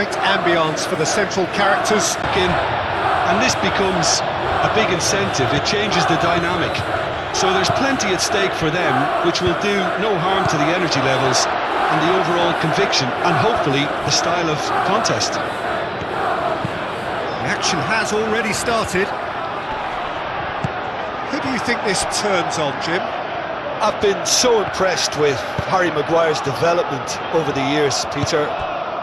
perfect ambience for the central characters. And this becomes a big incentive. It changes the dynamic. So there's plenty at stake for them, which will do no harm to the energy levels and the overall conviction, and hopefully the style of contest. The action has already started. Who do you think this turns on, Jim? I've been so impressed with Harry Maguire's development over the years, Peter.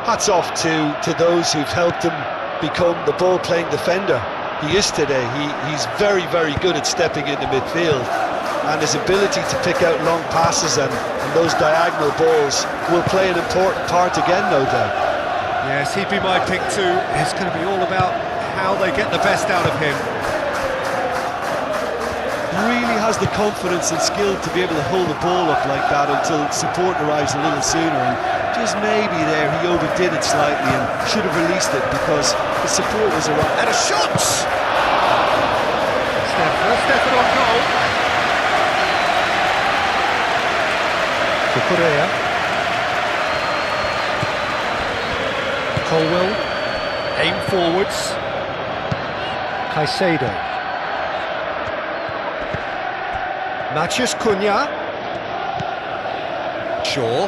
Hats off to those who've helped him become the ball-playing defender he is today. He's very, very good at stepping into midfield, and his ability to pick out long passes and those diagonal balls will play an important part again, no doubt. Yes, he'd be my pick too. It's going to be all about how they get the best out of him. Really has the confidence and skill to be able to hold the ball up like that until support arrives a little sooner, and just maybe there he overdid it slightly and should have released it because the support was around. And a shot! It's their first effort on goal. For Correa. Colwell. Aim forwards. Caicedo. Matheus Cunha. Shaw.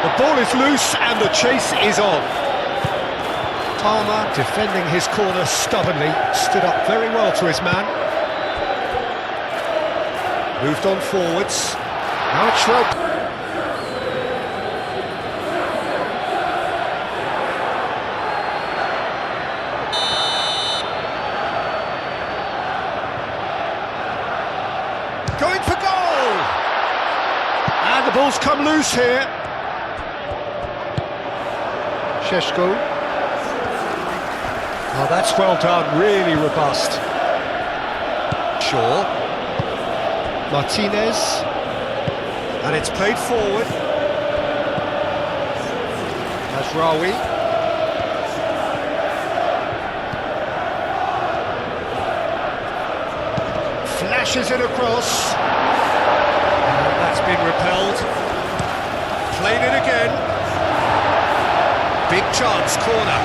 The ball is loose and the chase is on. Palmer, defending his corner stubbornly, stood up very well to his man. Moved on forwards. Now it's Schwab. Going for goal! And the ball's come loose here. Šeško. Oh, that's well done, really robust. Shaw. Martinez. And it's played forward. Mazraoui. Flashes it across. And that's been repelled. Played it again. Big chance, corner.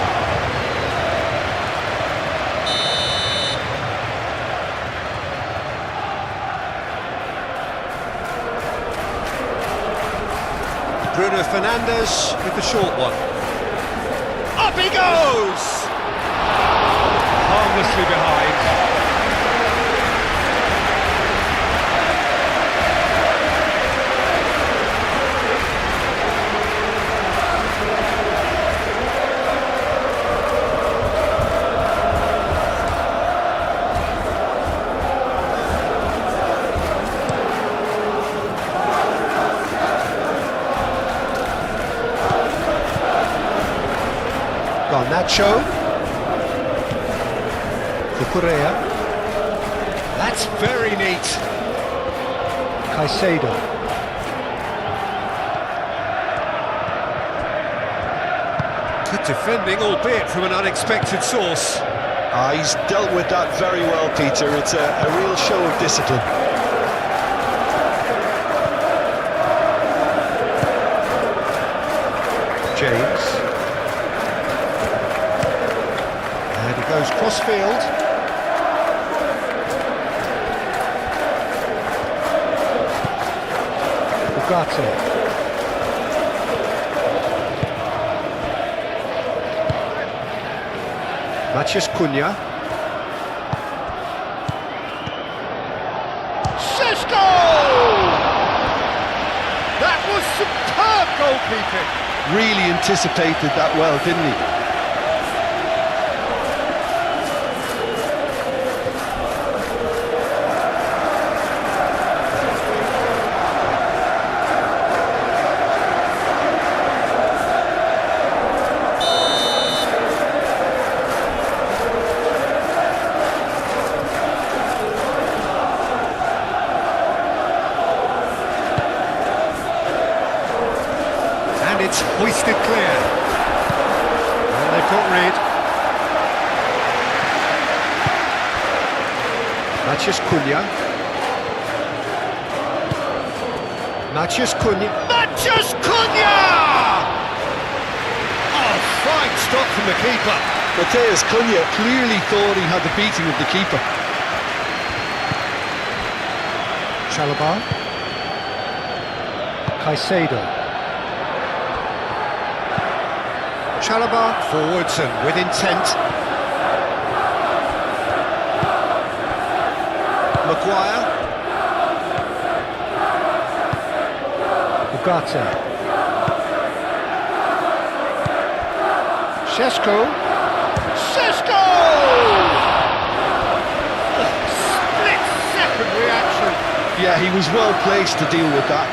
Bruno Fernandes with the short one. Up he goes! Harmlessly behind. Nacho. For Correa. That's very neat. Caicedo. Good defending, albeit from an unexpected source. He's dealt with that very well, Peter. It's a real show of discipline. James. And he goes cross-field. Ugarte. Matheus Cunha. Šeško! That was superb goalkeeping. Really anticipated that well, didn't he? It's hoisted clear. And they've got rid. Matheus Cunha. Mathias Cunha. Mathias Cunha! Oh, fine stop from the keeper. Mathias Cunha clearly thought he had the beating of the keeper. Chalobah. Caicedo. Chalobah forwards and with intent. Maguire. Ugarte. Šeško. Šeško! Split-second reaction. Yeah, he was well placed to deal with that.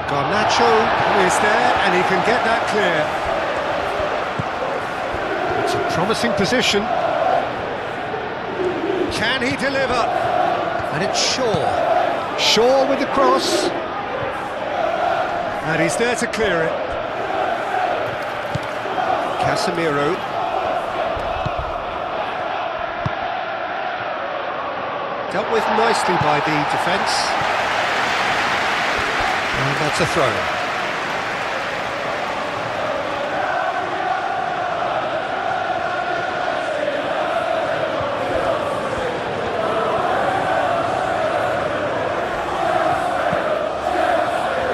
Garnacho is there and he can get that clear. It's a promising position. Can he deliver? And it's Shaw. Shaw with the cross. And he's there to clear it. Casemiro. Dealt with nicely by the defence. And that's a throw.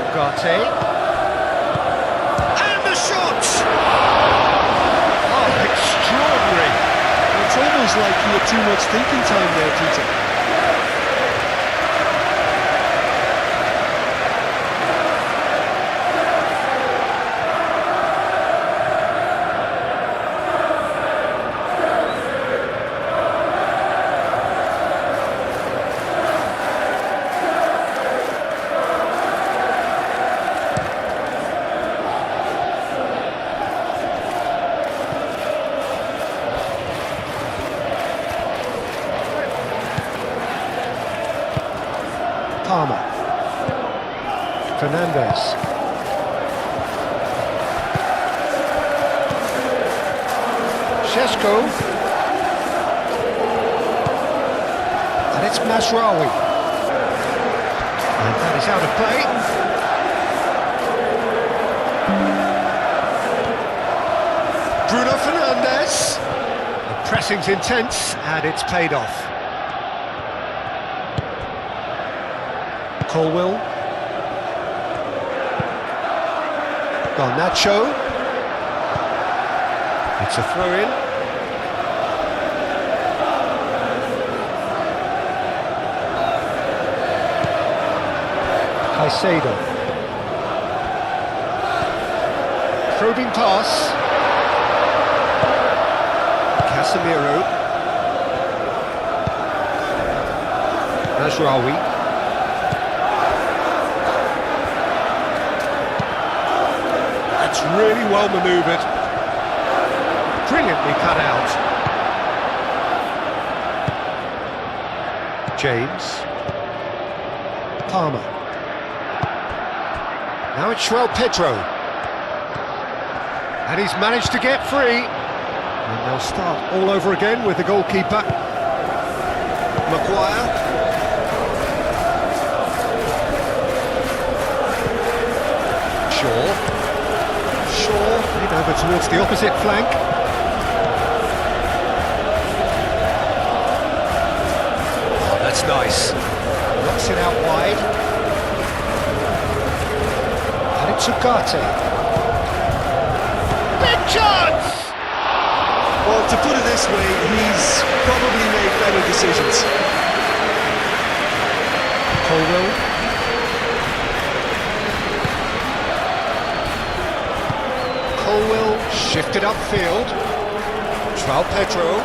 Ugarte. And the shot! Oh, extraordinary. It's almost like he had too much thinking time there, Peter. Palmer. Fernandes. Šeško. And it's Masraoui. And that is out of play. Bruno Fernandes. The pressing's intense and it's paid off. Colwill. Garnacho. It's a throw-in. Caicedo. Probing pass. Casemiro. Masraoui. Really well manoeuvred, brilliantly cut out. James. Palmer. Now it's Pedro. And he's managed to get free. And they'll start all over again with the goalkeeper. Maguire. Shaw. Over towards the opposite flank. Oh, that's nice. Knocks it out wide. And it's Ugarte. Big chance! Well, to put it this way, he's probably made better decisions. Colwill. Colwill shifted upfield. Pedro.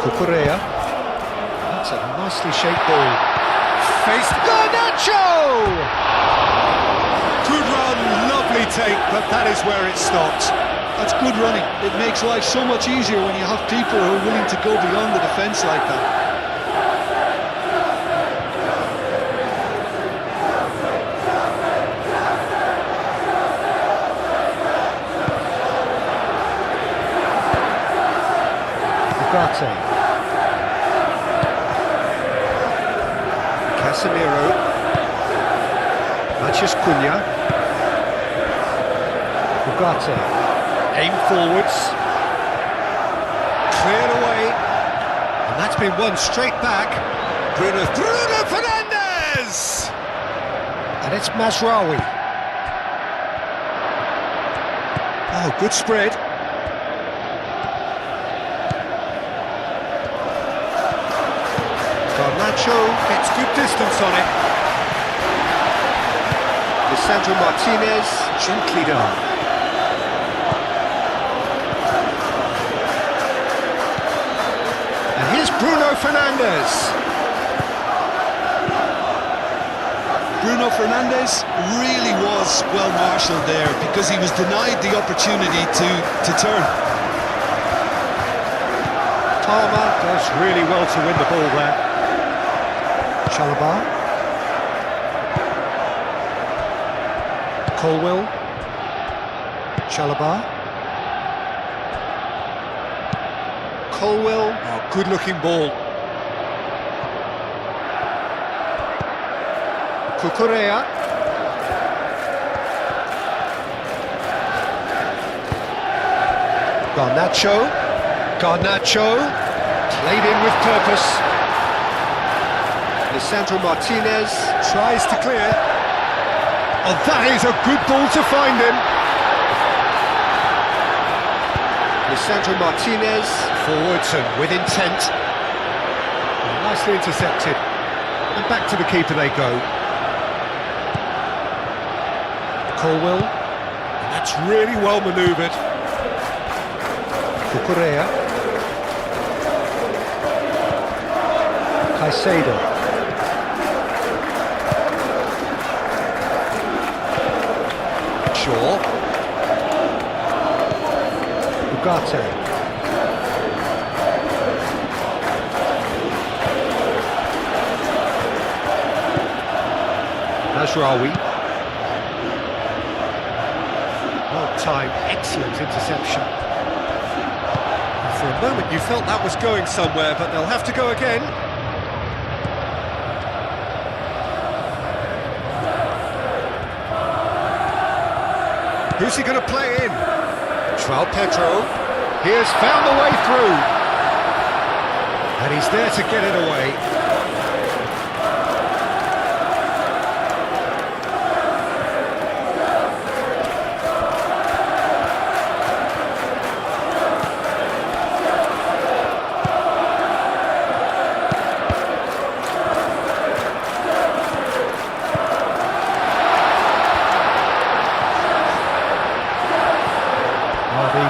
Cucurella. That's a nicely shaped ball. Faced Garnacho! Good run, lovely take, but that is where it stopped. That's good running. It makes life so much easier when you have people who are willing to go beyond the defence like that. Casemiro, Mathias Cunha, Ugarte, aim forwards, cleared away, and that's been won straight back. Bruno Fernandes, and it's Mazraoui. Oh, good spread. Garnacho gets good distance on it. Lisandro Martinez, gently done. And here's Bruno Fernandes. Bruno Fernandes really was well marshalled there because he was denied the opportunity to turn. Palmer does really well to win the ball there. Chalobah, Colwill, Chalobah, Colwill, oh, good looking ball. Cucurella, Garnacho, played in with purpose. Lisandro Martinez tries to clear. Oh, that is a good ball to find him. Lisandro Martinez forwards and with intent. Nicely intercepted. And back to the keeper they go. Colwill. And that's really well manoeuvred. Cucurella. Caicedo. Ugarte. Mazraoui. Well timed, excellent interception. And for a moment you felt that was going somewhere, but they'll have to go again. Who's he going to play in? João Pedro, he has found the way through. And he's there to get it away.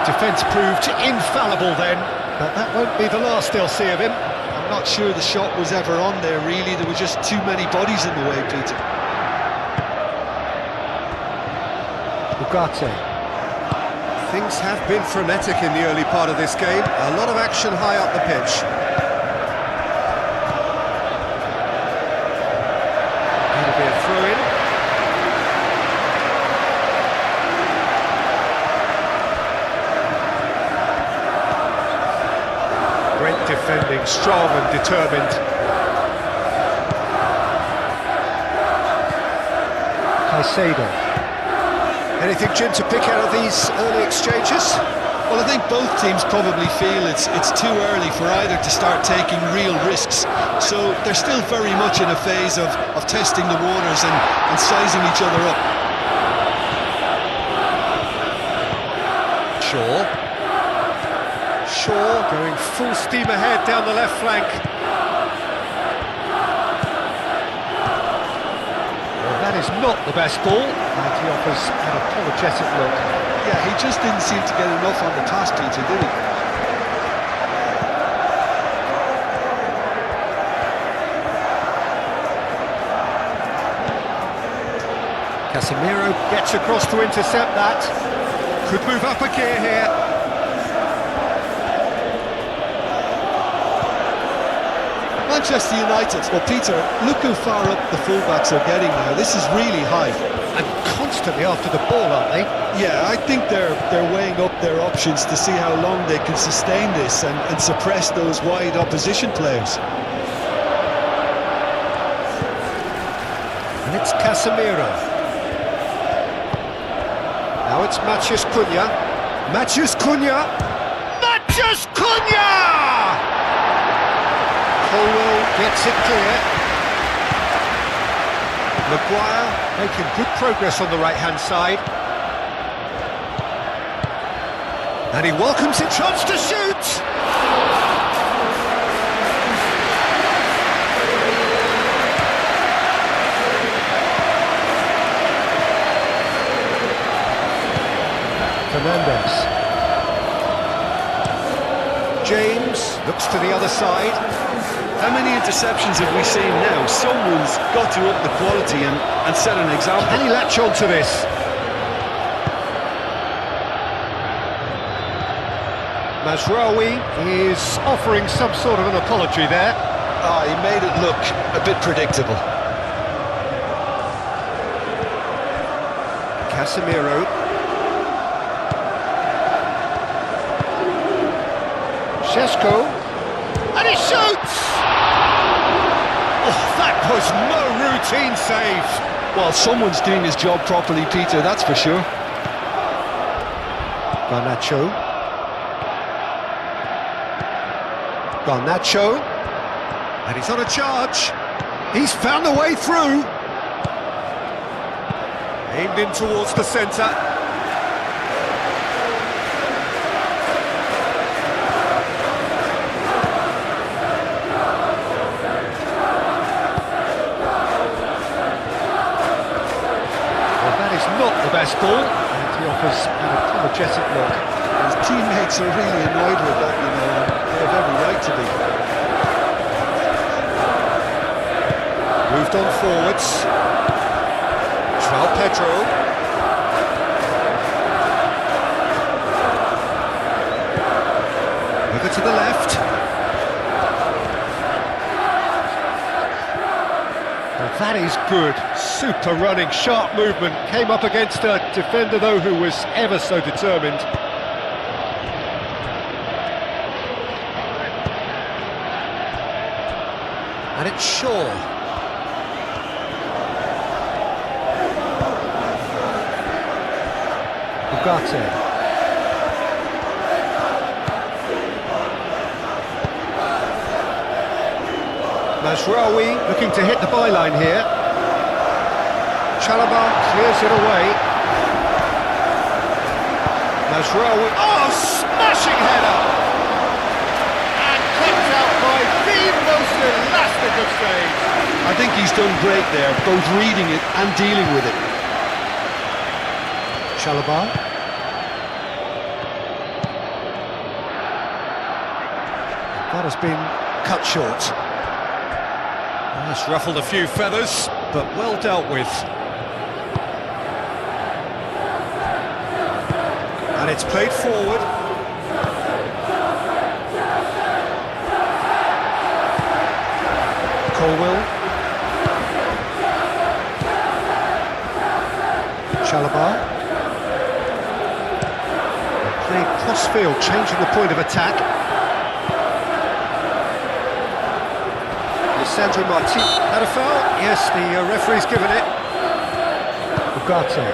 Defence proved infallible then, but that won't be the last they'll see of him. I'm not sure the shot was ever on there, really. There were just too many bodies in the way, Peter. Ugarte. Things have been frenetic in the early part of this game. A lot of action high up the pitch. It'll be a throw-in. Great defending, strong and determined. Caicedo. Anything, Jim, to pick out of these early exchanges? Well, I think both teams probably feel it's too early for either to start taking real risks. So they're still very much in a phase of testing the waters and sizing each other up. Shaw going full steam ahead down the left flank. Well, that is not the best ball, and he offers an apologetic look. Yeah, he just didn't seem to get enough on the pass, Peter, did he? Casemiro gets across to intercept that. Could move up a gear here. Manchester United. Well, Peter, look how far up the fullbacks are getting now. This is really high. And constantly after the ball, aren't they? Yeah, I think they're weighing up their options to see how long they can sustain this and suppress those wide opposition players. And it's Casemiro. Now it's Matheus Cunha. Matheus Cunha! Matheus Cunha! Colwell gets it clear. Maguire making good progress on the right-hand side. And he welcomes it, chance to shoot! Fernandes. James looks to the other side. How many interceptions have we seen now? Someone's got to up the quality and set an example. Can he latch on to this? Mazraoui is offering some sort of an apology there. He made it look a bit predictable. Casemiro. Šeško. And he shoots! Oh, that was no routine save. Well, someone's doing his job properly, Peter, that's for sure. Garnacho. Garnacho. And he's on a charge. He's found the way through. Aimed in towards the centre. Not the best ball, and he offers an apologetic look. His teammates are really annoyed with that, you know, and they have every right to be. Moved on forwards. João Pedro. Over to the left. Well, that is good. Super running, sharp movement. Came up against a defender, though, who was ever so determined. And it's Shaw. Ugarte. Mazraoui looking to hit the byline here. Chalobah clears it away. Mazraoui, oh, smashing header! And kept out by the most elastic of saves. I think he's done great there, both reading it and dealing with it. Chalobah. That has been cut short. That's ruffled a few feathers, but well dealt with. And it's played forward. Colwell. Chalobah. Played cross-field, changing the point of attack. Sandro Martin. Had a foul? Yes, the referee's given it. Ugarte.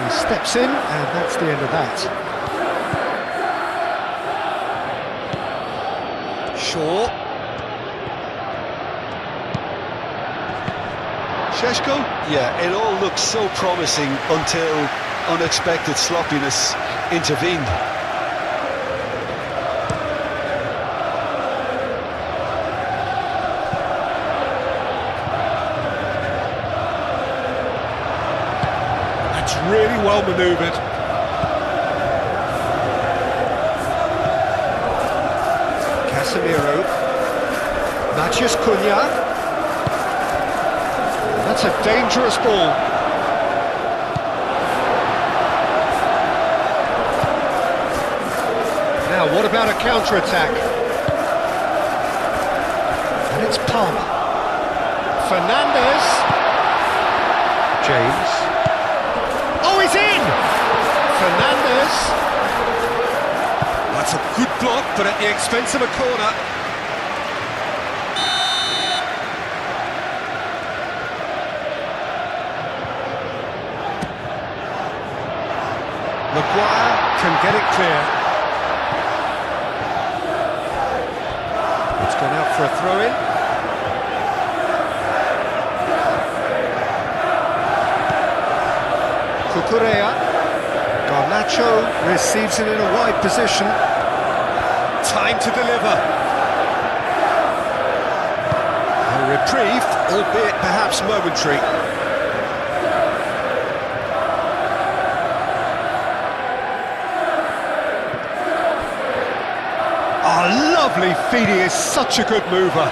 He steps in, and that's the end of that. Shaw. Šeško? Yeah, it all looked so promising until unexpected sloppiness intervened. Really well manoeuvred. Casemiro. Matheus Cunha. That's That's a dangerous ball. Now, what about a counter-attack? And it's Palmer. Fernandes. James. Oh, he's in! Fernandes. That's a good block, but at the expense of a corner. Maguire can get it clear. It's gone out for a throw-in. Cucurella. Garnacho receives it in a wide position. Time to deliver. A reprieve, albeit perhaps momentary. Oh, lovely feed, he is such a good mover.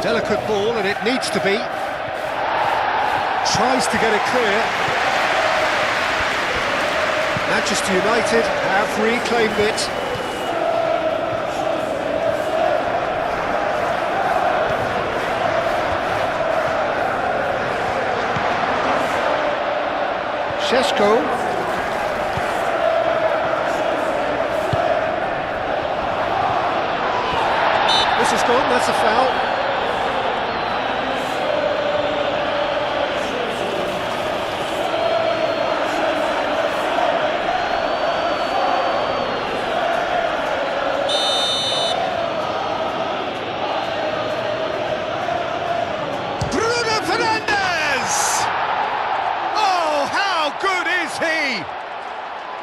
Delicate ball, and it needs to be. Tries to get it clear. Manchester United have reclaimed it. Šeško. This is gone, that's a foul.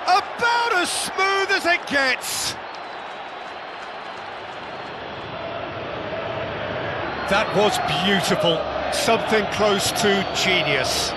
About as smooth as it gets. That was beautiful. Something close to genius.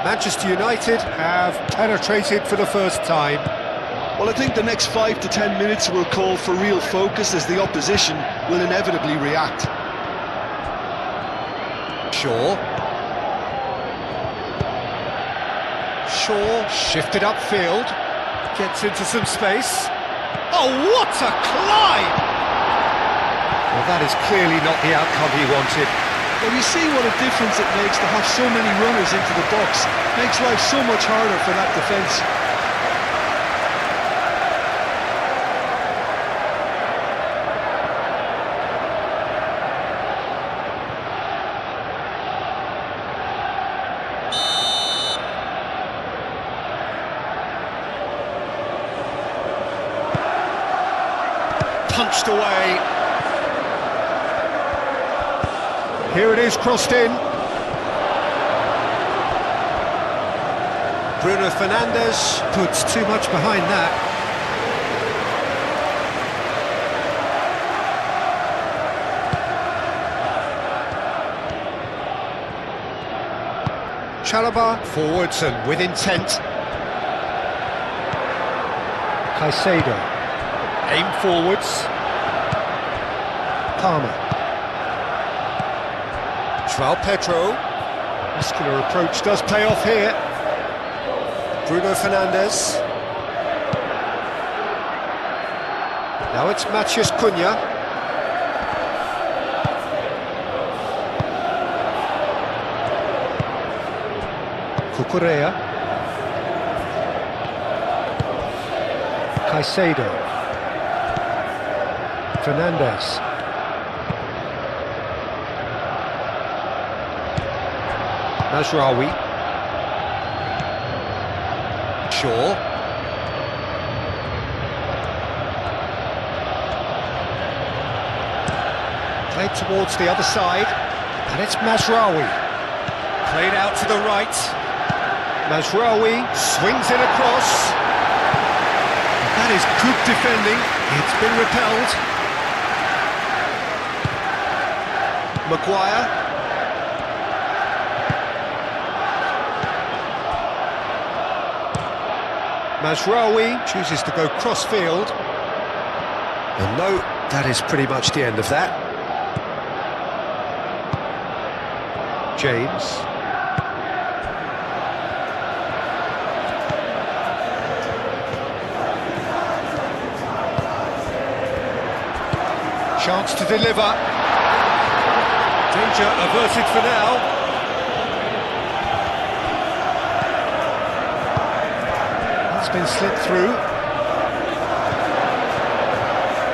Manchester United have penetrated for the first time. Well, I think the next 5 to 10 minutes will call for real focus as the opposition will inevitably react. Shaw shifted upfield, gets into some space. Oh, what a climb! Well, that is clearly not the outcome he wanted. Well, you see what a difference it makes to have so many runners into the box. Makes life so much harder for that defence. Punched away. Here it is, crossed in. Bruno Fernandes puts too much behind that. Chalobah forwards and with intent. Caicedo. Aim forwards. Palmer. João Pedro. Muscular approach does pay off here. Bruno Fernandes. Now it's Matheus Cunha. Cucurella. Caicedo. Fernandes. Mazraoui. Shaw. Played towards the other side, and it's Mazraoui. Played out to the right. Mazraoui swings it across. That is good defending. It's been repelled. Maguire. Mazraoui chooses to go cross-field. And no, that is pretty much the end of that. James. Chance to deliver. Danger averted for now. It's been slipped through.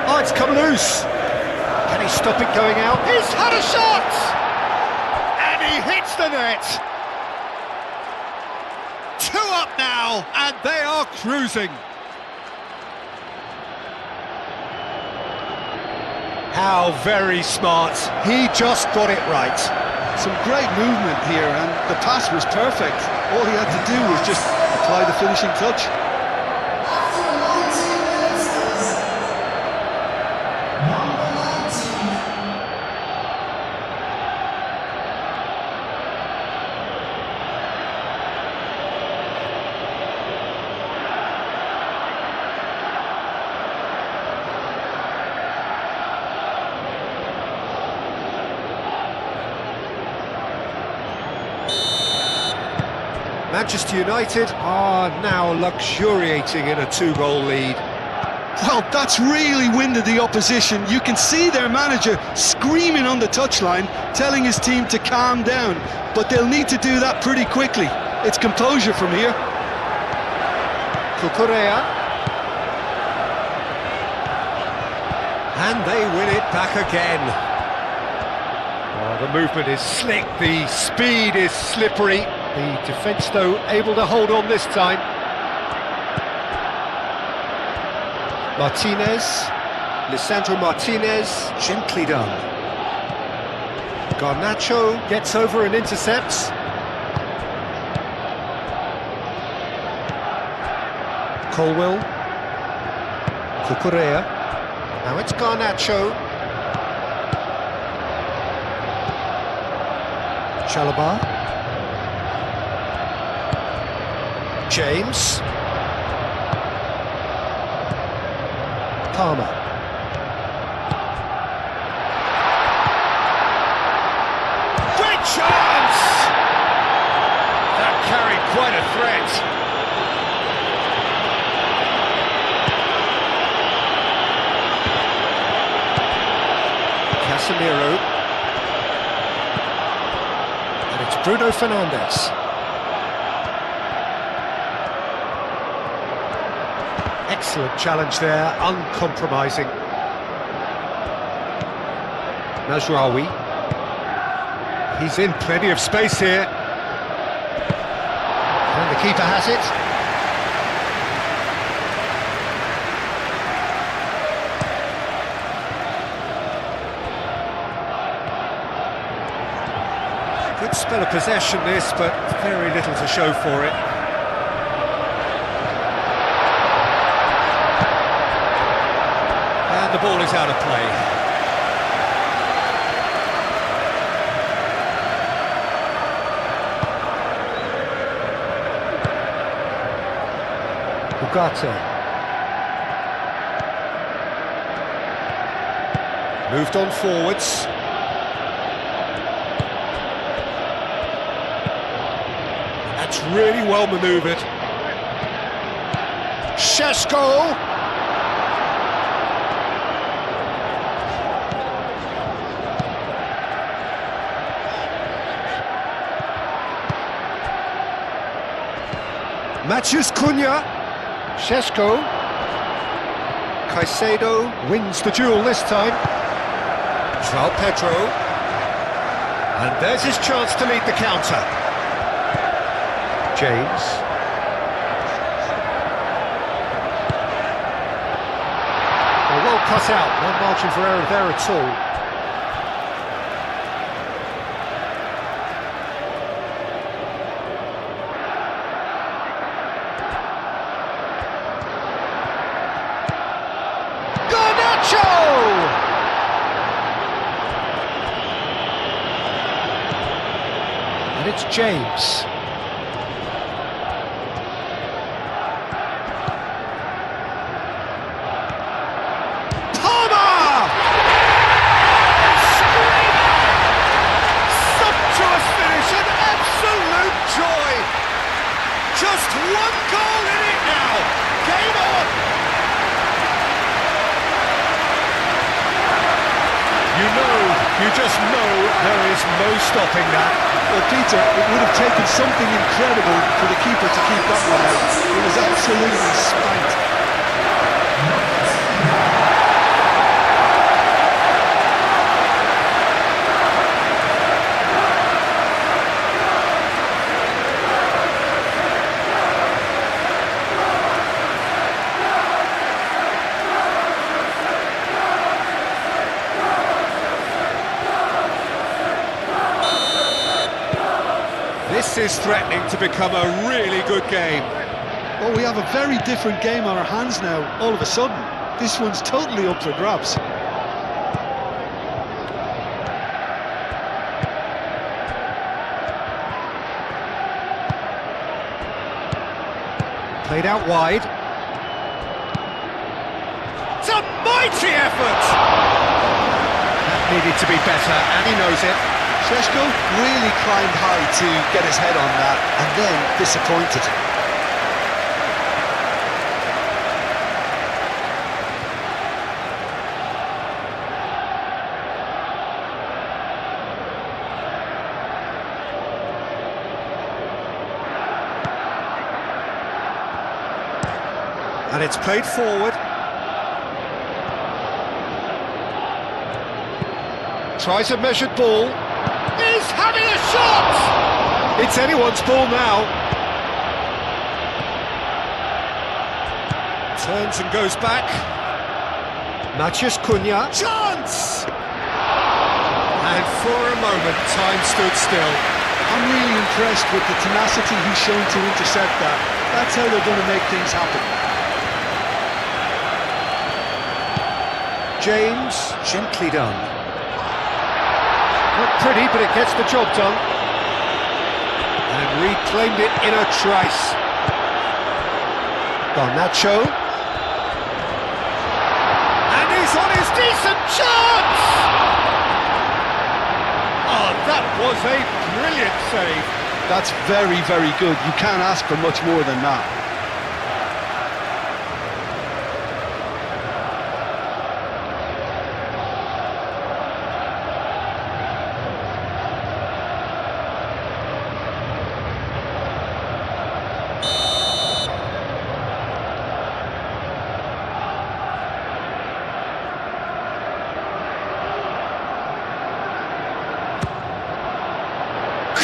Oh, it's come loose. Can he stop it going out? He's had a shot! And he hits the net. 2 up now, and they are cruising. How very smart. He just got it right. Some great movement here, and the pass was perfect. All he had to do was just apply the finishing touch. Manchester United are now luxuriating in a 2-goal lead. Well, that's really winded the opposition. You can see their manager screaming on the touchline, telling his team to calm down. But they'll need to do that pretty quickly. It's composure from here. Cucurella. And they win it back again. Oh, the movement is slick, the speed is slippery. The defence, though, able to hold on this time. Martinez, Lisandro Martinez, gently done. Garnacho gets over and intercepts. Colwell. Cucurella. Now it's Garnacho. Chalobah. James. Palmer. Great chance! That carried quite a threat. Casemiro. And it's Bruno Fernandes. Excellent challenge there, uncompromising. Mazraoui. He's in plenty of space here. And the keeper has it. Good spell of possession this, but very little to show for it. And the ball is out of play. Ugarte. Moved on forwards. That's really well manoeuvred. Šeško. Matheus Cunha. Šeško. Caicedo wins the duel this time. João Pedro. And there's his chance to lead the counter. James. cut out, no margin for error there at all. And it's James. Palmer! Sumptuous finish, an absolute joy. Just one goal in it now. Game on. You just know there is no stopping that. Well, Peter, it would have taken something incredible for the keeper to keep that one out. It was absolutely spanked. This is threatening to become a really good game. Well, we have a very different game on our hands now, all of a sudden. This one's totally up for grabs. Played out wide. It's a mighty effort! That needed to be better, and he knows it. Šeško really climbed high to get his head on that, and then disappointed. And it's played forward. Tries a measured ball. He's having a shot! It's anyone's ball now. Turns and goes back. Maciej Cunha. Chance! And for a moment, time stood still. I'm really impressed with the tenacity he's shown to intercept that. That's how they're going to make things happen. James, gently done. Not pretty, but it gets the job done. And reclaimed it in a trice. Garnacho. And he's on his decent chance! Oh, that was a brilliant save. That's very, very good. You can't ask for much more than that.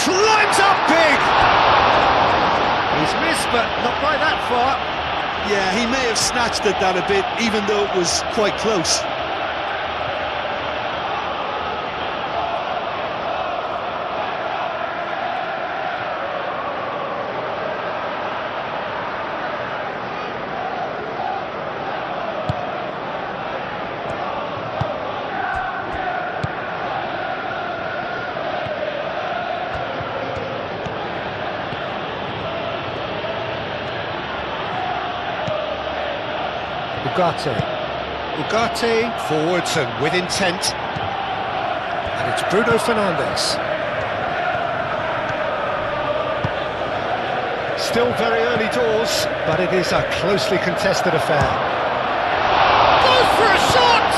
Climbs up big! He's missed, but not by that far. Yeah, he may have snatched at that a bit, even though it was quite close. Ugarte forwards and with intent. And it's Bruno Fernandes. Still very early doors, but it is a closely contested affair. Goes for a shot!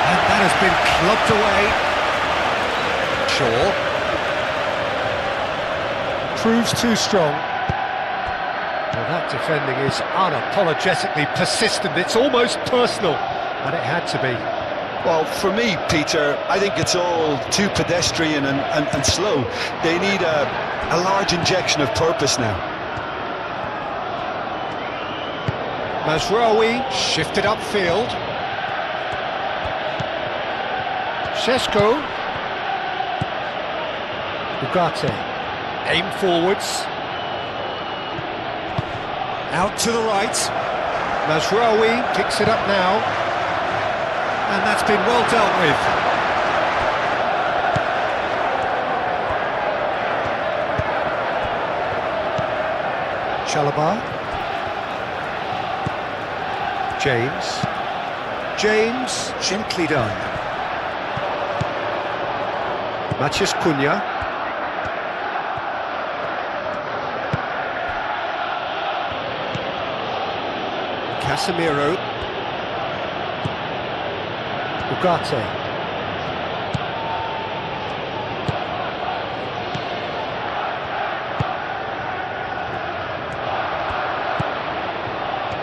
And that has been clubbed away. Shaw. Proves too strong. Well, that defending is unapologetically persistent. It's almost personal, and it had to be. Well, for me, Peter, I think it's all too pedestrian and slow. They need a large injection of purpose now. Mazraoui shifted upfield. Šeško. Ugarte. Aim forwards. Out to the right. Mazraoui picks it up now. And that's been well dealt with. Chalobah. James, gently done. Maciej Cunha. Casemiro. Ugarte.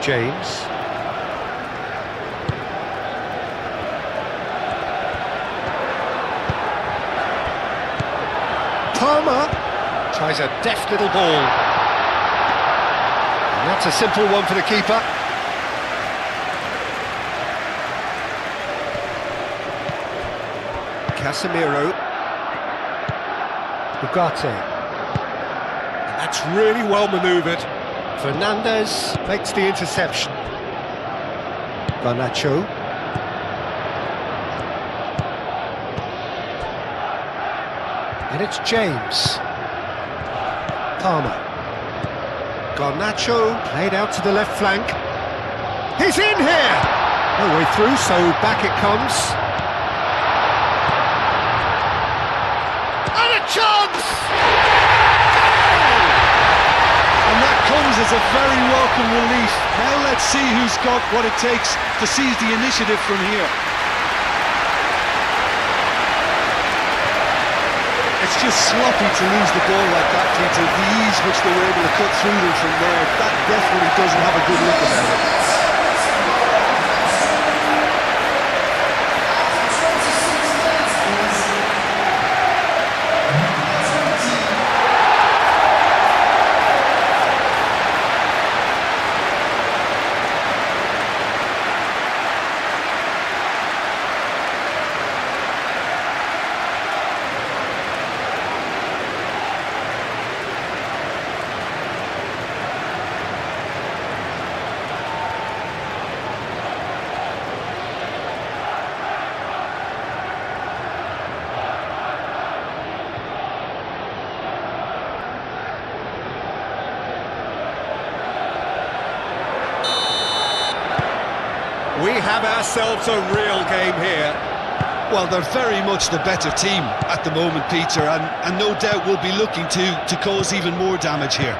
James. Palmer tries a deft little ball. And that's a simple one for the keeper. Casemiro. Ugarte. And that's really well manoeuvred. Fernandez makes the interception. Garnacho. And it's James. Palmer. Garnacho played out to the left flank. He's in here! No way through, so back it comes. And a chance! And that comes as a very welcome relief. Now let's see who's got what it takes to seize the initiative from here. It's just sloppy to lose the ball like that, Peter. The ease which they were able to cut through them from there, that definitely doesn't have a good look about it. We have ourselves a real game here. Well, they're very much the better team at the moment, Peter, and no doubt will be looking to cause even more damage here.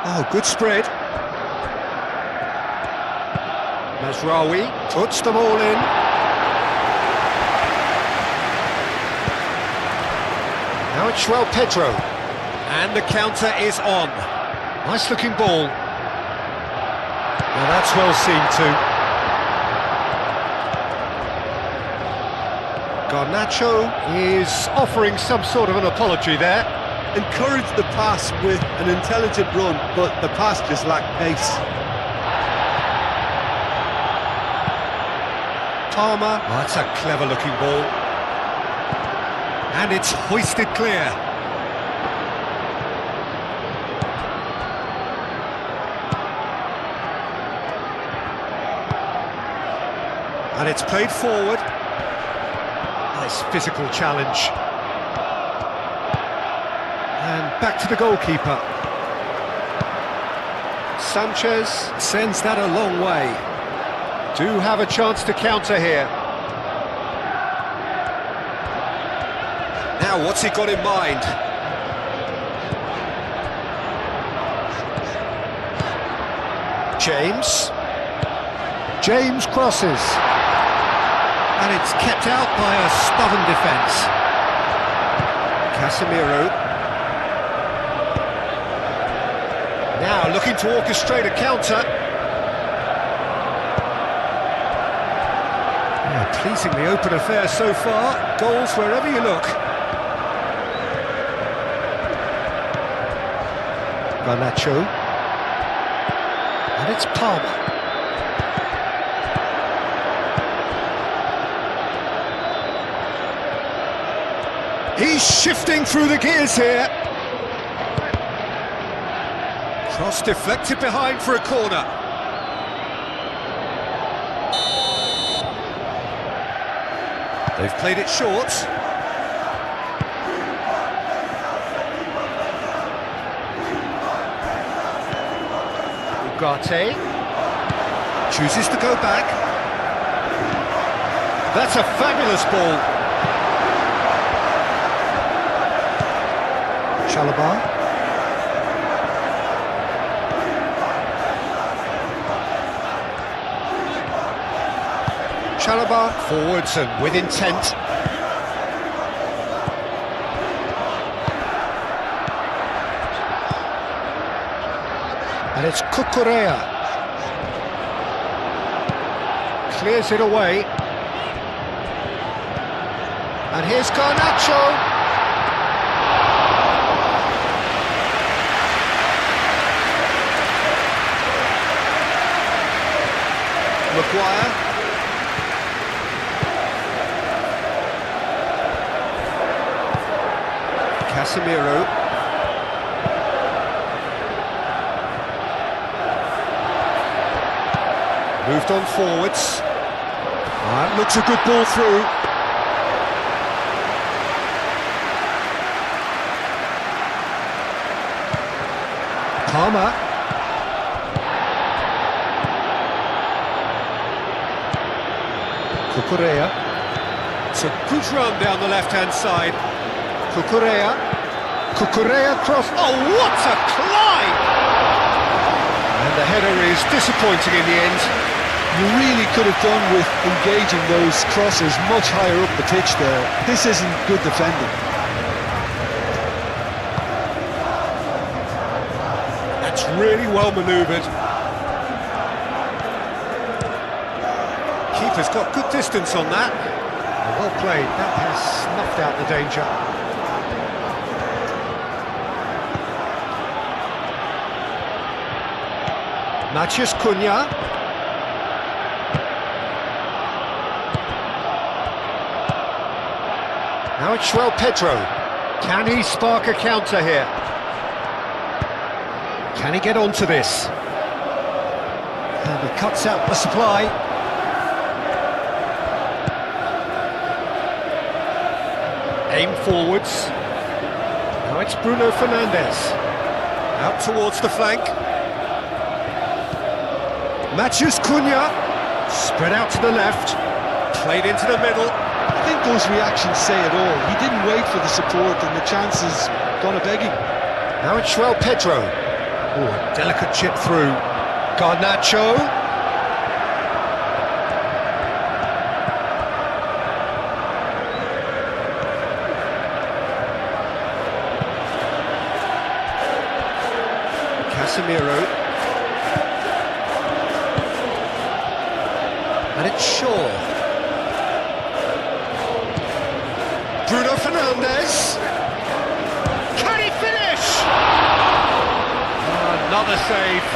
Oh, good spread. Mazraoui puts them all in. Now it's João Pedro. And the counter is on. Nice looking ball. Well, that's well seen too. Garnacho is offering some sort of an apology there. Encouraged the pass with an intelligent run, but the pass just lacked pace. Palmer. Oh, that's a clever looking ball. And it's hoisted clear. And it's played forward. Nice physical challenge. And back to the goalkeeper. Sanchez sends that a long way. Do have a chance to counter here. Now, what's he got in mind? James crosses. And it's kept out by a stubborn defence. Casemiro. Now looking to orchestrate a counter. Yeah, pleasingly open affair so far. Goals wherever you look. Garnacho. And it's Palmer. He's shifting through the gears here. Cross deflected behind for a corner. They've played it short. Ugarte chooses to go back. That's a fabulous ball. Chalobah. Chalobah forwards and with intent. And it's Cucurella. Clears it away. And here's Garnacho. Maguire. Casemiro. Moved on forwards. That looks a good ball through. Palmer. Cucurella. It's a good run down the left-hand side. Cucurella. Cucurella cross. Oh, what a climb! And the header is disappointing in the end. You really could have done with engaging those crossers much higher up the pitch there. This isn't good defending. That's really well manoeuvred. Keeper's got good distance on that. Well played, that has snuffed out the danger. Matheus Cunha. Now it's João Pedro. Can he spark a counter here? Can he get onto this? And he cuts out the supply. Aim forwards. Now it's Bruno Fernandes. Out towards the flank. Matheus Cunha. Spread out to the left. Played into the middle. I think those reactions say it all. He didn't wait for the support and the chances gone a begging. Now it's João Pedro. Oh, a delicate chip through. Garnacho. Casemiro. And it's Shaw. Bruno Fernandes. Can he finish? Another save.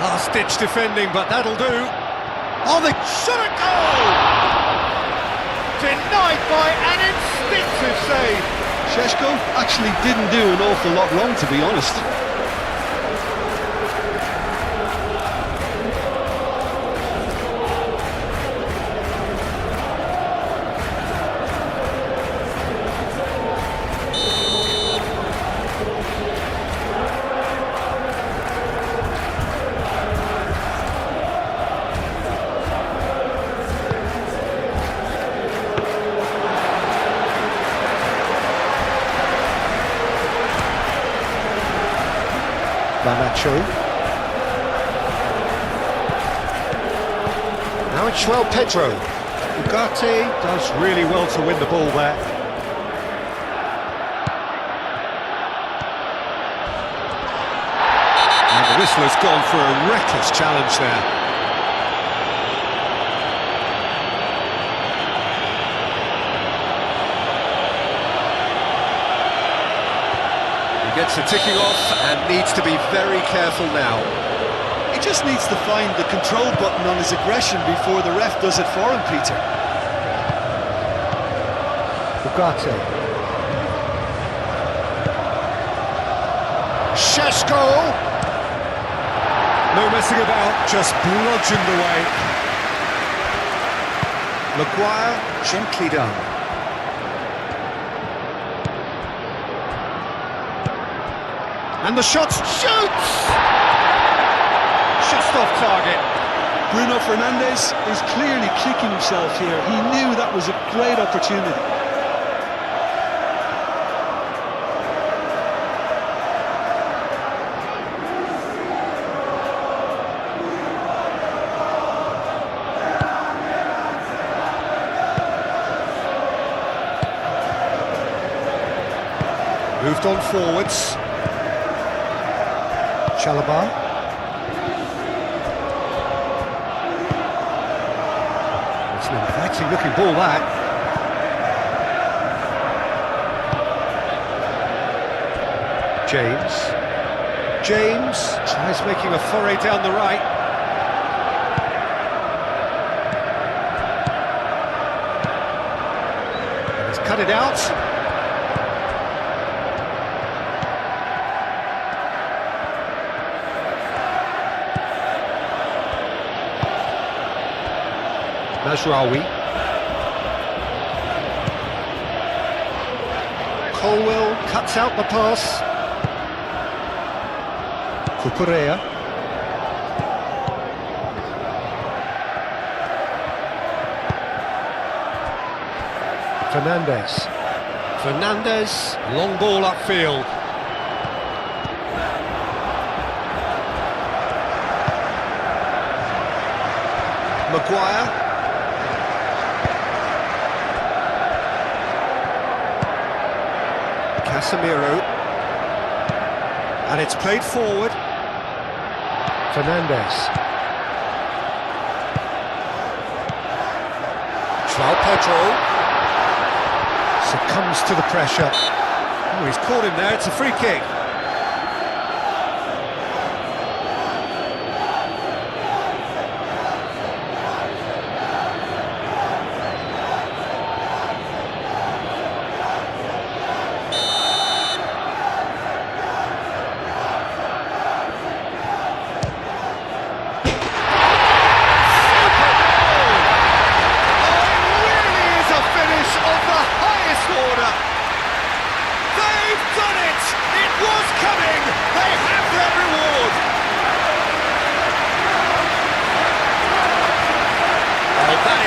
Last-ditch defending, but that'll do. Oh, they shot a goal! Denied by an instinctive save. Šeško actually didn't do an awful lot wrong, to be honest. Garnacho. Inside João Pedro. Ugarte does really well to win the ball there. And the whistle has gone for a reckless challenge there. He gets the ticking off and needs to be very careful now. He just needs to find the control button on his aggression before the ref does it for him, Peter. Ugarte. Šeško! No messing about, just bludgeoned away. Maguire, gently done. And the shot shoots! Just off target. Bruno Fernandes is clearly kicking himself here. He knew that was a great opportunity. Moved on forwards. Chalobah. It's an inviting looking ball, that. James tries making a foray down the right. And he's cut it out. Mazraoui. Colwell cuts out the pass. Cucurella. Fernandes, long ball upfield. Maguire. Casemiro, and it's played forward. Fernandes. João Pedro succumbs to the pressure. Oh, he's caught him there, it's a free kick.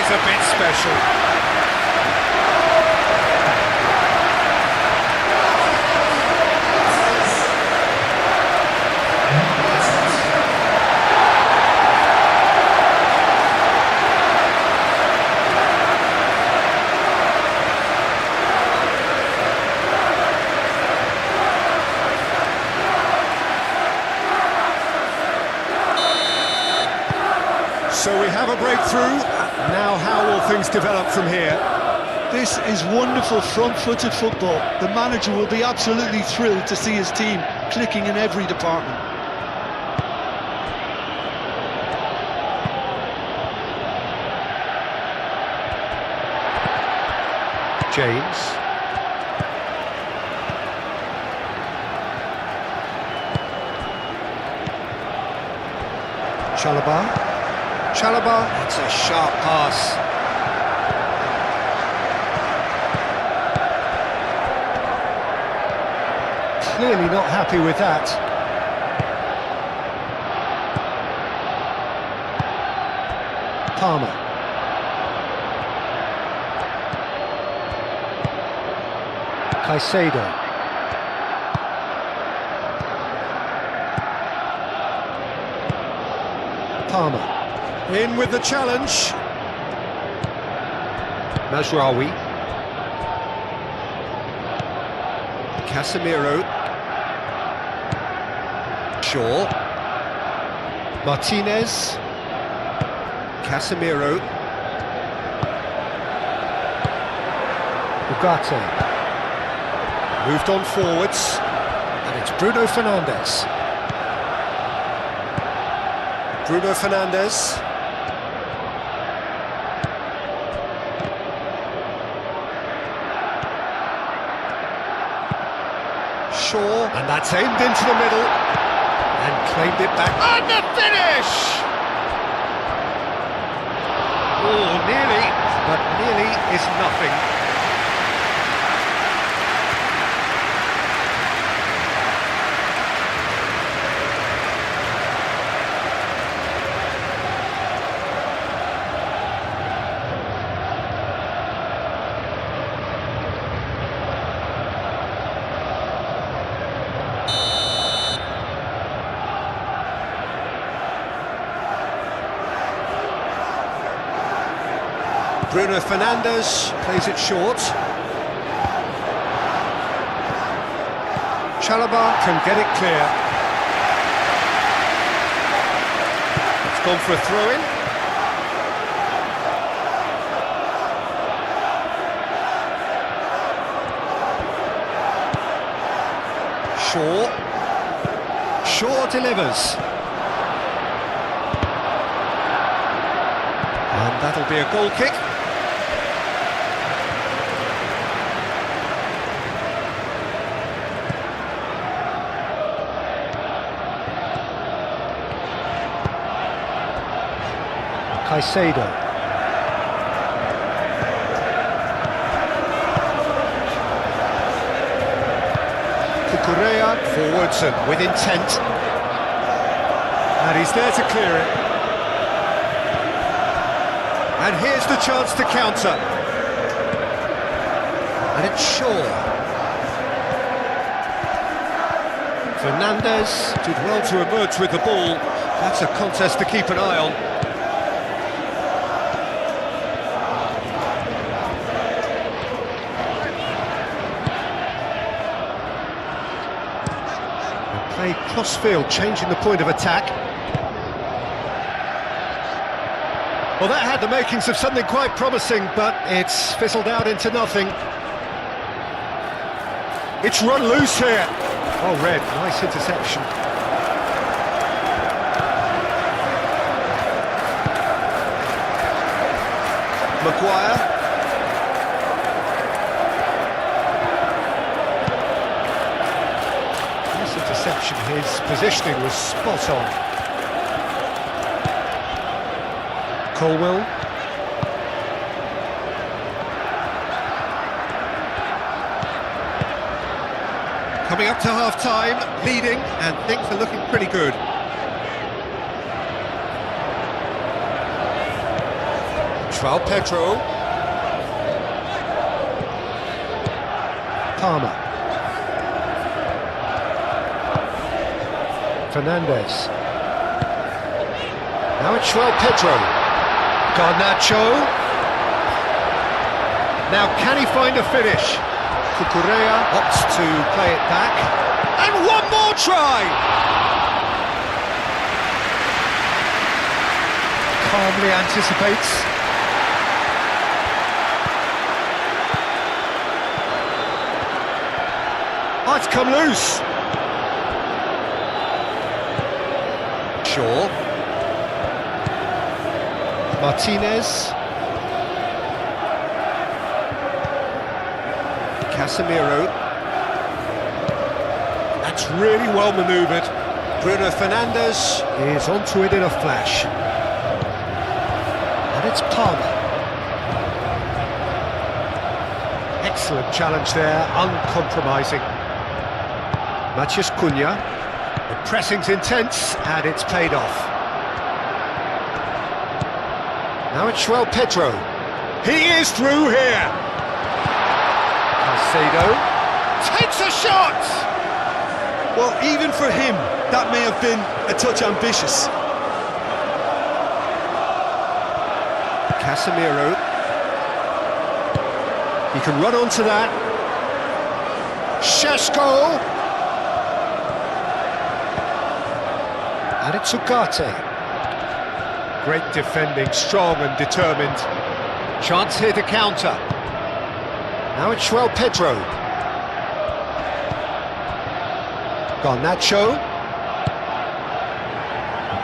A bit special. So we have a breakthrough. Now how will things develop from here? This is wonderful front-footed football. The manager will be absolutely thrilled to see his team clicking in every department. James. Chalobah, that's a sharp pass. Clearly not happy with that. Palmer. Caicedo. Palmer. In with the challenge. Mazraoui. Casemiro. Shaw. Martinez. Casemiro. Ugarte. Moved on forwards. And it's Bruno Fernandes. Bruno Fernandes. Shaw, and that's aimed into the middle, and claimed it back, and the finish! Oh, nearly, but nearly is nothing. Bruno Fernandes plays it short. Chalobah can get it clear. It's gone for a throw-in. Shaw delivers. And that'll be a goal kick. Caicedo. Cucurella forwards and with intent. And he's there to clear it. And here's the chance to counter. And it's Shaw. Fernandes did well to emerge with the ball. That's a contest to keep an eye on. They play cross-field, changing the point of attack. Well, that had the makings of something quite promising, but it's fizzled out into nothing. It's run loose here. Oh, Red, nice interception. Maguire. Nice interception, his positioning was spot on. Colwell. Coming up to half-time, leading, and things are looking pretty good. João Pedro. Palmer. Fernandes. Now it's João Pedro. Garnacho. Now can he find a finish? Cucurella opts to play it back. And one more try! Calmly anticipates. Oh, it's come loose. Shaw. Martinez. Casemiro. That's really well manoeuvred. Bruno Fernandes is onto it in a flash. And it's Palmer. Excellent challenge there, uncompromising. Matheus Cunha. The pressing's intense, and it's paid off. Now it's João Pedro. He is through here. Caicedo takes a shot! Well, even for him, that may have been a touch ambitious. Casemiro. He can run onto that. Šeško! And it's Ugarte. Great defending, strong and determined. Chance here to counter. Now it's João Pedro. Garnacho.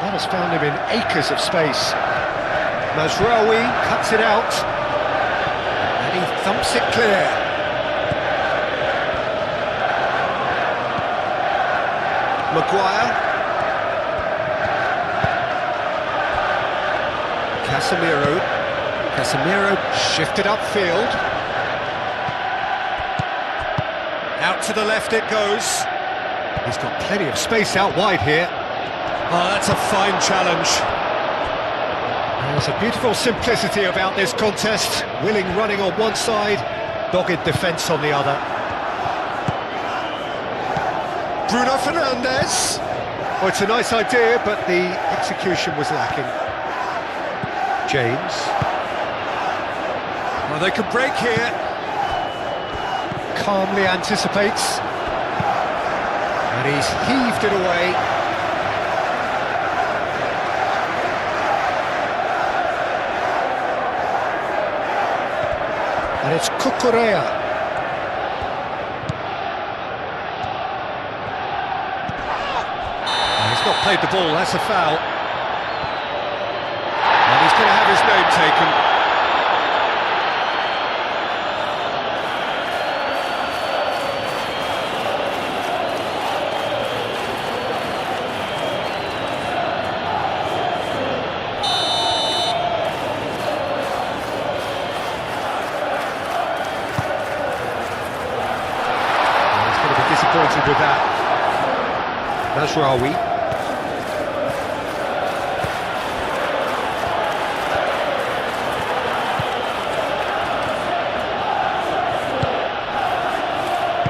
That has found him in acres of space. Mazraoui cuts it out. And he thumps it clear. Maguire. Casemiro shifted upfield. Out to the left it goes. He's got plenty of space out wide here. Oh, that's a fine challenge. There's a beautiful simplicity about this contest. Willing running on one side, dogged defence on the other. Bruno Fernandes. Oh, it's a nice idea, but the execution was lacking. James. Well, they could break here. Calmly anticipates. And he's heaved it away. And it's Cucurella. He's not played the ball, that's a foul. And he's going to have his name taken. Disappointed with that. Mazraoui.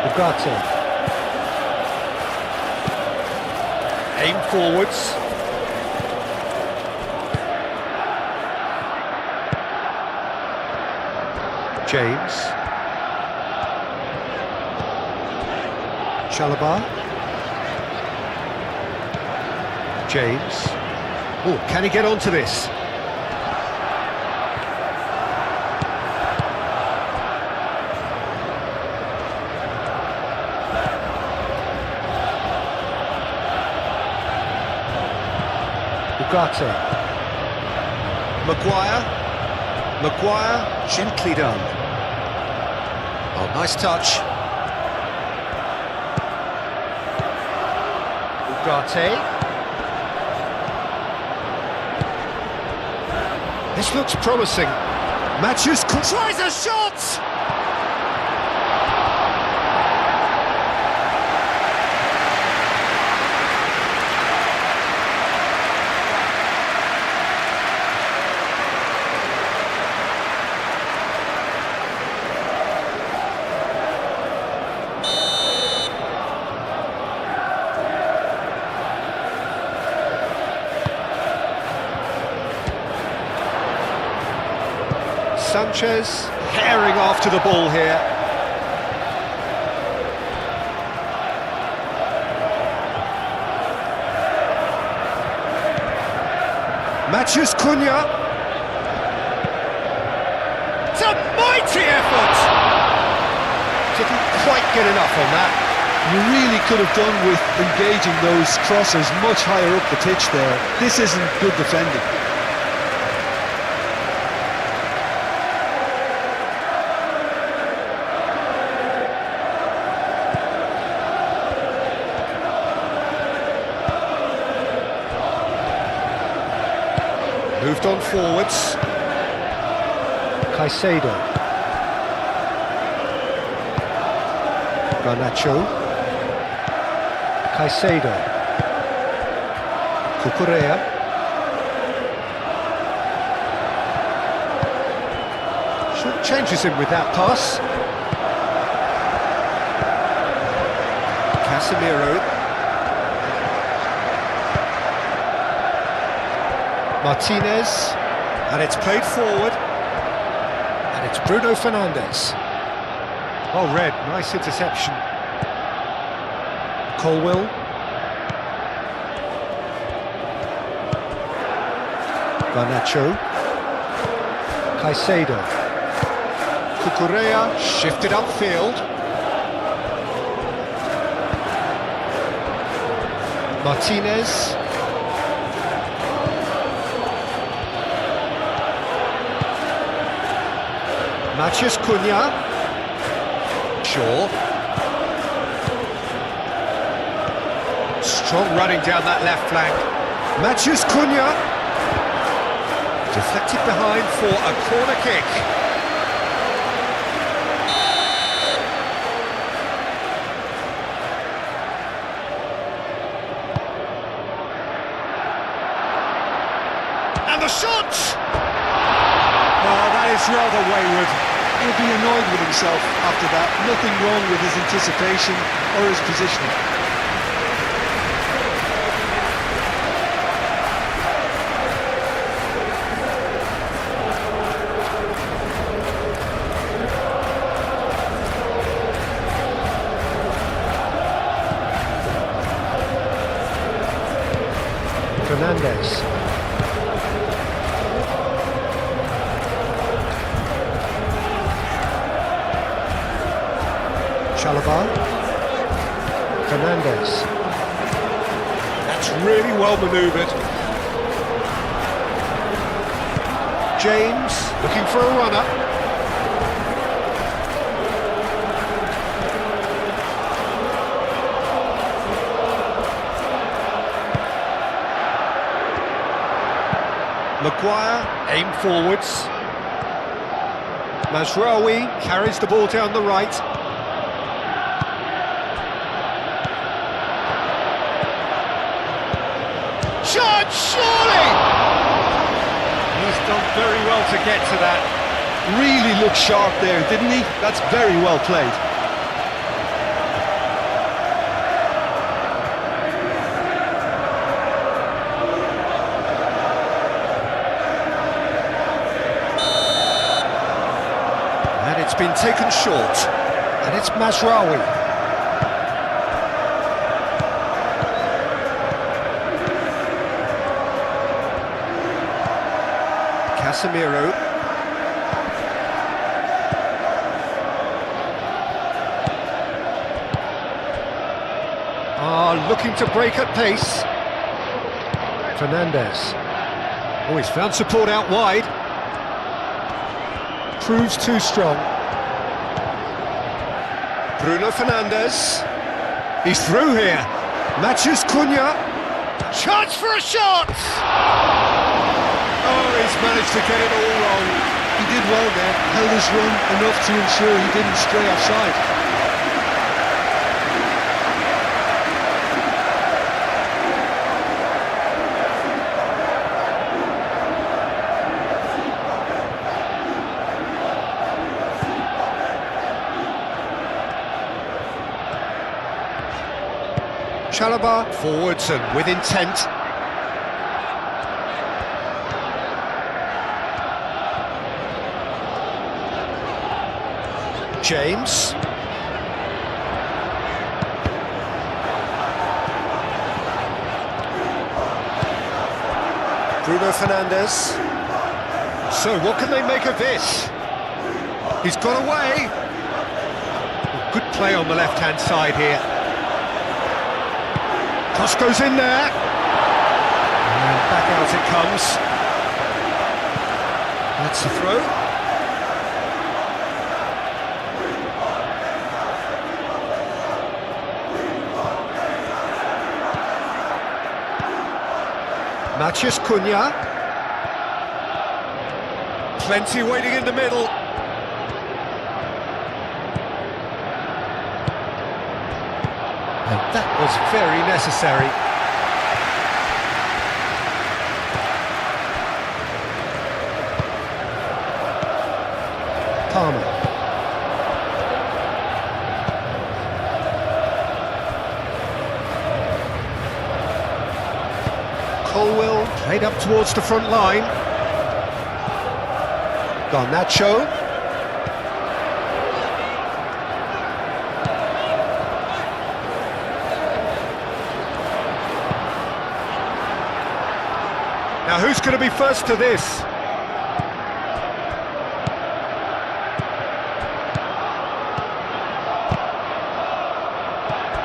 Ugarte. Aim forwards. James. Chalobah. James. Oh, can he get onto this? Ugarte. Maguire, gently done. Oh, nice touch. Ugarte. This looks promising. Matthews tries a shot! Sanchez herring after the ball here. Matheus Cunha. It's a mighty effort! Didn't quite get enough on that. You really could have done with engaging those crossers much higher up the pitch there. This isn't good defending. Moved on forwards. Caicedo. Garnacho. Caicedo. Cucurella. Short changes him with that pass. Casemiro. Martinez, and it's played forward, and it's Bruno Fernandes. Well read, nice interception. Colwill. Garnacho. Caicedo. Cucurella shifted upfield. Martinez. Matheus Cunha. Shaw. Strong running down that left flank. Matheus Cunha. Deflected behind for a corner kick. And the shot! Oh, that is rather wayward. He'll be annoyed with himself after that. Nothing wrong with his anticipation or his positioning. Fernandes. Chalobah. Fernandes. That's really well manoeuvred. James looking for a runner. Maguire, aim forwards. Mazraoui carries the ball down the right. Shot, surely! He's done very well to get to that. Really looked sharp there, didn't he? That's very well played. And it's been taken short. And it's Mazraoui. Casemiro. Looking to break at pace. Fernandes. Oh, he's found support out wide. Proves too strong. Bruno Fernandes. He's through here. Matheus Cunha. Chance for a shot! Oh, he's managed to get it all wrong. He did well there, held his run enough to ensure he didn't stray offside. Chalobah forwards and with intent. James. Bruno Fernandes. So what can they make of this? He's got away. Good play on the left-hand side here. Cross goes in there. And back out it comes. That's the throw. Matheus Cunha. Plenty waiting in the middle. And that was very necessary. Palmer. Colwill played up towards the front line. Garnacho. Now who's going to be first to this?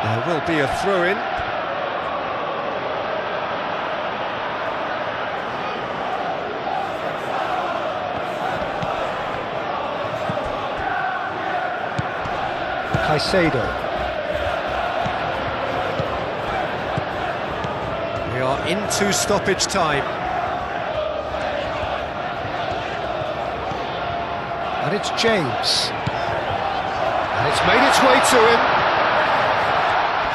There will be a throw-in. Caicedo. We are into stoppage time. And it's James. And it's made its way to him.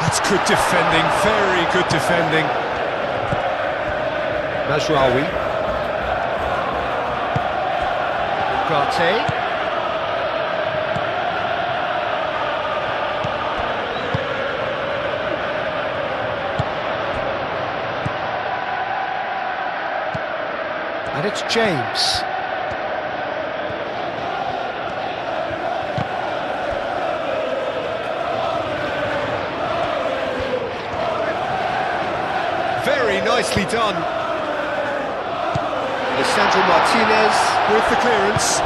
That's good defending, very good defending. Mazraoui. Ugarte. And it's James. Very nicely done. Lisandro Martinez with the clearance.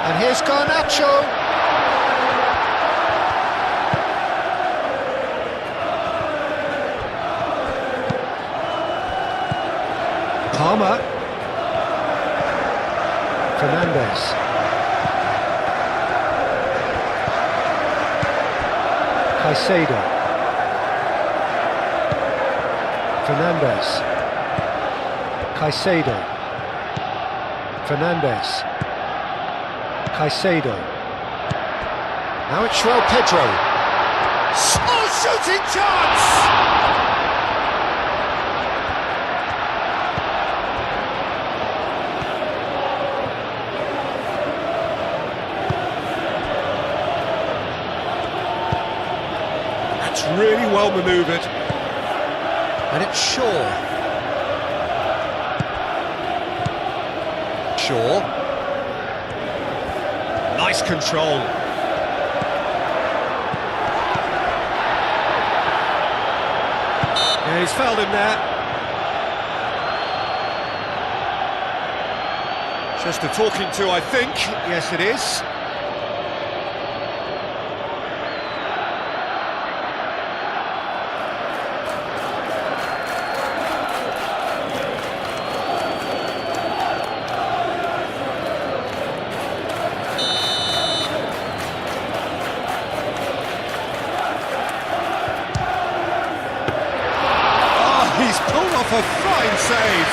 And here's Garnacho. Palmer. Fernandez. Caicedo. Fernandez. Caicedo. Fernandez. Caicedo. Now it's João Pedro. Oh, shooting chance! Really well manoeuvred. And it's Shaw. Shaw. Nice control. Yeah, he's fouled him there. Just a talking to, I think. Yes, it is. A fine save.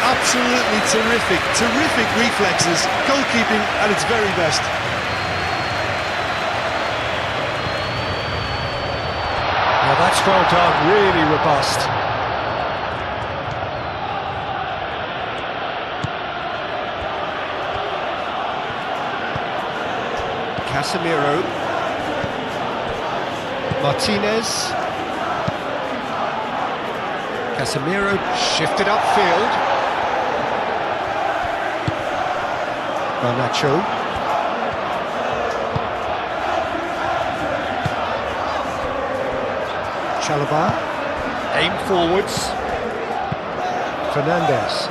Absolutely terrific reflexes, goalkeeping at its very best. Well, that's well done, really robust. Casemiro. Martinez. Casemiro shifted upfield. Garnacho. Chalobah. Aim forwards. Fernandez.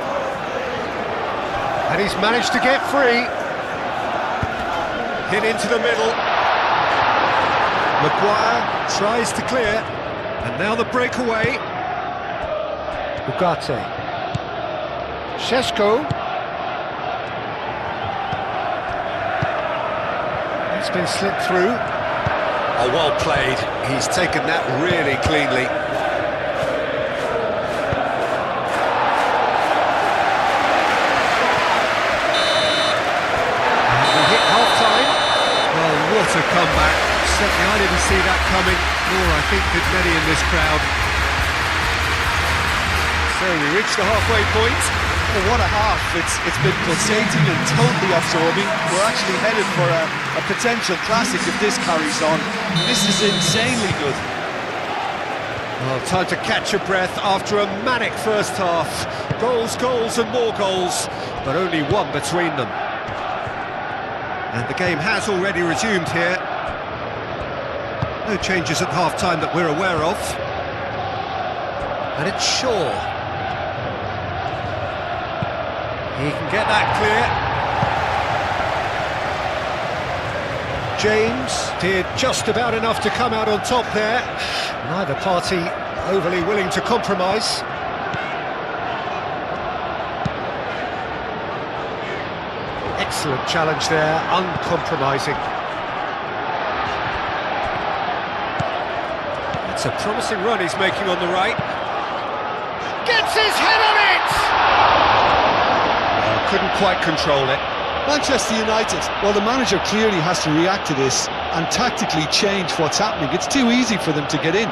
And he's managed to get free. Hit into the middle. Maguire tries to clear. And now the breakaway. Ugarte. Šeško. It's been slipped through. Oh, well played. He's taken that really cleanly. And we hit half-time. Well, what a comeback. Certainly I didn't see that coming, nor I think did many in this crowd. So we reached the halfway point. Well, what a half. It's been pulsating and totally absorbing. We're actually headed for a potential classic if this carries on. This is insanely good. Well, time to catch your breath after a manic first half. Goals, goals and more goals, but only one between them. And the game has already resumed here. No changes at half-time that we're aware of. And it's Shaw. He can get that clear. James did just about enough to come out on top there. Neither party overly willing to compromise. Excellent challenge there, uncompromising. It's a promising run he's making on the right. Gets his head on it! Couldn't quite control it. Manchester United, well, the manager clearly has to react to this and tactically change what's happening. It's too easy for them to get in.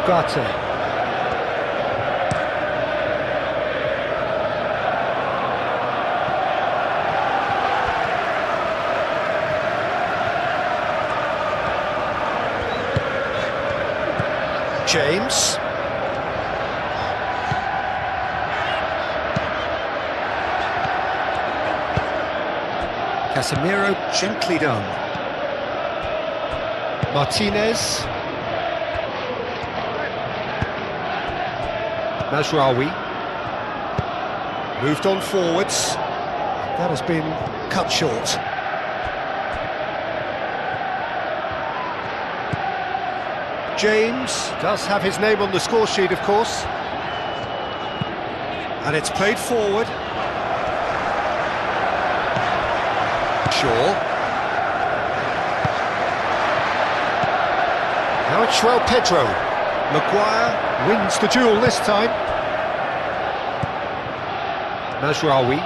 Ugarte. James. Casemiro, gently done. Martinez. Mazraoui. Moved on forwards. That has been cut short. James does have his name on the score sheet, of course. And it's played forward. Shaw. Now it's João Pedro. Maguire wins the duel this time. Mazraoui.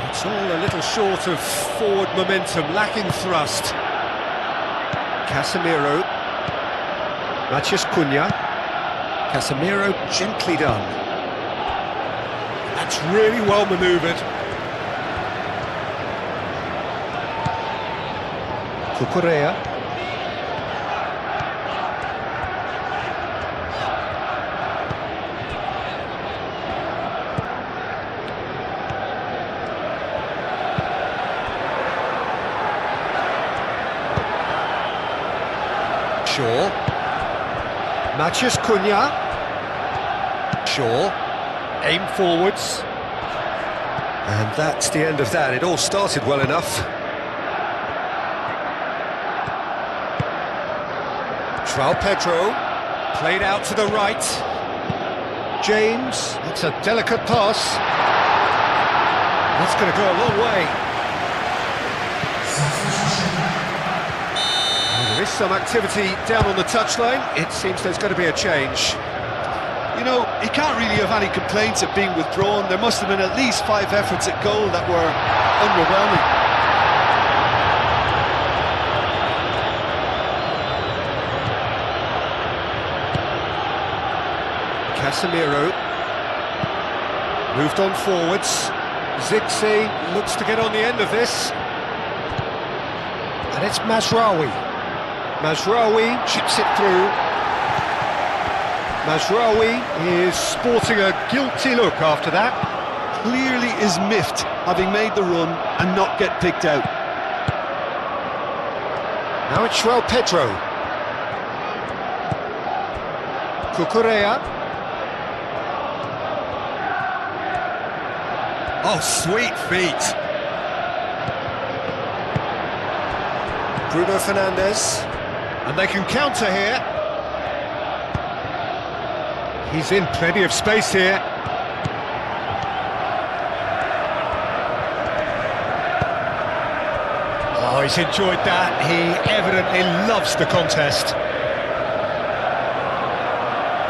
It's all a little short of forward momentum, lacking thrust. Casemiro. Matheus Cunha. Casemiro, gently done. That's really well manoeuvred. Cucurella. Shaw. Matheus Cunha. Shaw. Aim forwards. And that's the end of that. It all started well enough. João Pedro. Played out to the right. James. It's a delicate pass. That's going to go a long way. There is some activity down on the touchline. It seems there's going to be a change. You know, he can't really have any complaints at being withdrawn. There must have been at least 5 efforts at goal that were underwhelming. Casemiro. Moved on forwards. Zirkzee looks to get on the end of this. And it's Mazraoui. Mazraoui chips it through. Mazraoui is sporting a guilty look after that. Clearly is miffed, having made the run and not get picked out. Now it's João Pedro. Cucurella. Oh, sweet feet. Bruno Fernandes. And they can counter here. He's in plenty of space here. Oh, he's enjoyed that. He evidently loves the contest.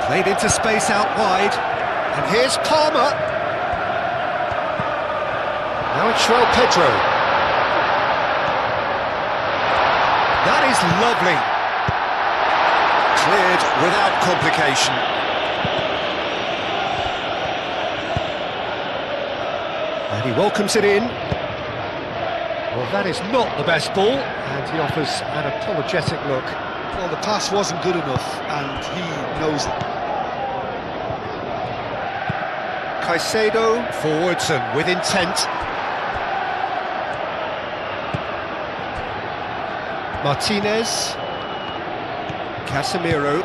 Played into space out wide. And here's Palmer. Now it's João Pedro. That is lovely. Cleared without complication. And he welcomes it in. Well, that is not the best ball, and he offers an apologetic look. Well, the pass wasn't good enough, and he knows it. Caicedo forwards and with intent. Martinez. Casemiro.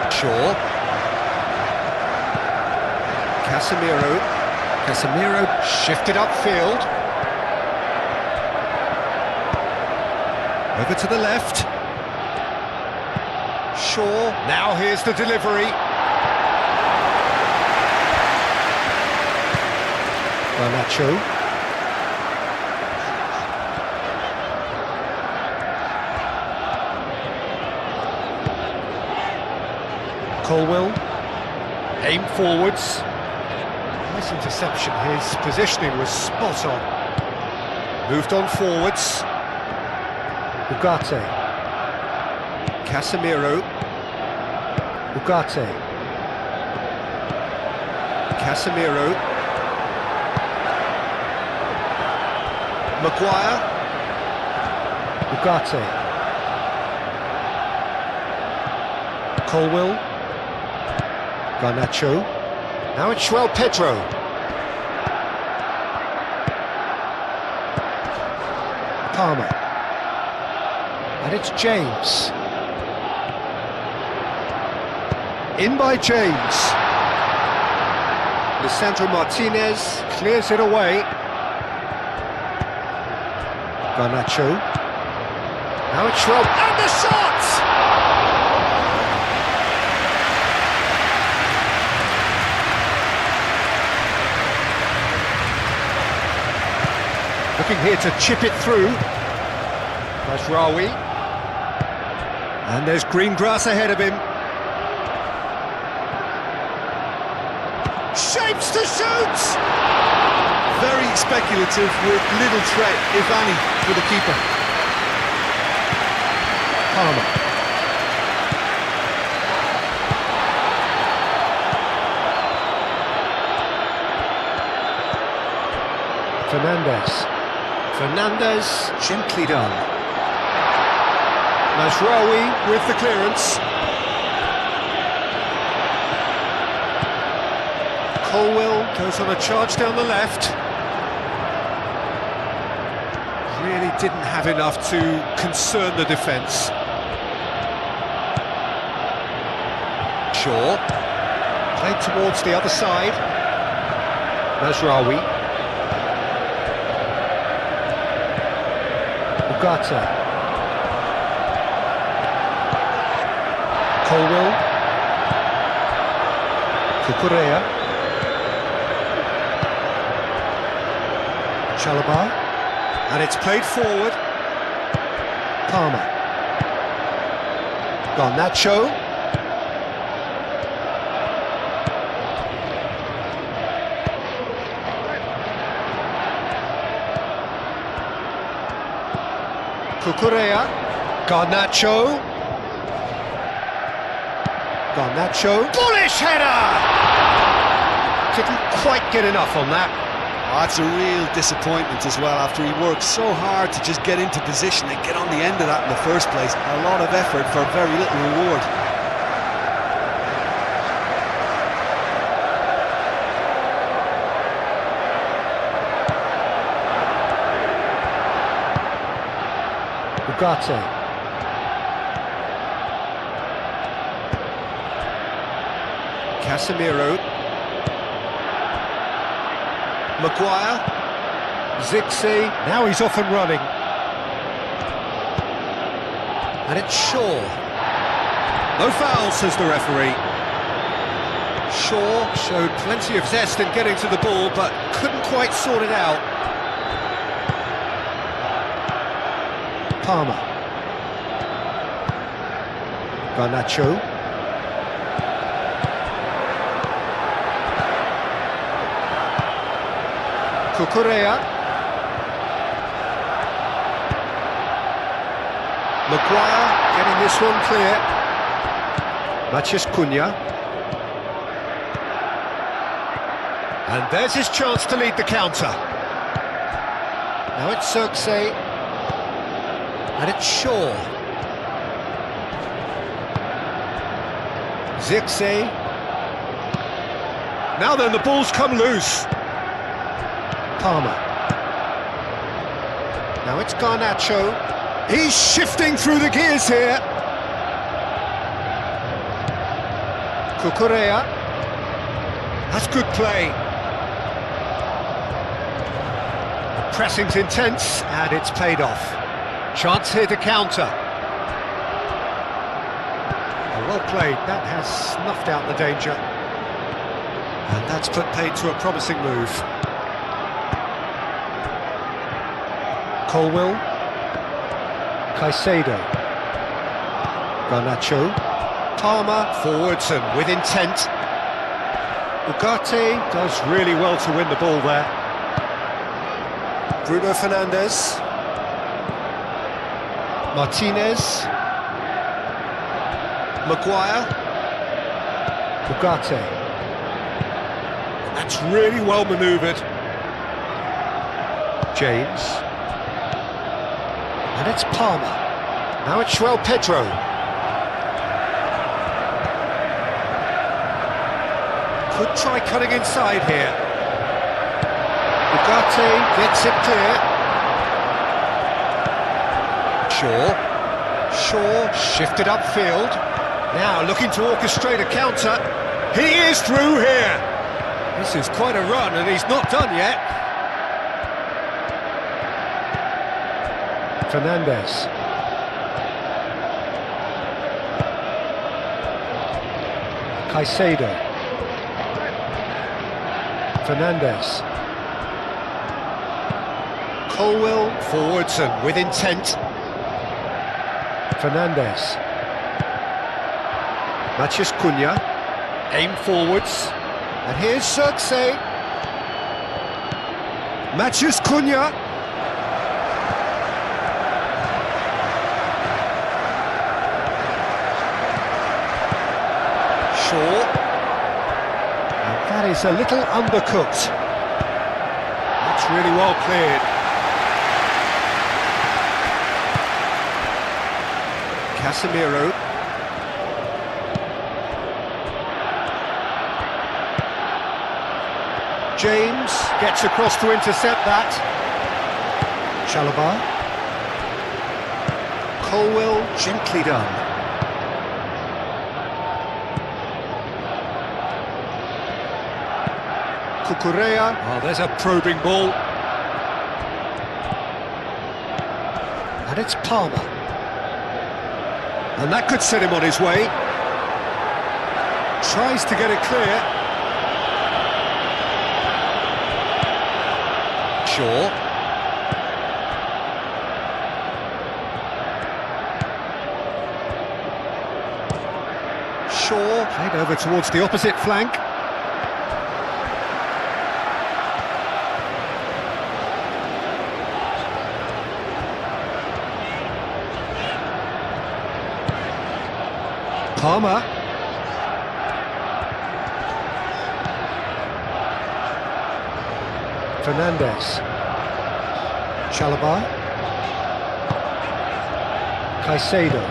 Shaw. Casemiro shifted upfield. Over to the left. Shaw. Now here's the delivery. Garnacho. Colwill. Aim forwards. Nice interception. His positioning was spot on. Moved on forwards. Ugarte. Casemiro. Ugarte. Casemiro. Maguire. Ugarte. Colwill. Garnacho. Now it's João Pedro. Palmer. And it's James. In by James. Lisandro Martinez clears it away. Garnacho. Now it's João. And the shot! Looking here to chip it through. Mazraoui. And there's green grass ahead of him. Shapes to shoot! Very speculative with little threat, if any, for the keeper. Palmer. Fernandez, gently done. Mazraoui with the clearance. Colwill goes on a charge down the left. Really didn't have enough to concern the defence. Shaw. Played towards the other side. Mazraoui. Ugarte. Colwill. Cucurella. Chalobah. And it's played forward. Palmer. Garnacho. Cucurella. Garnacho. Bullish header! Didn't quite get enough on that. Oh, that's a real disappointment as well, after he worked so hard to just get into position and get on the end of that in the first place. A lot of effort for very little reward. Ugarte. Casemiro. Maguire. Zixi. Now he's off and running. And it's Shaw. No foul, says the referee. Shaw showed plenty of zest in getting to the ball, but couldn't quite sort it out. Palmer. Garnacho. Cucurella. Maguire getting this one clear. Matheus Cunha. And there's his chance to lead the counter. Now it's Circe. And it's Shaw. Zirkzee. Now then, the ball's come loose. Palmer. Now it's Garnacho. He's shifting through the gears here. Cucurella. That's good play. The pressing's intense, and it's paid off. Chance here to counter. Well played, that has snuffed out the danger. And that's put paid to a promising move. Colwill. Caicedo. Garnacho. Palmer forwards and with intent. Ugarte does really well to win the ball there. Bruno Fernandes. Martinez. Maguire. Ugarte. That's really well manoeuvred. James. And it's Palmer. Now it's João Pedro. Could try cutting inside here. Ugarte gets it clear. Shaw shifted upfield. Now looking to orchestrate a counter. He is through here. This is quite a run and he's not done yet. Fernandes. Caicedo. Fernandes. Colwill forwards and with intent. Fernandes. Matheus Cunha. Aim forwards. And here's Circe. Matheus Cunha. Shaw. And that is a little undercooked. That's really well cleared. Casemiro. James gets across to intercept that. Chalobah. Colwill, gently done. Cucurella. Oh, there's a probing ball. And it's Palmer. And that could set him on his way. Tries to get it clear. Shaw. Played over towards the opposite flank. Palmer. Fernandes. Chalobah. Caicedo.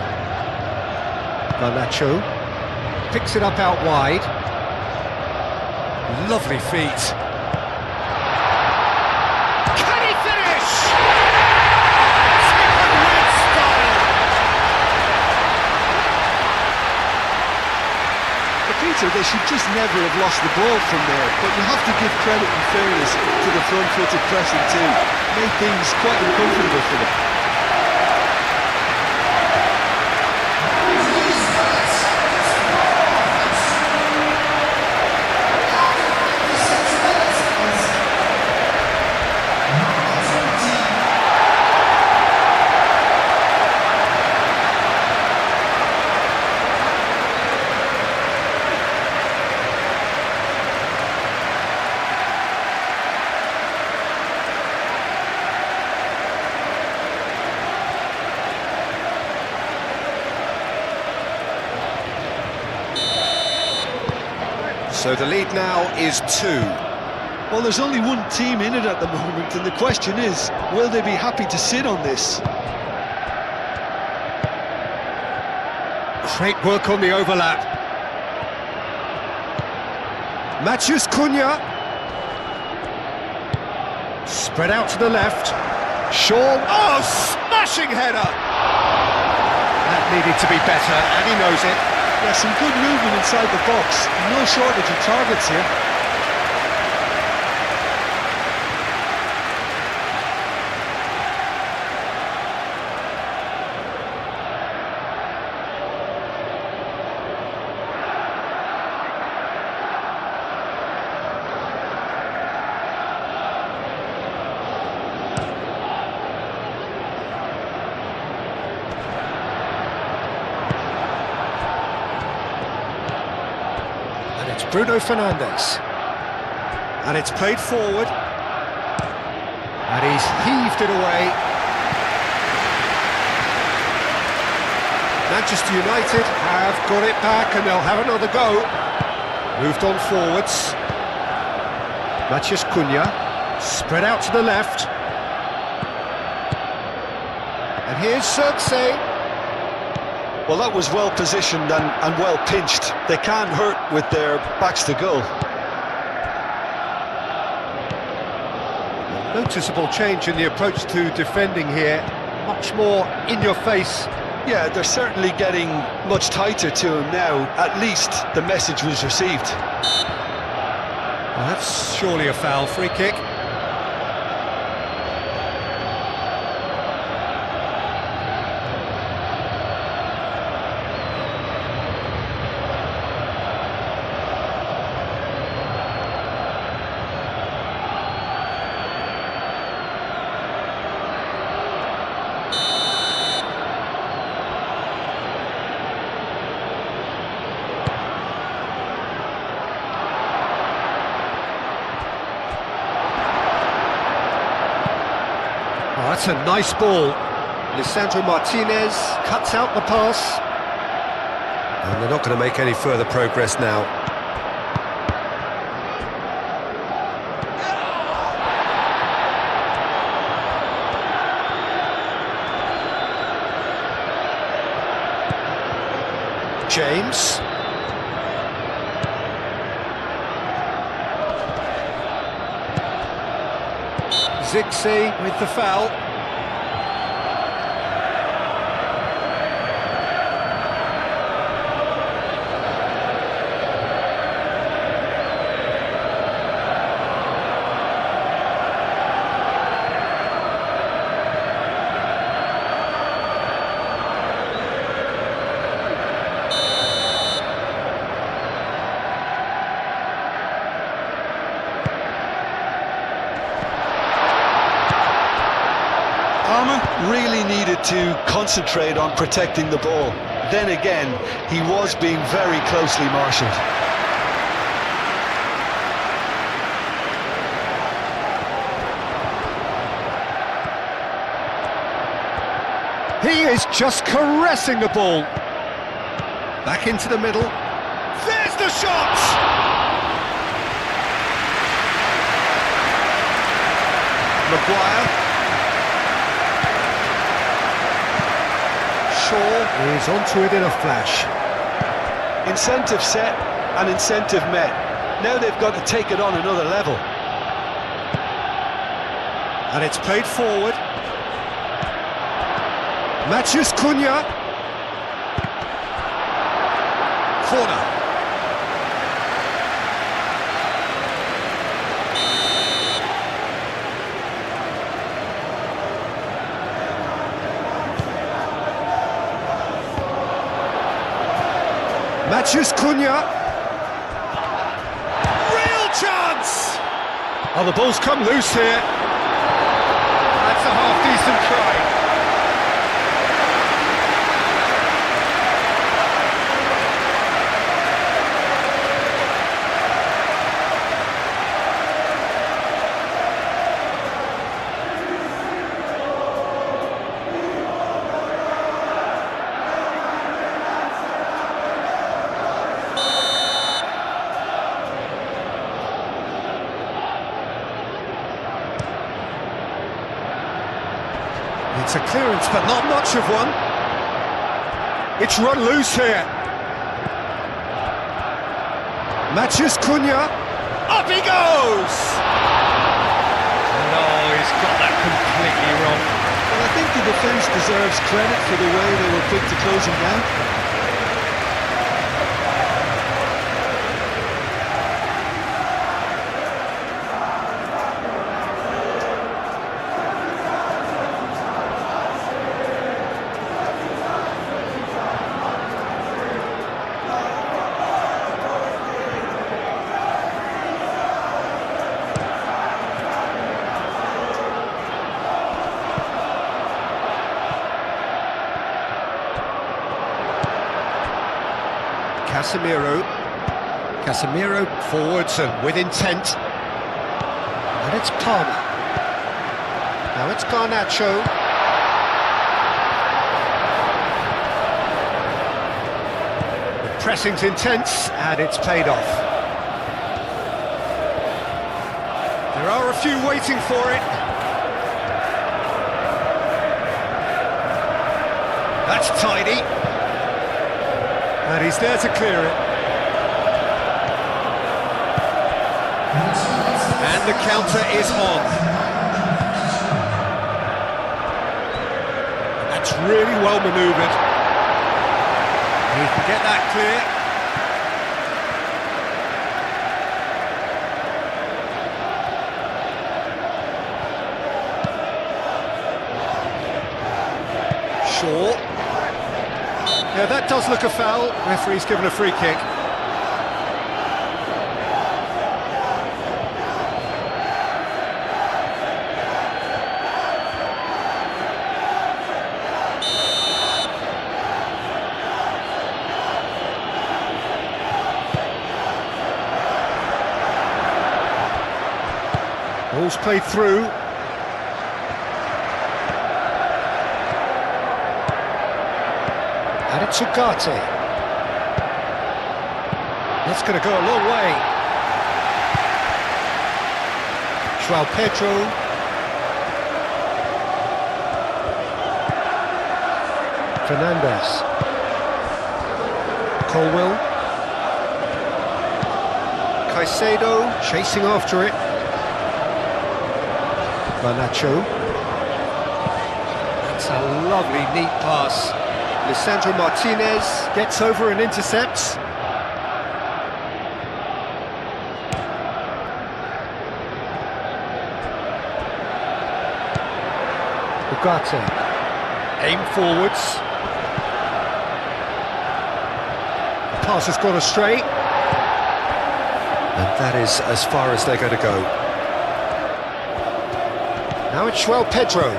Garnacho. Picks it up out wide. Lovely feet. Can he finish? Second red style. Peter, they should just never have lost the ball from there, but you have to give credit and fairness to the front-footed pressing too. Made things quite uncomfortable for them. So the lead now is 2. Well, there's only one team in it at the moment, and the question is, will they be happy to sit on this? Great work on the overlap. Matheus Cunha. Spread out to the left. Shaw. Oh, smashing header! That needed to be better, and he knows it. Yeah, some good movement inside the box. No shortage of targets here. It's Bruno Fernandes. And it's played forward. And he's heaved it away. Manchester United have got it back and they'll have another go. Moved on forwards. Matheus Cunha. Spread out to the left. And here's Xerxes. Well, that was well positioned and well pinched. They can't hurt with their backs to goal. A noticeable change in the approach to defending here. Much more in your face. Yeah, they're certainly getting much tighter to him now. At least the message was received. Well, that's surely a foul. Free kick. Oh, that's a nice ball. Lisandro Martinez cuts out the pass. And they're not going to make any further progress now. James. Zixi with the foul. Really needed to concentrate on protecting the ball. Then again, he was being very closely marshalled. He is just caressing the ball. Back into the middle. There's the shot! Maguire. Shaw is onto it in a flash. Incentive set and incentive met. Now they've got to take it on another level. And it's played forward. Matheus Cunha. Corner. Matheus Cunha. Real chance! Oh, the ball's come loose here. That's a half-decent try. It's a clearance, but not much of one. It's run loose here. Matches Cunha. Up he goes! No, he's got that completely wrong. Well, I think the defence deserves credit for the way they were quick to close him down. Casemiro forwards and with intent. And it's Palmer. Now it's Garnacho. The pressing's intense and it's paid off. There are a few waiting for it. That's tidy. And he's there to clear it. And the counter is on. That's really well manoeuvred. He can get that clear. Shaw. Yeah, that does look a foul. Referee's given a free kick. Ball's played through. And it's Ugarte. That's going to go a long way. João Pedro. Fernandes. Colwell. Caicedo chasing after it. Garnacho. That's a lovely, neat pass. Lisandro Martinez gets over and intercepts. Ugarte. Aim forwards. The pass has gone astray. And that is as far as they're going to go. Now it's João Pedro.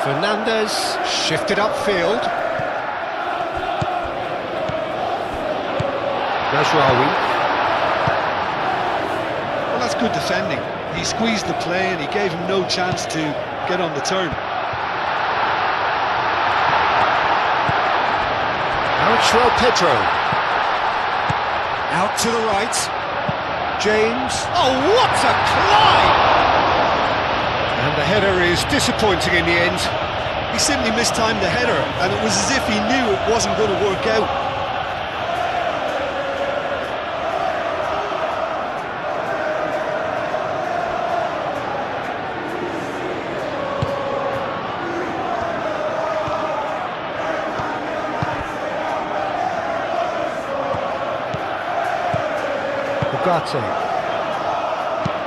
Fernandes shifted upfield. Mazraoui. Well, that's good defending. He squeezed the play and he gave him no chance to get on the turn. Now it's João Pedro. Out to the right. James. Oh, what a climb! And the header is disappointing in the end. He simply mistimed the header, and it was as if he knew it wasn't going to work out. Ugarte.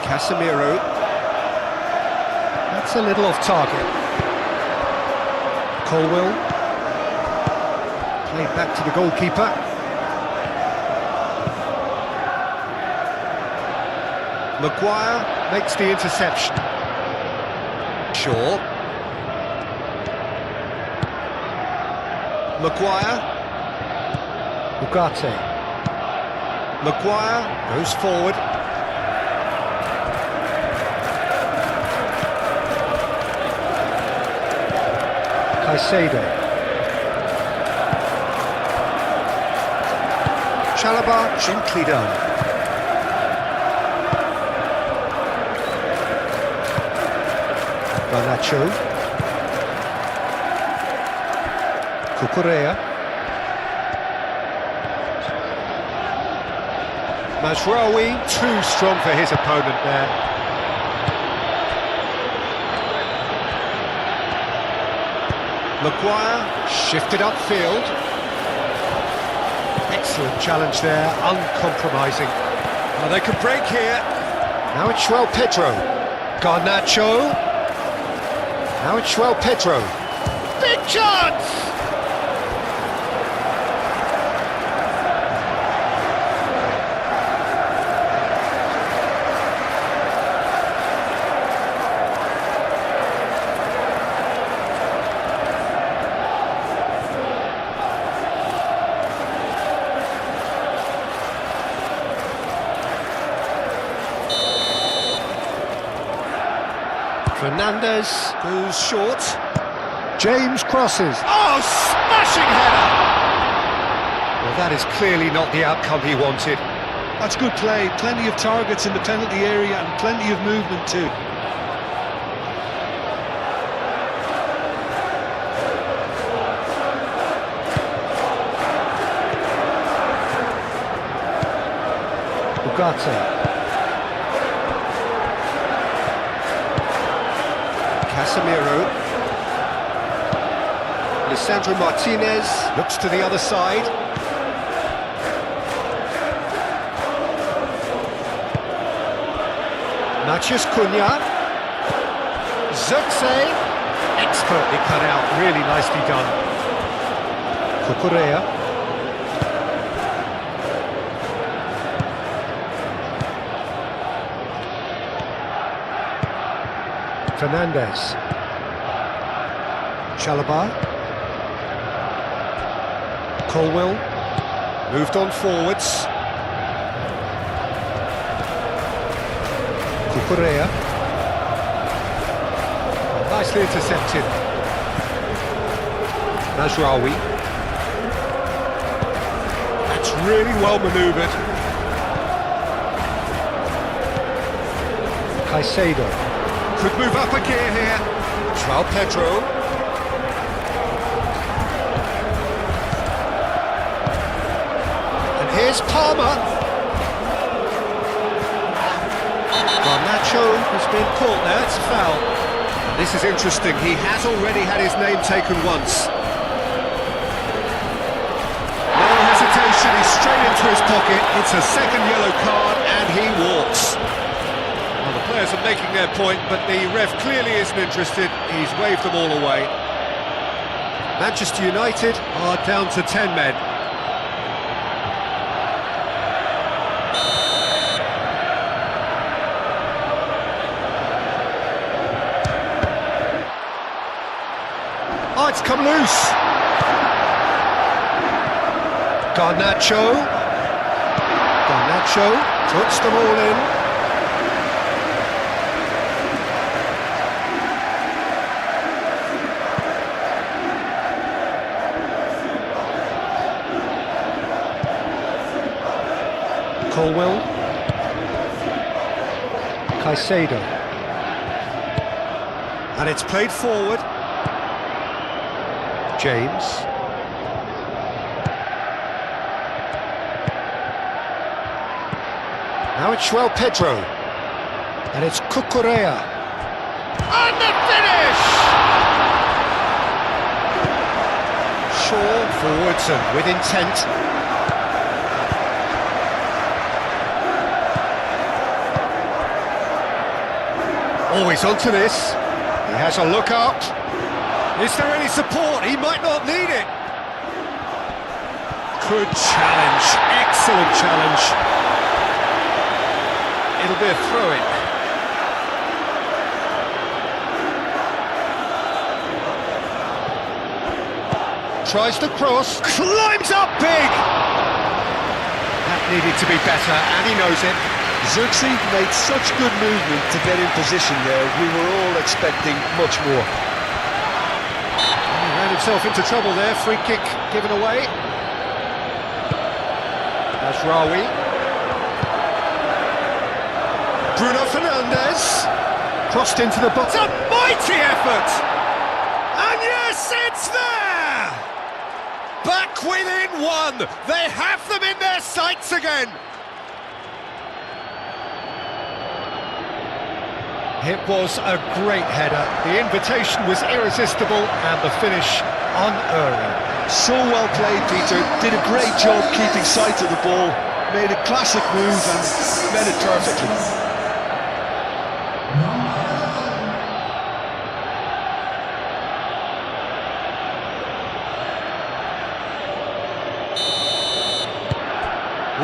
Casemiro. That's a little off target. Colwell. Played back to the goalkeeper. Maguire makes the interception. Shaw. Maguire. Ugarte. Maguire goes forward. Caicedo. Chalobah gently done. Garnacho. Cucurella. Mazraoui, too strong for his opponent there. Maguire, shifted upfield. Excellent challenge there, uncompromising. Well, they could break here. Now it's João Pedro. Garnacho. Now it's João Pedro. Big chance! Fernandez goes short. James crosses. Oh, smashing header! Well, that is clearly not the outcome he wanted. That's good play. Plenty of targets in the penalty area and plenty of movement too. Ugarte. Casemiro. Lisandro Martinez looks to the other side. Matheus Cunha. Zirkzee. Expertly cut out, really nicely done. Cucurella. Fernandez. Chalobah. Colwill. Moved on forwards. Cucurella. Nicely intercepted. Mazraoui. That's really well manoeuvred. Caicedo. Could move up a gear here. João Pedro. And here's Palmer. Garnacho has been caught there, it's a foul. This is interesting, he has already had his name taken once. No hesitation, he's straight into his pocket. It's a second yellow card and he walks. Well, the players are making their point, but the ref clearly isn't interested. He's waved them all away. Manchester United are down to 10 men. Oh, it's come loose. Garnacho. Garnacho puts them all in. Colwill. Caicedo. And it's played forward. James. Now it's João Pedro. And it's Cucurella. And the finish! Shaw forwards and with intent. Oh, he's onto this. He has a look up. Is there any support? He might not need it. Good challenge. Excellent challenge. It'll be a throw-in. Tries to cross. Climbs up big. That needed to be better, and he knows it. Zirkzee made such good movement to get in position there. We were all expecting much more. He ran himself into trouble there. Free kick given away. Mazraoui. Bruno Fernandes. Crossed into the box. A mighty effort! And yes, it's there! Back within one. They have them in their sights again. It was a great header. The invitation was irresistible and the finish unerring. So well played, Peter. Did a great job keeping sight of the ball. Made a classic move and met it perfectly.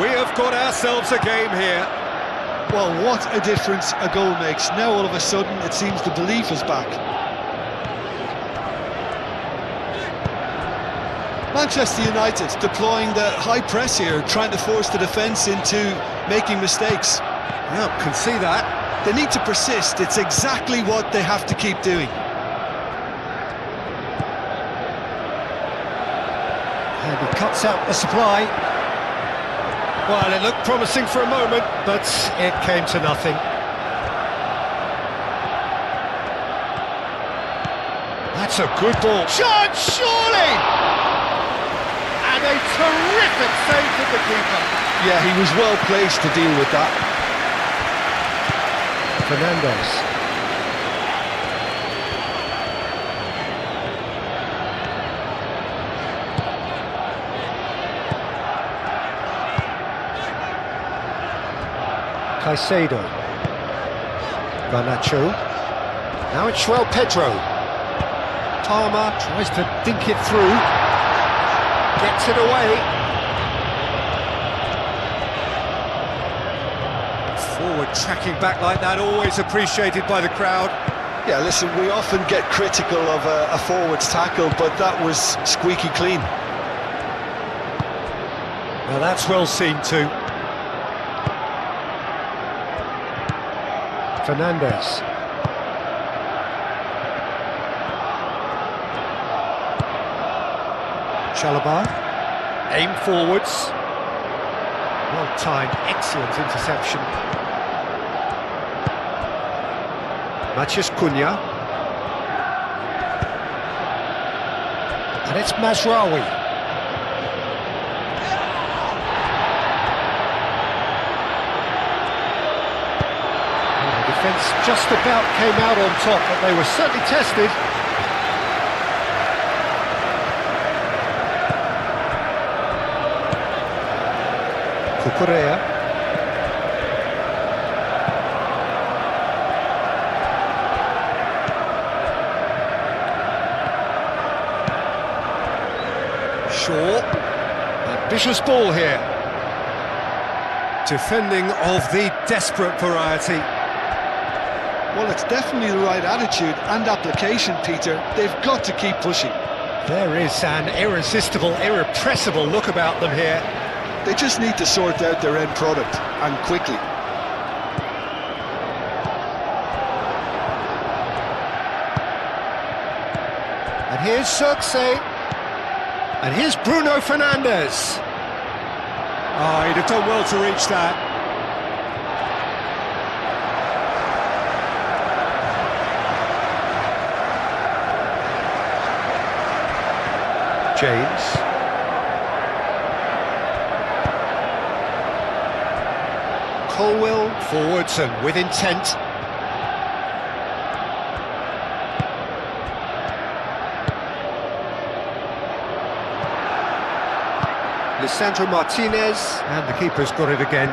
We have got ourselves a game here. Well, what a difference a goal makes. Now all of a sudden it seems the belief is back. Manchester United deploying the high press here, trying to force the defence into making mistakes. Yeah, can see that. They need to persist. It's exactly what they have to keep doing. And he cuts out the supply. Well, it looked promising for a moment, but it came to nothing. That's a good ball. Chance, surely! And a terrific save from the keeper. Yeah, he was well placed to deal with that. Fernandes. Caicedo. Garnacho. Now it's João Pedro. Palmer tries to dink it through. Gets it away. Forward tracking back like that, always appreciated by the crowd. Yeah, listen, we often get critical of a forward's tackle, but that was squeaky clean. Well, that's well seen too. Fernandes. Chalobah. Aim forwards. Well timed, excellent interception. Matheus Cunha. And it's Mazraoui. Defence just about came out on top, but they were certainly tested. Cucurella. Shaw. Ambitious ball here. Defending of the desperate variety. Well, it's definitely the right attitude and application, Peter. They've got to keep pushing. There is an irresistible, irrepressible look about them here. They just need to sort out their end product, and quickly. And here's Xerxes. And here's Bruno Fernandes. Oh, he'd have done well to reach that. James. Colwill forwards and with intent. Lisandro Martinez, and the keeper's got it again.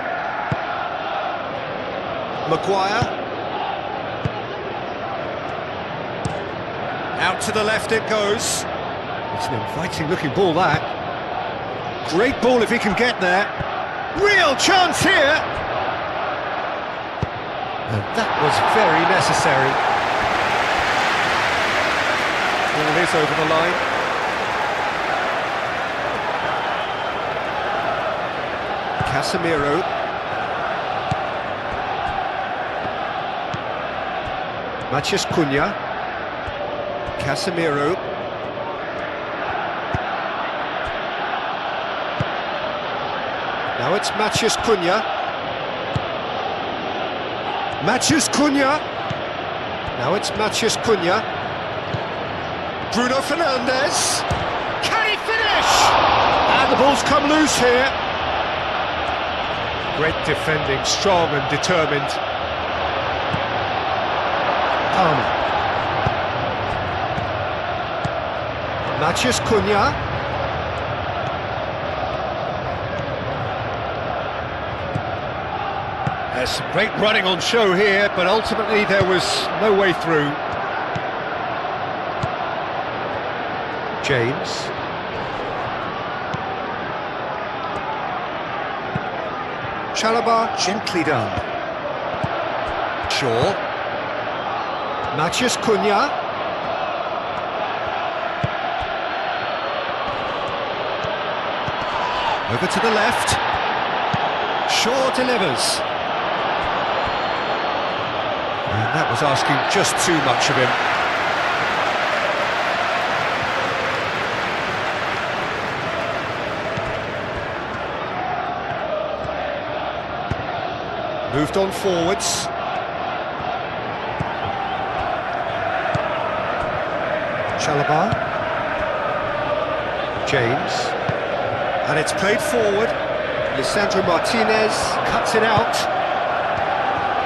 Maguire. Out to the left it goes. It's an inviting looking ball, that. Great ball if he can get there. Real chance here. And that was very necessary. Ball is over the line. Casemiro. Matheus Cunha. Casemiro. Now it's Matheus Cunha. Matheus Cunha. Now it's Matheus Cunha. Bruno Fernandes. Can he finish? And the ball's come loose here. Great defending, strong and determined. Palmer. Matheus Cunha. There's some great running on show here, but ultimately there was no way through. James. Chalobah, gently done. Shaw. Matheus Cunha. Over to the left. Shaw delivers. And that was asking just too much of him. Moved on forwards. Chalobah. James. And it's played forward. Lisandro Martinez cuts it out.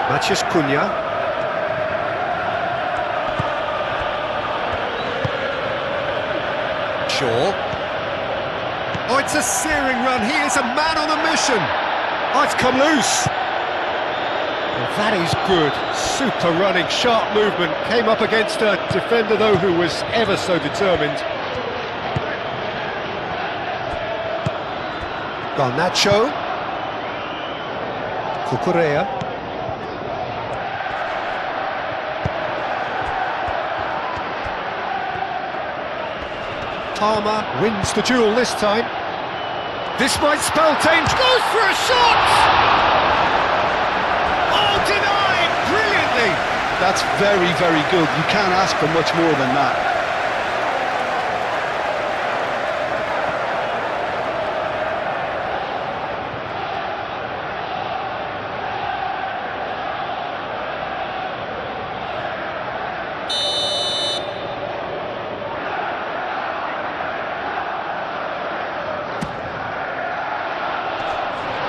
Matheus Cunha. Shaw. Oh, it's a searing run. He is a man on a mission. Oh, it's come loose. And that is good. Super running, sharp movement. Came up against a defender, though, who was ever so determined. Garnacho. Cucurella. Palmer wins the duel this time. This might spell danger. Goes for a shot! Oh, denied! Brilliantly! That's very, very good. You can't ask for much more than that.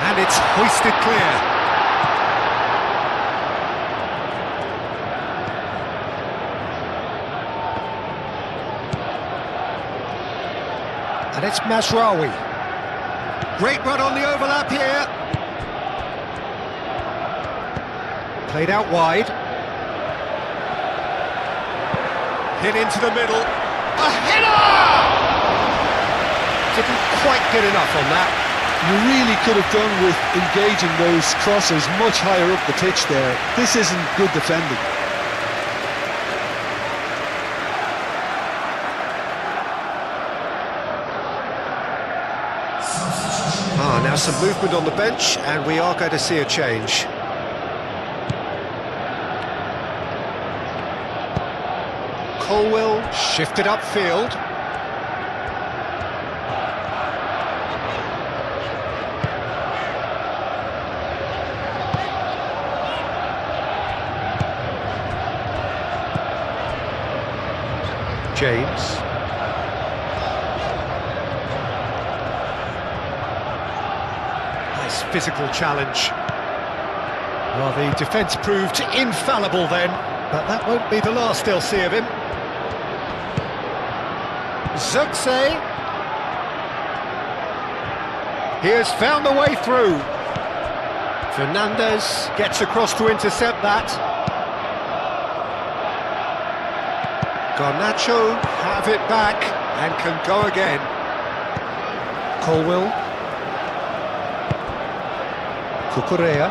And it's hoisted clear. And it's Mazraoui. Great run on the overlap here. Played out wide. Hit into the middle. A header! Didn't quite get enough on that. You really could have done with engaging those crossers much higher up the pitch there. This isn't good defending. Now some movement on the bench, and we are going to see a change. Colwill shifted upfield. James. Nice physical challenge. Well, the defence proved infallible then, but that won't be the last they'll see of him. Zirkzee. He has found the way through. Fernandes gets across to intercept that. Garnacho have it back and can go again. Colwill. Cucurella.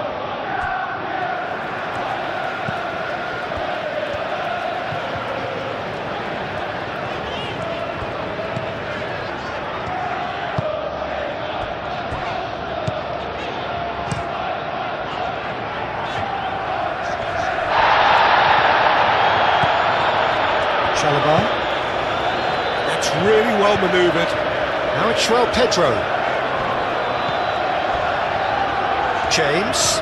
Chalobah. That's really well manoeuvred. Now it's João Pedro. James.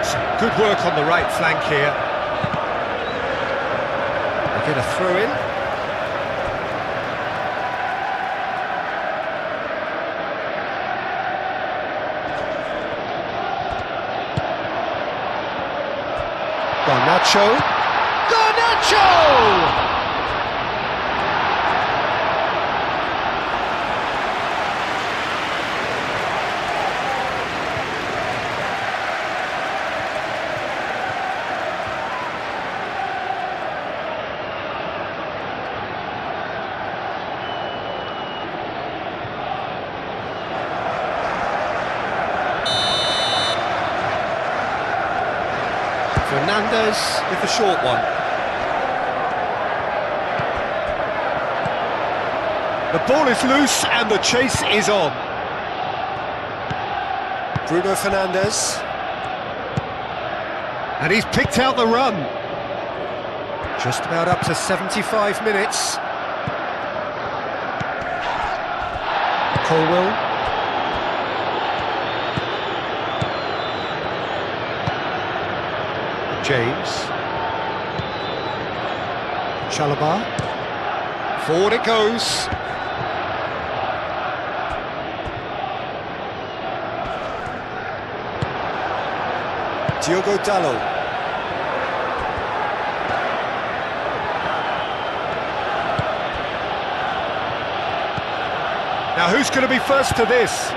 Some good work on the right flank here. Get a throw in. Garnacho! Garnacho! Fernandez with the short one. The ball is loose and the chase is on. Bruno Fernandes. And he's picked out the run. Just about up to 75 minutes. Colwell. James. Chalobah. Forward it goes. Diogo Dalot. Now who's going to be first to this?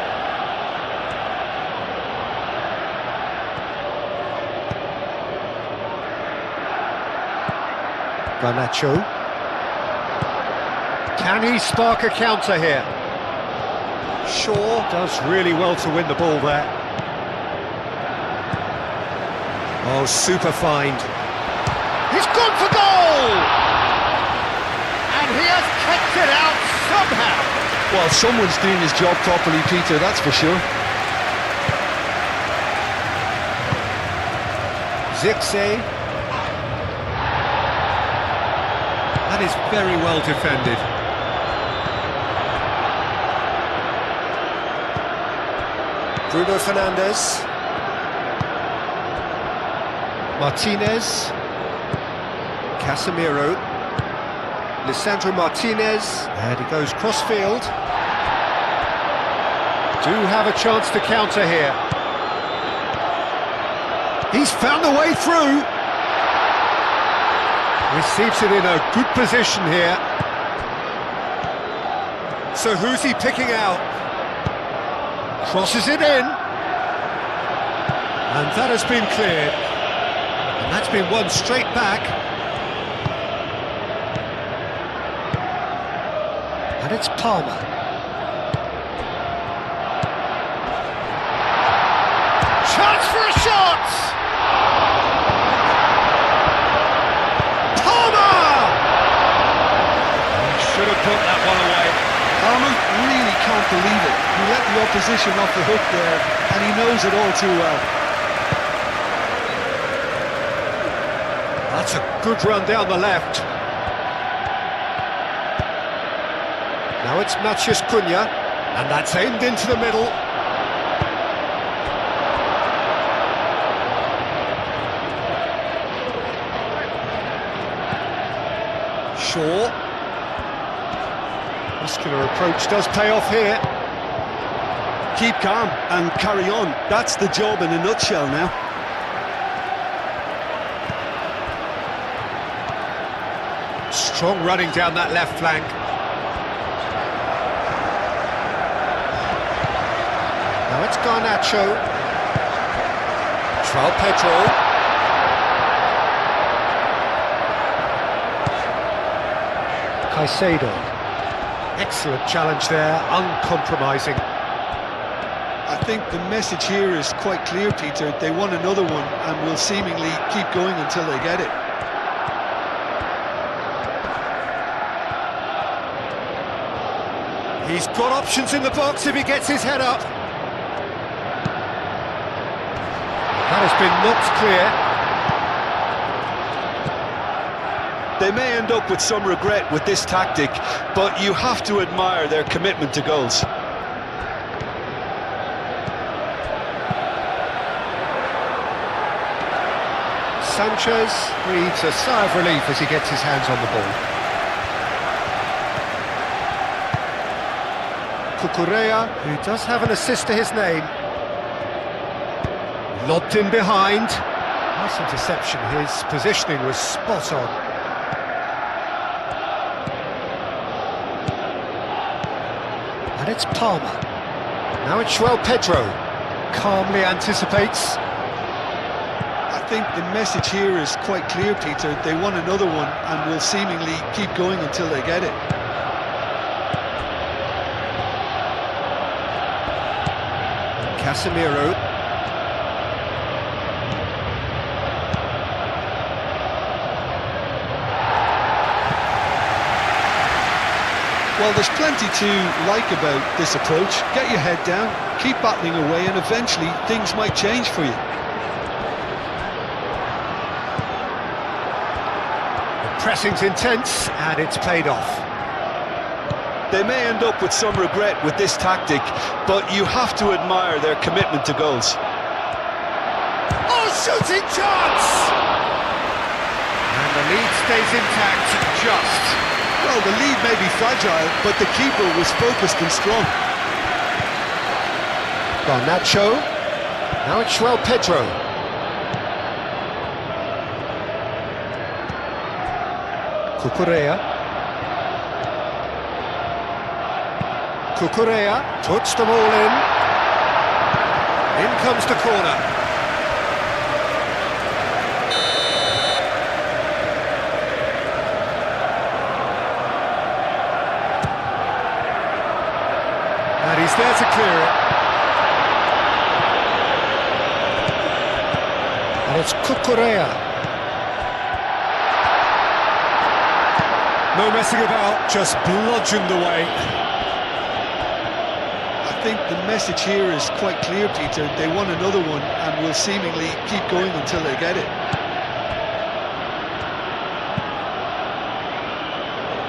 Garnacho. Can he spark a counter here? Shaw does really well to win the ball there. Oh, super find. He's gone for goal! And he has kept it out somehow. Well, someone's doing his job properly, Peter, that's for sure. Zirkzee. That is very well defended. Bruno Fernandes. Martinez. Casemiro. Lisandro Martinez. And he goes cross-field. Do have a chance to counter here. He's found a way through. Receives it in a good position here. So who's he picking out? Crosses it in. And that has been cleared. And that's been won straight back. And it's Palmer. Chance for a shot! Should have put that one away. Palmer really can't believe it. He let the opposition off the hook there, and he knows it all too well. That's a good run down the left. Now it's Matheus Cunha, and that's aimed into the middle. Shaw. Muscular approach does pay off here. Keep calm and carry on. That's the job in a nutshell now. Strong running down that left flank. Now it's Garnacho. João Pedro. Caicedo. Excellent challenge there, uncompromising. I think the message here is quite clear, Peter. They want another one and will seemingly keep going until they get it. He's got options in the box if he gets his head up. That has been knocked clear. They may end up with some regret with this tactic, but you have to admire their commitment to goals. Sanchez breathes a sigh of relief as he gets his hands on the ball. Cucurella, who does have an assist to his name. Lobbed in behind. Nice interception, his positioning was spot on. And it's Palmer. Now it's Pedro. Calmly anticipates. I think the message here is quite clear, Peter. They want another one and will seemingly keep going until they get it. Casemiro. Well, there's plenty to like about this approach. Get your head down, keep battling away, and eventually things might change for you. The pressing's intense, and it's paid off. They may end up with some regret with this tactic, but you have to admire their commitment to goals. Oh, shooting chance! And the lead stays intact, just. Well, the lead may be fragile, but the keeper was focused and strong. Garnacho. Now it's Pedro. Cucurella. Cucurella puts the ball in. In comes the corner. And he's there to clear it. And it's Cucurella. No messing about, just bludgeoned away. I think the message here is quite clear, Peter. They want another one and will seemingly keep going until they get it.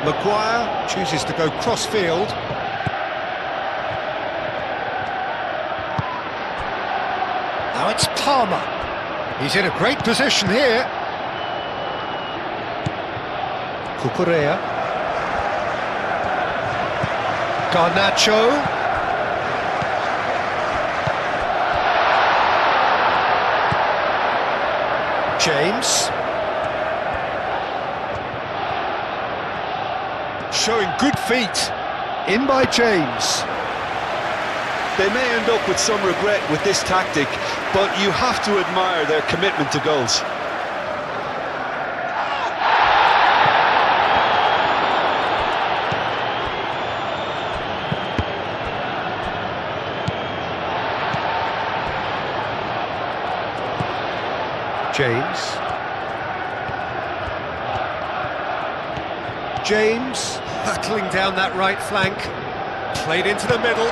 Maguire chooses to go cross-field. Now it's Palmer. He's in a great position here. Cucurella. Garnacho. James. Showing good feet. In by James. They may end up with some regret with this tactic, but you have to admire their commitment to goals. James battling down that right flank, played into the middle.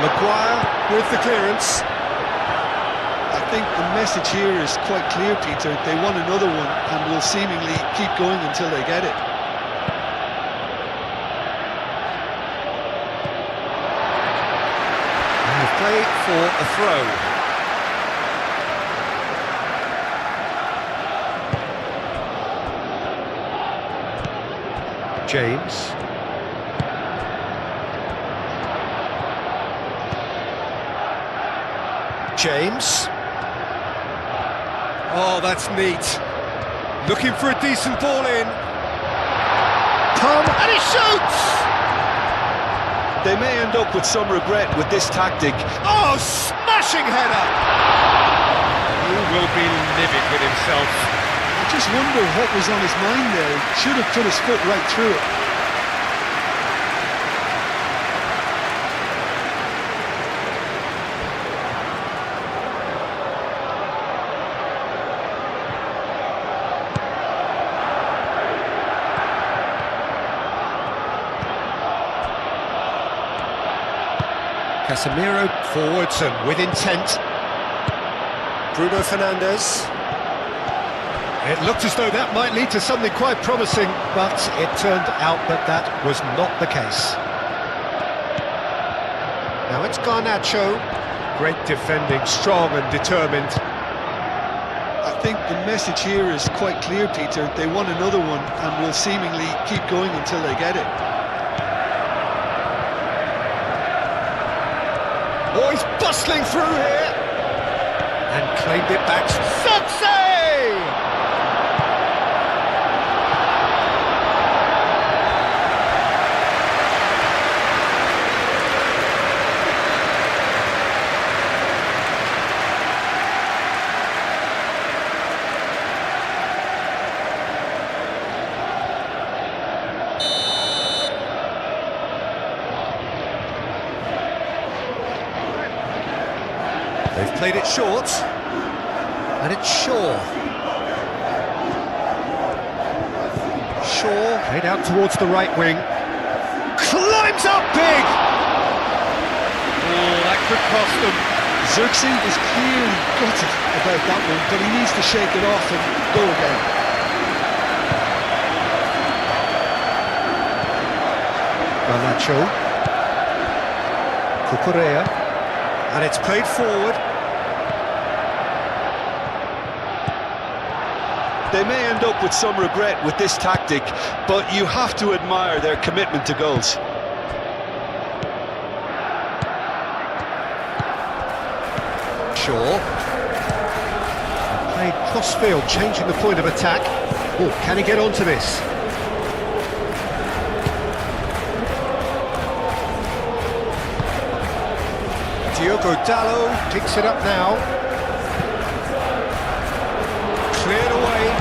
Maguire with the clearance. I think the message here is quite clear, Peter. They want another one and will seemingly keep going until they get it. And play for a throw. James. James. Oh, that's neat. Looking for a decent ball in. Palmer, and he shoots! They may end up with some regret with this tactic. Oh, smashing header! He will be livid with himself. I just wonder what was on his mind there. Should have put his foot right through it. Casemiro forwards and with intent. Bruno Fernandes. It looked as though that might lead to something quite promising, but it turned out that that was not the case. Now it's Garnacho. Great defending, strong and determined. I think the message here is quite clear, Peter. They want another one and will seemingly keep going until they get it. Oh, he's bustling through here! And claimed it back. Success! They've played it short, and it's Shaw. Shaw, played out towards the right wing, climbs up big! Oh, that could cost them. Xerxes is clearly gutted about that one, but he needs to shake it off and go again. Garnacho. Cucurella. And it's played forward. They may end up with some regret with this tactic, but you have to admire their commitment to goals. Shaw. Played cross-field, changing the point of attack. Oh, can he get onto this? Diogo Dalot picks it up now. Cleared away.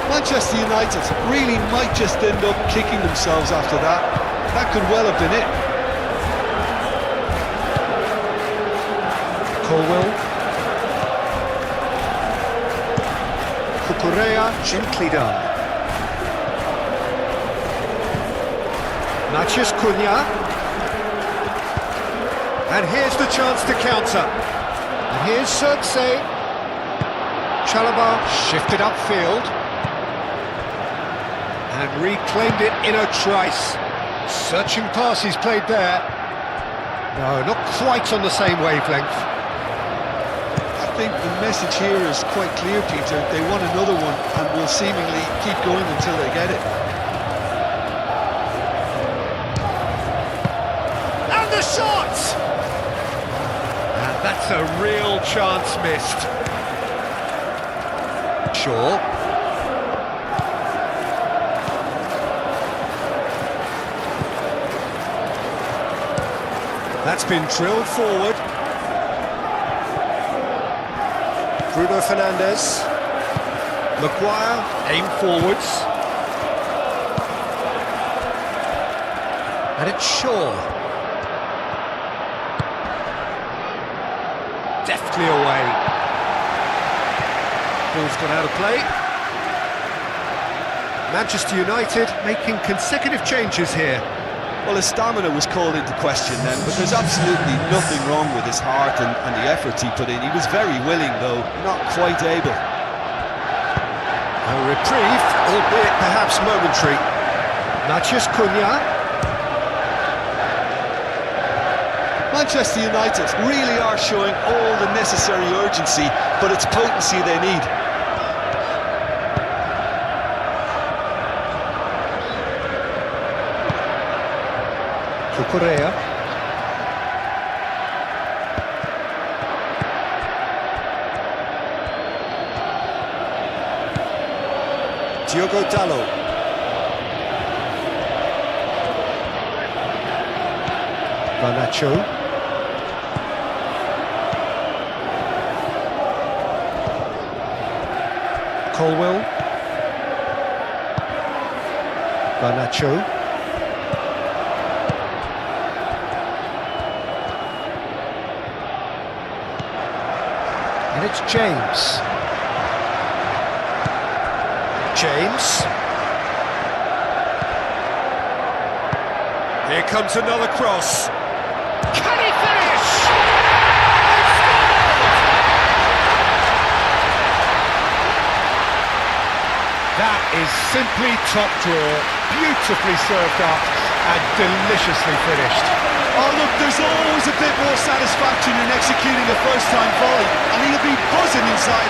Manchester United really might just end up kicking themselves after that. That could well have been it. Colwell. Cucurella, gently done. Matheus Cunha. And here's the chance to counter. And here's Xerxes. Chalobah shifted upfield. And reclaimed it in a trice. Searching pass he's played there. No, not quite on the same wavelength. I think the message here is quite clear, Peter. They want another one and will seemingly keep going until they get it. And the shot! That's a real chance missed. Shaw. That's been drilled forward. Bruno Fernandes. Maguire, aim forwards. And it's Shaw. Deftly away. Ball's gone out of play. Manchester United making consecutive changes here. Well, his stamina was called into question then, but there's absolutely nothing wrong with his heart and the efforts he put in. He was very willing, though, not quite able. A reprieve, albeit perhaps momentary. Matheus Cunha. Manchester United really are showing all the necessary urgency, but it's potency they need. Cucurella. Diogo Dalot. Garnacho. Colwell. Garnacho. And it's James. James. Here comes another cross. Can he finish? That is simply top draw, beautifully served up and deliciously finished. Oh look, there's always a bit more satisfaction in executing a first-time volley, and he'll be buzzing inside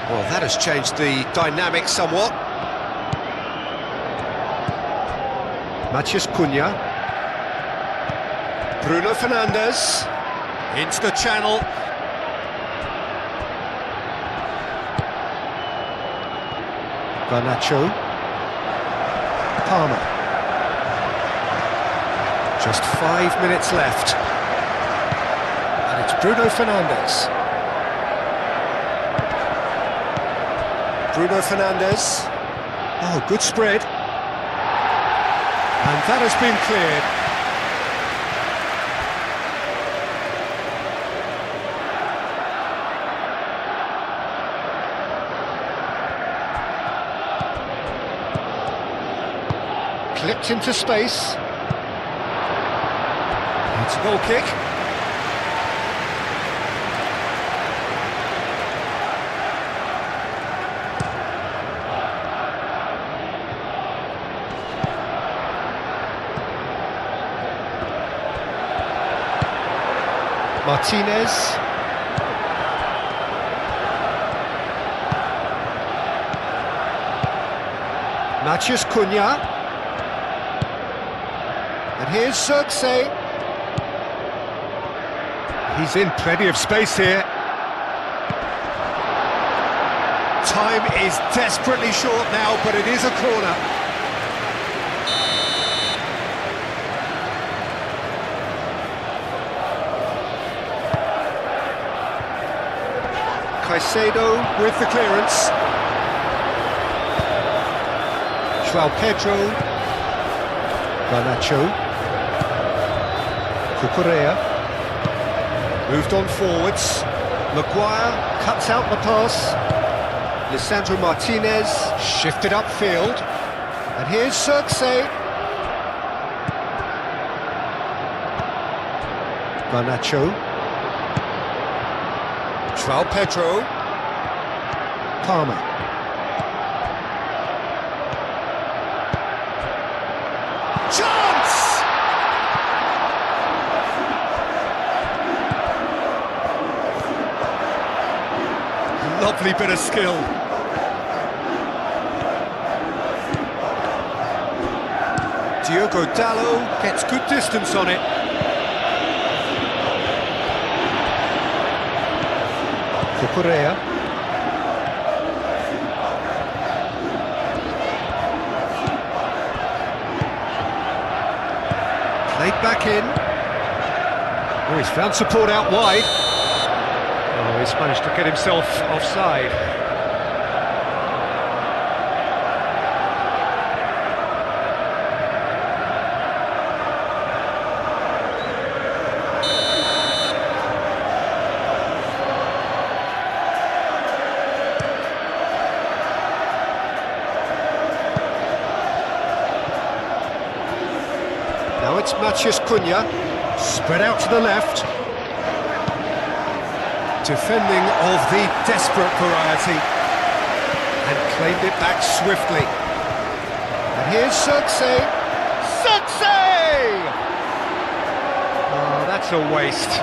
Well, that has changed the dynamic somewhat. Matheus Cunha. Bruno Fernandes. Into the channel. Garnacho. Palmer. Just 5 minutes left. And it's Bruno Fernandes. Bruno Fernandes. Oh, good spread. And that has been cleared. Clipped into space. It's a goal kick. Martinez. Matheus Cunha. And here's Xerxes. He's in plenty of space here. Time is desperately short now, but it is a corner. Caicedo with the clearance. João Pedro. Garnacho. Cucurella. Moved on forwards. Maguire cuts out the pass. Lisandro Martinez shifted upfield. And here's Xerxes. Garnacho. João Pedro. Palmer. Chance! Lovely bit of skill. Diogo Dalot gets good distance on it. Cucurella. Played back in. Oh, he's found support out wide. Oh, he's managed to get himself offside. Now it's Matheus Cunha, spread out to the left. Defending of the desperate variety. And claimed it back swiftly. And here's Xerxes. Xerxes! Oh, that's a waste.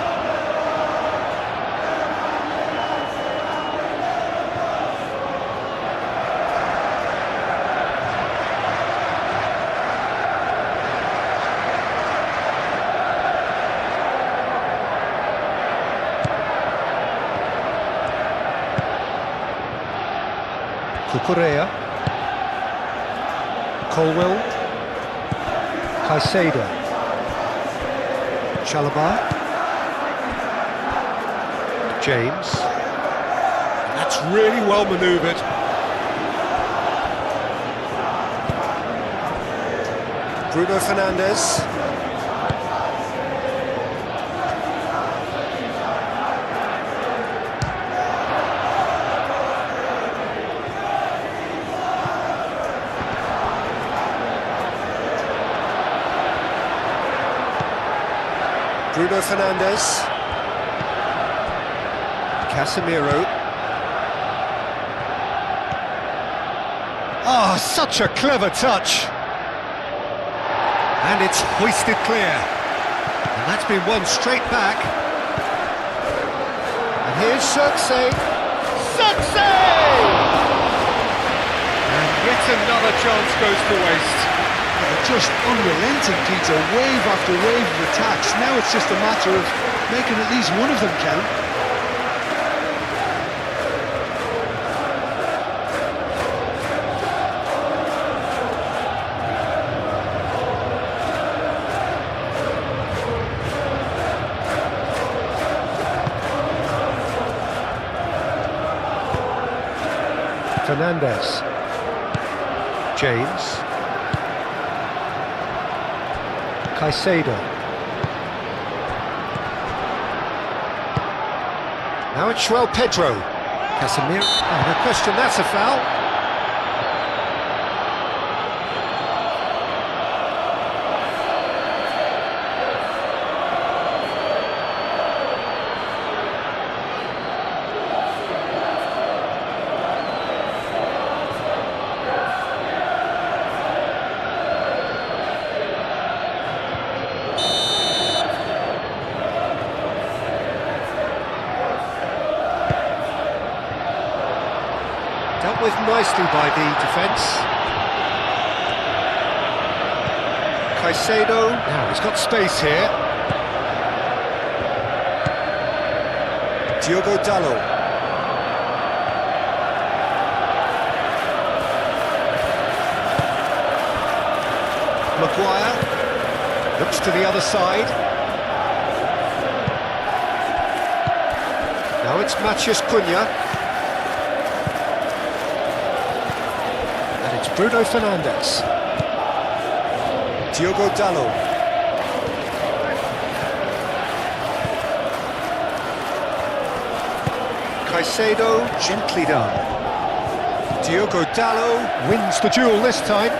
Cucurella. Colwell. Caicedo. Chalobah. James. And that's really well manoeuvred. Bruno Fernandes. Bruno Fernandes. Casemiro. Oh, such a clever touch. And it's hoisted clear. And that's been won straight back. And here's Xerxes. Success! And yet another chance goes to waste. Just unrelenting, Peter, wave after wave of attacks. Now it's just a matter of making at least one of them count. Fernandez. James. Caicedo. Now it's Pedro. Casemiro. Oh, no question, that's a foul. Dealt with nicely by the defence. Caicedo, now he's got space here. Diogo Dalot. Maguire, looks to the other side. Now it's Matheus Cunha. Bruno Fernandes. Diogo Dalot. Caicedo, gently done. Diogo Dalot wins the duel this time.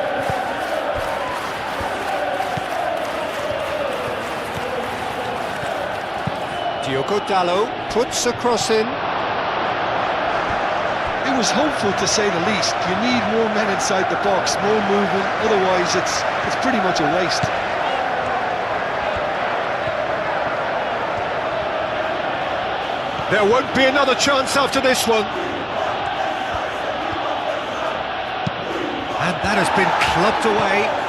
Diogo Dalot puts a cross in. It was hopeful, to say the least. You need more men inside the box, more movement, otherwise it's pretty much a waste. There won't be another chance after this one. And that has been clubbed away.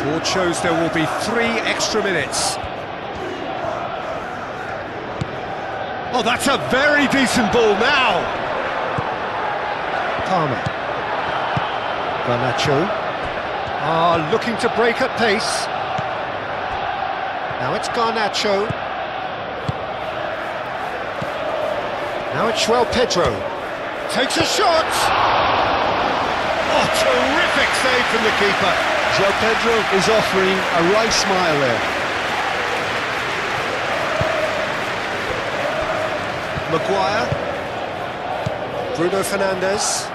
Board shows there will be 3 extra minutes. Oh, that's a very decent ball now. Palmer. Garnacho. Looking to break at pace. Now it's Garnacho. Now it's Pedro. Takes a shot. Oh, terrific save from the keeper. João Pedro is offering a right smile there. Maguire. Bruno Fernandes.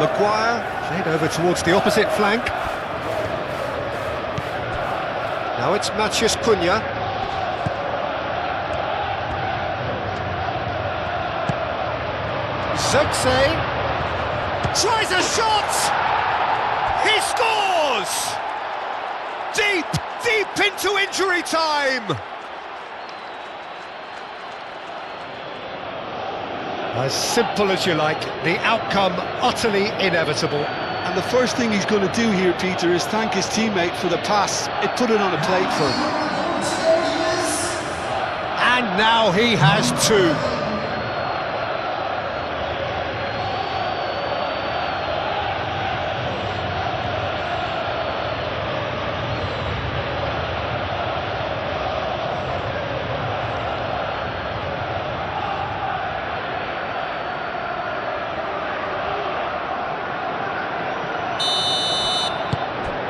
Maguire, played over towards the opposite flank. Now it's Matheus Cunha. Zirkzee tries a shot! He scores! Deep into injury time! As simple as you like, the outcome utterly inevitable. And the first thing he's going to do here, Peter, is thank his teammate for the pass. It put it on a plate for him. And now he has 2.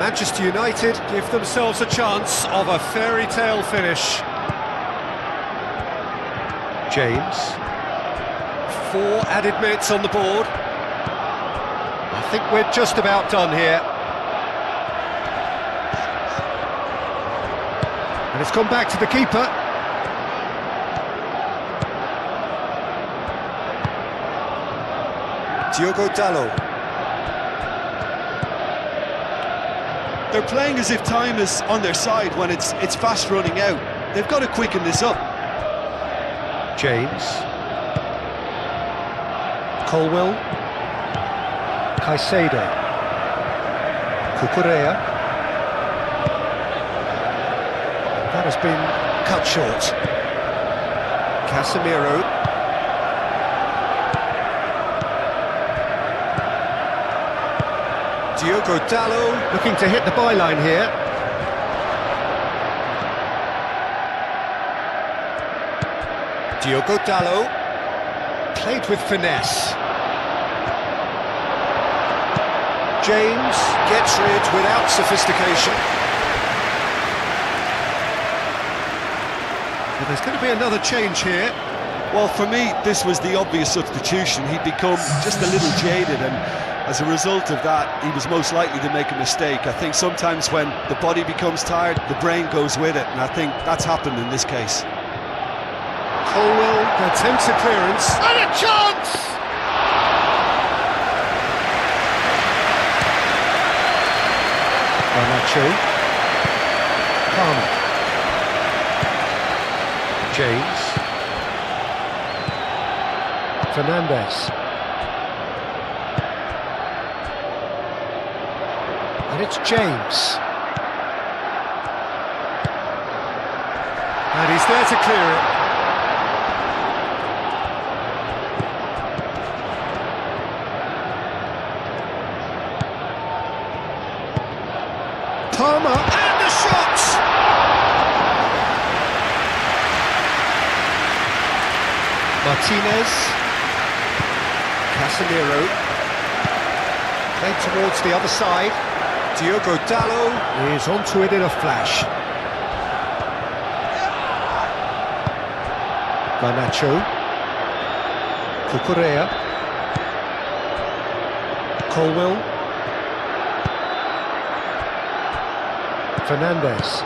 Manchester United give themselves a chance of a fairy tale finish. James. 4 added minutes on the board. I think we're just about done here. And it's gone back to the keeper. Diogo Dalot. They're playing as if time is on their side when it's fast running out. They've got to quicken this up. James. Colwell. Caicedo. Cucurella. That has been cut short. Casemiro. Diogo Dalot looking to hit the byline here. Diogo Dalot played with finesse. James gets rid without sophistication. Well, there's going to be another change here. Well, for me, this was the obvious substitution. He'd become just a little jaded, and as a result of that, he was most likely to make a mistake. I think sometimes when the body becomes tired, the brain goes with it, and I think that's happened in this case. Colwell attempts a clearance. And a chance! Garnacho. Palmer. James. Fernandes. And it's James. And he's there to clear it. Palmer, and the shot! Martinez. Casemiro. Played towards the other side. Diogo Dalot is onto it in a flash. Garnacho. Cucurella. Colwell. Fernandes.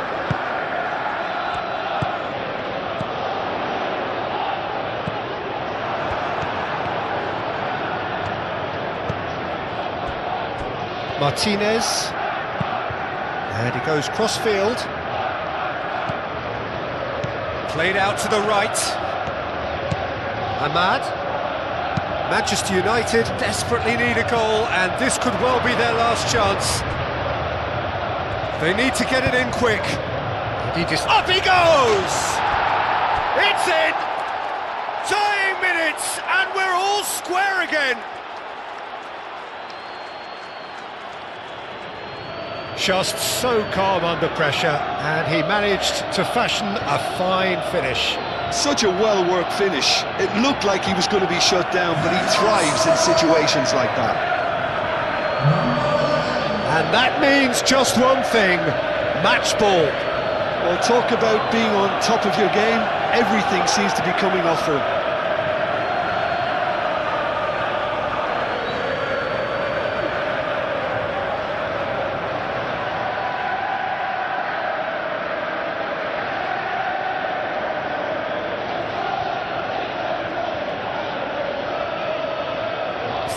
Martinez. And he goes cross-field. Played out to the right. Ahmad. Manchester United desperately need a goal, and this could well be their last chance. They need to get it in quick. He just... Up he goes! It's in! Tying minutes, and we're all square again. Just so calm under pressure, and he managed to fashion a fine finish. Such a well-worked finish. It looked like he was going to be shut down, but he thrives in situations like that. And that means just one thing, match ball. Well, talk about being on top of your game. Everything seems to be coming off for him.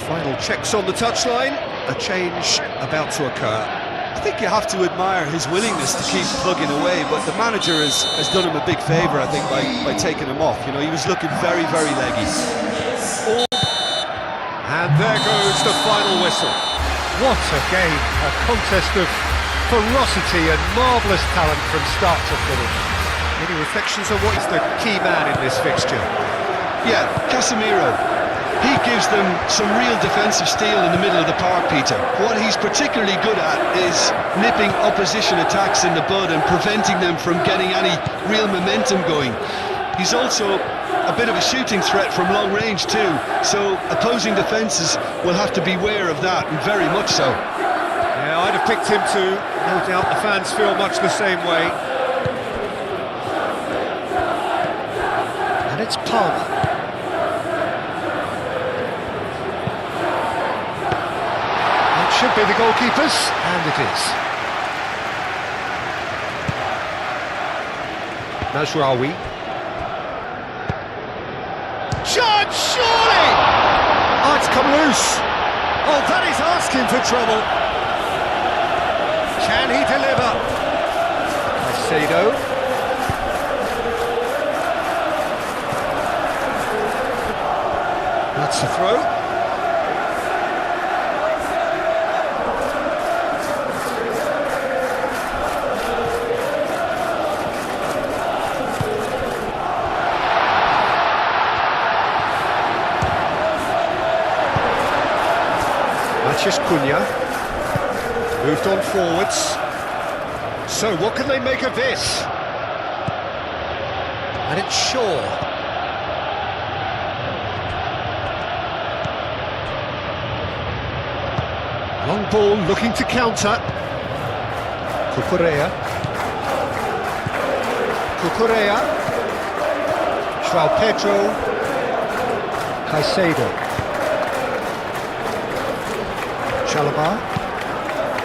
Final checks on the touchline, a change about to occur. I think you have to admire his willingness to keep plugging away, but the manager has done him a big favour, I think, by taking him off. You know, he was looking very, very leggy. And there goes the final whistle. What a game, a contest of ferocity and marvellous talent from start to finish. Any reflections on what is the key man in this fixture? Yeah, Casemiro. He gives them some real defensive steel in the middle of the park, Peter. What he's particularly good at is nipping opposition attacks in the bud and preventing them from getting any real momentum going. He's also a bit of a shooting threat from long range too, so opposing defences will have to beware of that, and very much so. Yeah, I'd have picked him too. No doubt the fans feel much the same way. And it's Palmer. Should be the goalkeepers, and it is. Mazraoui. Chance, surely! Oh, it's come loose. Oh, that is asking for trouble. Can he deliver? Caicedo. That's the throw. Cunha moved on forwards. So what can they make of this? And it's Shaw. Long ball looking to counter. Cucurella. João Pedro. Caicedo. Chalobah.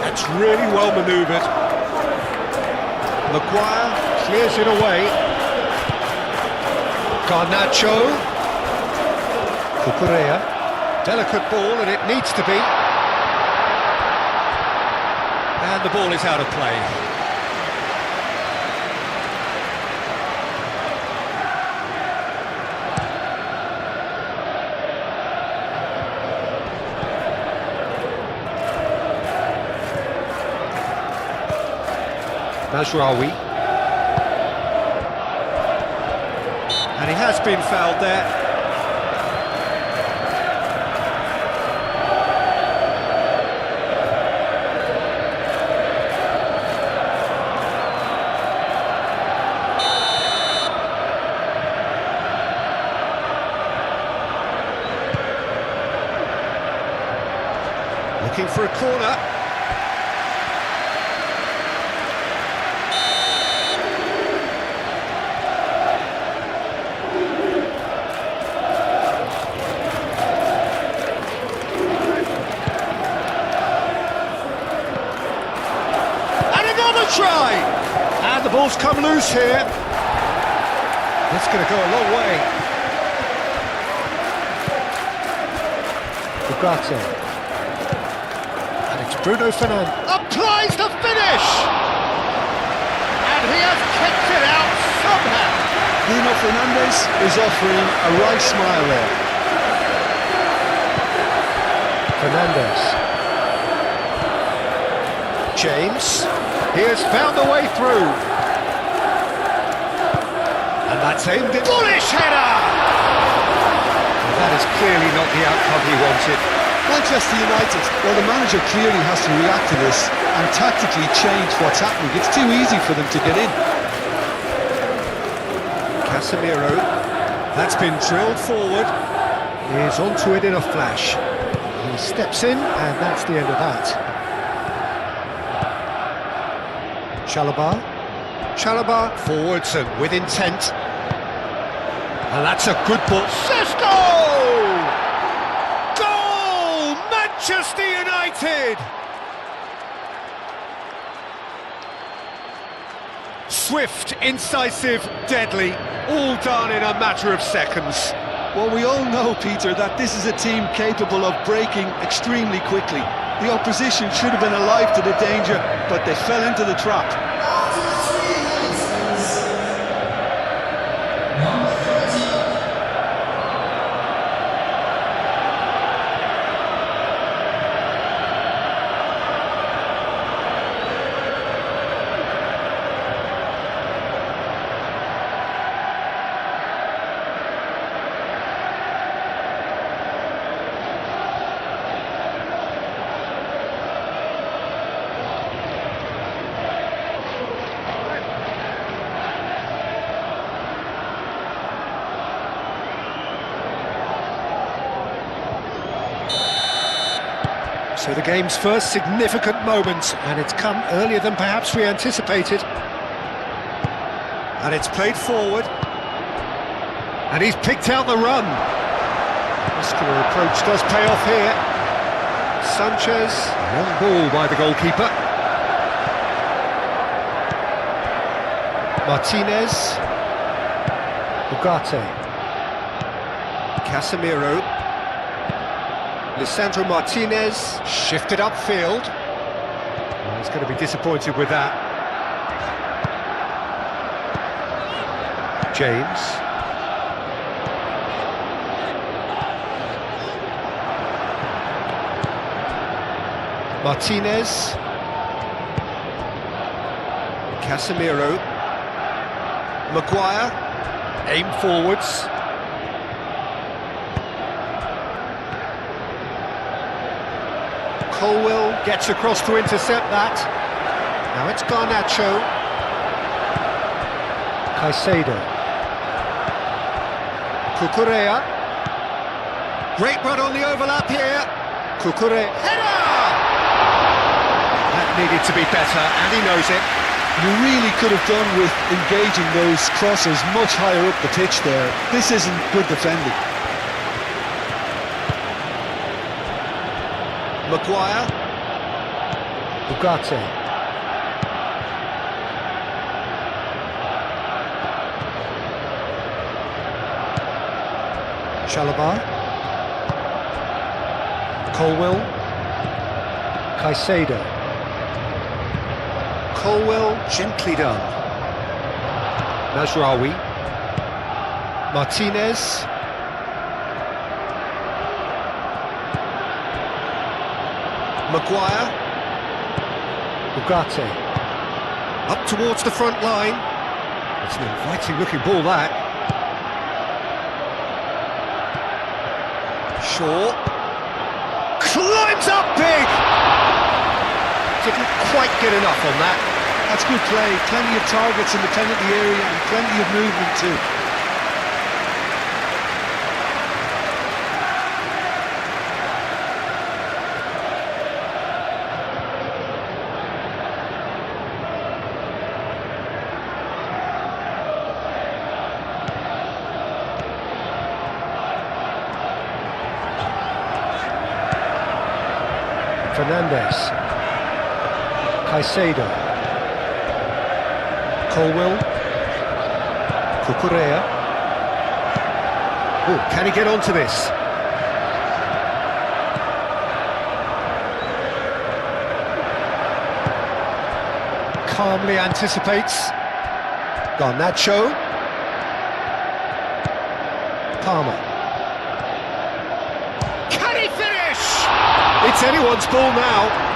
That's really well manoeuvred. Maguire clears it away. Garnacho. Cucurella. Delicate ball, and it needs to be. And the ball is out of play. Mazraoui. And he has been fouled there. Looking for a corner. Try! And the ball's come loose here. That's going to go a long way. Ugarte. And it's Bruno Fernandes. Applies the finish! And he has kicked it out somehow. Bruno Fernandes is offering a right smile there. Fernandes. James. He has found the way through. And that's aimed at... Bullish header! And that is clearly not the outcome he wanted. Manchester United, well, the manager clearly has to react to this and tactically change what's happening. It's too easy for them to get in. Casemiro. That's been drilled forward. He is onto it in a flash. He steps in, and that's the end of that. Chalobah forwards and with intent. And that's a good ball. Sesko! Goal! Manchester United! Swift, incisive, deadly, all done in a matter of seconds. Well, we all know, Peter, that this is a team capable of breaking extremely quickly. The opposition should have been alive to the danger, but they fell into the trap. So the game's first significant moment, and it's come earlier than perhaps we anticipated. And it's played forward. And he's picked out the run. Muscular approach does pay off here. Sanchez, long ball by the goalkeeper. Martinez. Ugarte. Casemiro. Lisandro Martinez. Shifted upfield. Well, he's going to be disappointed with that. James. Martinez. Casemiro. Maguire. Aim forwards. Colwill gets across to intercept that. Now it's Garnacho. Caicedo. Cucurella. Great run on the overlap here. Cucurella. Header! That needed to be better, and he knows it. You really could have done with engaging those crosses much higher up the pitch there. This isn't good defending. Maguire. Ugarte. Chalobah. Colwill. Caicedo. Colwill, gently done. Mazraoui. Martinez. Maguire. Ugarte. Up towards the front line. It's an inviting looking ball, that. Shaw. Climbs up big! Didn't quite get enough on that. That's good play. Plenty of targets in the penalty area and plenty of movement too. Fernandez. Caicedo. Colwill. Cucurella. Oh, can he get onto this? Calmly anticipates. Garnacho. Palmer. Can he finish? It's anyone's ball now.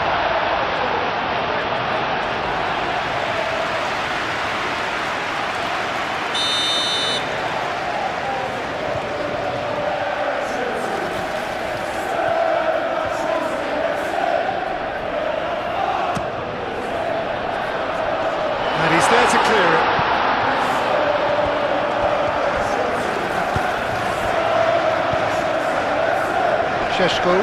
And he's there to clear it. Šeško.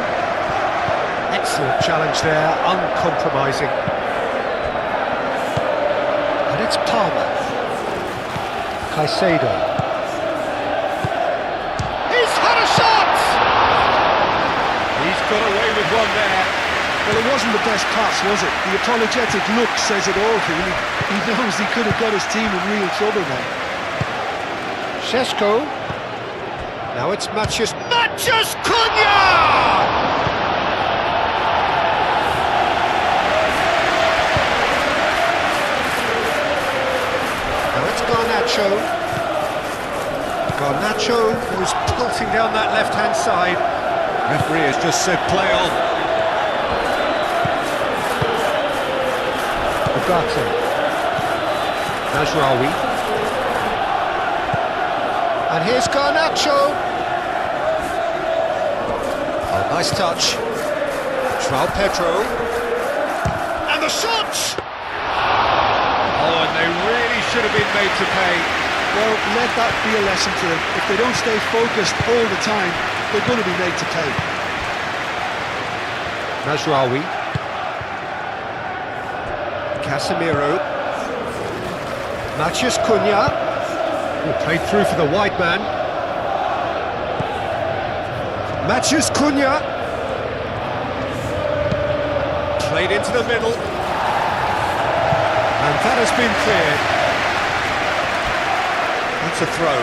Excellent challenge there, uncompromising. And it's Palmer. Caicedo. He's had a shot! He's got away with one there. Well, it wasn't the best pass, was it? The apologetic look says it all, really. He knows he could have got his team in real trouble there. Šeško. Now it's Mathias Cunha! Now it's Garnacho. Garnacho was pelting down that left-hand side. Referee has just said play on. Ugarte. Mazraoui. And here's Garnacho. Oh, nice touch. João Pedro. And the shot! Oh, and they really should have been made to pay. Well, let that be a lesson to them. If they don't stay focused all the time, they're going to be made to pay. Mazraoui. Casemiro. Mathias Cunha. Oh, played through for the wide man. Mathias Cunha. Played into the middle. And that has been cleared. That's a throw.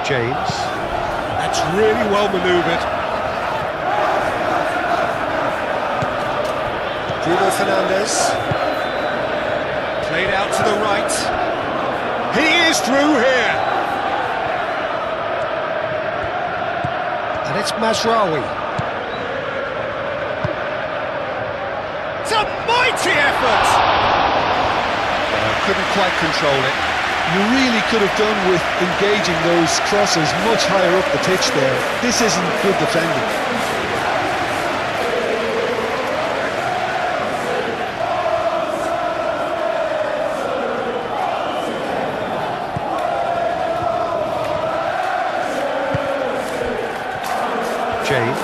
James. That's really well manoeuvred. Bruno Fernandes. Played out to the right. He is through here. And it's Mazraoui. It's a mighty effort! Couldn't quite control it. You really could have done with engaging those crosses much higher up the pitch there. This isn't good defending. James.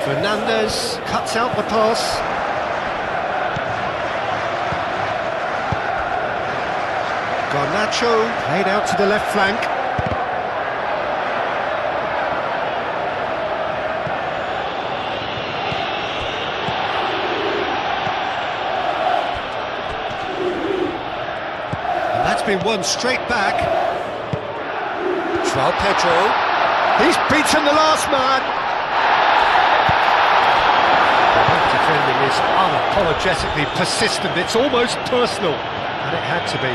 Fernandes cuts out the pass. Garnacho played out to the left flank. And that's been won straight back. João Pedro. He's beaten the last man. Defending is unapologetically persistent, it's almost personal, and it had to be.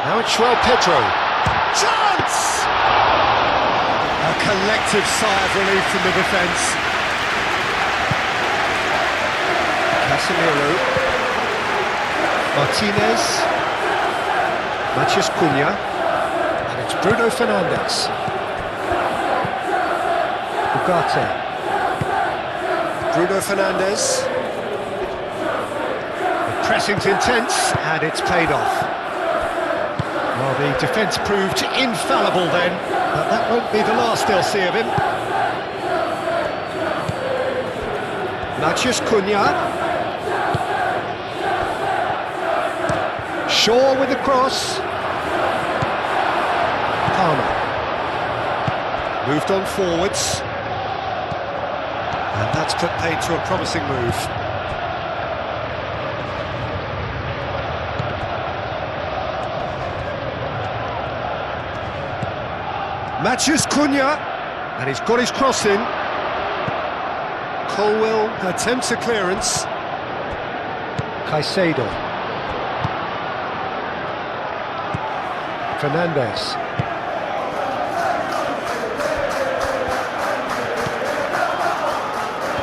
Now it's João Pedro. Chance! A collective sigh of relief from the defence. Casemiro. Martinez. Matheus Cunha. And it's Bruno Fernandes. Ugarte. Bruno Fernandes. The pressing's intense, and it's paid off. Well, the defence proved infallible then, but that won't be the last they'll see of him. Matheus Cunha. Shaw with the cross. Palmer. Moved on forwards. And that's put paid to a promising move. Matheus Cunha, and he's got his cross in. Colwell attempts a clearance. Caicedo. Fernandes.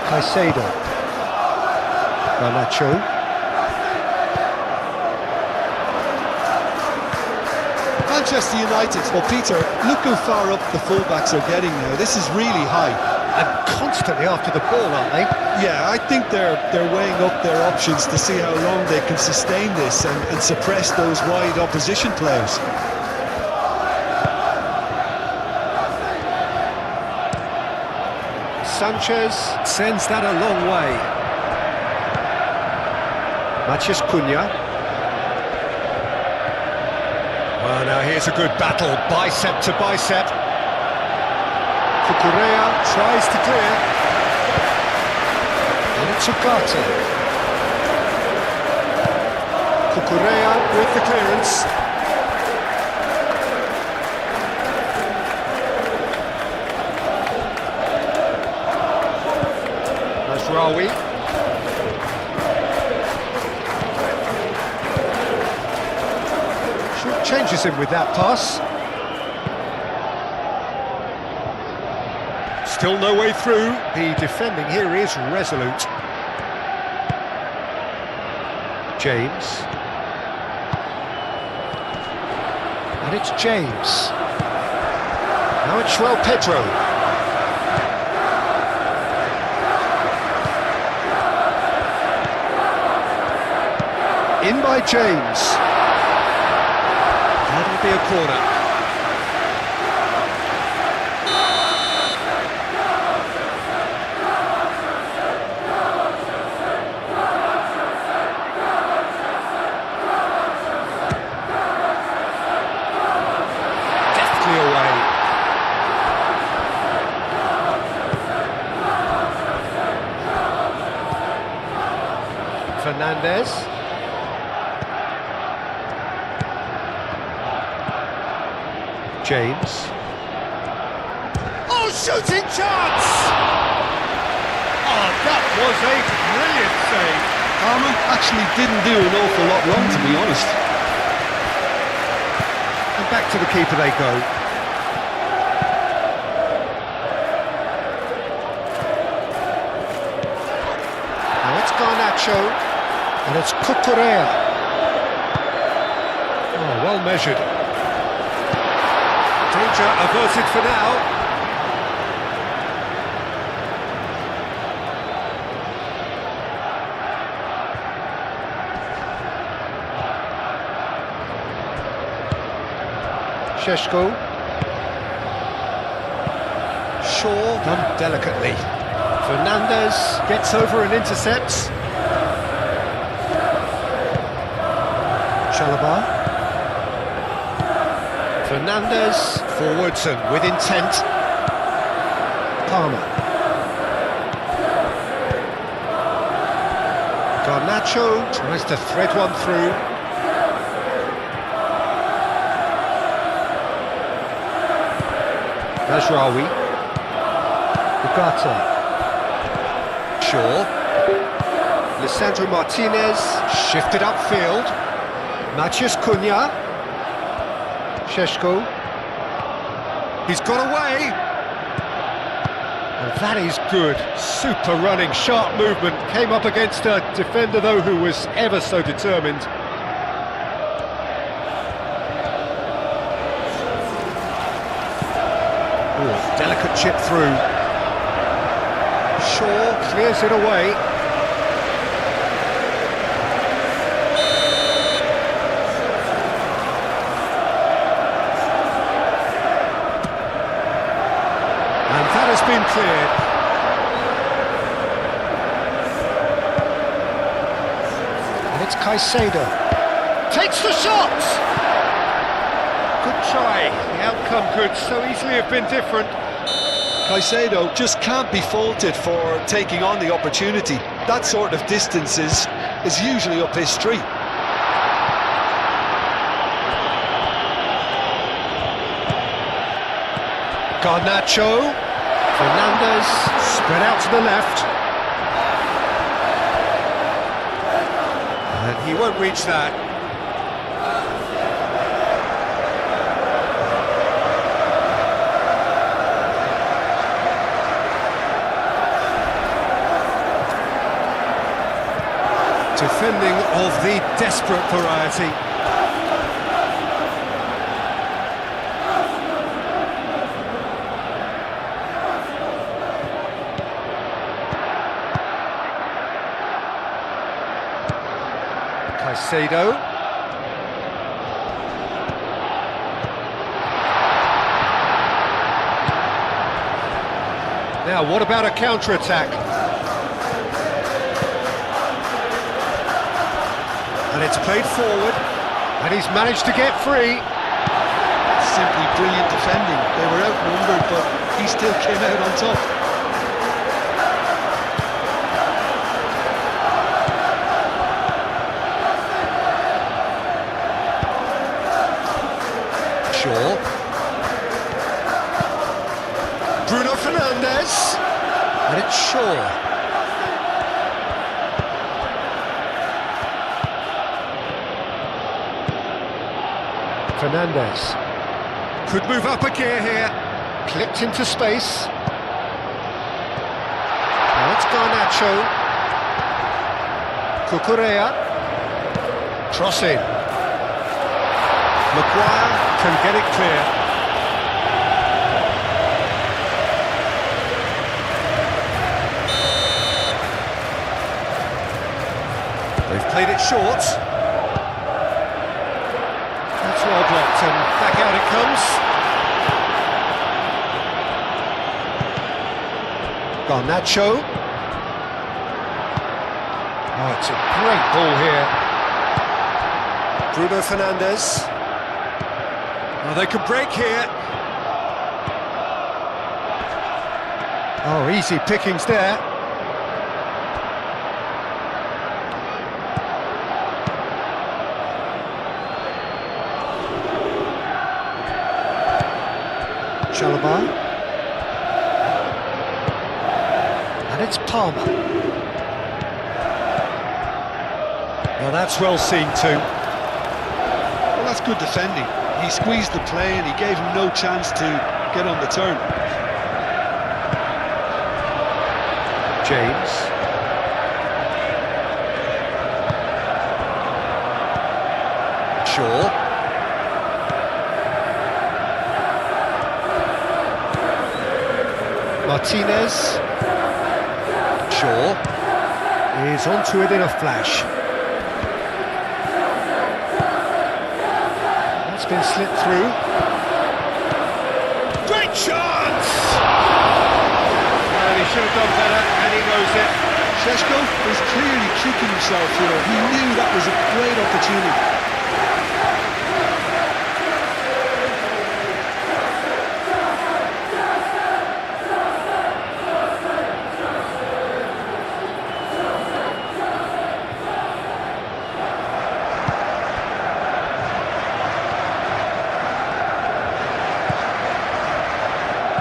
Caicedo. Garnacho. Manchester United. Well, Peter, look how far up the fullbacks are getting now. This is really high. And constantly after the ball, aren't they? Yeah, I think they're weighing up their options to see how long they can sustain this and suppress those wide opposition players. Sanchez sends that a long way. Matheus Cunha. Well, now here's a good battle, bicep to bicep. Cucurella tries to clear. And it's Ugarte. Cucurella with the clearance. Mazraoui. Changes him with that pass. Still no way through. The defending here is resolute. James. And it's James. Now it's João Pedro. In by James. That'll be a corner. Deftly away. Fernandez. James. Oh, shooting chance! Oh, that was a brilliant save. Armour actually didn't do an awful lot wrong, to be honest. And back to the keeper they go. Now it's Garnacho, and it's Cucurella. Oh, well measured. Danger averted for now. Sheshko. Shaw done delicately. Fernandez gets over and intercepts. Chalobah. Fernandez forwards and with intent. Palmer. Garnacho tries to thread one through. Mazraoui. Ugarte. Shaw. Lisandro Martinez shifted upfield. Matheus Cunha. Sheshko. He's got away. Well, that is good. Super running, sharp movement. Came up against a defender, though, who was ever so determined. Oh, delicate chip through. Shaw clears it away. And that has been cleared. And it's Caicedo. Takes the shot! Good try. The outcome could so easily have been different. Caicedo just can't be faulted for taking on the opportunity. That sort of distance is usually up his street. Garnacho. Fernandez spread out to the left. And he won't reach that. Defending of the desperate variety. Caicedo. Now, what about a counter-attack? And it's played forward, and he's managed to get free. Simply brilliant defending. They were outnumbered, but he still came out on top. Shaw. Bruno Fernandez. And it's Shaw. Fernandez could move up a gear here, clipped into space. Now it's Garnacho. Cucurella. Cross in. Maguire can get it clear. They've played it short. Well blocked, and back out it comes. Garnacho. Oh, it's a great ball here. Bruno Fernandez. Oh, they could break here. Oh, easy pickings there. Chalobah. And it's Palmer. Now that's well seen too. Well, that's good defending. He squeezed the play and he gave him no chance to get on the turn. James. Shaw. Martinez. Shaw is onto it in a flash. That's been slipped through. Great chance! Well, he should have done better, and he knows it. Šeško is clearly kicking himself here. He knew that was a great opportunity.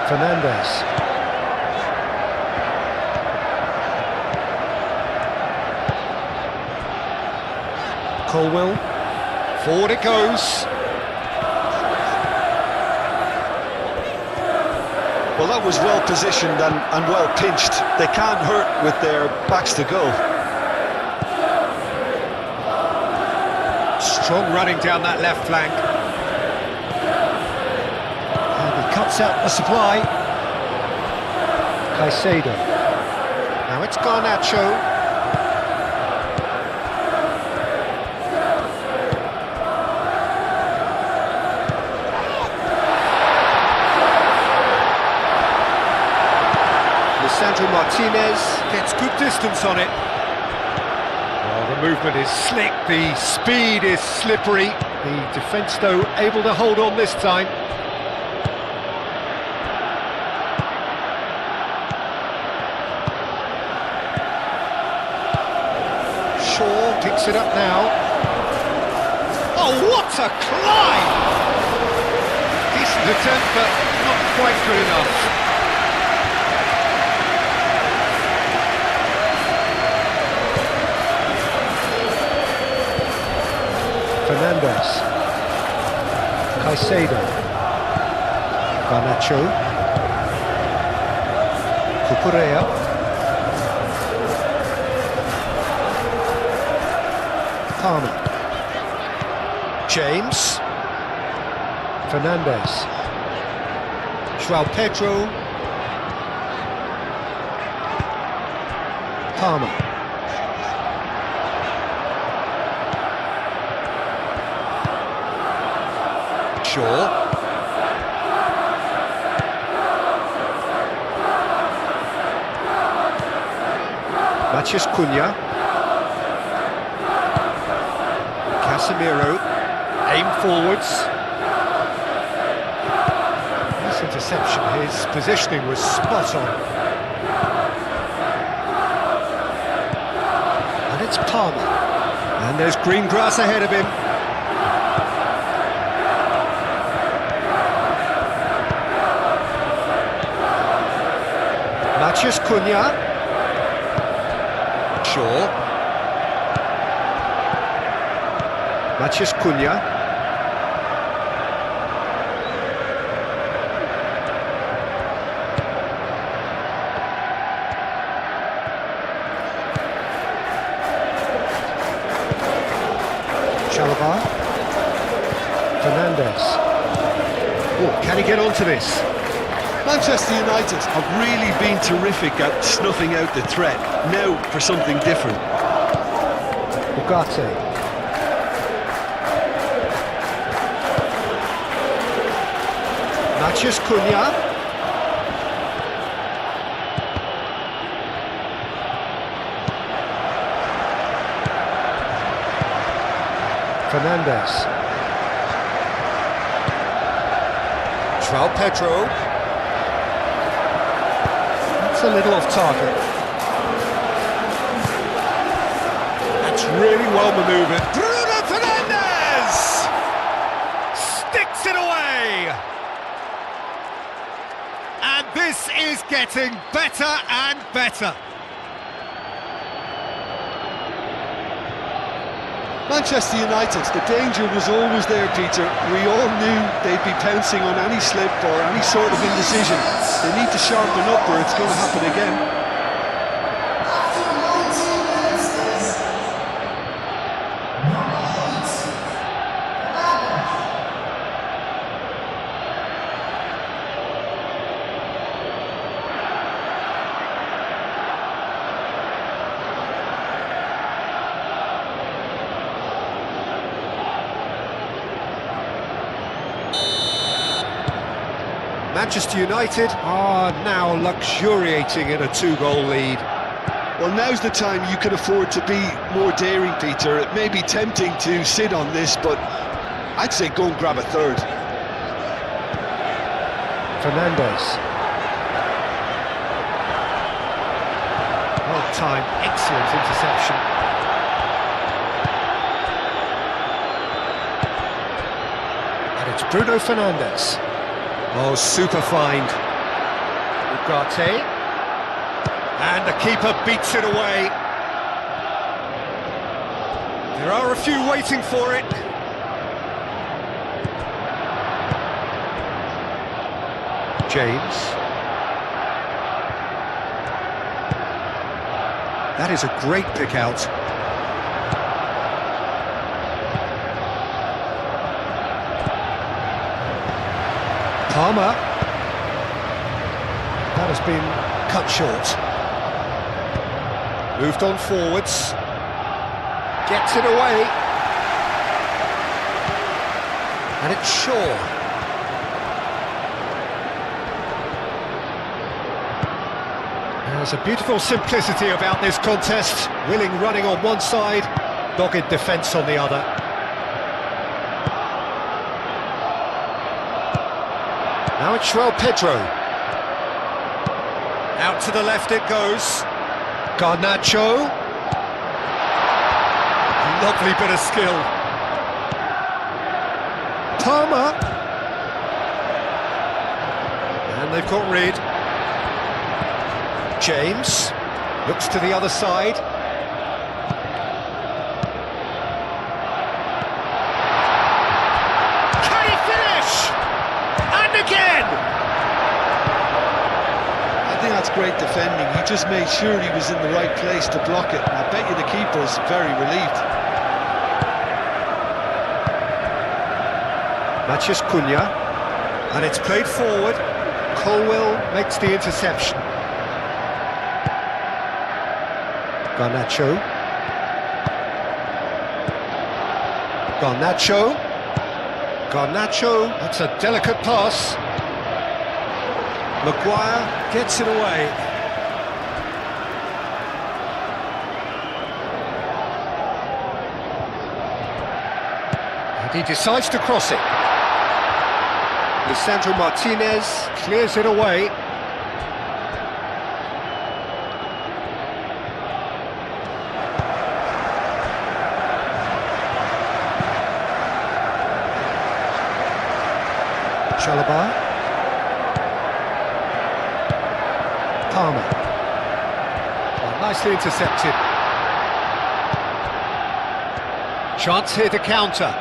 Fernandez. Colwell. Forward it goes. Well, that was well positioned and well pinched. They can't hurt with their backs to goal. Strong running down that left flank. Cuts out the supply. Caicedo. Now it's Garnacho. Lisandro Martinez gets good distance on it. Well, the movement is slick, the speed is slippery. The defence, though, able to hold on this time. Shaw picks it up now. Oh, what a climb! Decent attempt, but not quite good enough. Fernandez. Caicedo. Garnacho. Cucurella. Palmer. James. Fernandez. João Pedro. Palmer. Shaw. Matheus Cunha. Casemiro, aim forwards. This interception, his positioning was spot on. And it's Palmer. And there's green grass ahead of him. Matheus Cunha. Shaw. Matheus Cunha. Chalobah. Fernandez. Oh, can he get onto this? Manchester United have really been terrific at snuffing out the threat. Now for something different. Ugarte. Matheus Cunha. Fernandez. João Pedro. That's a little off target. That's really well manoeuvred. Bruno Fernandes sticks it away. This is getting better and better. Manchester United, the danger was always there, Peter. We all knew they'd be pouncing on any slip or any sort of indecision. They need to sharpen up or it's going to happen again. Manchester United are now luxuriating in a 2-goal lead. Well, now's the time you can afford to be more daring, Peter. It may be tempting to sit on this, but I'd say go and grab a third. Fernandes. Well timed, excellent interception. And it's Bruno Fernandes. Oh, super find. Ugarte. And the keeper beats it away. There are a few waiting for it. James. That is a great pick out. Palmer. That has been cut short. Moved on forwards. Gets it away. And it's Shaw. There's a beautiful simplicity about this contest. Willing running on one side, dogged defence on the other. Now it's Pedro. Out to the left it goes. Garnacho. Lovely bit of skill. Palmer. And they've got Reed. James. Looks to the other side. Can he finish? And again! I think that's great defending. He just made sure he was in the right place to block it. And I bet you the keeper's very relieved. Matheus Cunha, and it's played forward. Colwell makes the interception. Garnacho. Garnacho, that's a delicate pass. Maguire gets it away. And he decides to cross it. Lisandro Martinez clears it away. Chalobah. Palmer. Oh, nicely intercepted. Chance here to counter.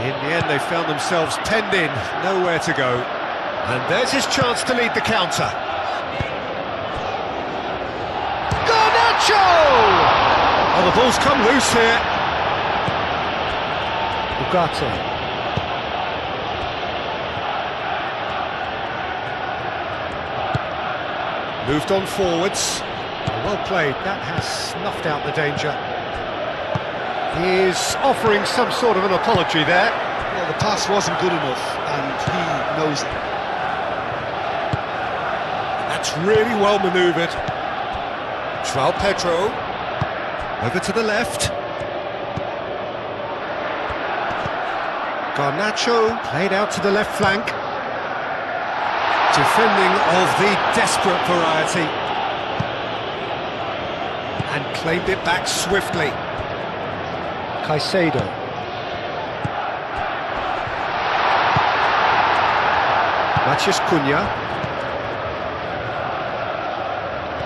In the end, they found themselves penned in, nowhere to go. And there's his chance to lead the counter. Garnacho! Oh, the ball's come loose here. Ugarte. Moved on forwards. Well played, that has snuffed out the danger. He is offering some sort of an apology there. Well, the pass wasn't good enough, and he knows it. That's really well manoeuvred. Pedro. Over to the left. Garnacho played out to the left flank. Defending of the desperate variety. And claimed it back swiftly. Caicedo. Matheus Cunha.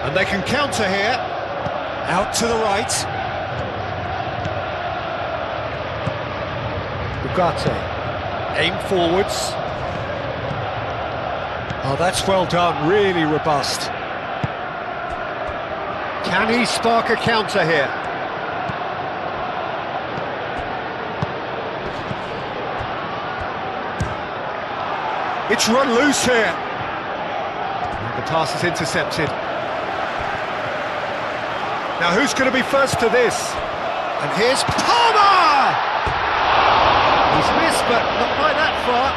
And they can counter here. Out to the right. Ugarte. Aim forwards. Oh, that's well done, really robust. Can he spark a counter here? It's run loose here. And the pass is intercepted. Now who's going to be first to this? And here's Palmer! He's missed, but not by that far.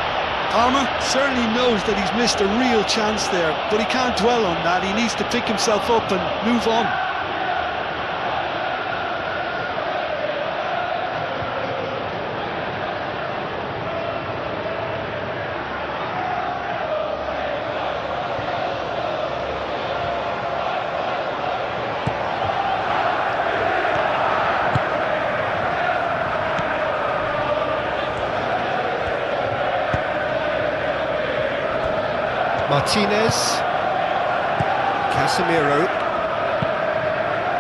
Palmer certainly knows that he's missed a real chance there, but he can't dwell on that. He needs to pick himself up and move on. Martinez, Casemiro,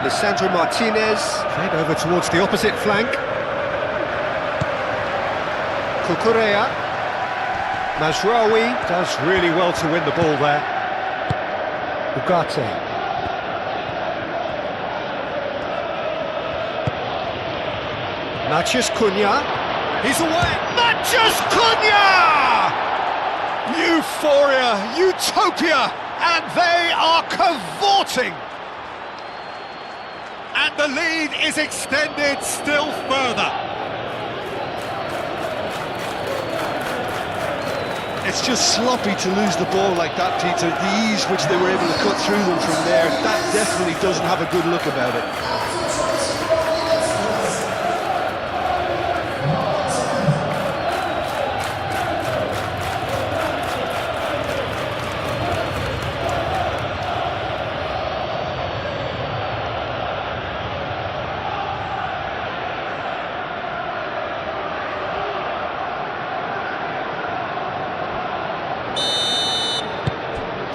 Lisandro Martinez, played over towards the opposite flank. Cucurella, Mazraoui does really well to win the ball there. Ugarte. Matheus Cunha, he's away. Matheus Cunha! Euphoria, utopia, and they are cavorting. And the lead is extended still further. It's just sloppy to lose the ball like that, Peter. The ease which they were able to cut through them from there, that definitely doesn't have a good look about it.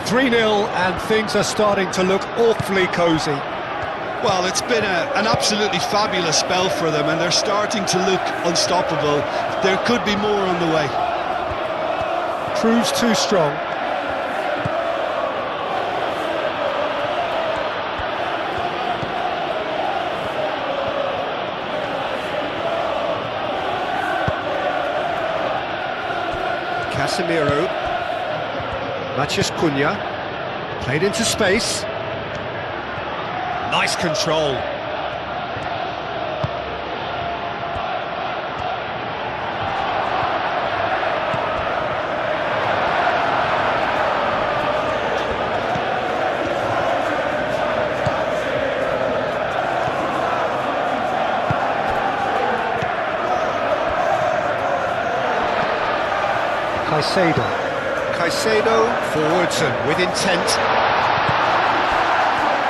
3-0 and things are starting to look awfully cosy. Well, it's been an absolutely fabulous spell for them, and they're starting to look unstoppable. There could be more on the way. Proves too strong. Casemiro, Matheus Cunha, played into space. Nice control. Caicedo forwards and with intent.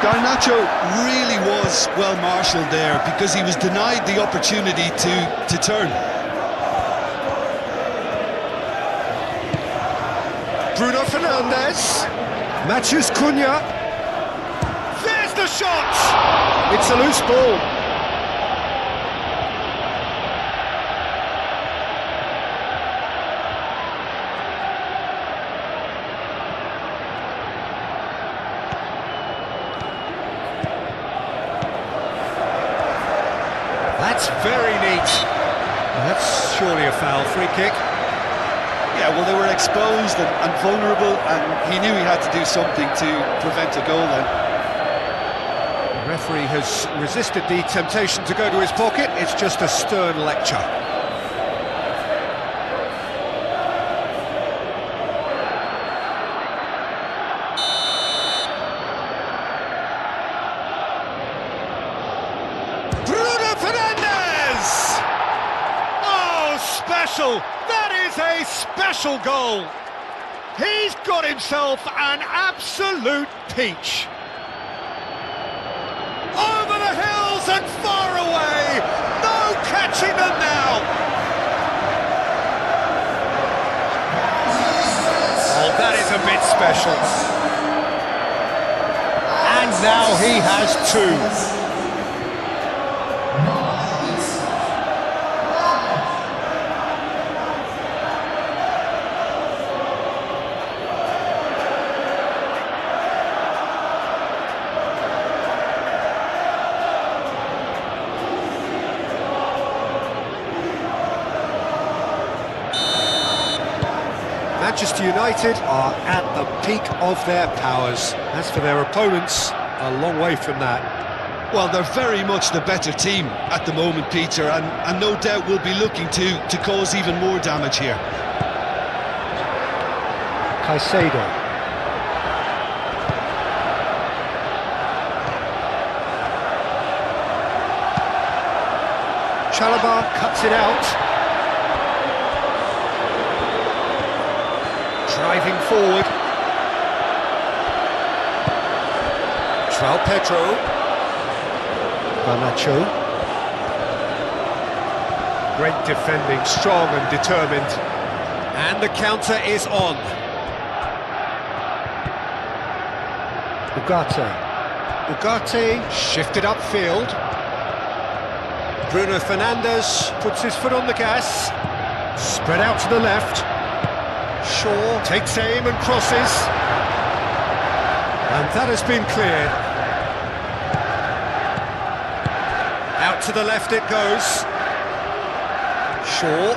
Garnacho really was well marshalled there because he was denied the opportunity to turn. Bruno Fernandes, Matheus Cunha. There's the shot! It's a loose ball. That's very neat. That's surely a foul. Free kick. Yeah, well, they were exposed and vulnerable, and he knew he had to do something to prevent a goal then. The referee has resisted the temptation to go to his pocket. It's just a stern lecture. That is a special goal. He's got himself an absolute peach. Over the hills and far away. No catching them now. Oh, a bit special. And now he has two. Manchester United are at the peak of their powers. As for their opponents, a long way from that. Well, they're very much the better team at the moment, Peter, and no doubt will be looking to cause even more damage here. Caicedo. Chalobah cuts it out. Driving forward. João Pedro. Garnacho. Great defending, strong and determined. And the counter is on. Ugarte shifted upfield. Bruno Fernandes puts his foot on the gas. Spread out to the left. Shaw takes aim and crosses. And that has been cleared. Out to the left it goes. Shaw.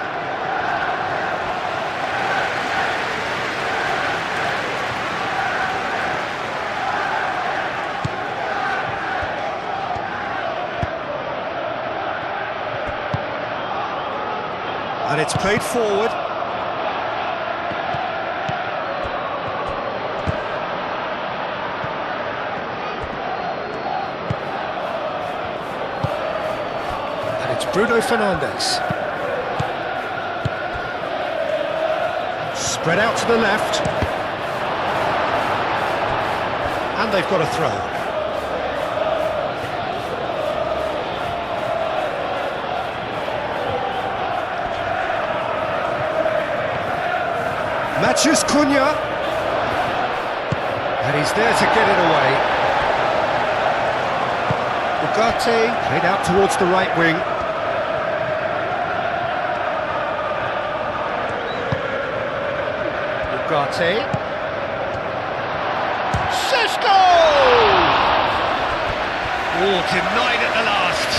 And it's played forward. Bruno Fernandes. Spread out to the left. And they've got a throw. Matheus Cunha. And he's there to get it away. Ugarte played out towards the right wing. Ugarte. Sesko! Oh, denied at the last.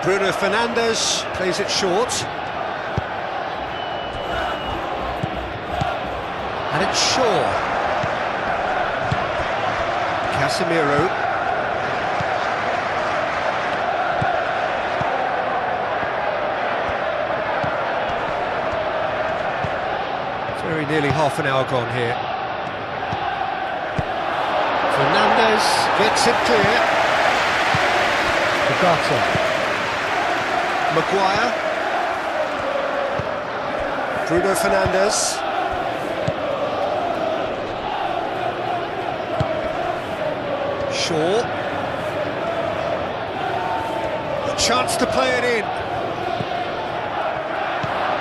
Bruno Fernandes plays it short. And it's Shaw. Casemiro. Very nearly half an hour gone here. Fernandes gets it clear. Ugarte. Maguire. Bruno Fernandes. Shaw. A chance to play it in.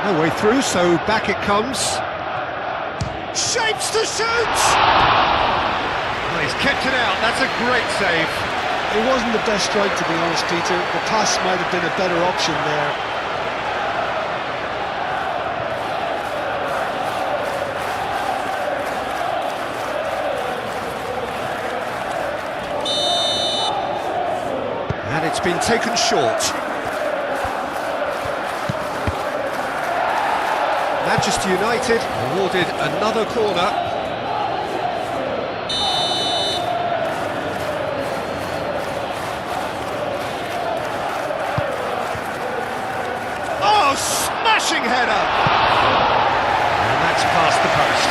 No way through, so back it comes. Shapes to shoot! Well, he's kept it out, that's a great save. It wasn't the best strike, to be honest, Peter. The pass might have been a better option there. And it's been taken short. Manchester United awarded another corner. Smashing header! And that's past the post.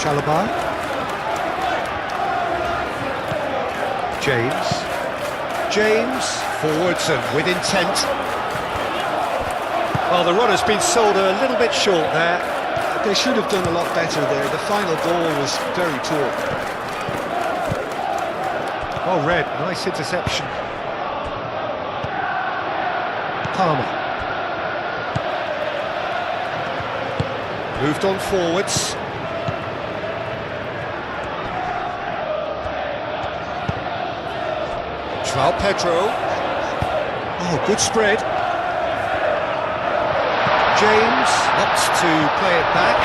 Chalobah. James, forwards and with intent. Well, the runner's been sold a little bit short there. They should have done a lot better there. The final ball was very poor. Well read, nice interception. Palmer. Moved on forwards. João Pedro. Oh, good spread. James opts to play it back.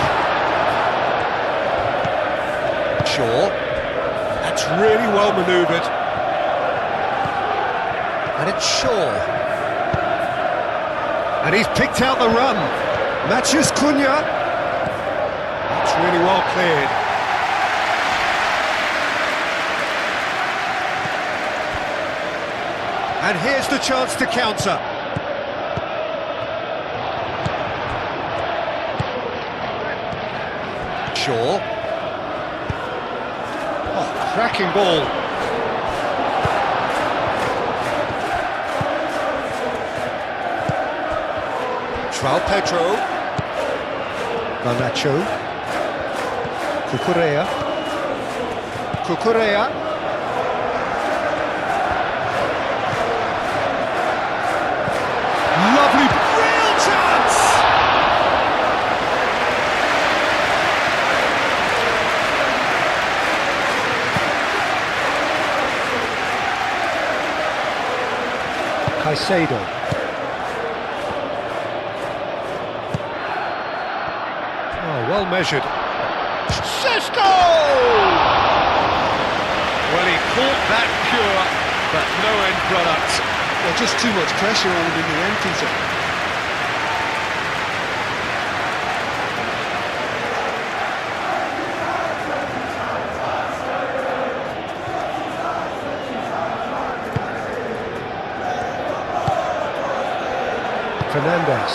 Shaw. That's really well manoeuvred. And it's Shaw. And he's picked out the run. Matheus Cunha. That's really well cleared. And here's the chance to counter. Shaw. Oh, cracking ball. João Pedro. Garnacho. Cucurella. Lovely, real chance! Caicedo. Oh, well measured. Sesko! Well, he caught that pure, but no end product. Well, just too much pressure on him in the end, Peter. Fernandes.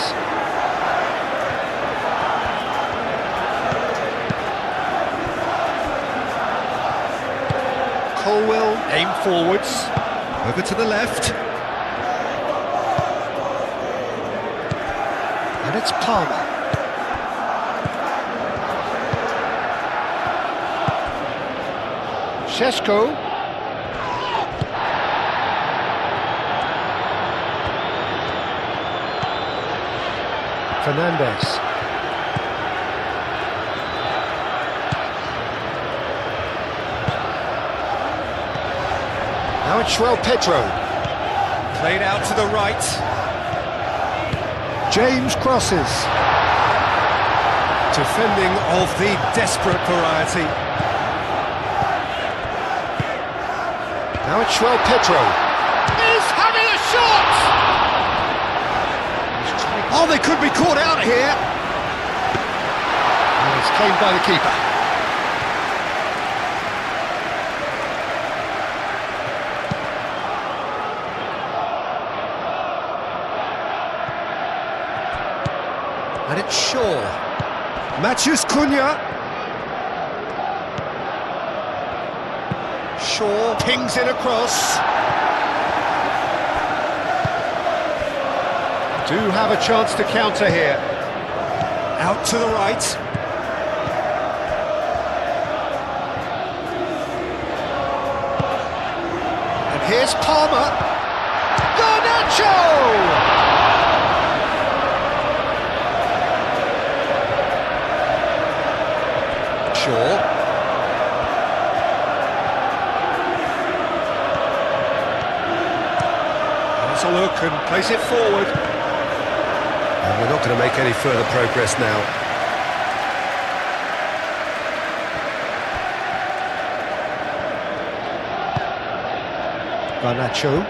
Colwell, aim forwards, over to the left. And it's Palmer. Sesko. Fernandes. Now it's João Pedro. Played out to the right. James crosses. Defending of the desperate variety. Now it's João Pedro. He's having a shot! Oh, they could be caught out here. And it's claimed by the keeper. And it's Shaw. Matheus Cunha. Shaw pings it across. Do have a chance to counter here. Out to the right. And here's Palmer. Garnacho! Shaw. Has a look and plays it forward. And we're not going to make any further progress now. Garnacho.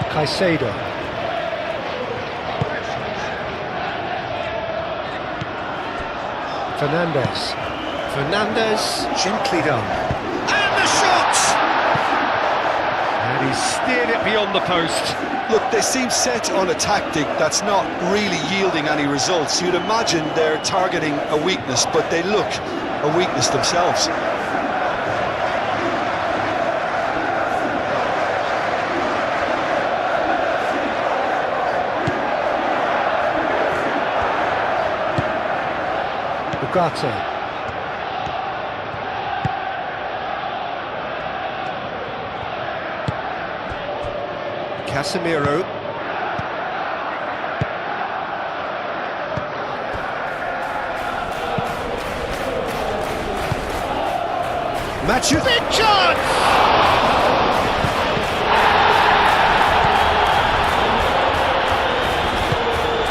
Caicedo. Fernandes, gently done. And the shot! And He's steered it beyond the post. Look, they seem set on a tactic that's not really yielding any results. You'd imagine they're targeting a weakness, but they look a weakness themselves. Ugarte. Casemiro. Matthew. Big chance!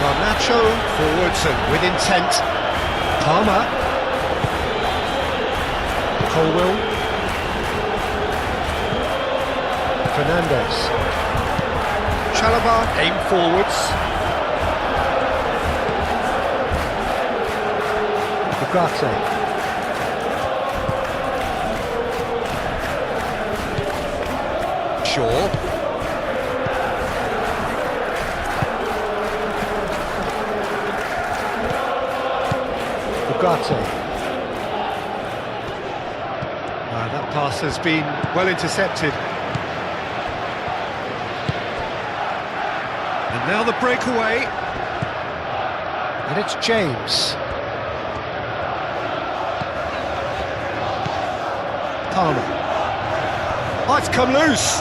Garnacho forwards and with intent. Palmer. Colwell. Fernandez. Chalobah aim forwards. Ugarte. Shaw. Ugarte. That pass has been well intercepted. And now the breakaway. And it's James. Palmer. Oh, it's come loose.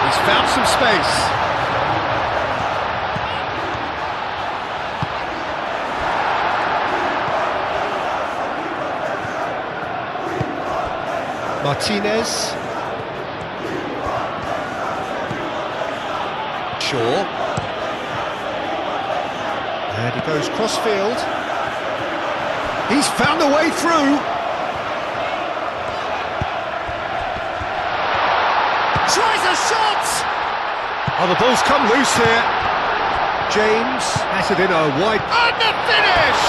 He's found some space. Martinez. Shaw. And he goes cross-field. He's found a way through. Tries a shot! Oh, the ball's come loose here. James has it in a wide... And the finish!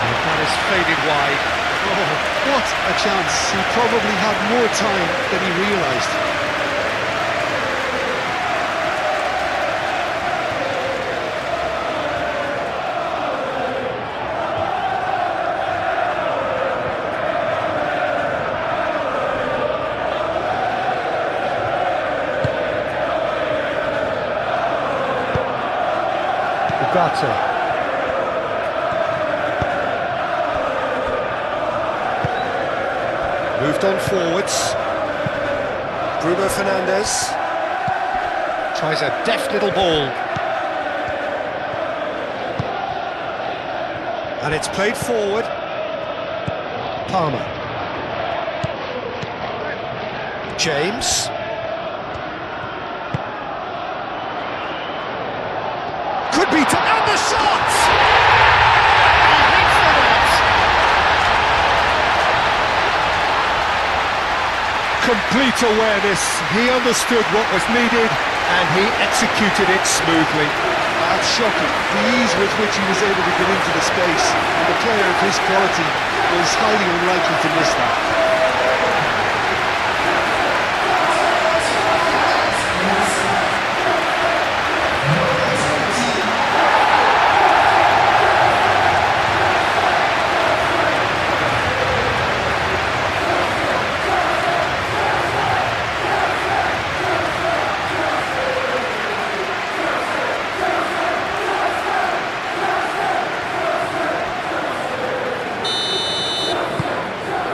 And that is faded wide. Oh, what a chance. He probably had more time than he realised. Ugarte. Moved on forwards. Bruno Fernandes tries a deft little ball. And it's played forward. Palmer. James. Could be to... And the shot! He hits the net. Complete awareness. He understood what was needed and he executed it smoothly. That's shocking. The ease with which he was able to get into the space, and a player of his quality was highly unlikely to miss that.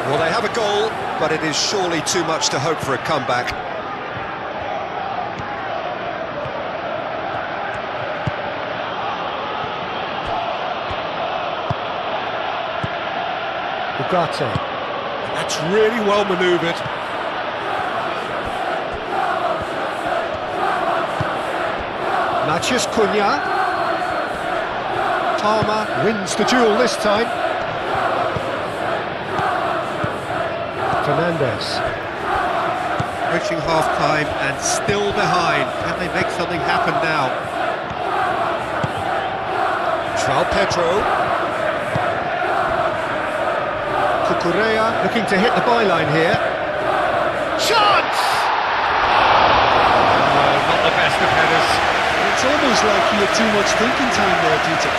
Well, they have a goal, but it is surely too much to hope for a comeback. Ugarte. That's really well manoeuvred. Matheus Cunha. Palmer wins the duel this time. Fernandez. Approaching half-time and still behind. Can they make something happen now? João Pedro. Correa looking to hit the byline here. Chance! Oh, not the best of headers. It's almost like he had too much thinking time there, Peter.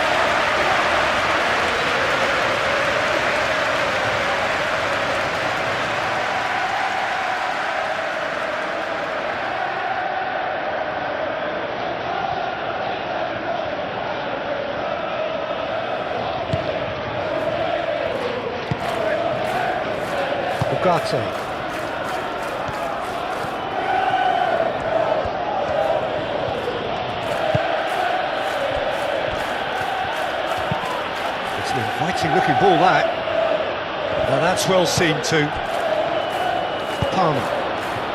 Ugarte. It's an inviting looking ball, that. Now that's well seen too. Palmer.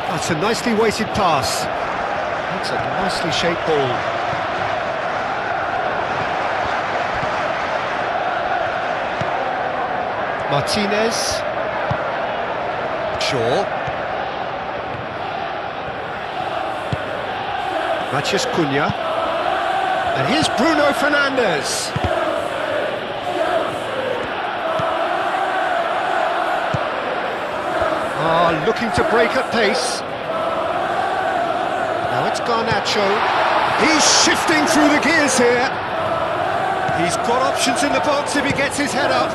That's a nicely weighted pass. That's a nicely shaped ball. Martinez. Shaw. Matheus Cunha. And here's Bruno Fernandes. Looking to break at pace. Now it's Garnacho. He's shifting through the gears here. He's got options in the box if he gets his head up.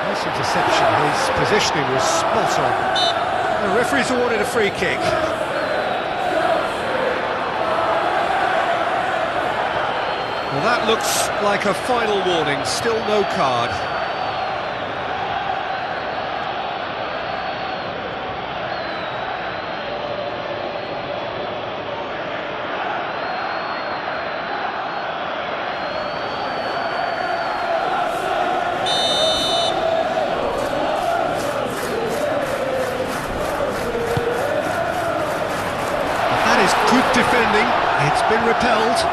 Nice interception. His positioning was spot on. The referee's awarded a free kick. Well, that looks like a final warning, still no card. But that is good defending, it's been repelled.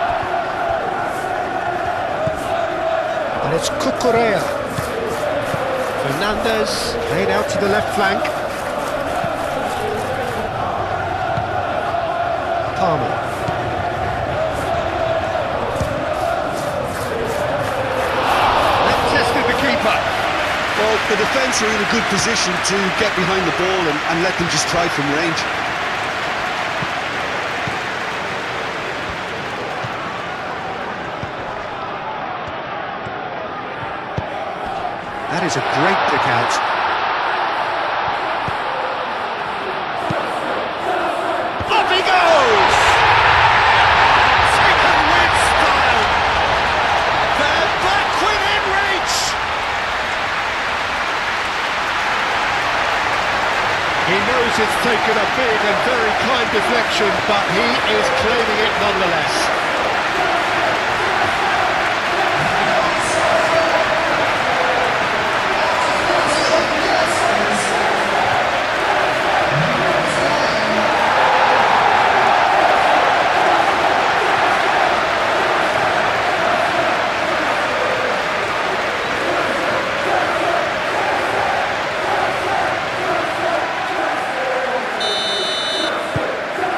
And it's Cucurella. Fernandes laid out to the left flank. Palmer. That tested the keeper. Well, the defence are in a good position to get behind the ball and let them just try from range. That is a great pick out. Up he goes! Taken with style. They're back within reach. He knows it's taken a big and very kind deflection, but he is claiming it nonetheless.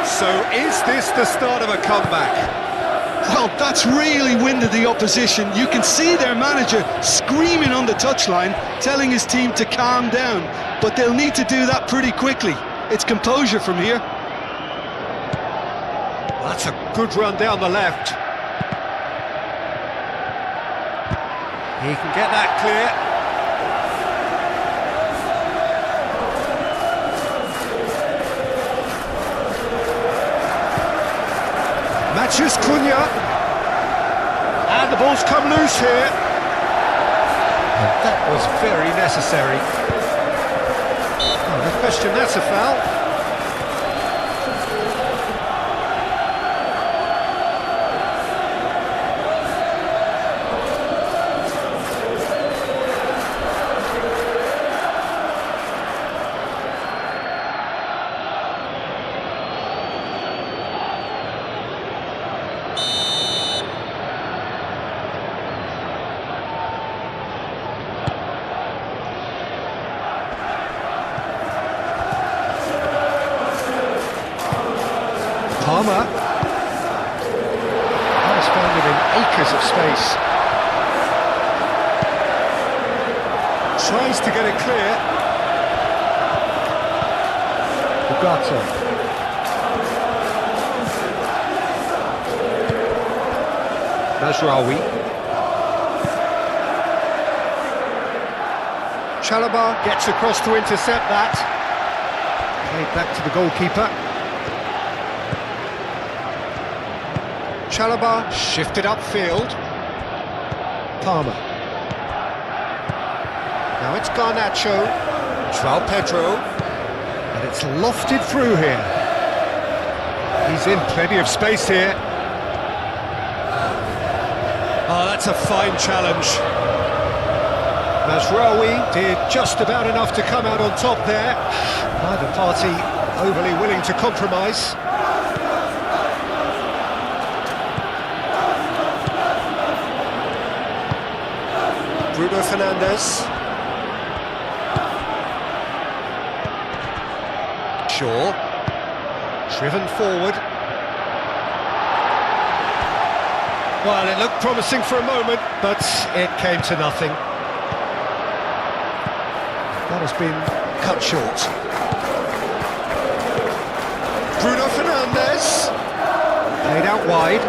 So is this the start of a comeback? Well, that's really winded the opposition. You can see their manager screaming on the touchline, telling his team to calm down, but they'll need to do that pretty quickly. It's composure from here. That's a good run down the left. He can get that clear. Matheus Cunha, and the ball's come loose here, and that was very necessary. No question, that's a foul. Palmer has found it in acres of space. Tries to get it clear. Ugarte. Mazraoui. Chalobah gets across to intercept that. Played back to the goalkeeper. Chalobah shifted upfield. Palmer. Now it's Garnacho. João Pedro. And it's lofted through here. He's in plenty of space here. Oh, that's a fine challenge. Mazraoui did just about enough to come out on top there. Neither party overly willing to compromise. Bruno Fernandes. Shaw. Driven forward. Well, it looked promising for a moment, but it came to nothing. That has been cut short. Bruno Fernandes. Played out wide.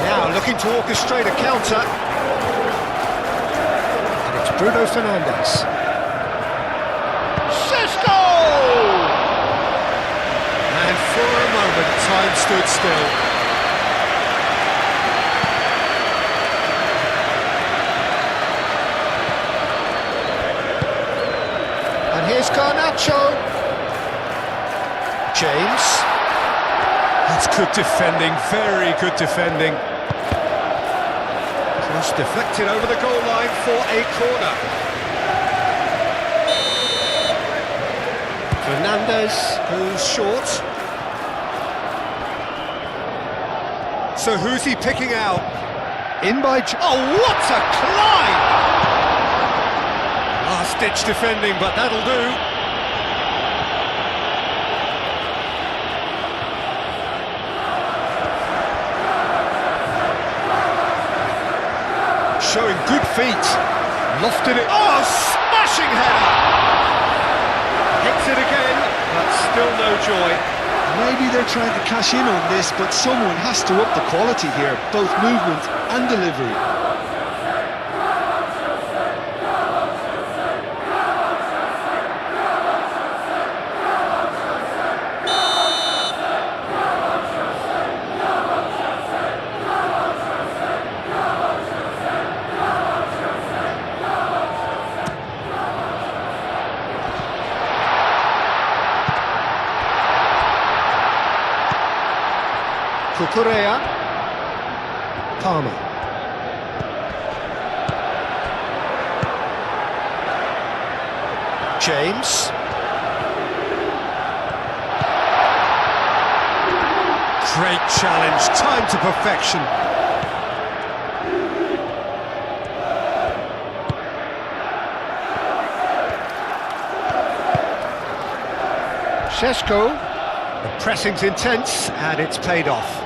Now looking to orchestrate a counter. And it's Bruno Fernandes. And for a moment, time stood still. And here's Garnacho. James. That's good defending, very good defending. Cross deflected over the goal line for a corner. Fernandes goes short. So who's he picking out? In by... Oh, what a climb! Last-ditch defending, but that'll do. Showing good feet. Lofted it. Oh, smashing header! Hits it again, but still no joy. Maybe they're trying to cash in on this, but someone has to up the quality here, both movement and delivery. Cucurella. Palmer. James. Great challenge, time to perfection. Šeško. The pressing's intense and it's paid off.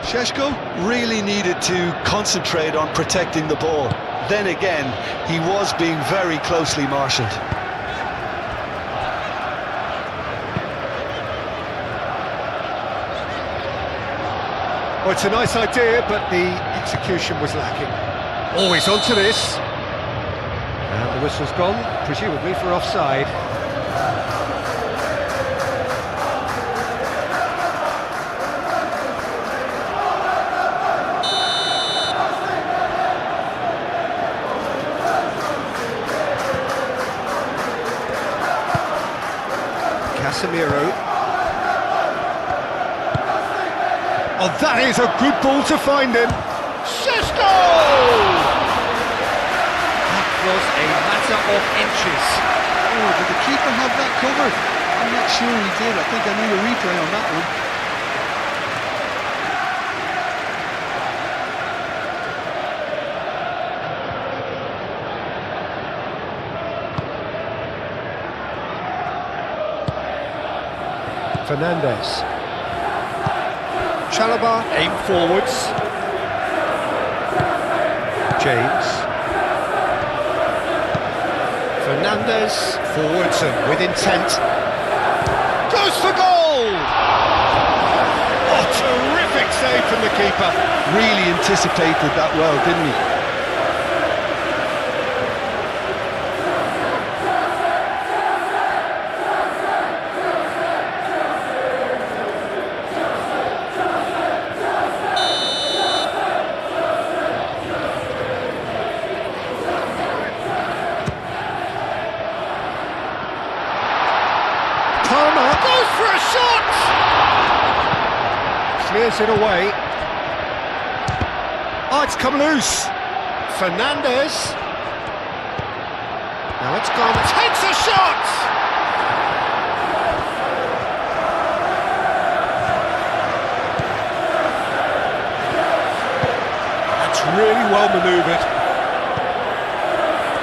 Šeško really needed to concentrate on protecting the ball. Then again, he was being very closely marshalled. Well, it's a nice idea, but the execution was lacking. Always onto this. And the whistle's gone, presumably for offside. Casemiro. Oh, that is a good ball to find him. Šeško! That was a matter of inches. Oh, did the keeper have that covered? I'm not sure he did. I think I need a replay on that one. Fernandes. Chalobah, aim forwards. James. Fernandes, forwards and with intent. Goes for goal! Oh, terrific save from the keeper. Really anticipated that well, didn't he? Goes for a shot! Clears it away. Oh, it's come loose. Fernandes. Now it's gone. Takes a shot! That's really well manoeuvred.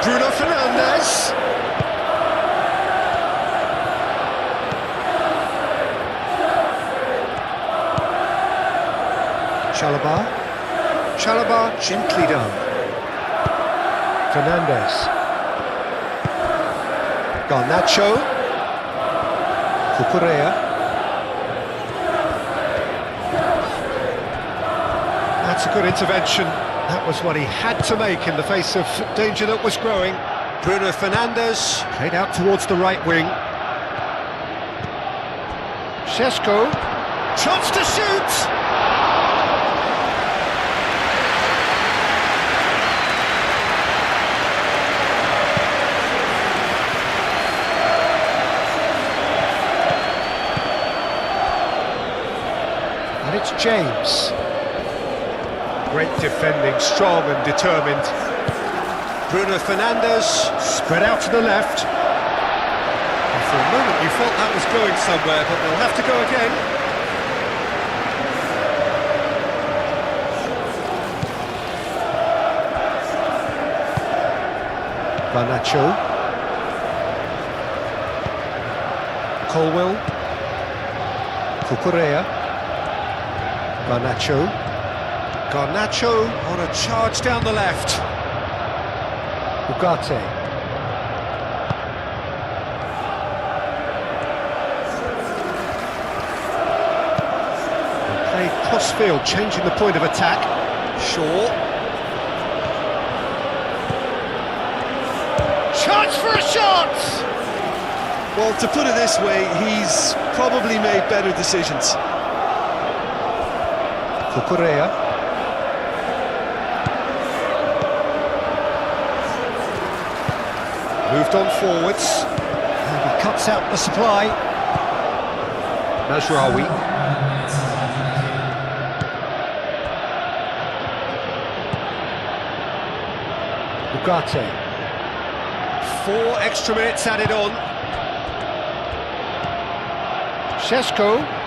Bruno Fernandes. Chalobah gently down. Fernandes. Garnacho. Cucurella. That's a good intervention. That was what he had to make in the face of danger that was growing. Bruno Fernandes played out towards the right wing. Šeško. Chance to shoot! And it's James. Great defending, strong and determined. Bruno Fernandes spread out to the left. And for a moment you thought that was going somewhere, but they'll have to go again. Garnacho. Colwell. Cucurella. Garnacho on a charge down the left. Ugarte. Played cross-field, changing the point of attack. Shaw. Chance for a shot! Well, to put it this way, he's probably made better decisions. Cucurella. Moved on forwards. And he cuts out the supply. Mazraoui. Ugarte. 4 extra minutes added on. Šeško.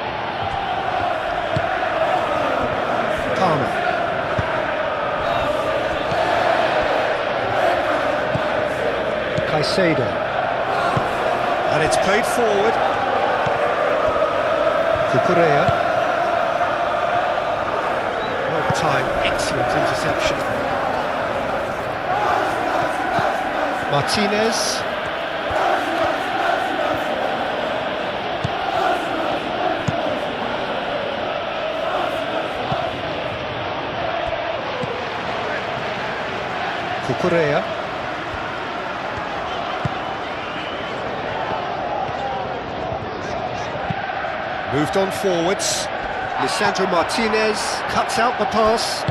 Caicedo. And it's played forward. Cucurella. Well timed, excellent interception. Martinez. Cucurella. Moved on forwards. Lisandro Martinez cuts out the pass.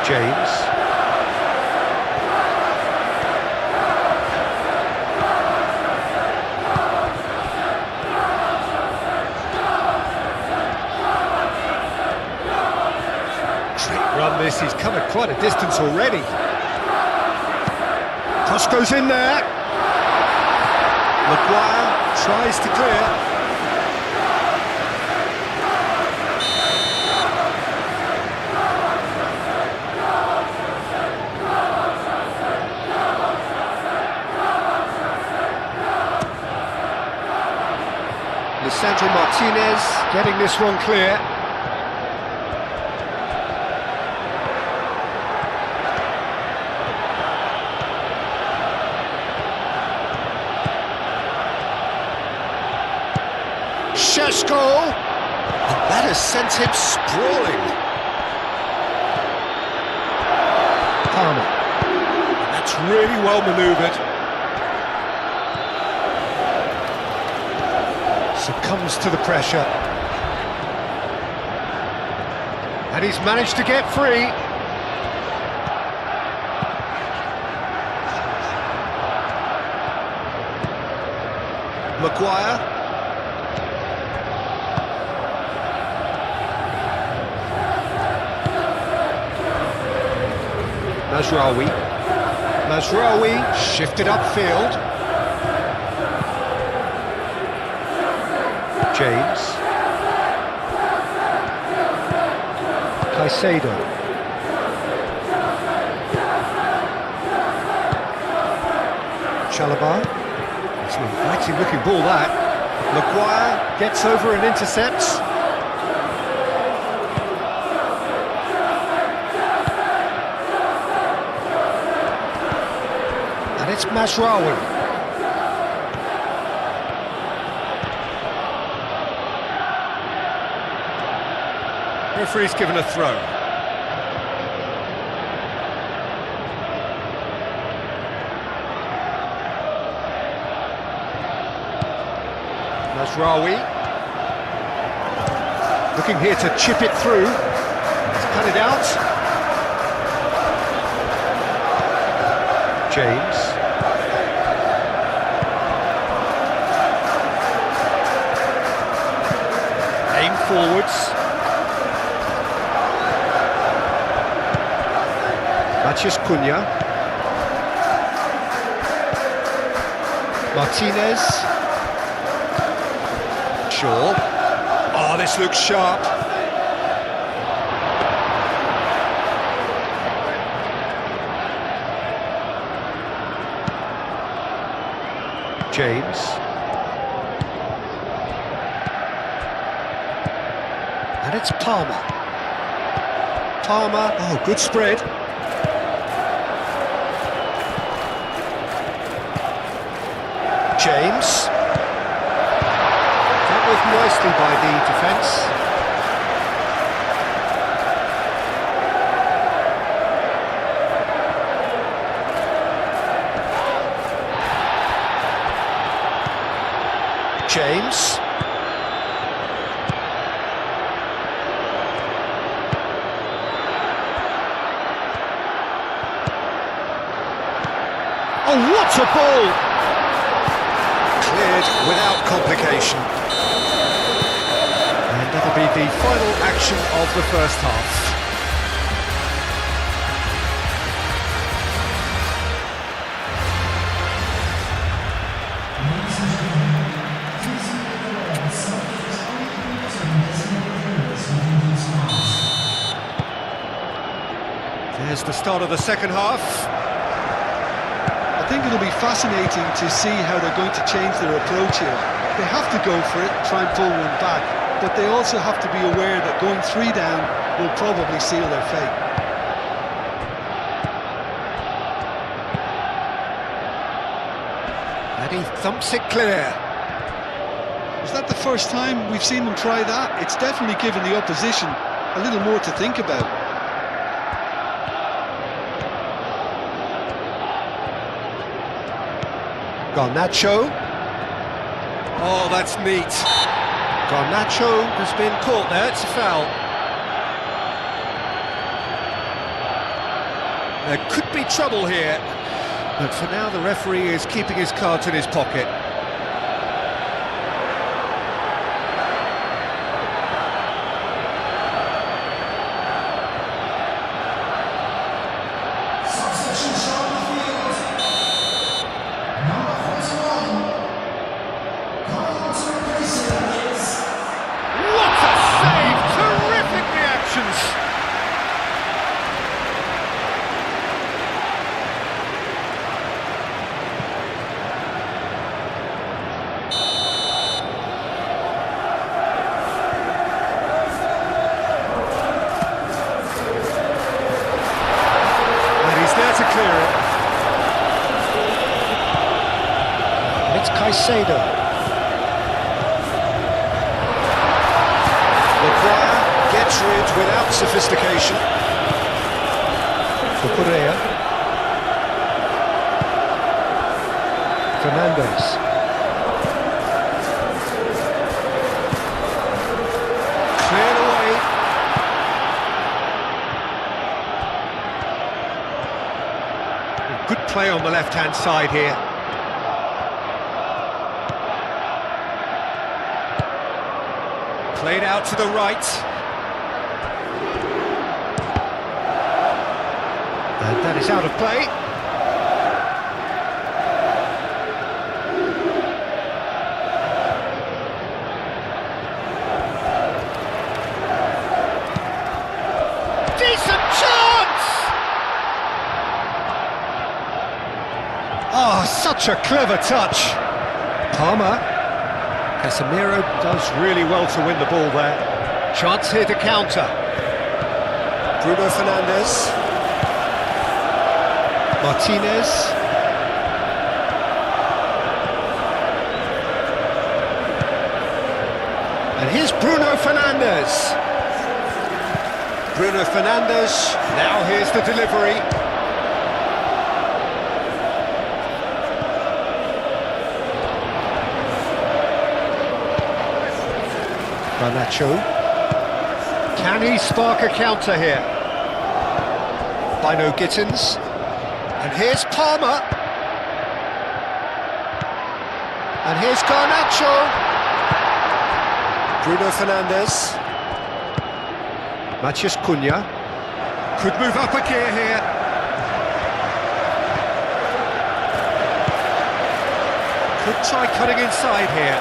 James. This, he's come at quite a distance already. Cross goes in there. Maguire tries to clear. Lisandro Martinez getting this one clear. Šeško! And that has sent him sprawling. Palmer. And that's really well manoeuvred. Succumbs to the pressure. And he's managed to get free. Maguire. Mazraoui shifted upfield. James. Caicedo. Chalobah. It's an inviting looking ball that. Maguire gets over and intercepts. And it's Mazraoui. Referee's given a throw. Mazraoui. Looking here to chip it through. He's cut it out. James. Aim forwards. Matheus Cunha. Martinez. Shaw. Oh, this looks sharp. James. And it's Palmer. Palmer. Oh, good spread. James. Dealt with nicely by the defence. James. Oh, what a ball! Cleared without complication. And that'll be the final action of the first half. There's the start of the second half. I think it'll be fascinating to see how they're going to change their approach here. They have to go for it, try and pull one back, but they also have to be aware that going 3 down will probably seal their fate. And he thumps it clear. Is that the first time we've seen them try that? It's definitely given the opposition a little more to think about. Garnacho. Oh, that's neat. Garnacho has been caught there, it's a foul. There could be trouble here, but for now the referee is keeping his cards in his pocket. to clear it. It's Caicedo. Maguire gets rid without sophistication. For Correa. Fernandes. Cleared away. Good play on the left-hand side here. Played out to the right. And that is out of play. Decent chance! Oh, such a clever touch. Palmer. Casemiro does really well to win the ball there. Chance here to counter. Bruno Fernandes. Martinez. And here's Bruno Fernandes. Bruno Fernandes, now here's the delivery. Garnacho. Can he spark a counter here? Bino Gittins. And here's Palmer. And here's Garnacho. Bruno Fernandes. Matheus Cunha. Could move up a gear here. Could try cutting inside here.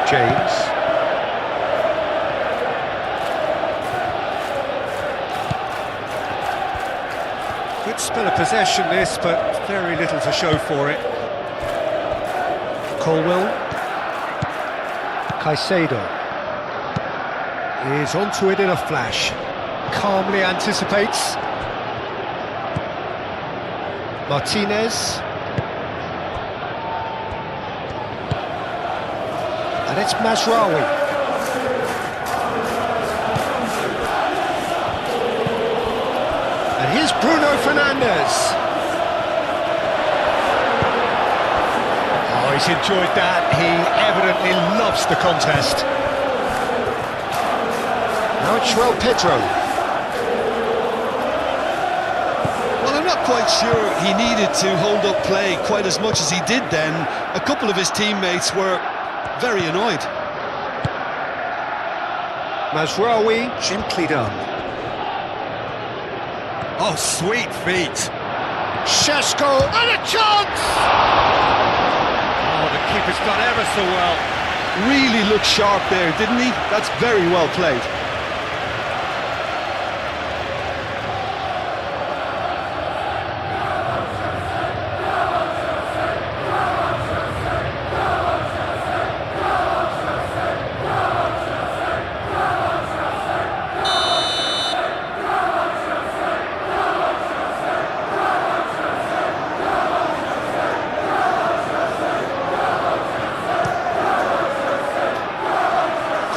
James. Good spell of possession this, but very little to show for it. Colwell. Caicedo. Is onto it in a flash. Calmly anticipates. Martinez. And it's Mazraoui. And here's Bruno Fernandes. Oh, he's enjoyed that. He evidently loves the contest. Now it's João Pedro. Well, I'm not quite sure he needed to hold up play quite as much as he did then. A couple of his teammates were very annoyed. Mazraoui, gently done. Oh, sweet feet. Šeško, and a chance! Oh, the keeper's done ever so well. Really looked sharp there, didn't he? That's very well played.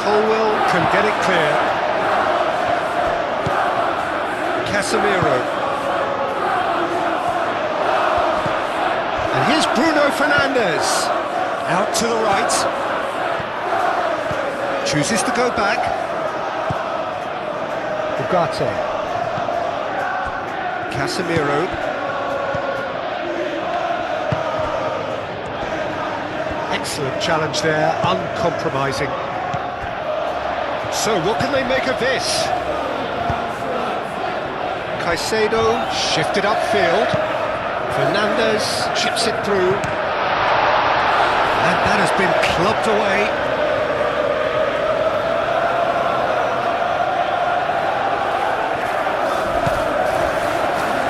Colwell can get it clear. Casemiro. And here's Bruno Fernandes. Out to the right. Chooses to go back. Ugarte. Casemiro. Excellent challenge there, uncompromising. So what can they make of this? Caicedo shifted upfield. Fernandes chips it through. And that has been clubbed away.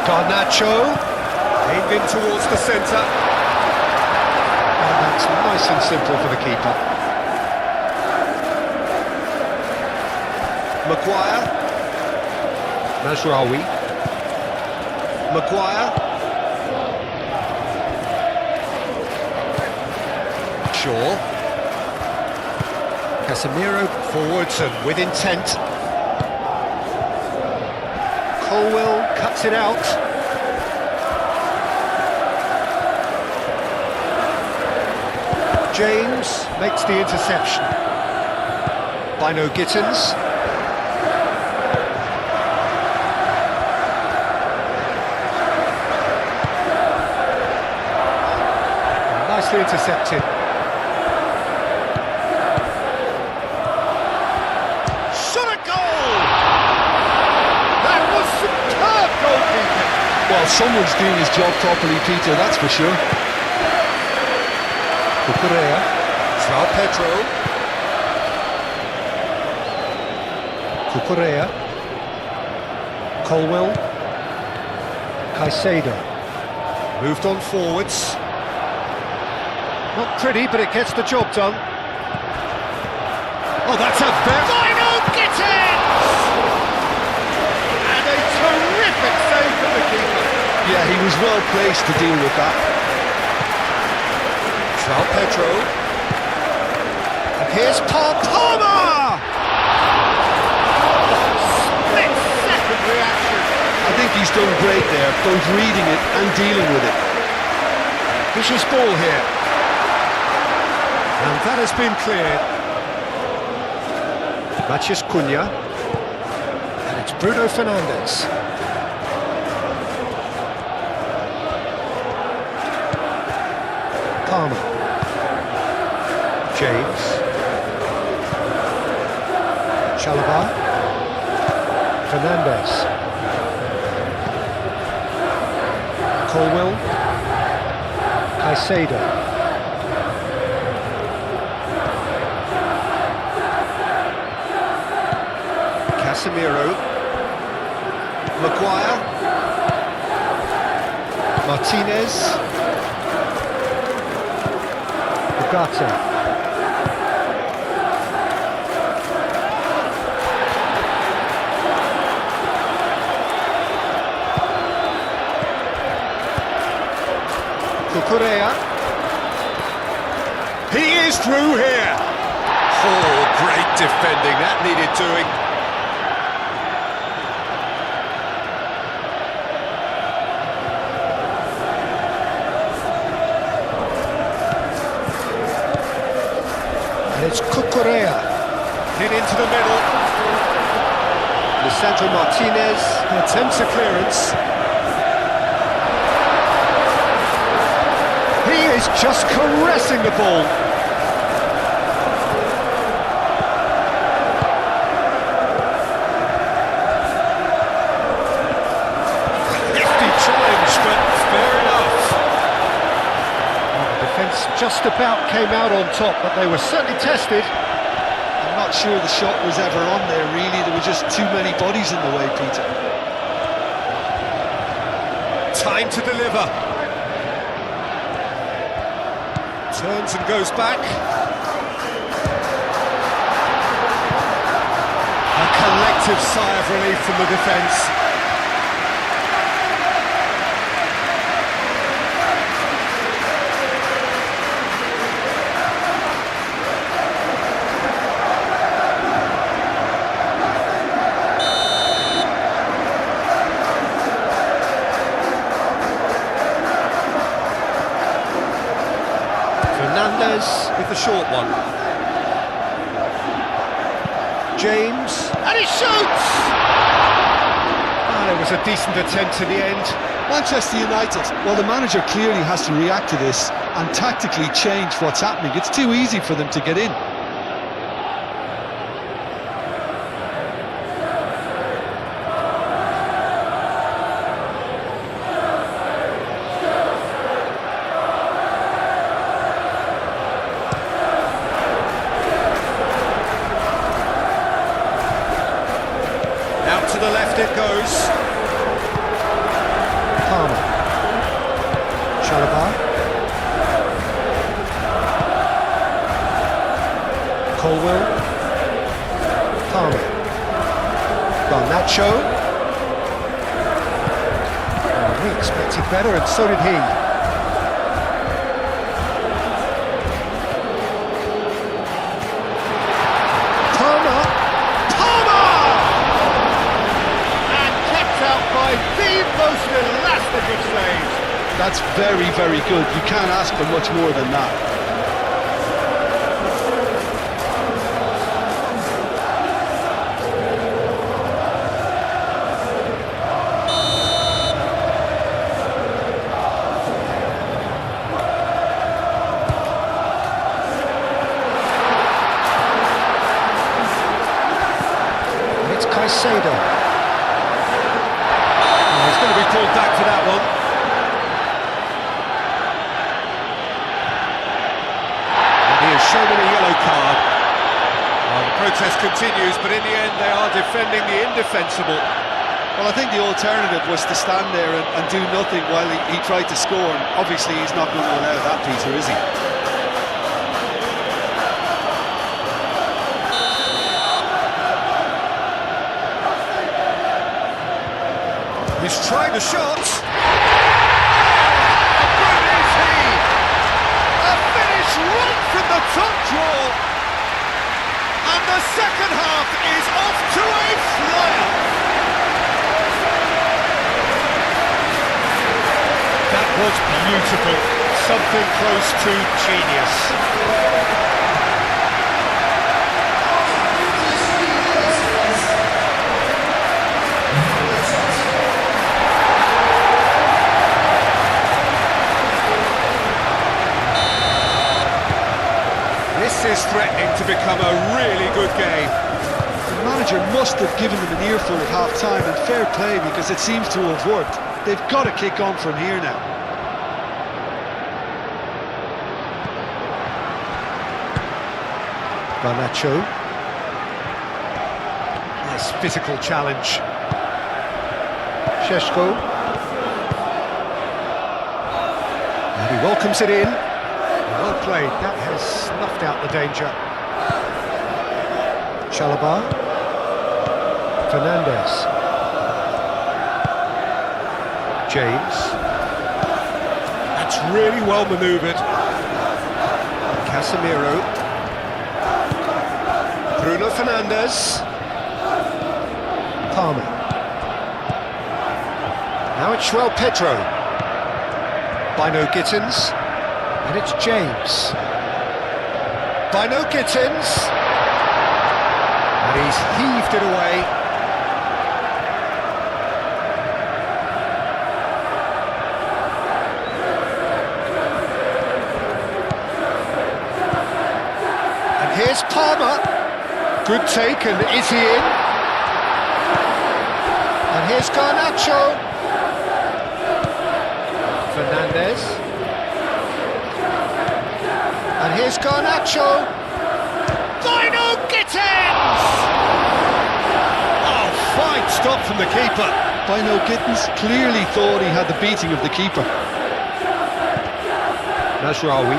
Garnacho aimed in towards the centre. And that's nice and simple for the keeper. Maguire. Mazraoui. Maguire. Shaw. Casemiro forwards and with intent. Colwell cuts it out. James makes the interception. Bino Gittins. Nicely intercepted. Shot a goal! That was superb goalkeeping. Well, someone's doing his job properly, Peter, that's for sure. Cucurella. João Pedro. Cucurella. Colwell. Caicedo. Moved on forwards. Not pretty, but it gets the job done. Oh, that's a very... Final Gittins! And a terrific save from the keeper. Yeah, he was well placed to deal with that. João Pedro. And here's Palmer! Split-second reaction. I think he's done great there, both reading it and dealing with it. Vicious ball here. And that has been cleared. Matheus Cunha. And it's Bruno Fernandes. Palmer. James. Chalobah. Fernandes. Colwell. Caicedo. Casemiro. Maguire. Martinez. Ugarte. Cucurella. He is through here. Oh, great defending. That needed doing. And it's Cucurella. Hit into the middle. Lisandro Martinez attempts a clearance. He is just caressing the ball. Nifty challenge, but fair enough. The defence just about came out on top, but they were certainly tested. I'm not sure the shot was ever on there, really. There were just too many bodies in the way, Peter. Time to deliver. Turns and goes back. A collective sigh of relief from the defence. Fernandes with the short one. James, and he shoots! It was a decent attempt to the end. Manchester United, well, the manager clearly has to react to this and tactically change what's happening. It's too easy for them to get in. Out to the left it goes. Palmer. Chalobah. Colwell. Palmer. Garnacho. We expected better, and so did he. Palmer! And kept out by the most elastic of saves. That's very, very good. You can't ask for much more than that. Caicedo. Oh, he's going to be called back for that one. And he is shown a yellow card. Well, the protest continues, but in the end they are defending the indefensible. Well, I think the alternative was to stand there and do nothing while he tried to score, and obviously he's not going to allow that, Peter, is he? He's tried the shot. How good is he? A finish right from the top draw. And the second half is off to a flyer. That was beautiful. Something close to genius. This is threatening to become a really good game. The manager must have given them an earful at half-time, and fair play, because it seems to have worked. They've got to kick on from here now. Garnacho. Nice physical challenge. Šeško. And he welcomes it in. Well played, that has snuffed out the danger. Chalobah. Fernandez. James. That's really well manoeuvred. Casemiro. Bruno Fernandes. Palmer. Now it's João Pedro. Bino Gittins. And it's James. Bino Gittins. And he's heaved it away. And here's Palmer. Good take, and is he in? And here's Garnacho. Fernandez. And here's Garnacho. Bino Gittins! Oh, fine stop from the keeper. Bino Gittins clearly thought he had the beating of the keeper. Mazraoui.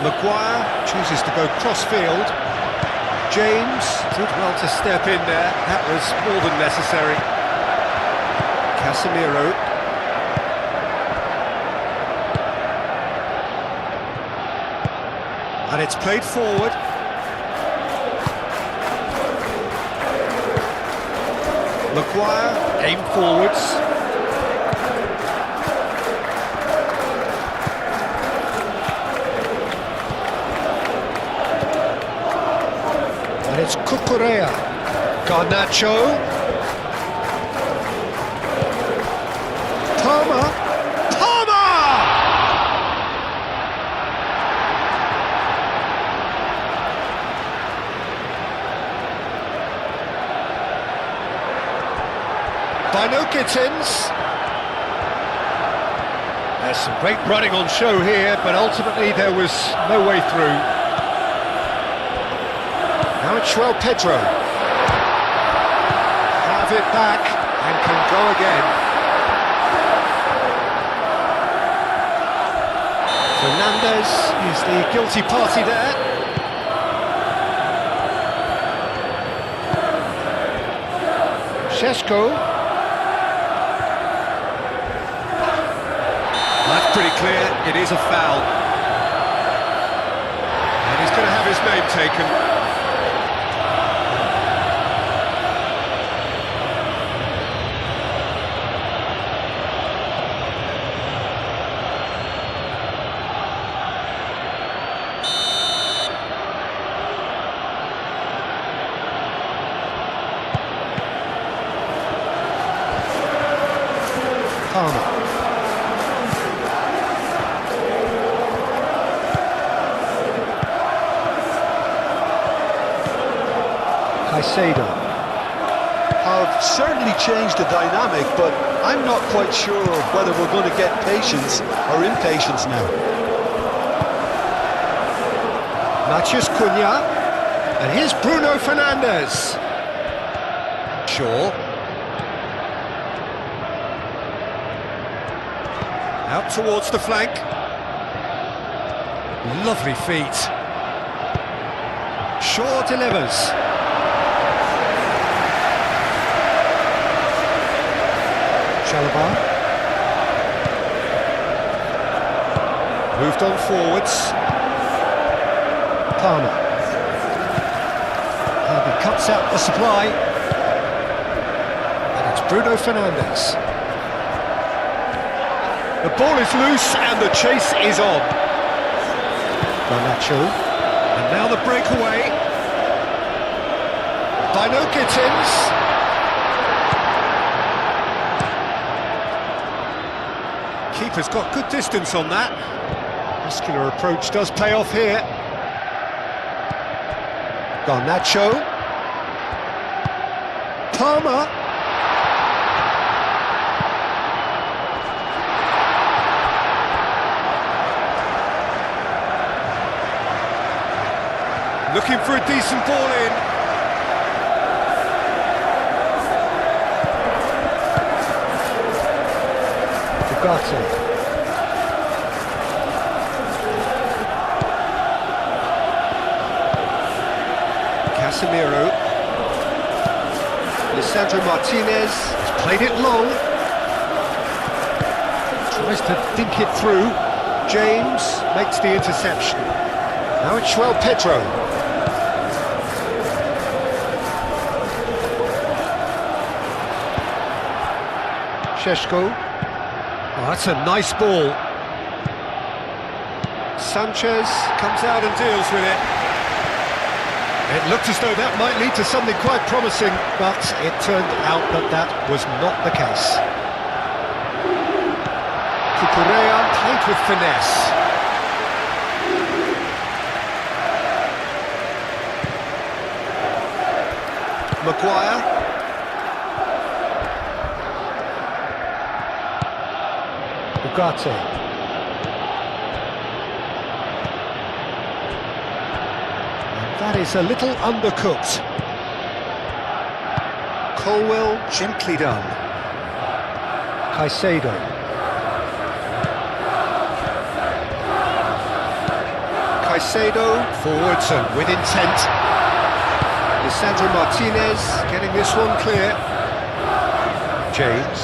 Maguire chooses to go cross-field. James did well to step in there. That was more than necessary. Casemiro. And it's played forward. Maguire, aim forwards. And it's Cucurella. Garnacho. Palmer. Bino Gittins. There's some great running on show here, but ultimately there was no way through. Now it's João Pedro. Have it back and can go again. Fernandez is the guilty party there. Šeško. That's pretty clear, it is a foul. And he's going to have his name taken. Caicedo. Have certainly changed the dynamic, but I'm not quite sure whether we're going to get patience or impatience now. Matheus Cunha, and here's Bruno Fernandes. Shaw. Out towards the flank. Lovely feet. Shaw delivers. Chalobah. Moved on forwards. Palmer. And he cuts out the supply. And it's Bruno Fernandes. The ball is loose and the chase is on. Garnacho. And now the breakaway. Bino Gittins. Keeper's got good distance on that. Muscular approach does pay off here. Garnacho. Palmer. Looking for a decent ball in. Ugarte. Casemiro. Lisandro Martinez has played it long. Tries to dink it through. James makes the interception. Now it's João Pedro. Šeško. Oh, that's a nice ball. Sanchez comes out and deals with it. It looked as though that might lead to something quite promising, but it turned out that that was not the case. Cucurella played with finesse. Maguire. Ugarte. And that is a little undercooked. Colwell gently done. Caicedo. Caicedo forwards and with intent. Lisandro Martinez getting this one clear. James.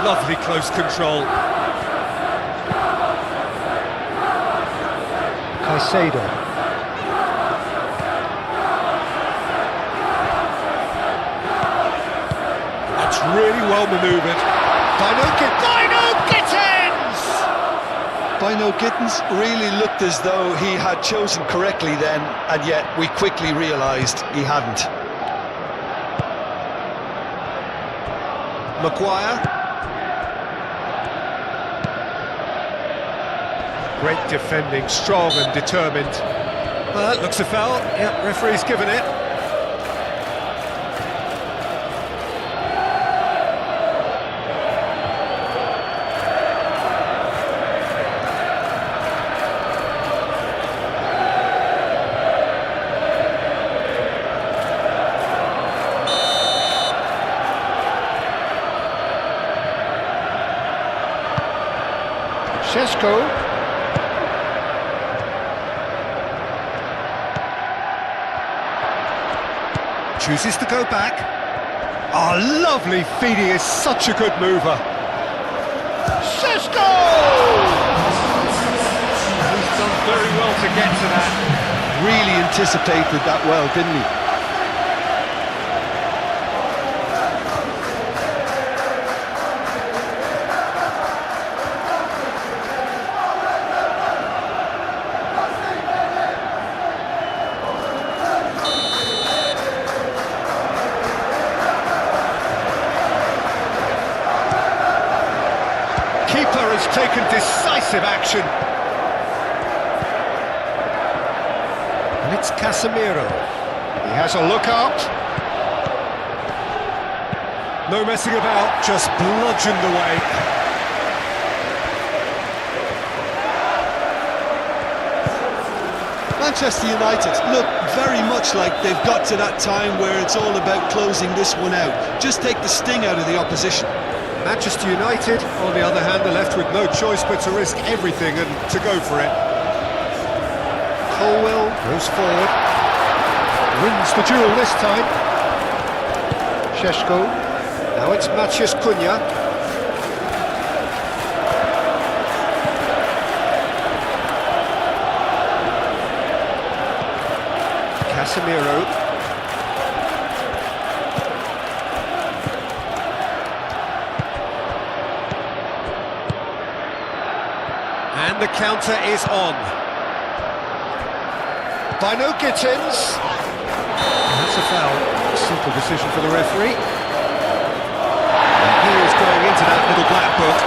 Lovely close control. Caicedo. That's really well manoeuvred. Bino Gittins! Bino Gittins really looked as though he had chosen correctly then, and yet we quickly realised he hadn't. Maguire. Great defending, strong and determined. Well, that looks a foul. Yep, referee's given it. Šeško. Chooses to go back. Oh, lovely feed, he is such a good mover. Šeško! He's done very well to get to that. Really anticipated that well, didn't he? Keeper has taken decisive action. And it's Casemiro. He has a look out. No messing about, just bludgeoned away. Manchester United look very much like they've got to that time where it's all about closing this one out. Just take the sting out of the opposition. Manchester United, on the other hand, are left with no choice but to risk everything and to go for it. Colwell goes forward, wins the duel this time. Šeško, now it's Maciej Cunha. Casemiro. And the counter is on. By no Gittins. That's a foul. Simple decision for the referee. And he is going into that little black book.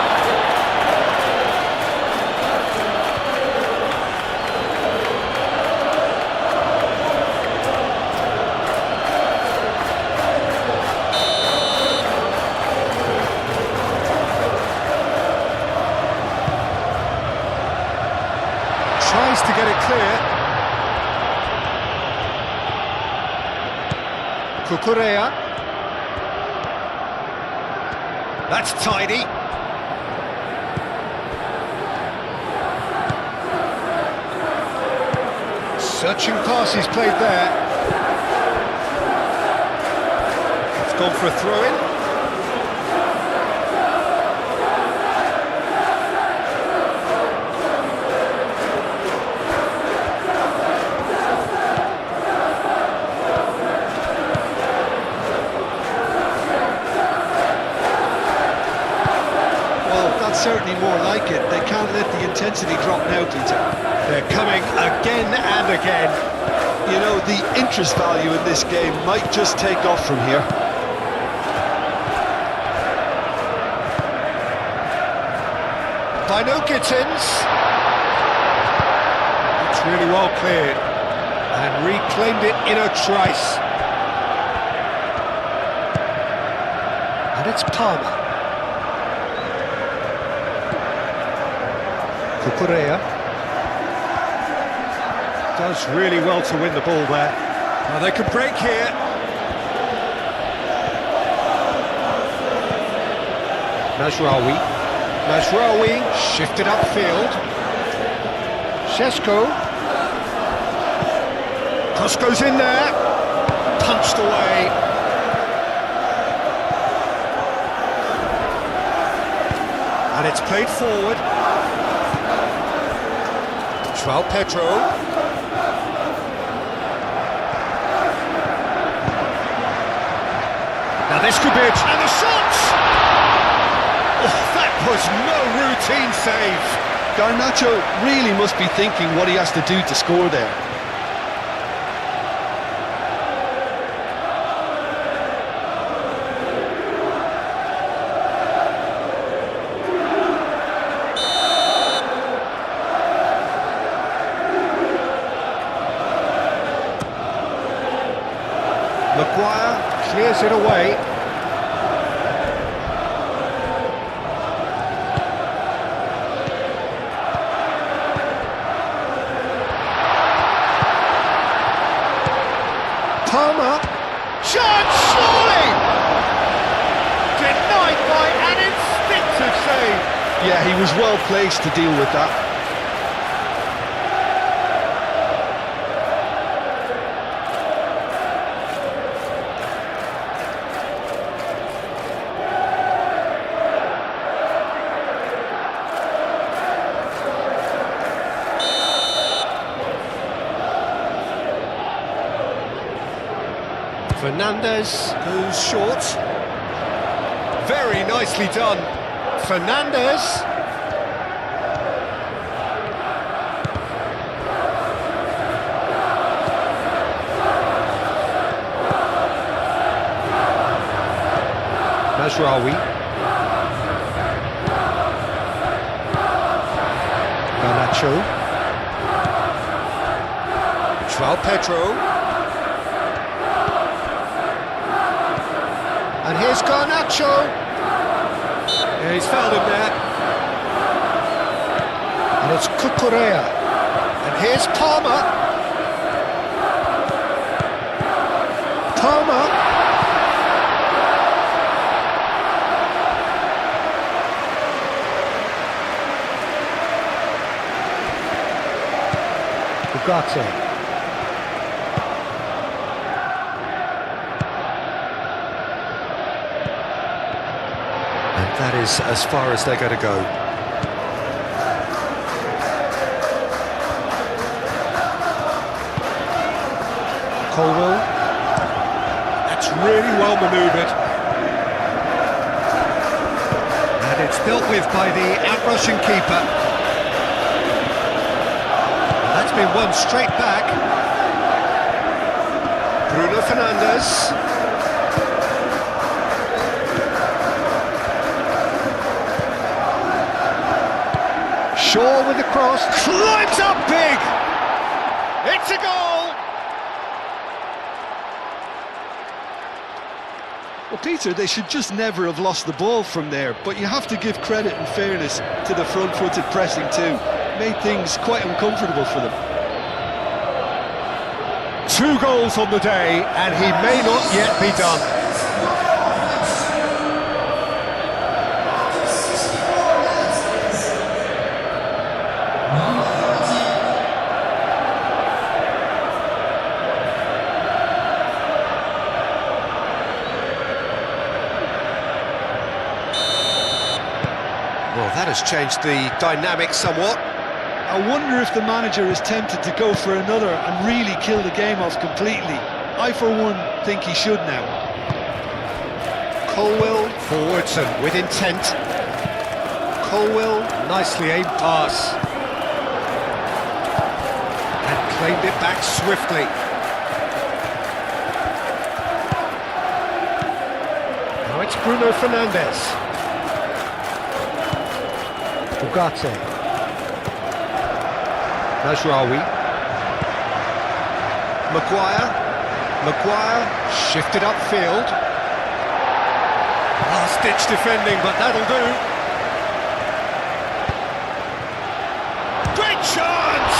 Tries to get it clear. Cucurella. That's tidy. Searching pass he's played there. It's gone for a throw-in. Certainly more like it. They can't let the intensity drop now, Peter. They're coming again and again. You know, the interest value in this game might just take off from here. By no Gittins. It's really well cleared. And reclaimed it in a trice. And it's Palmer. Cucurella does really well to win the ball there. Now they can break here. Mazraoui shifted upfield. Šeško. Cross goes in there. Punched away. And it's played forward. João Pedro. Now this could be a... And the shot! Oh, that was no routine save. Garnacho really must be thinking what he has to do to score there. Maguire clears it away. Palmer. Shot, surely! Denied by an instinctive save. Yeah, he was well placed to deal with that. Fernandez goes short. Very nicely done. Fernandez. Mazraoui. Garnacho. João Pedro. And here's Garnacho. Yeah, he's fouled him there. And it's Cucurella. And here's Palmer. Palmer. Ugarte. And that is as far as they're going to go. Colwell. That's really well manoeuvred. And it's dealt with by the outrushing keeper. That's been won straight back. Bruno Fernandes. Shaw with the cross, climbs up big! It's a goal! Well, Peter, they should just never have lost the ball from there, but you have to give credit and fairness to the front-footed pressing too. Made things quite uncomfortable for them. 2 goals on the day, and he may not yet be done. Well, that has changed the dynamic somewhat. I wonder if the manager is tempted to go for another and really kill the game off completely. I, for one, think he should now. Colwell forwards and with intent. Colwell, nicely aimed pass. And claimed it back swiftly. Now it's Bruno Fernandes. Ugarte. Mazraoui. Maguire shifted upfield. Last-ditch defending, but that'll do. Great chance!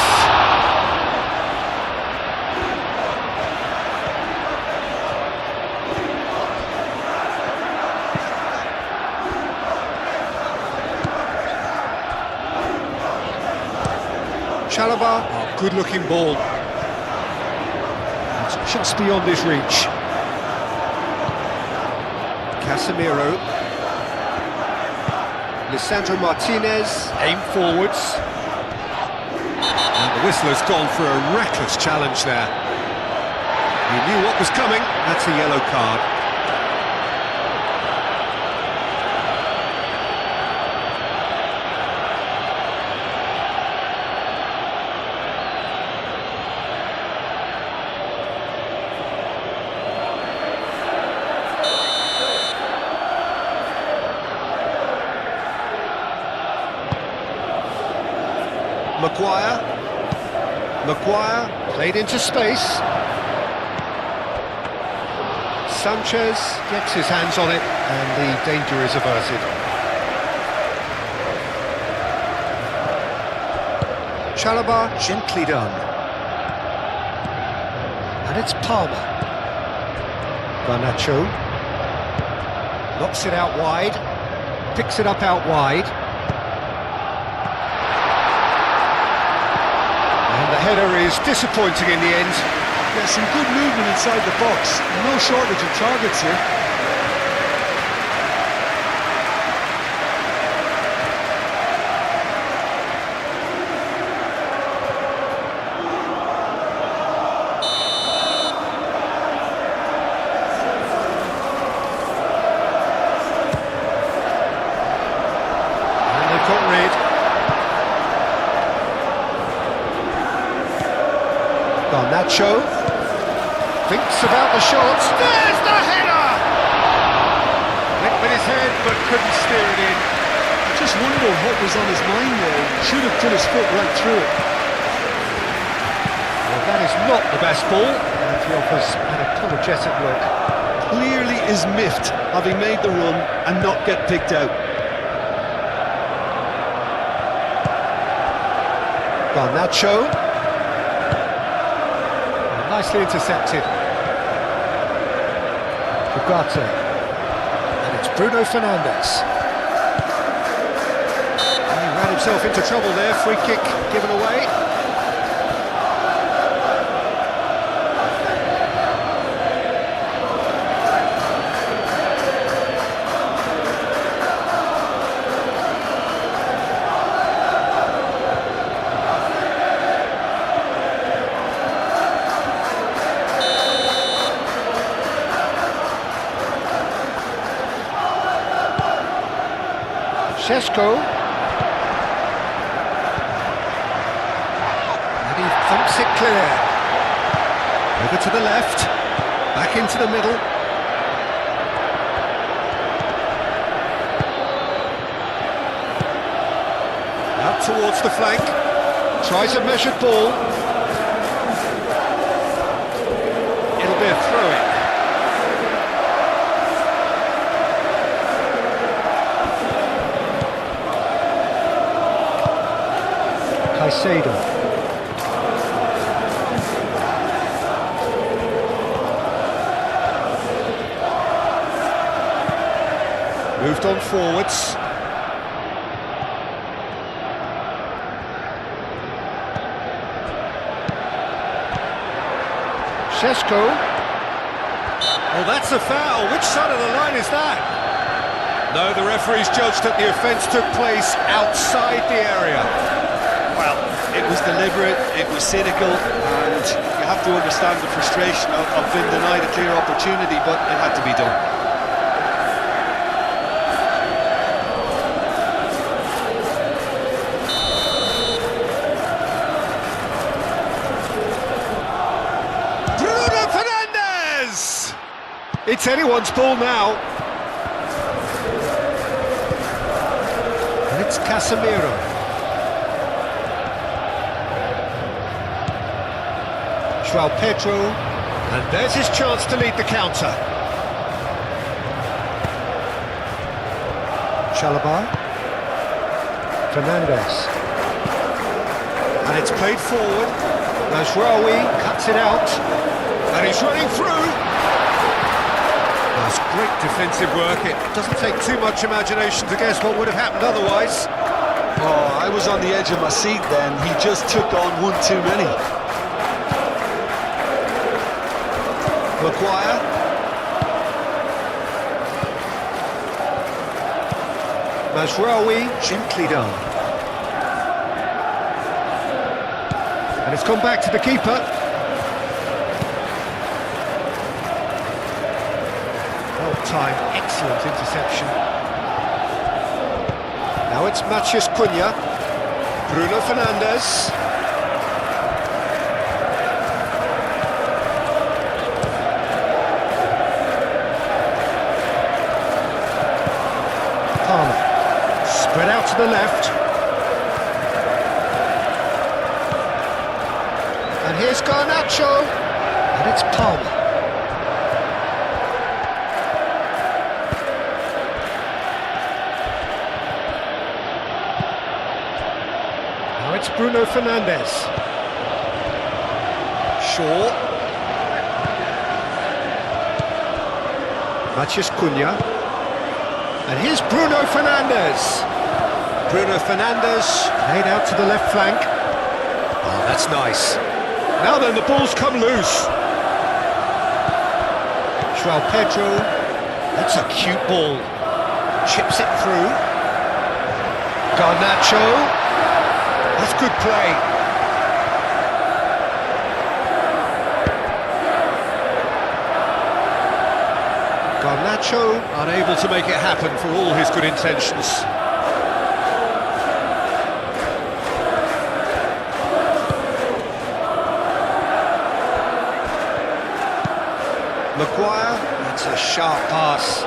Chalobah. Good-looking ball. It's just beyond his reach. Casemiro. Lisandro Martinez. Aim forwards. And the whistler's gone for a reckless challenge there. He knew what was coming. That's a yellow card. Maguire played into space. Sanchez gets his hands on it and the danger is averted. Chalobah gently done. And it's Palmer. Garnacho knocks it out wide, picks it up out wide. And the header is disappointing in the end. There's some good movement inside the box. No shortage of targets here. Garnacho thinks about the shot. There's the header! Hit with his head, but couldn't steer it in. Just wonder what was on his mind there. Should have put his foot right through it. Well, that is not the best ball, and he offers an apologetic look. Clearly is miffed, having made the run and not get picked out. Garnacho. Nicely intercepted. Ugarte. And it's Bruno Fernandes. And he ran himself into trouble there. Free kick given away. Šeško. And he thumps it clear. Over to the left. Back into the middle. Out towards the flank. Tries a measured ball. It'll be a throw-in. Caicedo. Moved on forwards. Šeško. Well, that's a foul. Which side of the line is that? No, the referee's judged that the offence took place outside the area. Well, it was deliberate, it was cynical, and you have to understand the frustration of being denied a clear opportunity, but it had to be done. Bruno Fernandes! It's anyone's ball now. And it's Casemiro. João Pedro, and there's his chance to lead the counter. Chalobah, Fernandes, and it's played forward. Mazraoui cuts it out, and he's running through. That's great defensive work. It doesn't take too much imagination to guess what would have happened otherwise. Oh, I was on the edge of my seat then. He just took on one too many. Maguire. Mazraoui, gently done. And it's gone back to the keeper. Well timed, excellent interception. Now it's Matheus Cunha. Bruno Fernandes. Spread out to the left. And here's Garnacho. And it's Palmer. Now it's Bruno Fernandes. Shaw. Matheus Cunha. And here's Bruno Fernandes. Bruno Fernandes, laid out to the left flank. Oh, that's nice. Now then, the ball's come loose. João Pedro, that's a cute ball. Chips it through. Garnacho, that's good play. Garnacho, unable to make it happen for all his good intentions. Maguire, that's a sharp pass.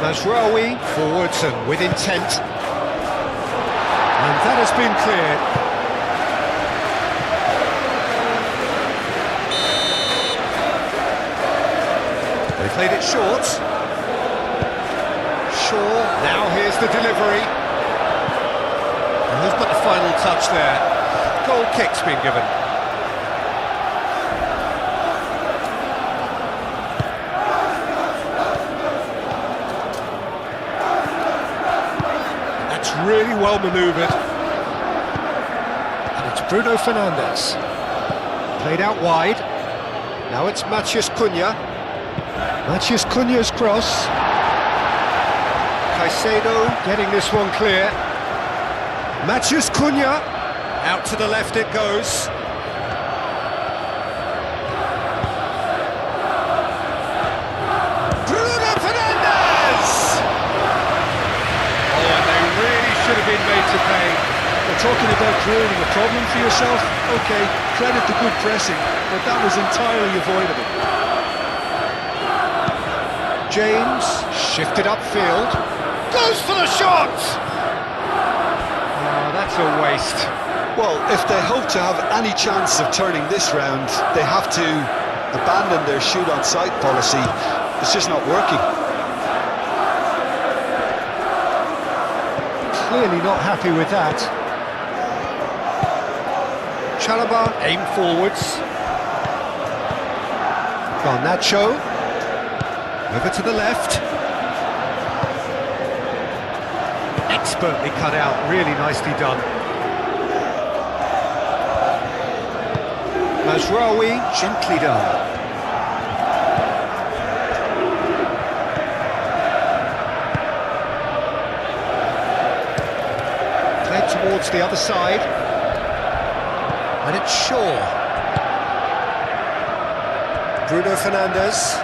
Mazraoui, forwards and with intent. And that has been cleared. They played it short. Shaw, now here's the delivery. And who's got the final touch there? Goal kick's been given. That's really well manoeuvred. And it's Bruno Fernandes. Played out wide. Now it's Matheus Cunha. Matheus Cunha's cross. Caicedo getting this one clear. Matheus Cunha, out to the left it goes. Bruno Fernandes! Oh, and they really should have been made to pay. We're talking about creating a problem for yourself. Okay, credit the good pressing, but that was entirely avoidable. James, shifted upfield, goes for the shot! Oh, that's a waste. Well, if they hope to have any chance of turning this round, they have to abandon their shoot-on-sight policy. It's just not working. Clearly not happy with that. Chalobah, aim forwards. Garnacho, over to the left. Expertly cut out, really nicely done. Mazraoui, gently done. Played towards the other side. And it's Shaw. Bruno Fernandes.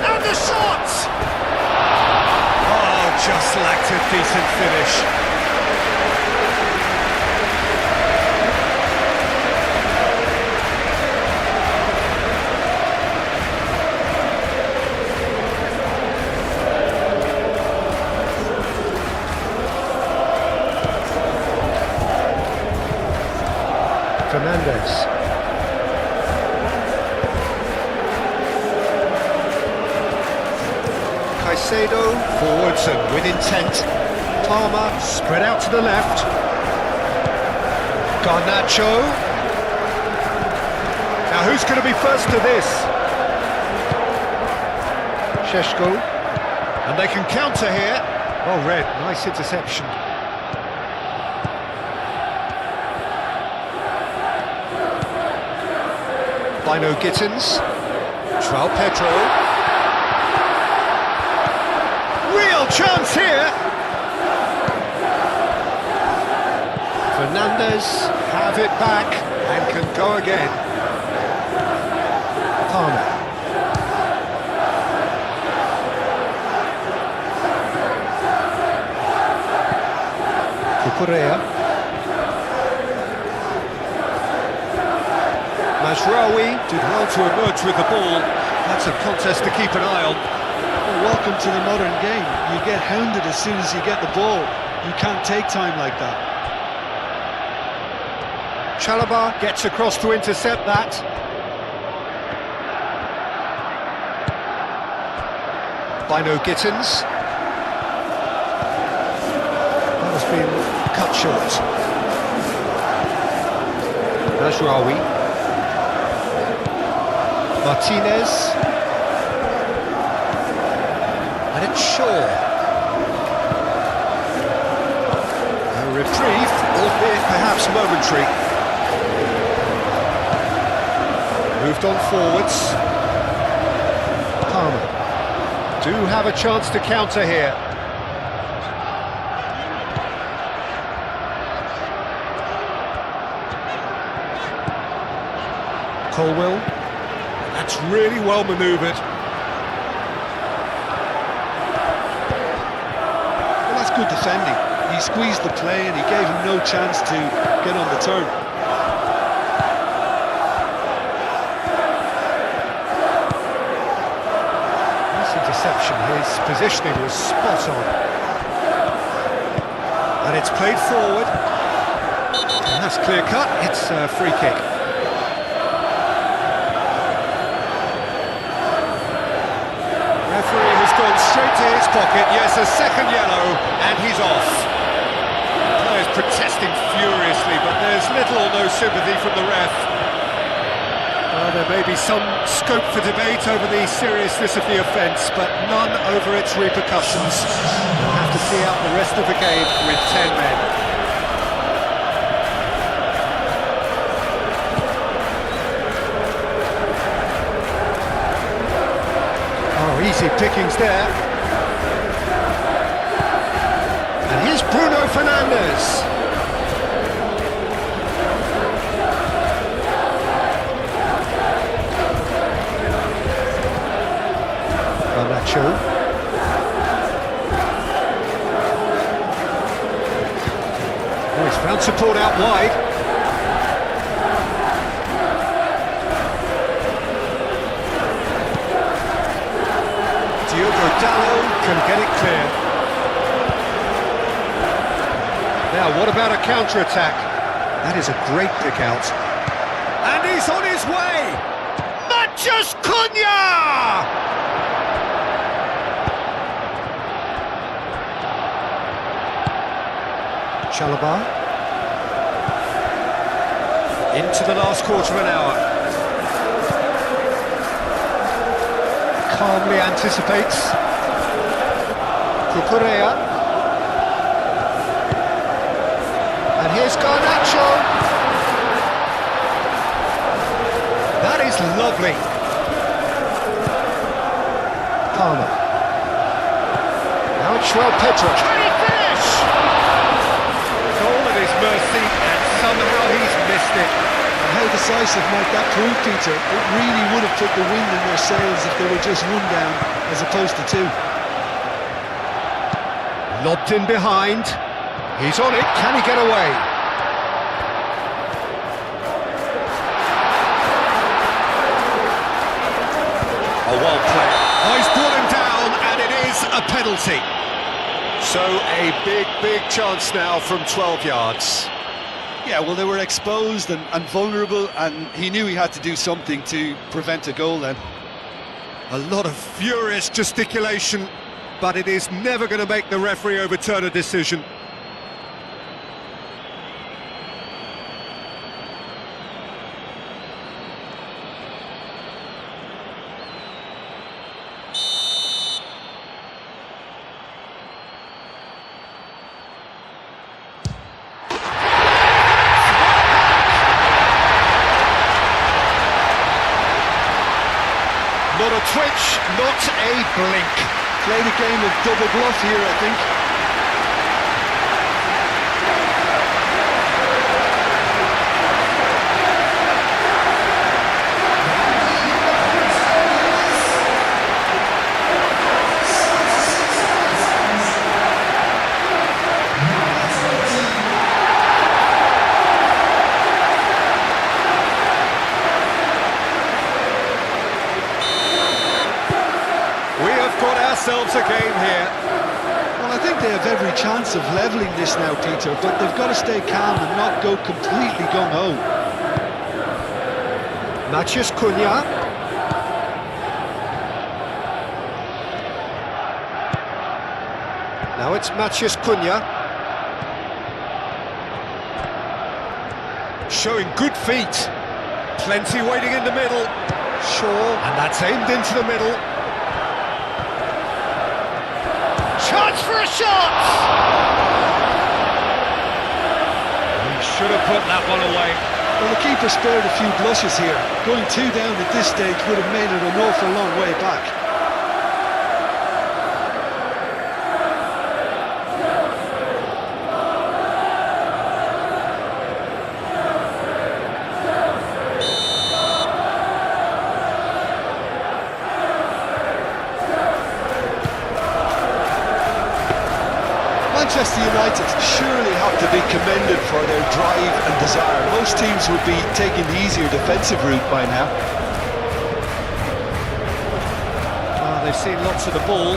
And the shot! Oh, just lacked a decent finish. Fernandes. Caicedo, forwards and with intent. Palmer, spread out to the left. Garnacho. Now who's going to be first to this? Šeško. And they can counter here. Well read, nice interception. Bino Gittins, João Pedro, real chance here. Fernandes have it back and can go again. Palmer. Cucurella. Mazraoui did well to emerge with the ball. That's a contest to keep an eye on. Well, welcome to the modern game. You get hounded as soon as you get the ball. You can't take time like that. Chalobah gets across to intercept that. Bino Gittins. That has been cut short. Mazraoui. Martinez, and it's Shaw. A reprieve, albeit perhaps momentary. Moved on forwards. Palmer do have a chance to counter here. Colwill. That's really well manoeuvred. Well, that's good defending. he squeezed the play and he gave him no chance to get on the turn. Nice interception, his positioning was spot on. And it's played forward. And that's clear cut, it's a free kick. Referee has gone straight to his pocket, yes, a second yellow, and he's off. Players protesting furiously, but there's little or no sympathy from the ref. Well, there may be some scope for debate over the seriousness of the offence, but none over its repercussions. We'll have to see out the rest of the game with 10 men. Oh, easy pickings there. And here's Bruno Fernandes. Nacho. Oh, he's found support out wide. Diogo Dallo can get it clear. Now, what about a counter-attack? That is a great pick out. And he's on his way! Mathias Cunha! Chalobah into the last quarter of an hour. Calmly anticipates. Cucurella. And here's Garnacho. That is lovely. Palmer. Now it's João Pedro. Can he finish? All at his mercy, and somehow he's missed it. And how decisive might that prove, Peter? It really would have put the wind in their sails if they were just one down as opposed to two. Lobbed in behind. He's on it. Can he get away? A wild play. Oh, he's brought him down, and it is a penalty. So a big chance now from 12 yards. Yeah, well, they were exposed and vulnerable, and he knew he had to do something to prevent a goal then. A lot of furious gesticulation, but it is never going to make the referee overturn a decision. Not a twitch, not a blink. Played a game of double bluff here, I think. Ourselves a game here. Well, I think they have every chance of levelling this now, Peter, but they've got to stay calm and not go completely gung-ho. Mathias Cunha. Now it's Mathias Cunha. Showing good feet. Plenty waiting in the middle. Shaw. And that's aimed into the middle. Chance for a shot! He should have put that one away. Well, the keeper spared a few blushes here. Going 2 down at this stage would have made it an awful long way back. Manchester United surely have to be commended for their drive and desire. Most teams would be taking the easier defensive route by now. Well, they've seen lots of the ball.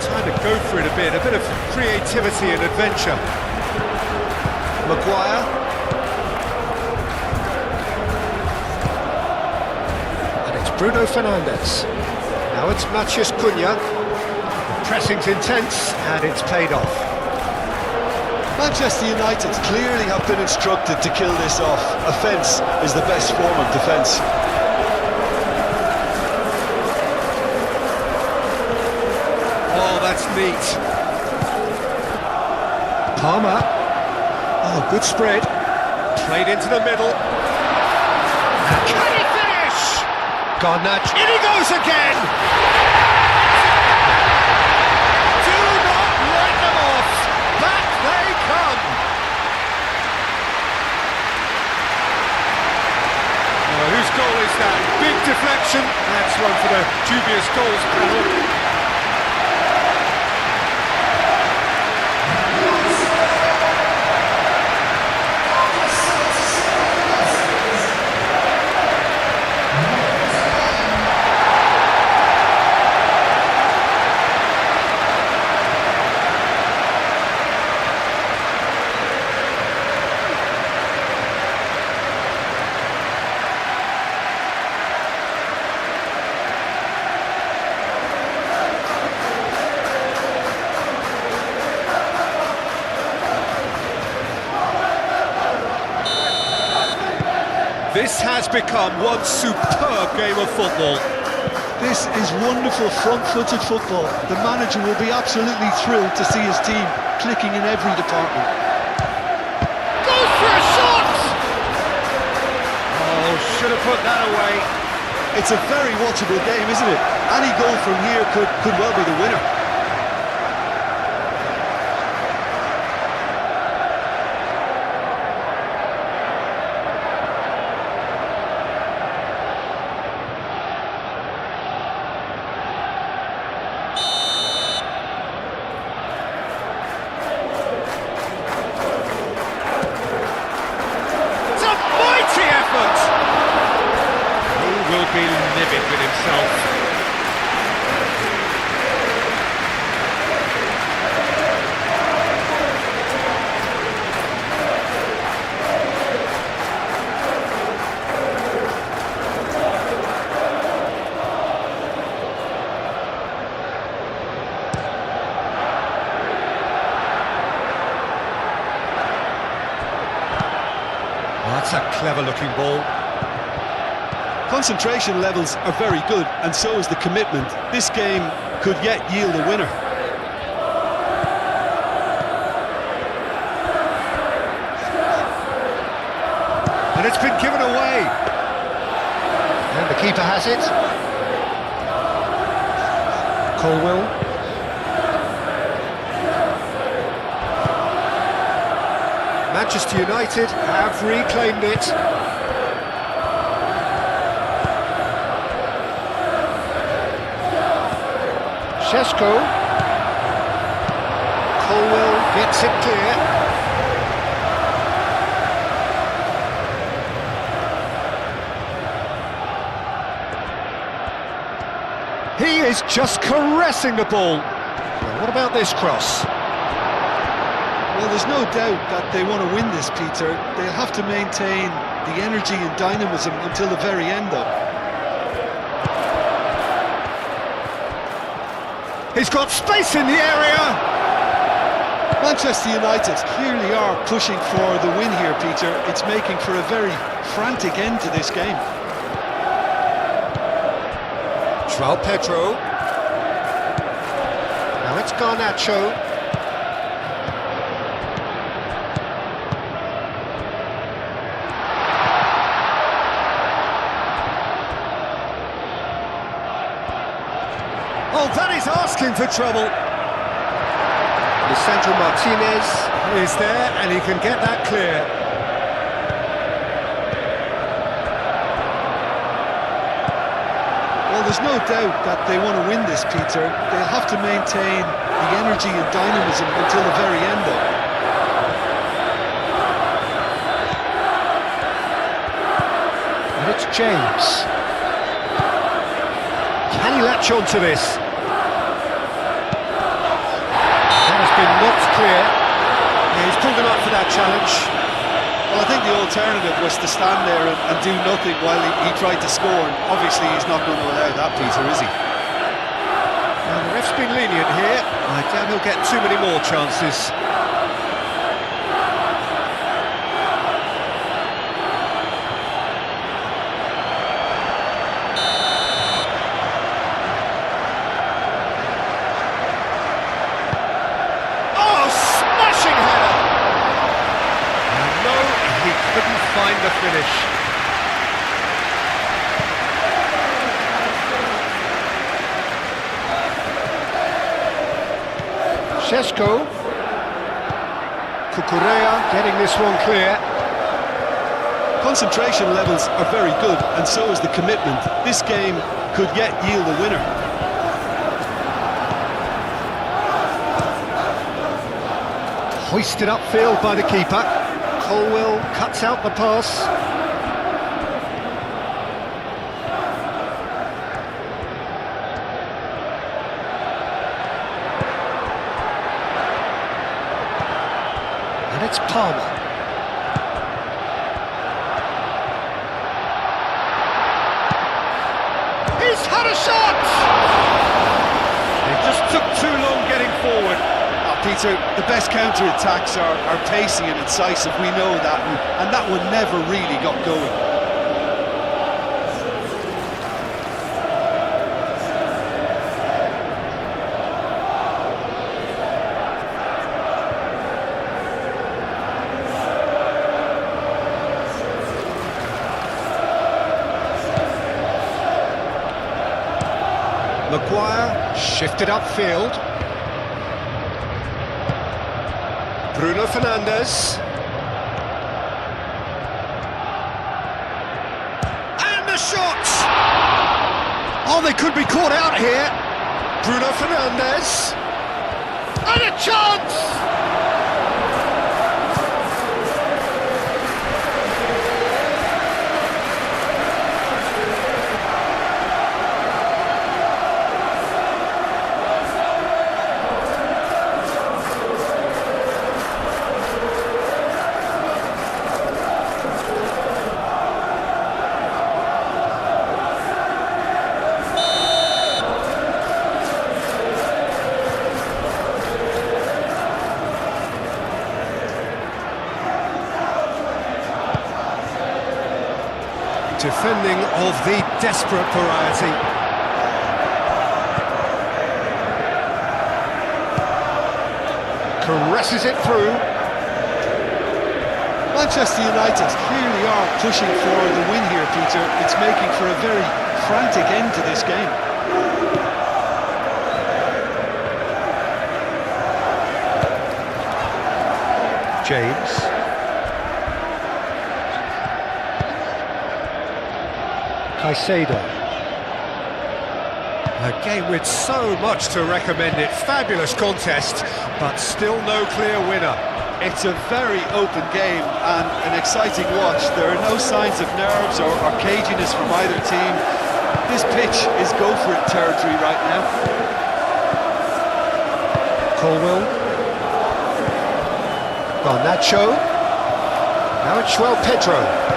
Time to go for it a bit of creativity and adventure. Maguire. And it's Bruno Fernandes. Now it's Matheus Cunha. Pressing's intense, and it's paid off. Manchester United clearly have been instructed to kill this off. Offence is the best form of defence. Oh, that's neat. Palmer. Oh, good spread. Played into the middle. Can he finish? Garnacho. In he goes again! Do not write them off. Back they come. Oh, whose goal is that? Big deflection. That's one for the dubious goals panel. This has become one superb game of football. This is wonderful front-footed football. The manager will be absolutely thrilled to see his team clicking in every department. Goes for a shot! Oh, should have put that away. It's a very watchable game, isn't it? Any goal from here could well be the winner. Be livid with himself. Well, that's a clever-looking ball. Concentration levels are very good, and so is the commitment. This game could yet yield a winner. And it's been given away. And the keeper has it. Colwell. Manchester United have reclaimed it. Sesko. Colwell gets it clear. He is just caressing the ball. Well, what about this cross? Well, there's no doubt that they want to win this, Peter. They'll have to maintain the energy and dynamism until the very end, though. He's got space in the area! Manchester United clearly are pushing for the win here, Peter. It's making for a very frantic end to this game. João Pedro. Now it's Garnacho. Oh, that is asking for trouble. Lisandro Martinez is there, and he can get that clear. Well, the there's no doubt that they want to win this, Peter. They'll have to maintain the energy and dynamism until the very end, though. And it's James. Can he latch on to this? That has been knocked clear. Yeah, he's pulled him up for that challenge. Well, I think the alternative was to stand there and do nothing while he tried to score. And obviously, he's not going to allow that, Peter, is he? And the ref's been lenient here. I doubt he'll get too many more chances. Oh, smashing header! And no, he couldn't find the finish. Šeško. Kukurea getting this one clear. Concentration levels are very good, and so is the commitment. This game could yet yield a winner. Hoisted upfield by the keeper. Colwell cuts out the pass. And it's Palmer. He's had a shot! It just took too long getting forward. Peter, the best counter-attacks are pacey and incisive, we know that, and that one never really got going. Maguire shifted upfield. Bruno Fernandes. And the shot! Oh, they could be caught out here. Bruno Fernandes. And a chance! Defending of the desperate variety. Caresses it through. Manchester United clearly are pushing for the win here, Peter. It's making for a very frantic end to this game. James. Caicedo. A game with so much to recommend it. Fabulous contest, but still no clear winner. It's a very open game and an exciting watch. There are no signs of nerves or caginess from either team. This pitch is go-for-it territory right now. Colwell. Garnacho. Now it's João Pedro.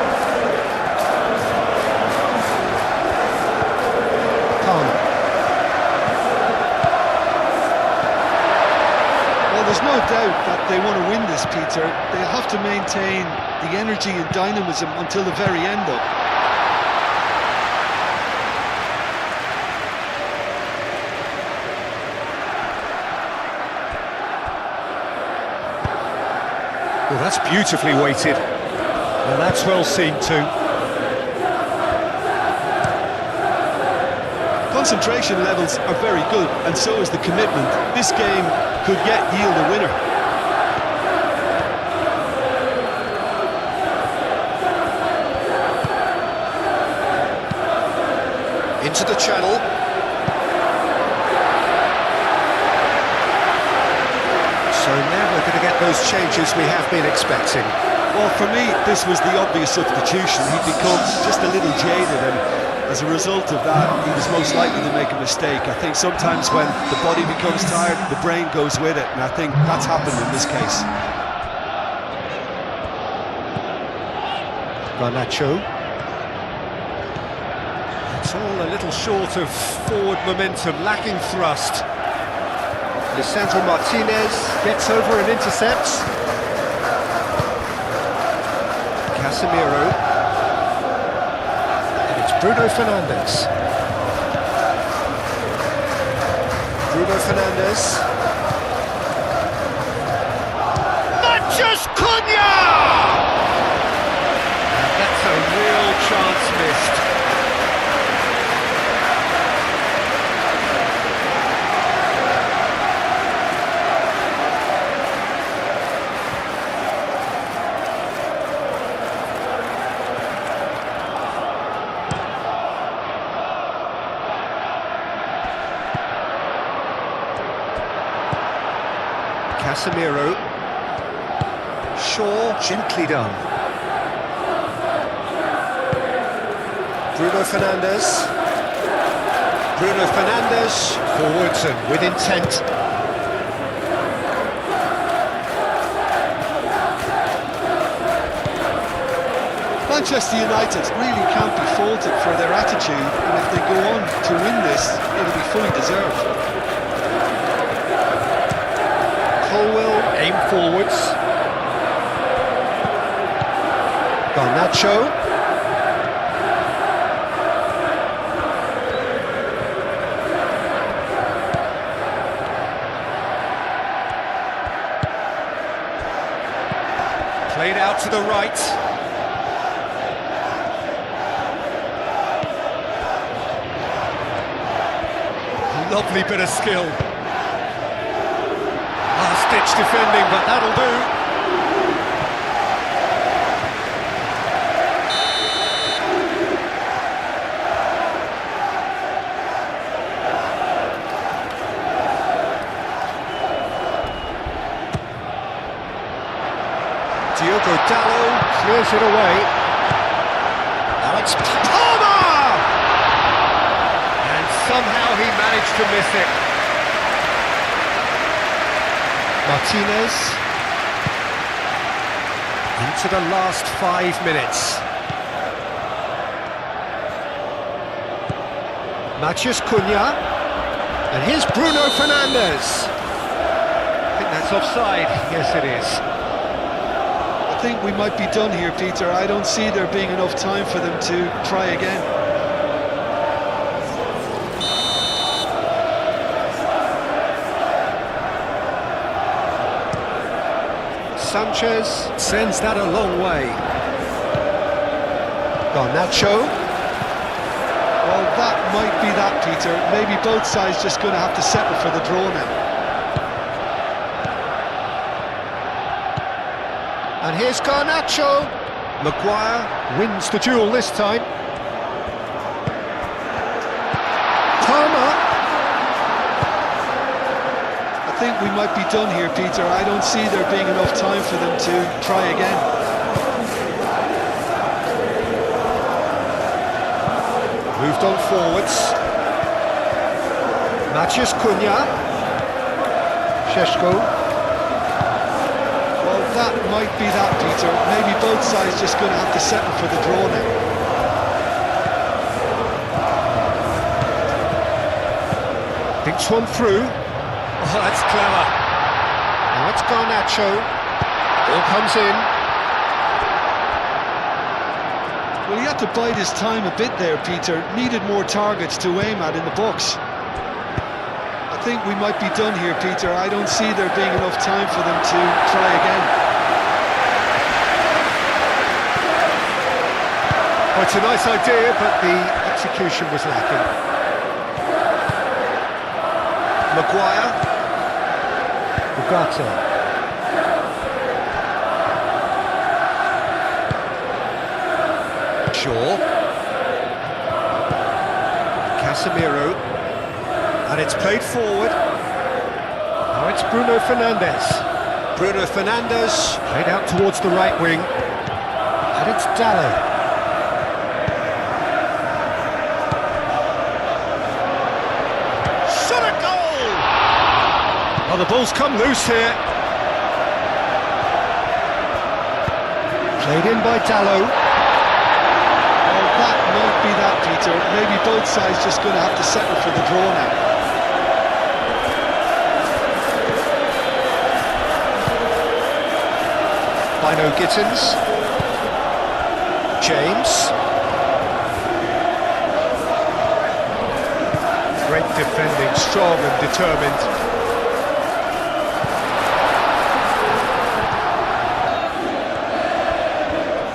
There's no doubt that they want to win this, Peter. They'll have to maintain the energy and dynamism until the very end, though. Well, that's beautifully weighted. Well, that's well seen too. Concentration levels are very good, and so is the commitment. This game could yet yield a winner. In into the channel. So now we're going to get those changes we have been expecting. Well, for me, this was the obvious substitution. He'd become just a little jaded, and as a result of that, he was most likely to make a mistake. I think sometimes when the body becomes tired, the brain goes with it, and I think that's happened in this case. Garnacho. It's all a little short of forward momentum, lacking thrust. Lisandro Martinez gets over and intercepts. Casemiro. And it's Bruno Fernandes. Bruno Fernandes. Mathias Cunha! And that's a real chance missed. Casemiro. Shaw, gently done. Bruno Fernandes. Bruno Fernandes, forwards and with intent. Manchester United really can't be faulted for their attitude, and if they go on to win this, it'll be fully deserved. Colwell, aim forwards. Garnacho. Played out to the right. Lovely bit of skill. Last-ditch defending, but that'll do. Diogo Dalot clears it away. Now it's Palmer! And somehow he managed to miss it. Martinez. Into the last 5 minutes. Mathias Cunha. And here's Bruno Fernandes. I think that's offside. Yes, it is. I think we might be done here, Peter. I don't see there being enough time for them to try again. Sanchez sends that a long way. Garnacho. Well, that might be that, Peter. Maybe both sides just going to have to settle for the draw now. And here's Garnacho. Maguire wins the duel this time. Palmer. I think we might be done here, Peter. I don't see there being enough time for them to try again. Moved on forwards. Mathias Cunha. Šeško. Well, that might be that, Peter. Maybe both sides just going to have to settle for the draw now. Thinks one through. Oh, that's clever. Now it's Garnacho. All comes in. Well, he had to bide his time a bit there, Peter. Needed more targets to aim at in the box. I think we might be done here, Peter. I don't see there being enough time for them to try again. Well, it's a nice idea, but the execution was lacking. Maguire. Ugarte. Shaw. Casemiro. And it's played forward. Now it's Bruno Fernandes. Bruno Fernandes played out towards the right wing. And it's Dallo. Shot a goal! Well, the ball's come loose here. Played in by Dallo. Well, that might be that, Peter. Maybe both sides just going to have to settle for the draw now. Bino Gittins. James. Great defending, strong and determined.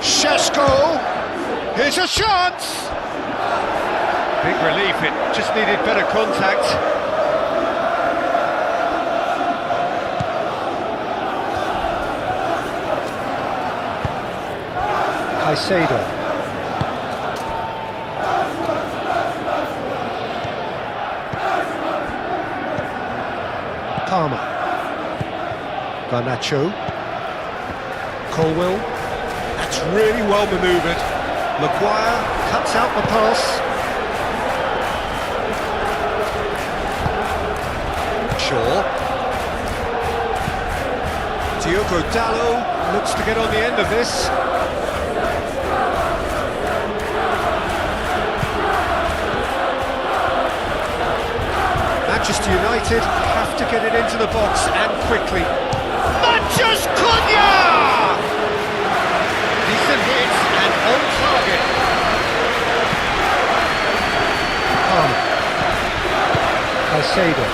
Shesko! Here's a chance! Big relief, it just needed better contact. Caicedo. Palmer. Garnacho. Colwill. That's really well manoeuvred. Maguire cuts out the pass. Shaw. Diogo Dallo looks to get on the end of this. Manchester United have to get it into the box and quickly. Manchester Cunha! Decent hit and on target. Caicedo.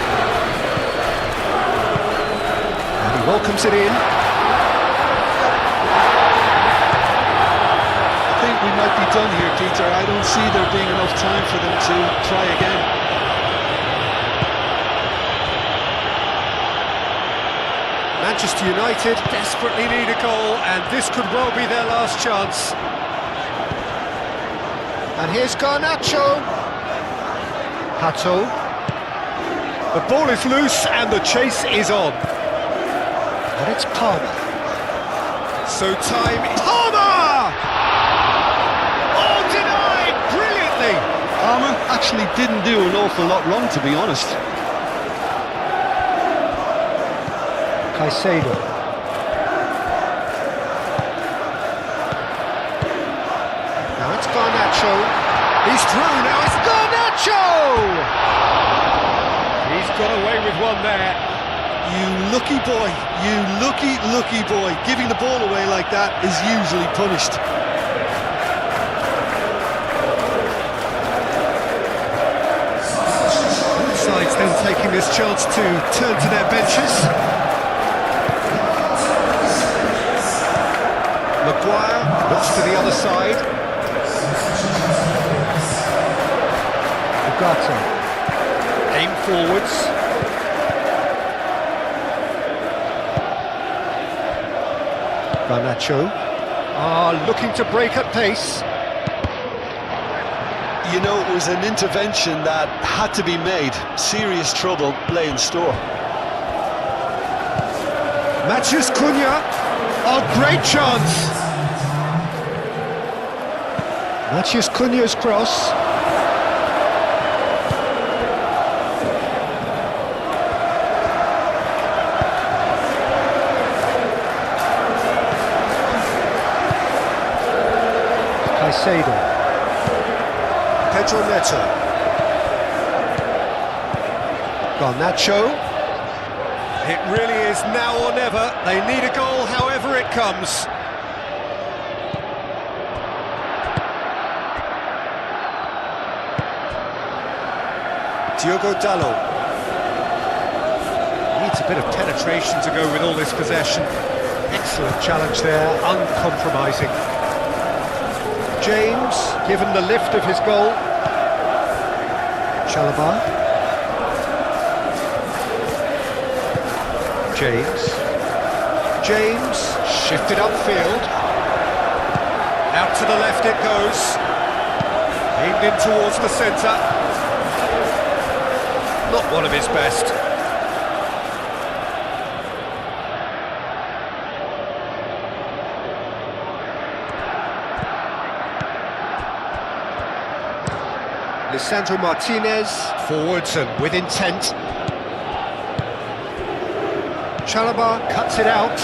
And he welcomes it in. I think we might be done here, Peter. I don't see there being enough time for them to try again. Manchester United desperately need a goal, and this could well be their last chance. And here's Garnacho. Hato. The ball is loose and the chase is on. And it's Palmer. So time... Palmer! Oh, denied! Brilliantly! Palmer actually didn't do an awful lot wrong, to be honest. Caicedo. Now it's Garnacho. He's through, now it's Garnacho! He's got away with one there. You lucky boy, you lucky boy. Giving the ball away like that is usually punished. Both sides then taking this chance to turn to their benches. Maguire looks to the other side. Ugarte. Aim forwards. Garnacho. Looking to break at pace. You know, it was an intervention that had to be made. Serious trouble lay in store. Matheus Cunha. Great chance! Matheus Cunha's cross. Caicedo. Pedro Neto. Garnacho. It really is now or never. They need a goal however it comes. Diogo Dallo. Needs a bit of penetration to go with all this possession. Excellent challenge there, uncompromising. James, given the lift of his goal. Chalobah. James, shifted upfield. Out to the left it goes. Aimed in towards the centre. not one of his best. Lisandro Martinez, forwards and with intent. Chalobah cuts it out.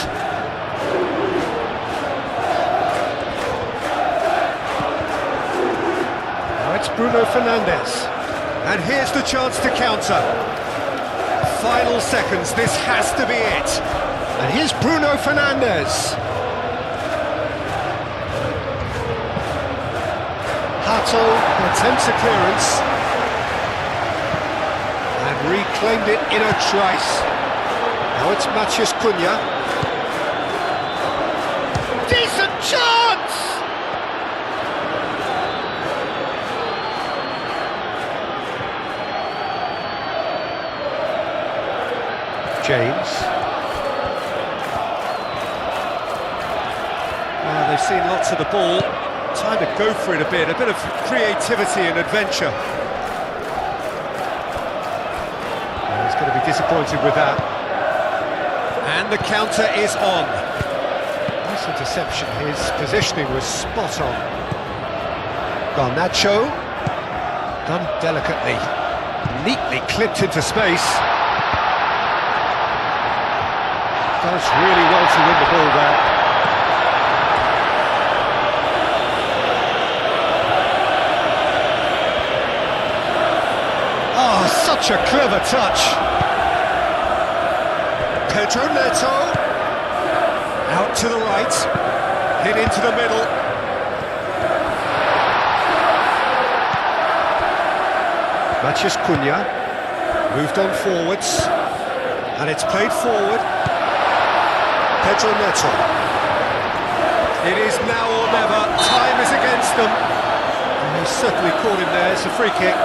Now it's Bruno Fernandes. And here's the chance to counter. Final seconds, this has to be it. And here's Bruno Fernandes. Hato attempts a clearance and reclaimed it in a trice. Now it's Matheus Cunha. Decent chance! James. They've seen lots of the ball. Time to go for it a bit of creativity and adventure. He's going to be disappointed with that. And the counter is on. Nice interception, his positioning was spot on. Garnacho, done delicately, neatly clipped into space. Does really well to win the ball there. Such a clever touch. Pedro Neto. Out to the right. Hit into the middle. Matheus Cunha. Moved on forwards. And it's played forward. Pedro Neto. It is now or never. Time is against them. And he certainly caught him there. It's a free kick.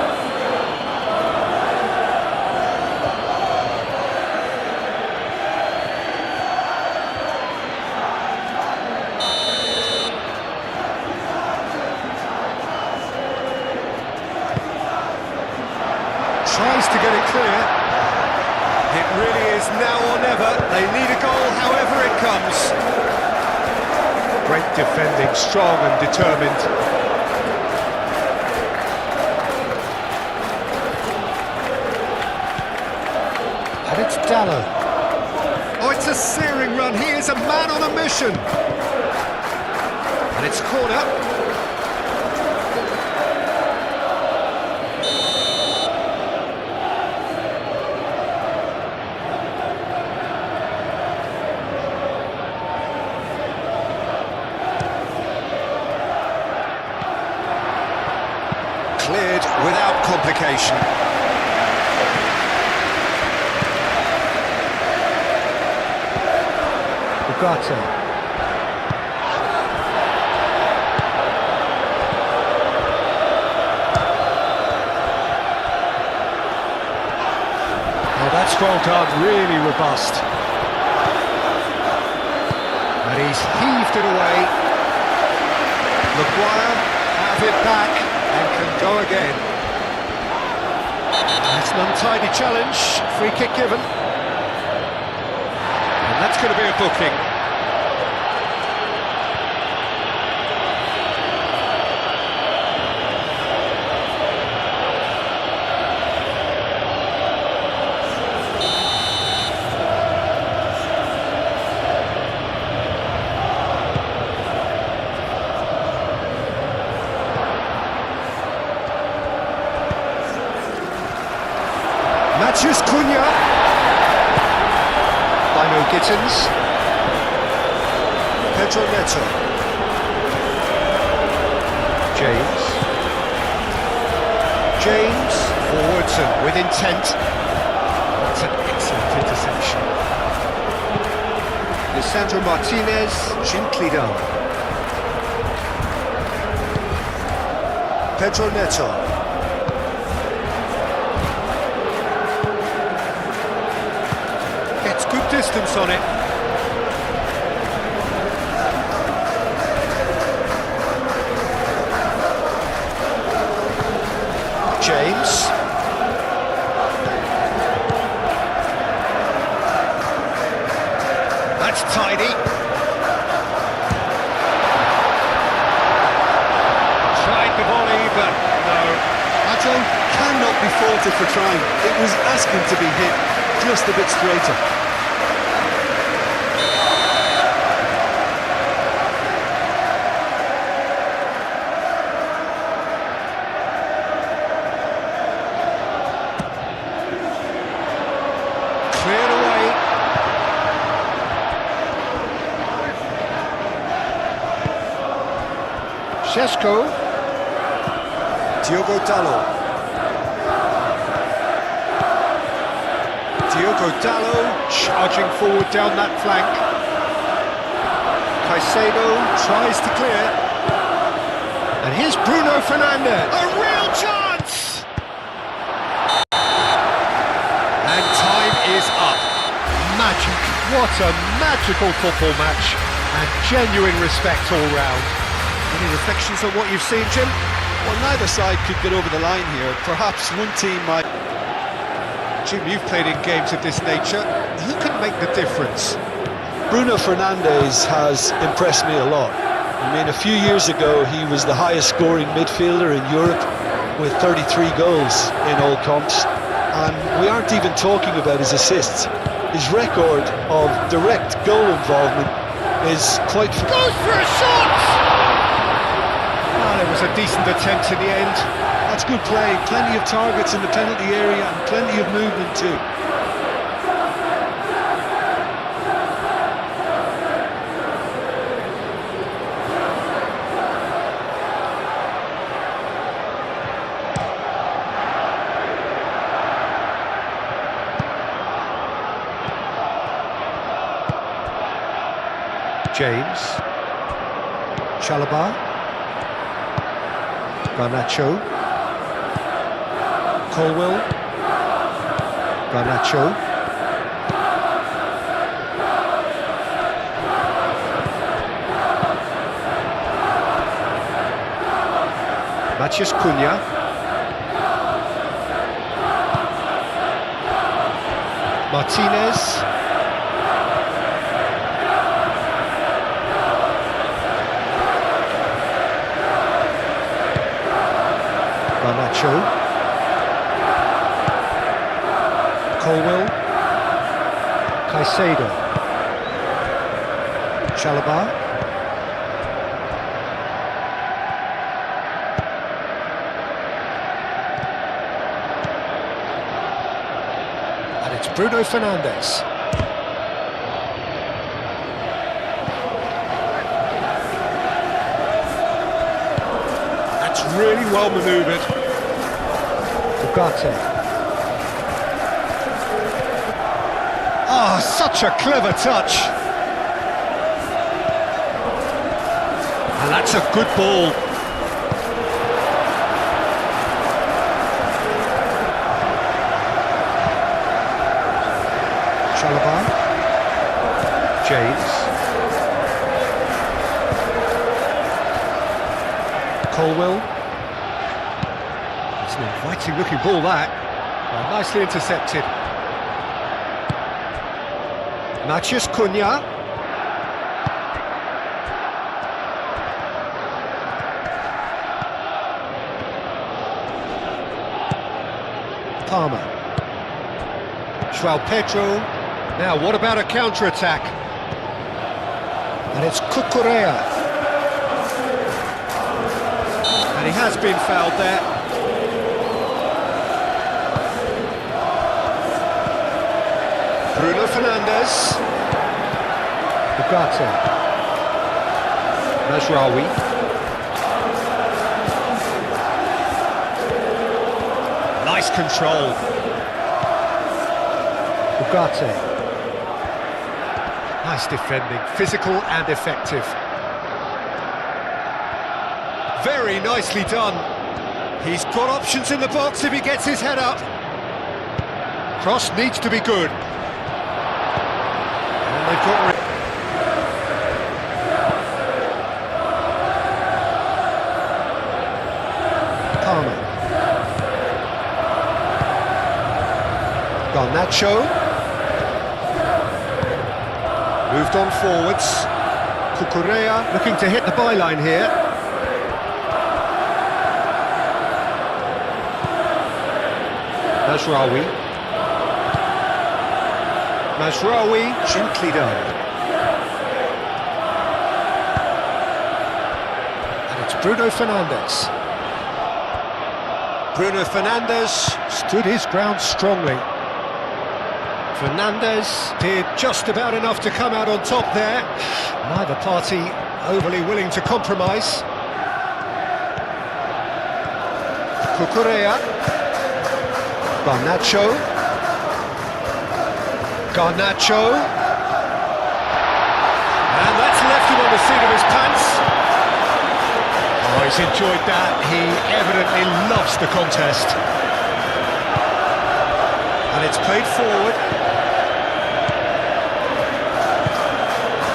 Tries to get it clear. It really is now or never. They need a goal however it comes. Great defending, strong and determined. And it's Dallo. Oh, it's a searing run. He is a man on a mission. And it's a corner. Cleared without complication. Ugarte. Oh, that's well done, really robust. And he's heaved it away. Maguire have it back. And can go again. It's an untidy challenge, free kick given. And that's going to be a booking. Matheus Cunha. Bino Gittins. Pedro Neto. James. James, forwards and with intent. That's an excellent interception. Lisandro Martinez, gently done. Pedro Neto. Gets good distance on it. James. That's tidy. Tried the volley, but no. Atto cannot be faulted for trying. It was asking to be hit just a bit straighter. Cleared away. Šeško. Diogo Dalot. Diogo Dalot charging forward down that flank. Caicedo tries to clear. And here's Bruno Fernandes. A real chance! And time is up. Magic. What a magical football match. And genuine respect all round. Any reflections on what you've seen, Jim? Well, neither side could get over the line here. Perhaps one team might... Jim, you've played in games of this nature. Who can make the difference? Bruno Fernandes has impressed me a lot. I mean, a few years ago, he was the highest scoring midfielder in Europe with 33 goals in all comps. And we aren't even talking about his assists. His record of direct goal involvement is quite... Goes for a shot! It was a decent attempt in the end. That's good play. Plenty of targets in the penalty area and plenty of movement too. James. Chalobah. Garnacho. Colwell. Garnacho. Matheus Cunha. Martinez. Garnacho. Colwell. Caicedo. Chalobah. And it's Bruno Fernandes. That's really well manoeuvred. Ugarte. Ah, such a clever touch. And that's a good ball. Chalobah. James. Colwell. It's an inviting looking ball that. Well, nicely intercepted. Matheus Cunha. Palmer. João Pedro. Now, what about a counter-attack? And it's Cucurella. And he has been fouled there. Bruno Fernandes. Ugarte. Mazraoui. Nice control. Ugarte. Nice defending, physical and effective. Very nicely done. He's got options in the box if he gets his head up. Cross needs to be good. And they've got... Palmer. Garnacho. Moved moved on forwards. Cucurella looking to hit the byline here. Mazraoui. Mazraoui, gently done. And it's Bruno Fernandes. Bruno Fernandes stood his ground strongly. Fernandes did just about enough to come out on top there. Neither party overly willing to compromise. Cucurella. Garnacho. And that's left him on the seat of his pants. Oh, he's enjoyed that. He evidently loves the contest. And it's played forward.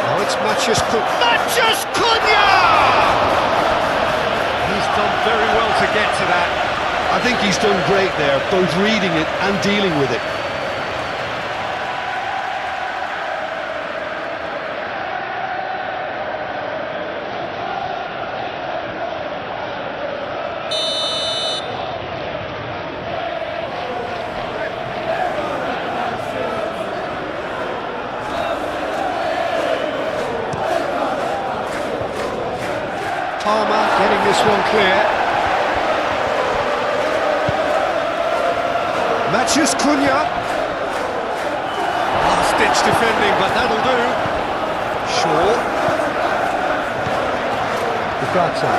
Now it's Matheus Cunha! He's done very well to get to that. I think he's done great there, both reading it and dealing with it. Palmer getting this one clear. Matheus Cunha. Last-ditch defending, but that'll do. Shaw. Ugarte.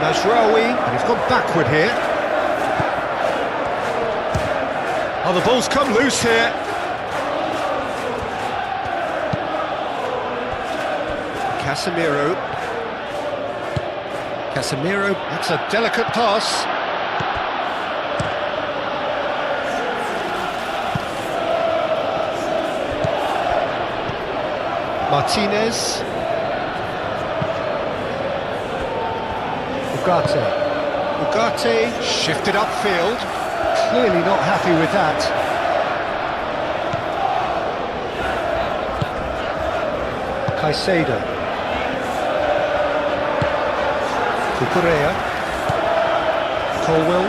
Mazraoui, and he's gone backward here. Oh, the ball's come loose here. Casemiro, that's a delicate pass. Martinez. Ugarte shifted upfield. Clearly not happy with that. Caicedo. Cucurella. Colwell.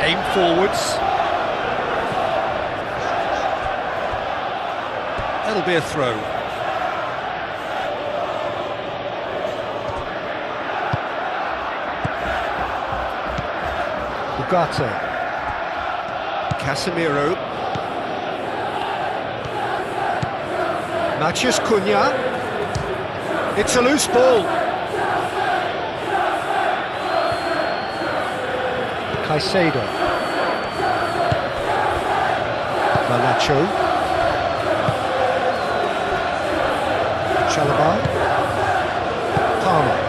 Aim forwards. That'll be a throw. Ugarte. Casemiro. Matheus Cunha. It's a loose ball. Caicedo. Garnacho. Chalobah. Palmer.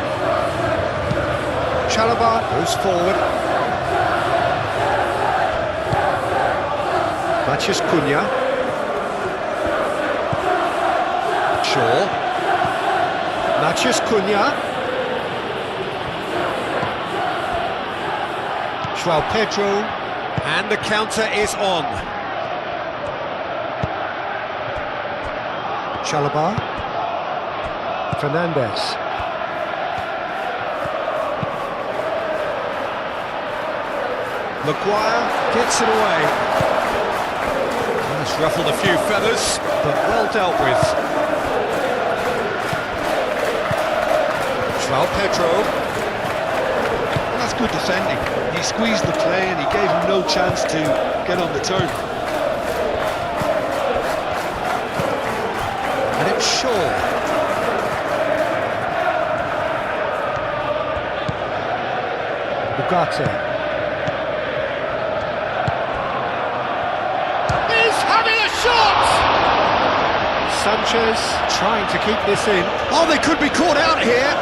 Chalobah goes forward. Matheus Cunha. Shaw. Matheus Cunha. João Pedro, and the counter is on. Chalobah. Fernandes. Maguire gets it away. That's ruffled a few feathers, but well dealt with. João Pedro. That's good defending. He squeezed the play and he gave him no chance to get on the turn. And it's Shaw. Ugarte. He's having a shot! Sanchez trying to keep this in. Oh, they could be caught out here.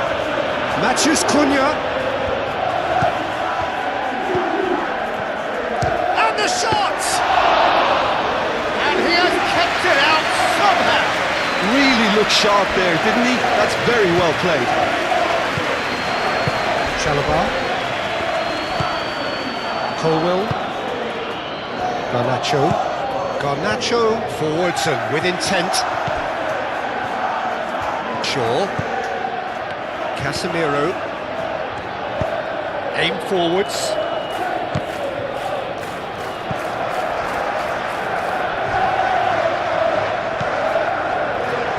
Matheus Cunha. Shot! And he has kept it out somehow. Really looked sharp there, didn't he? That's very well played. Chalobah. Colwell. Garnacho. Garnacho forwards and with intent. Shaw. Casemiro. Aim forwards.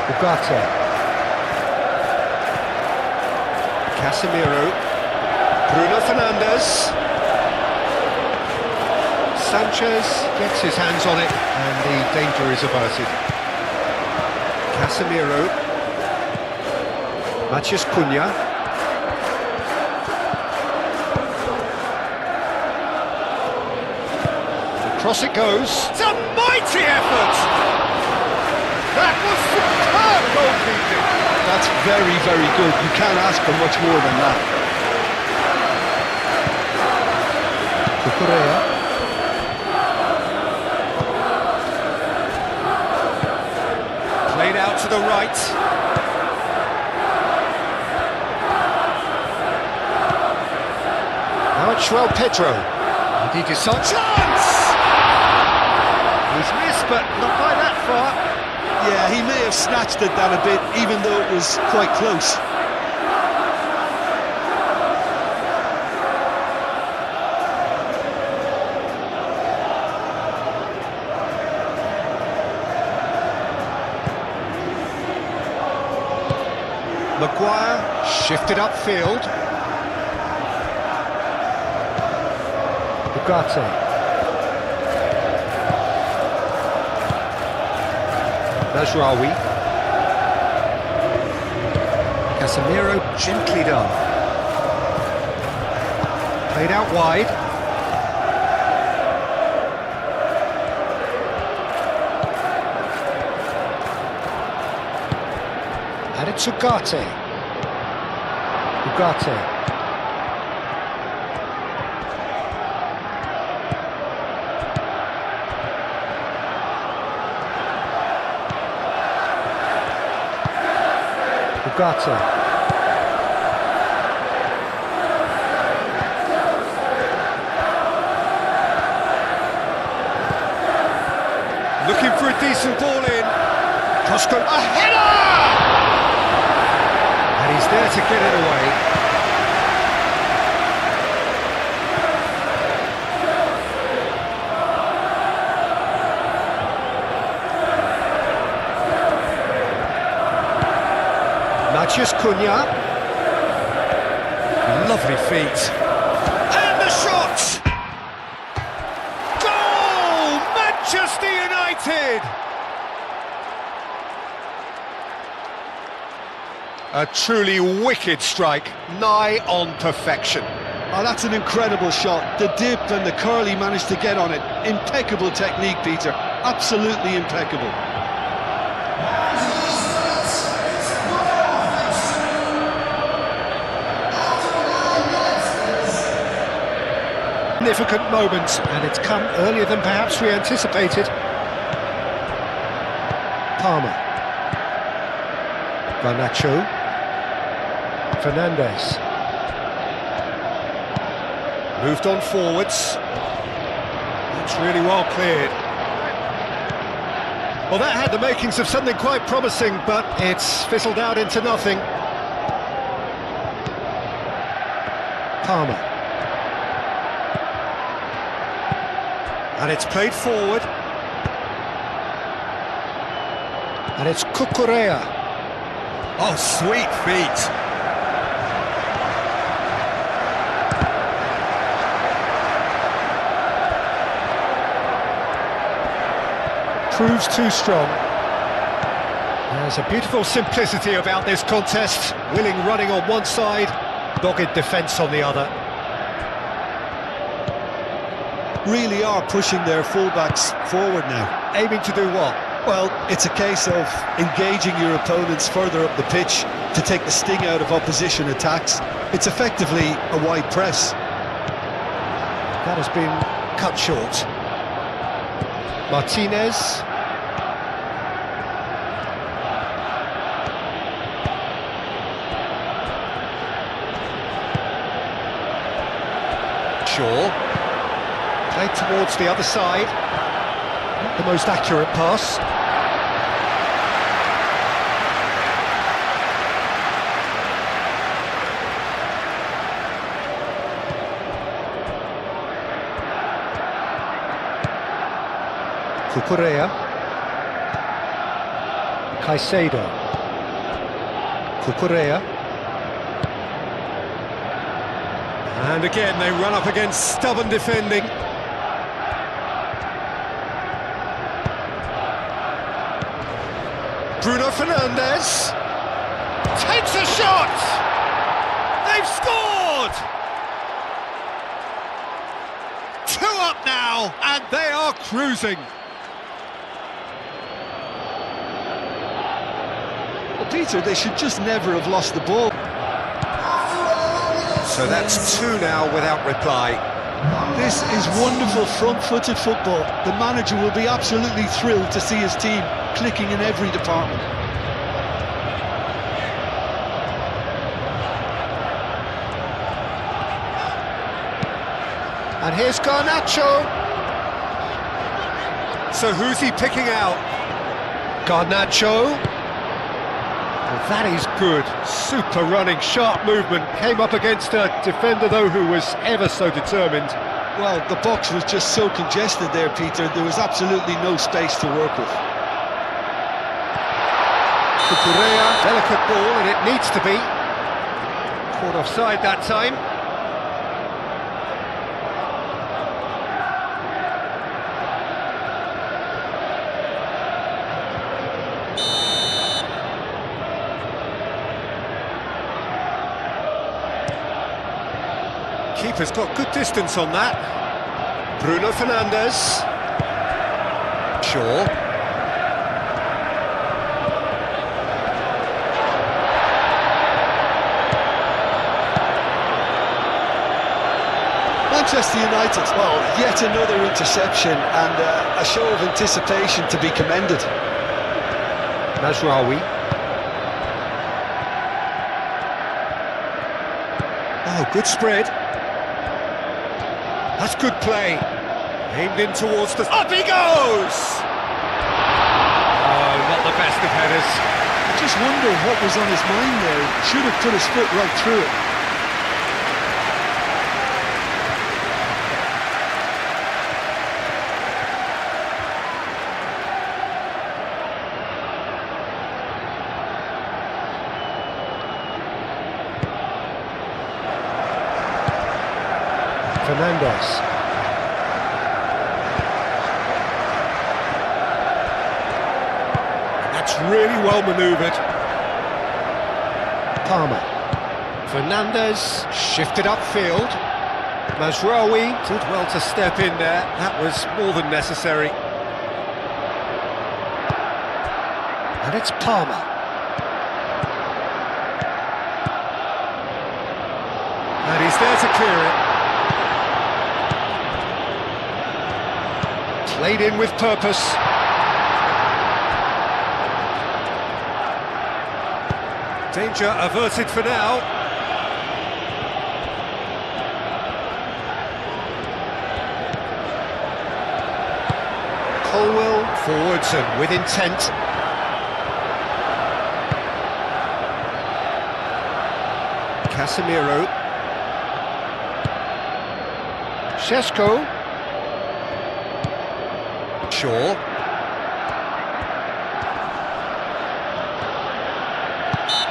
Ugarte. Casemiro. Bruno Fernandes. Sanchez gets his hands on it and the danger is averted. Casemiro. Matheus Cunha. Across it goes. It's a mighty effort! That was superb goalkeeping! That's very, very good. You can't ask for much more than that. Cucurella. Played out to the right. Now it's João Pedro. And he decides... Chance! He's missed, but not by that far. Yeah, he may have snatched at that a bit, even though it was quite close. Maguire shifted upfield. Ugarte. Mazraoui. Casemiro gently done. Played out wide. And it's Ugarte. Ugarte. Ugarte. Looking for a decent ball in. Costco, a header! And he's there to get it away. Matheus Cunha. Lovely feet. And the shot! Goal! Manchester United! A truly wicked strike, nigh on perfection. Oh, that's an incredible shot. The dip and the curl he managed to get on it. Impeccable technique, Peter. Absolutely impeccable. Significant moment, and it's come earlier than perhaps we anticipated. Palmer. Garnacho. Fernandes. Moved on forwards. It's really well cleared. Well, that had the makings of something quite promising, but it's fizzled out into nothing. Palmer. And it's played forward. And it's Cucurella. Oh, sweet feet. Proves too strong. There's a beautiful simplicity about this contest. Willing running on one side, dogged defence on the other. Really are pushing their fullbacks forward now. Aiming to do what? Well, it's a case of engaging your opponents further up the pitch to take the sting out of opposition attacks. It's effectively a wide press. That has been cut short. Martinez. Shaw. Played towards the other side. the most accurate pass. Cucurella. Caicedo. Cucurella. And again they run up against stubborn defending. Bruno Fernandes takes a shot! They've scored! 2 up now, and they are cruising. Well, Peter, they should just never have lost the ball. So that's 2 now without reply. This is wonderful front-footed football. The manager will be absolutely thrilled to see his team clicking in every department. And here's Garnacho. So who's he picking out? Garnacho. Well, that is good. Super running, sharp movement. Came up against a defender, though, who was ever so determined. Well, the box was just so congested there, Peter. There was absolutely no space to work with. Cucurella, delicate ball, and it needs to be. Caught offside that time. Keeper's got good distance on that. Bruno Fernandes. Shaw. Manchester United, well, yet another interception and a show of anticipation to be commended. Mazraoui. Oh, good spread. That's good play. Aimed in towards the... Up he goes! Oh, not the best of headers. I just wonder what was on his mind there. Should have put his foot right through it. Fernandes. That's really well manoeuvred. Palmer. Fernandes shifted upfield. Mazraoui did well to step in there. That was more than necessary. And it's Palmer. And he's there to clear it. Played in with purpose. Danger averted for now. Colwell forwards and with intent. Casemiro. Šeško. Shaw.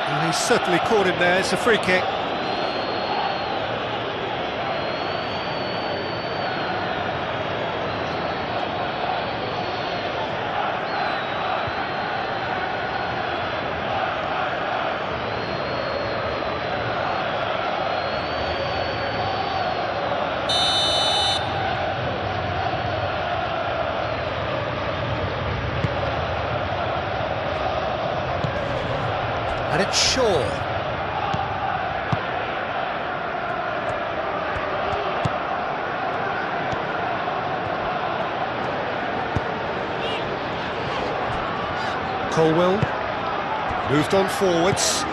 Well, he's certainly caught him there. It's a free kick. And it's Shaw. Colwell moved on forwards.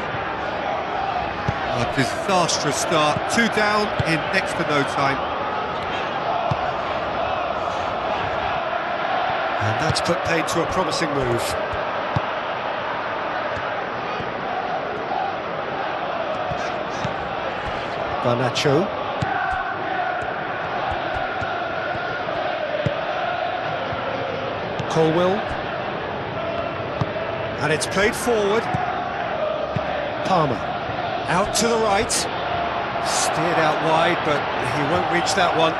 A disastrous start. 2 down in next to no time. And That's put paid to a promising move. Garnacho. Colwill. And it's played forward. Palmer. Out to the right. Steered out wide, but he won't reach that one.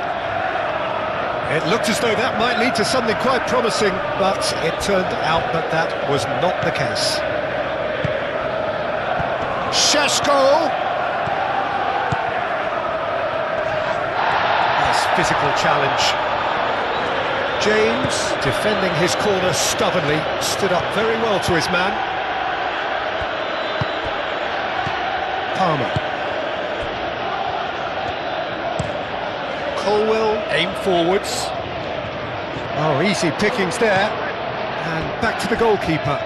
It looked as though that might lead to something quite promising, but it turned out that that was not the case. Šeško! Nice physical challenge. James, defending his corner stubbornly, stood up very well to his man. Palmer. Colwill, aim forwards. Oh, easy pickings there. And back to the goalkeeper.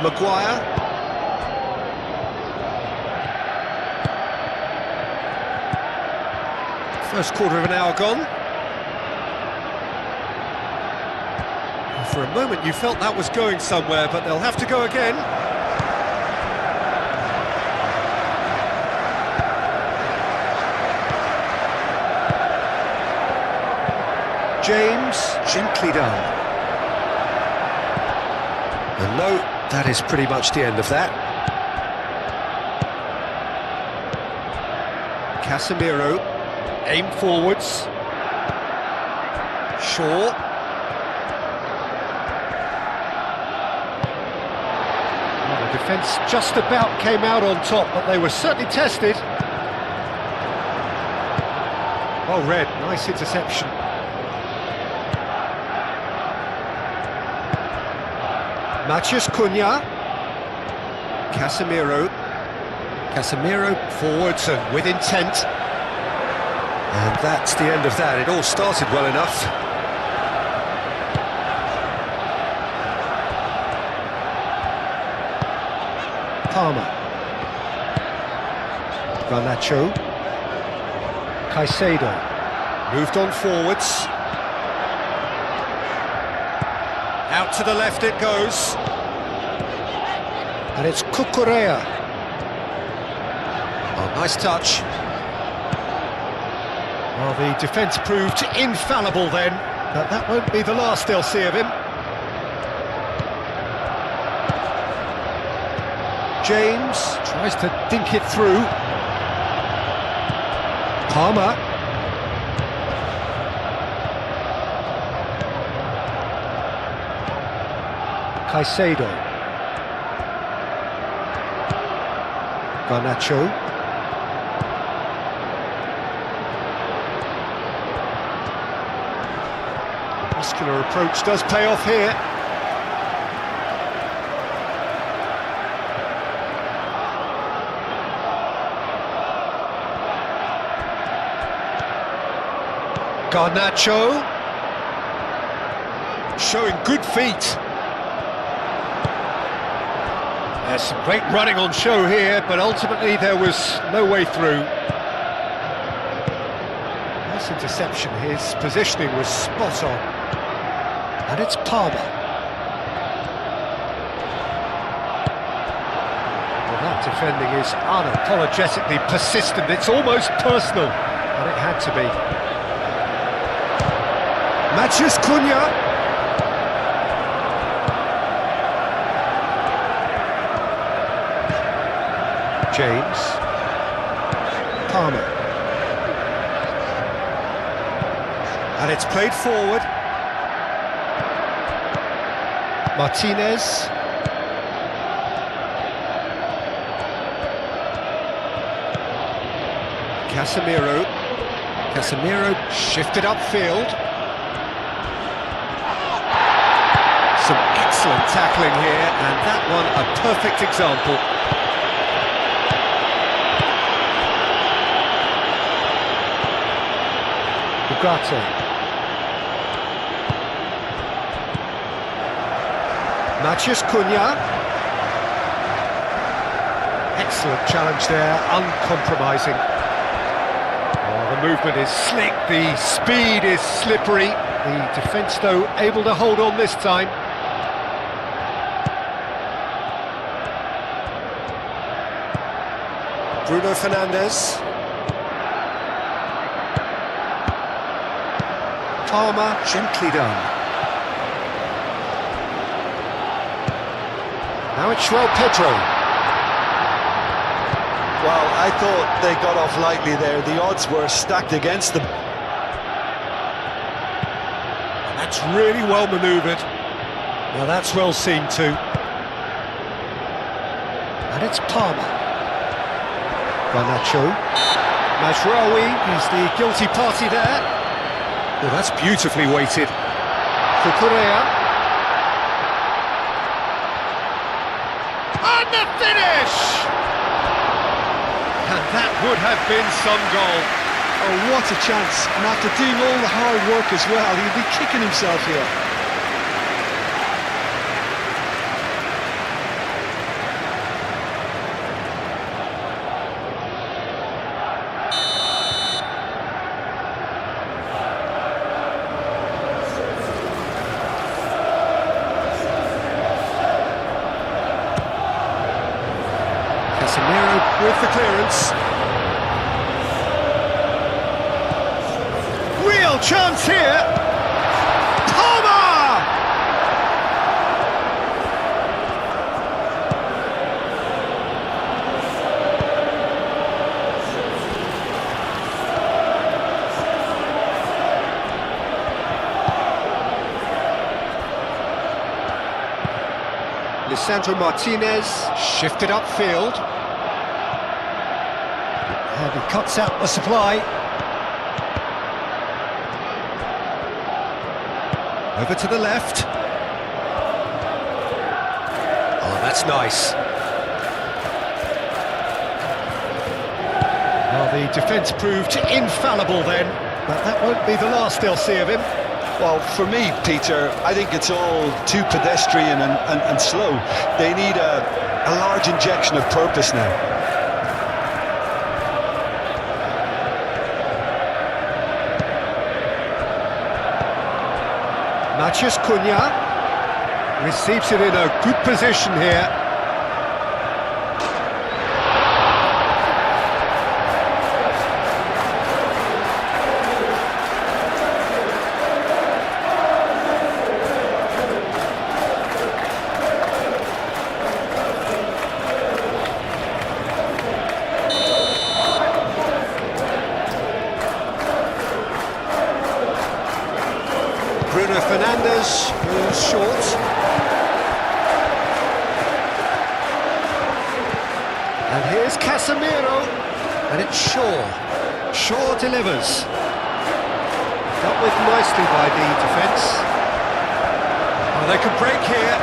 Maguire. First quarter of an hour gone. For a moment you felt that was going somewhere, but they'll have to go again. James, gently done. And no, that is pretty much the end of that. Casemiro, aim forwards. Shaw. Well, the defence just about came out on top, but they were certainly tested. Oh, Red, nice interception. Matheus Cunha. Casemiro. Casemiro forwards and with intent. And that's the end of that. It all started well enough. Palmer. Garnacho. Caicedo. Moved on forwards. Out to the left it goes. And it's Cucurella. Oh, nice touch. Well, the defence proved infallible then, but that won't be the last they'll see of him. James tries to dink it through. Palmer. Caicedo. Garnacho. Muscular approach does pay off here. Garnacho. Showing good feet. There's some great running on show here, but ultimately there was no way through. Nice interception, his positioning was spot on. And it's Palmer. Well, that defending is unapologetically persistent, it's almost personal, and it had to be. Matheus Cunha. James. Palmer. And it's played forward. Martinez. Casemiro. Casemiro shifted upfield. Some excellent tackling here, and that one a perfect example. Ugarte. Matheus Cunha. Excellent challenge there, uncompromising. Oh, the movement is slick, the speed is slippery. The defence, though, able to hold on this time. Bruno Fernandes. Palmer, gently done. Now it's João Pedro. Well, I thought they got off lightly there. The odds were stacked against them. That's really well manoeuvred. Now that's well seen too. And it's Palmer. Garnacho. Mazraoui, he's the guilty party there. Well, that's beautifully weighted. Cucurella. And the finish! And that would have been some goal. Oh, what a chance. And after doing all the hard work as well, he'll be kicking himself here. Casemiro with the clearance. Real chance here. Palmer! Lisandro Martinez shifted upfield. And he cuts out the supply. Over to the left. Oh, that's nice. Well, the defence proved infallible then, but that won't be the last they'll see of him. Well, for me, Peter, I think it's all too pedestrian and slow. They need a large injection of purpose now. Matheus Cunha receives it in a good position here. Bruno Fernandes moves short. And here's Casemiro. And it's Shaw. Shaw delivers. Dealt with nicely by the defence. Oh, they could break here.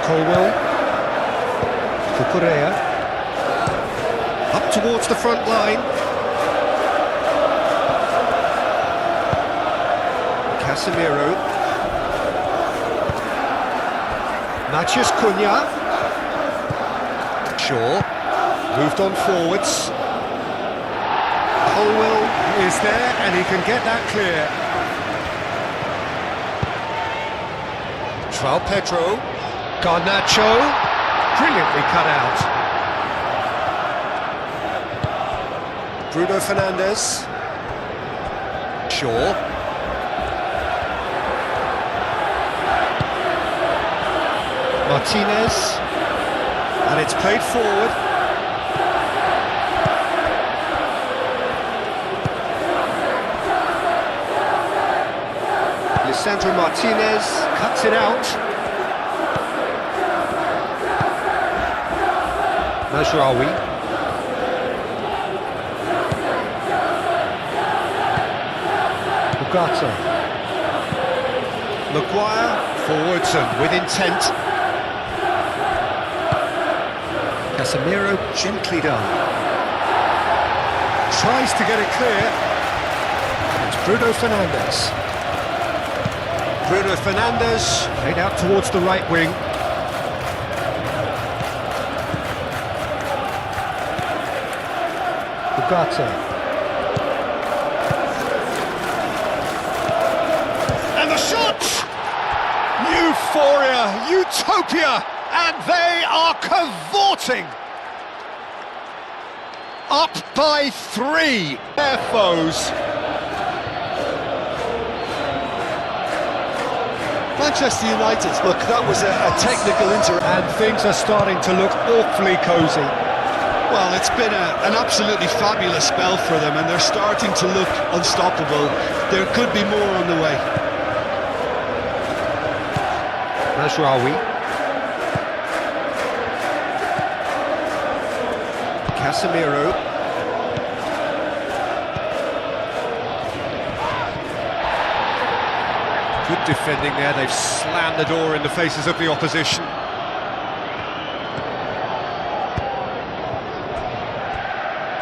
Colwell. Cucurella. Up towards the front line. Casemiro. Matheus Cunha. Shaw. Moved on forwards. Colwell is there and he can get that clear. João Pedro. Garnacho. Brilliantly cut out. Bruno Fernandes. Shaw. Martinez. And it's played forward. Lisandro Martinez cuts it out. Mazraoui. Maguire, forwards and with intent. Casemiro, gently done. Tries to get it clear. It's Bruno Fernandes. Bruno Fernandes, played out towards the right wing. Ugarte. And the shot! Euphoria, utopia, and they are cavorting! Up by 3, their foes. Manchester United, look, that was a technical And things are starting to look awfully cosy. Well, it's been an absolutely fabulous spell for them, and they're starting to look unstoppable. There could be more on the way. Mazraoui. Casemiro. Good defending there, they've slammed the door in the faces of the opposition.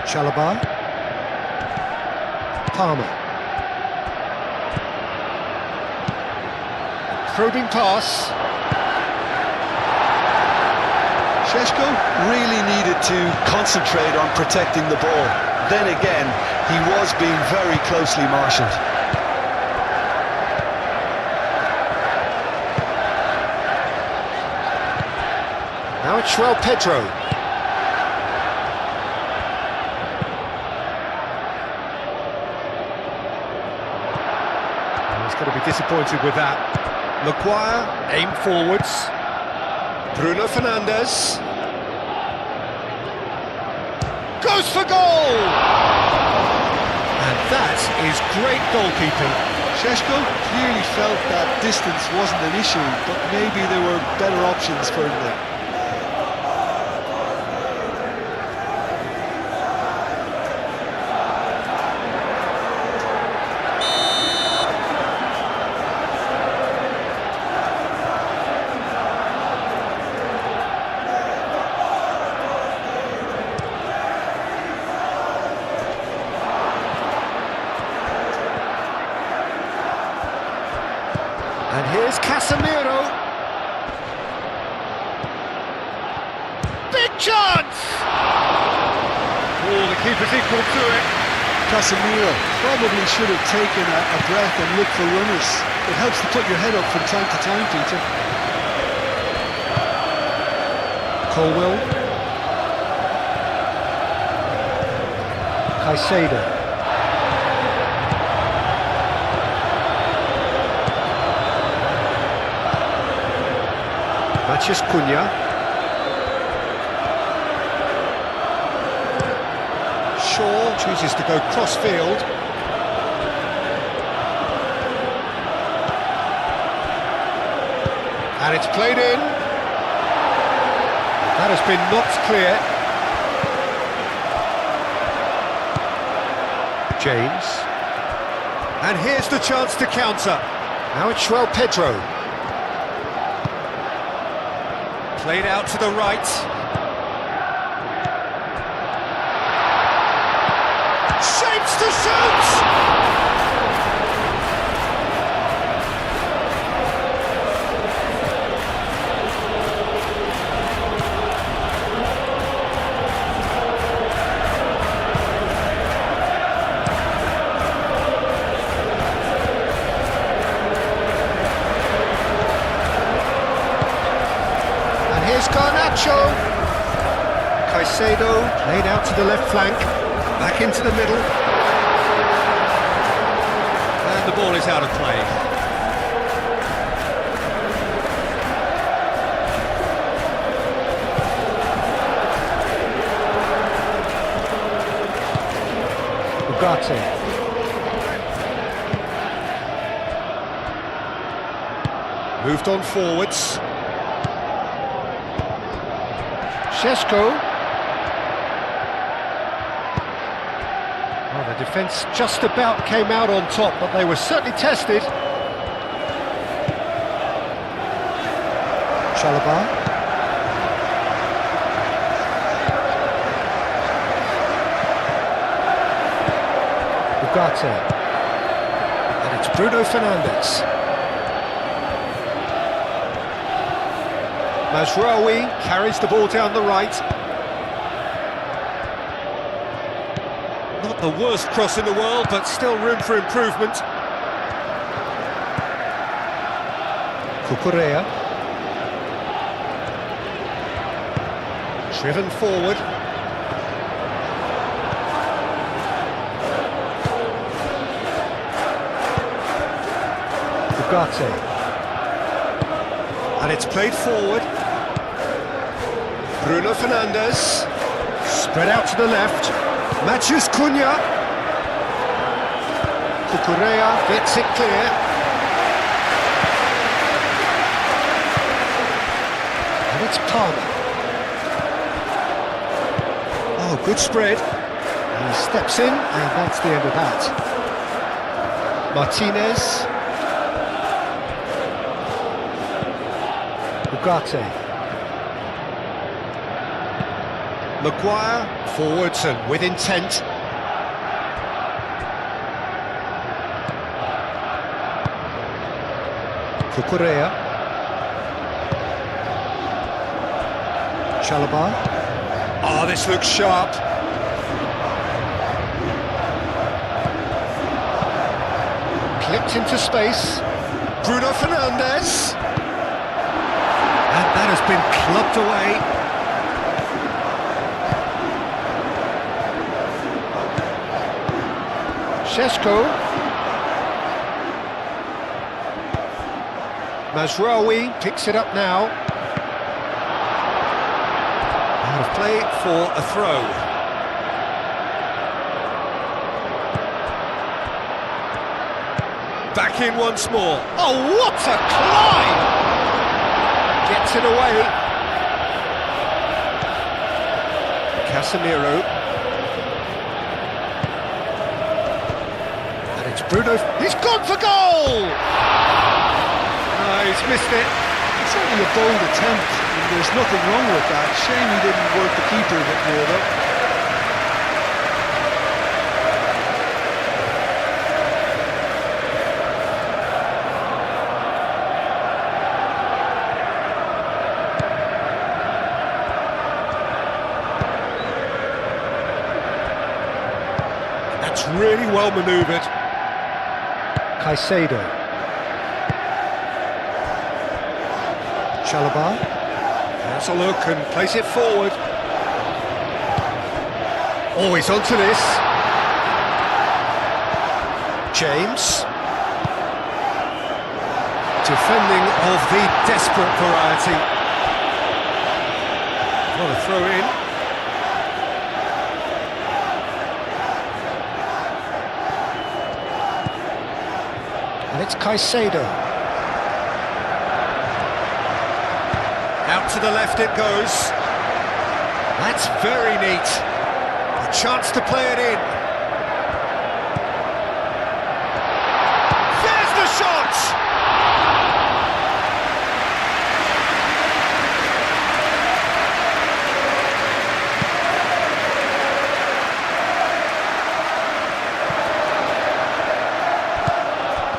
Chalobah. Palmer. Probing pass. Šeško really needed to concentrate on protecting the ball. Then again, he was being very closely marshalled. Now it's Pedro. He's going to be disappointed with that. Maguire, aim forwards. Bruno Fernandes. Goes for goal! And that is great goalkeeping. Šeško clearly felt that distance wasn't an issue, but maybe there were better options for him there. And here's Casemiro. Big chance! Oh, the keeper's equal to it. Casemiro probably should have taken a breath and looked for runners. It helps to put your head up from time to time, Peter. Colwell. Caicedo. Matheus Cunha. Shaw chooses to go cross-field. And it's played in. That has been knocked clear. James. And here's the chance to counter. Now it's Pedro. Played out to the right. Shapes to shoot! Garnacho. Caicedo played out to the left flank, back into the middle. And the ball is out of play. Ugarte. Moved on forwards. Šeško. Well, the defence just about came out on top, but they were certainly tested. Chalobah. Ugarte. And it's Bruno Fernandes. Mazraoui carries the ball down the right. the worst cross in the world, but still room for improvement. Cucurella. Driven forward. Ugarte. And it's played forward. Bruno Fernandes. Spread out to the left. Matthews Cunha. Cucurella gets it clear. And it's Palmer. Oh, good spread. He steps in, and that's the end of that. Martinez. Ugarte. Maguire, forwards and with intent. Cucurella. Chalobah. Oh, this looks sharp. Clipped into space. Bruno Fernandes. And that has been clubbed away. Šeško. Mazraoui picks it up now. Out of play for a throw. Back in once more. Oh, what a climb! Gets it away. Casemiro. And it's Bruno. He's gone for goal! No, he's missed it. It's only a bold attempt, and there's nothing wrong with that. Shame he didn't work the keeper a bit more, though. That's really well manoeuvred. Caicedo. Chalobah. Has a look and plays it forward. Oh, he's onto this. James. Defending of the desperate variety. What a throw in. And it's Caicedo. Out to the left it goes. That's very neat. A chance to play it in. There's the shot!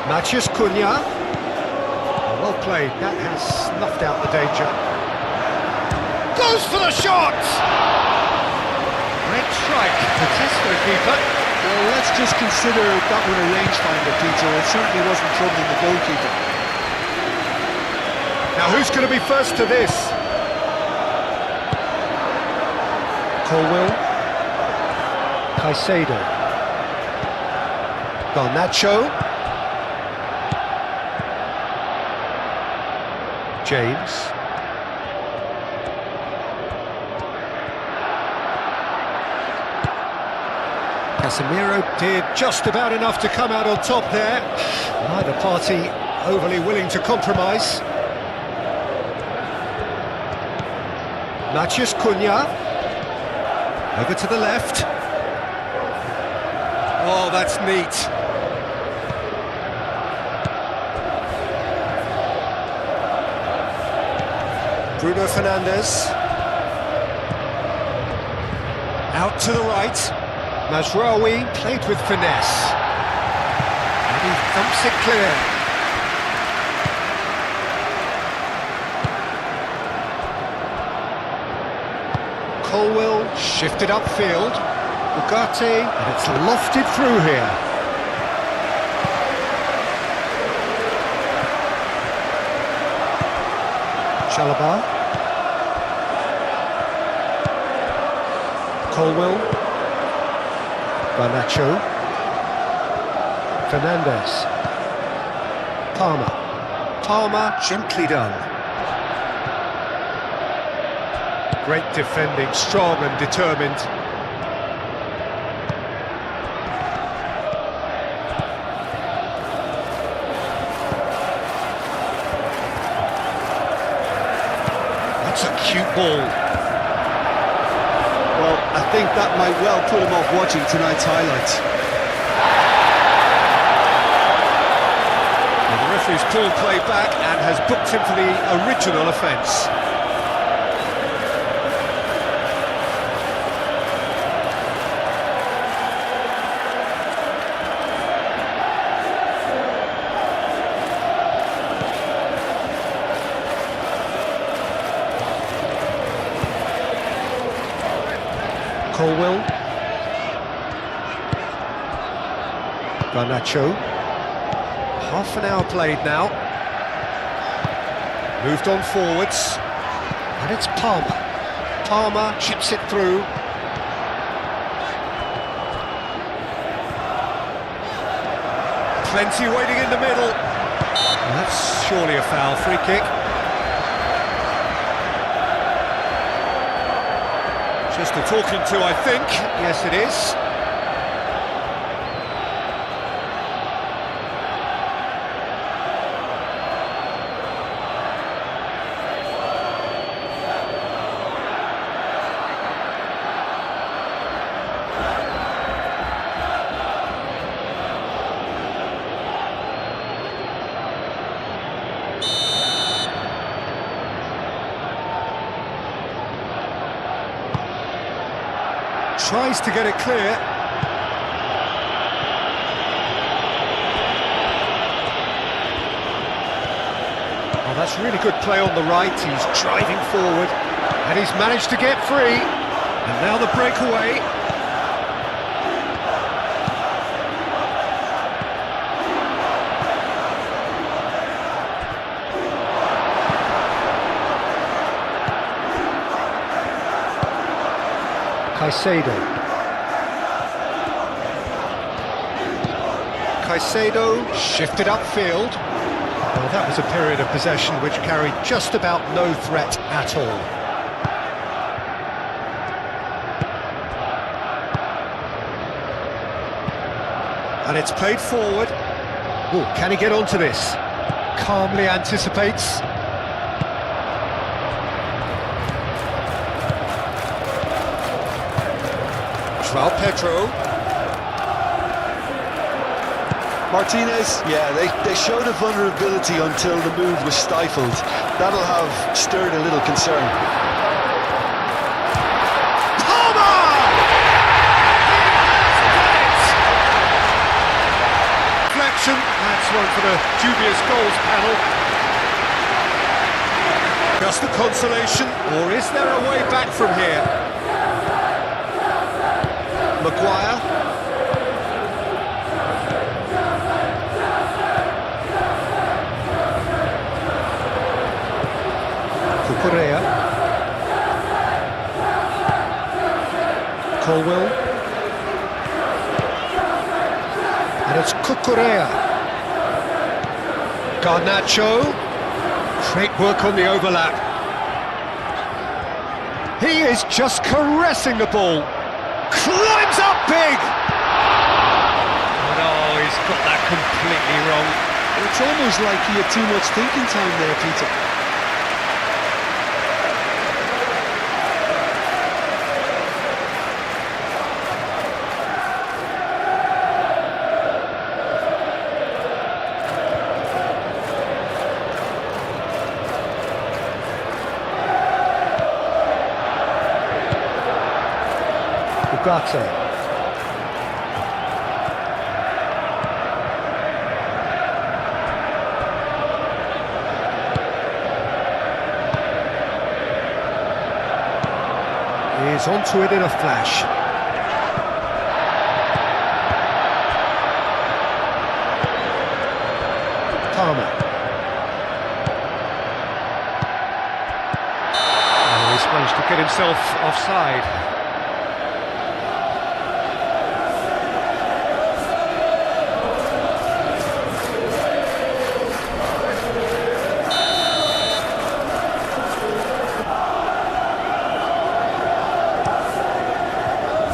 Matthews Cunha. Well played, that has snuffed out the danger. Goes for the shot! Great strike to test the keeper. Well, let's just consider that one a rangefinder, Peter. It certainly wasn't troubling the goalkeeper. Now who's going to be first to this? Colwell. Caicedo. Garnacho. James. Casemiro did just about enough to come out on top there. Neither party overly willing to compromise. Matthews Cunha. Over to the left. Oh, that's neat. Bruno Fernandes. Out to the right. Mazraoui played with finesse. And he thumps it clear. Colwell shifted upfield. Ugarte, and it's lofted through here. Chalobah. Colwell. Garnacho. Fernandez. Palmer, gently done. Great defending, strong and determined. That's a cute ball. Well, I think that might well put him off watching tonight's highlights. The referee's pulled play back and has booked him for the original offence. Colwell. Garnacho. Half an hour played now. Moved on forwards. And it's Palmer. Palmer chips it through. Plenty waiting in the middle. And that's surely a foul, free kick. Just a talking to, I think. Yes, it is. Tries to get it clear. Oh, that's really good play on the right. He's driving forward, and he's managed to get free. And now the breakaway. Caicedo shifted upfield. Well, that was a period of possession which carried just about no threat at all. And it's played forward. Oh, can he get onto this? Calmly anticipates. Pedro. Martinez, yeah, they showed a vulnerability until the move was stifled. That'll have stirred a little concern. Palmer! Deflection, that's one for the dubious goals panel. Just a consolation, or is there a way back from here? Maguire. Cucurella. Colwell. And it's Cucurella. Garnacho. Great work on the overlap. He is just caressing the ball. Climbs up big! No, he's got that completely wrong. It's almost like he had too much thinking time there, Peter. Ugarte. He's onto it in a flash. Palmer. Oh, he's managed to get himself offside.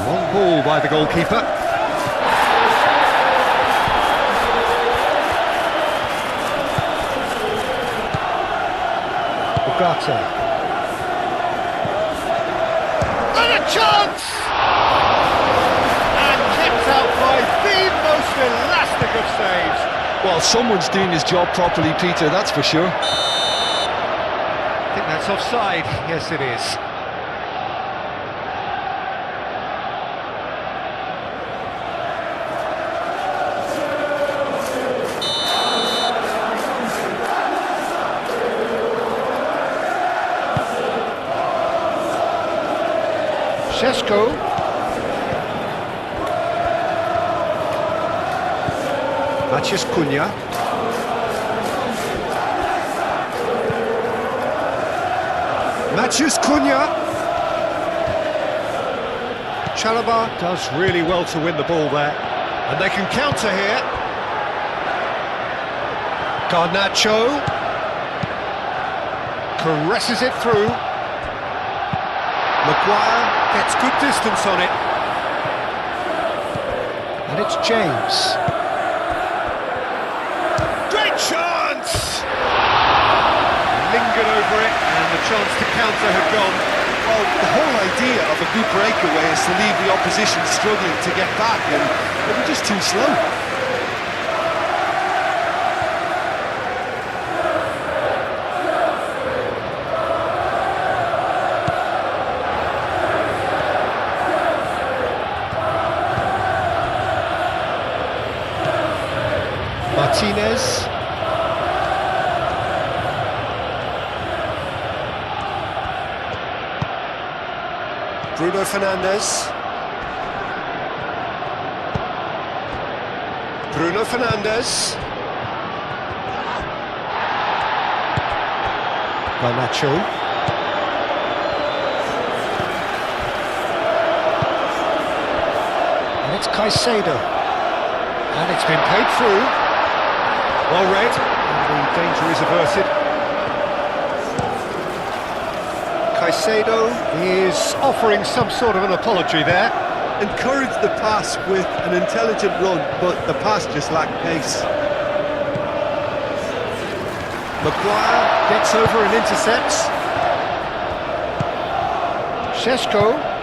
Long ball by the goalkeeper. Bugatti. And a chance! And kept out by the most elastic of saves. Well, someone's doing his job properly, Peter, that's for sure. I think that's offside. Yes, it is. Šeško. Maciej Cunha. Maciej Cunha. Chalobah does really well to win the ball there. And they can counter here. Garnacho. Caresses it through. Maguire gets good distance on it. And it's James. Great chance! Lingered over it, and the chance to counter had gone. Well, the whole idea of a good breakaway is to leave the opposition struggling to get back, and they were just too slow. Martinez. Bruno Fernandes. Bruno Fernandes. Garnacho. And it's Caicedo. And it's been played through. Well read, and the danger is averted. Caicedo is offering some sort of an apology there. Encouraged the pass with an intelligent run, but the pass just lacked pace. Maguire gets over and intercepts. Šeško.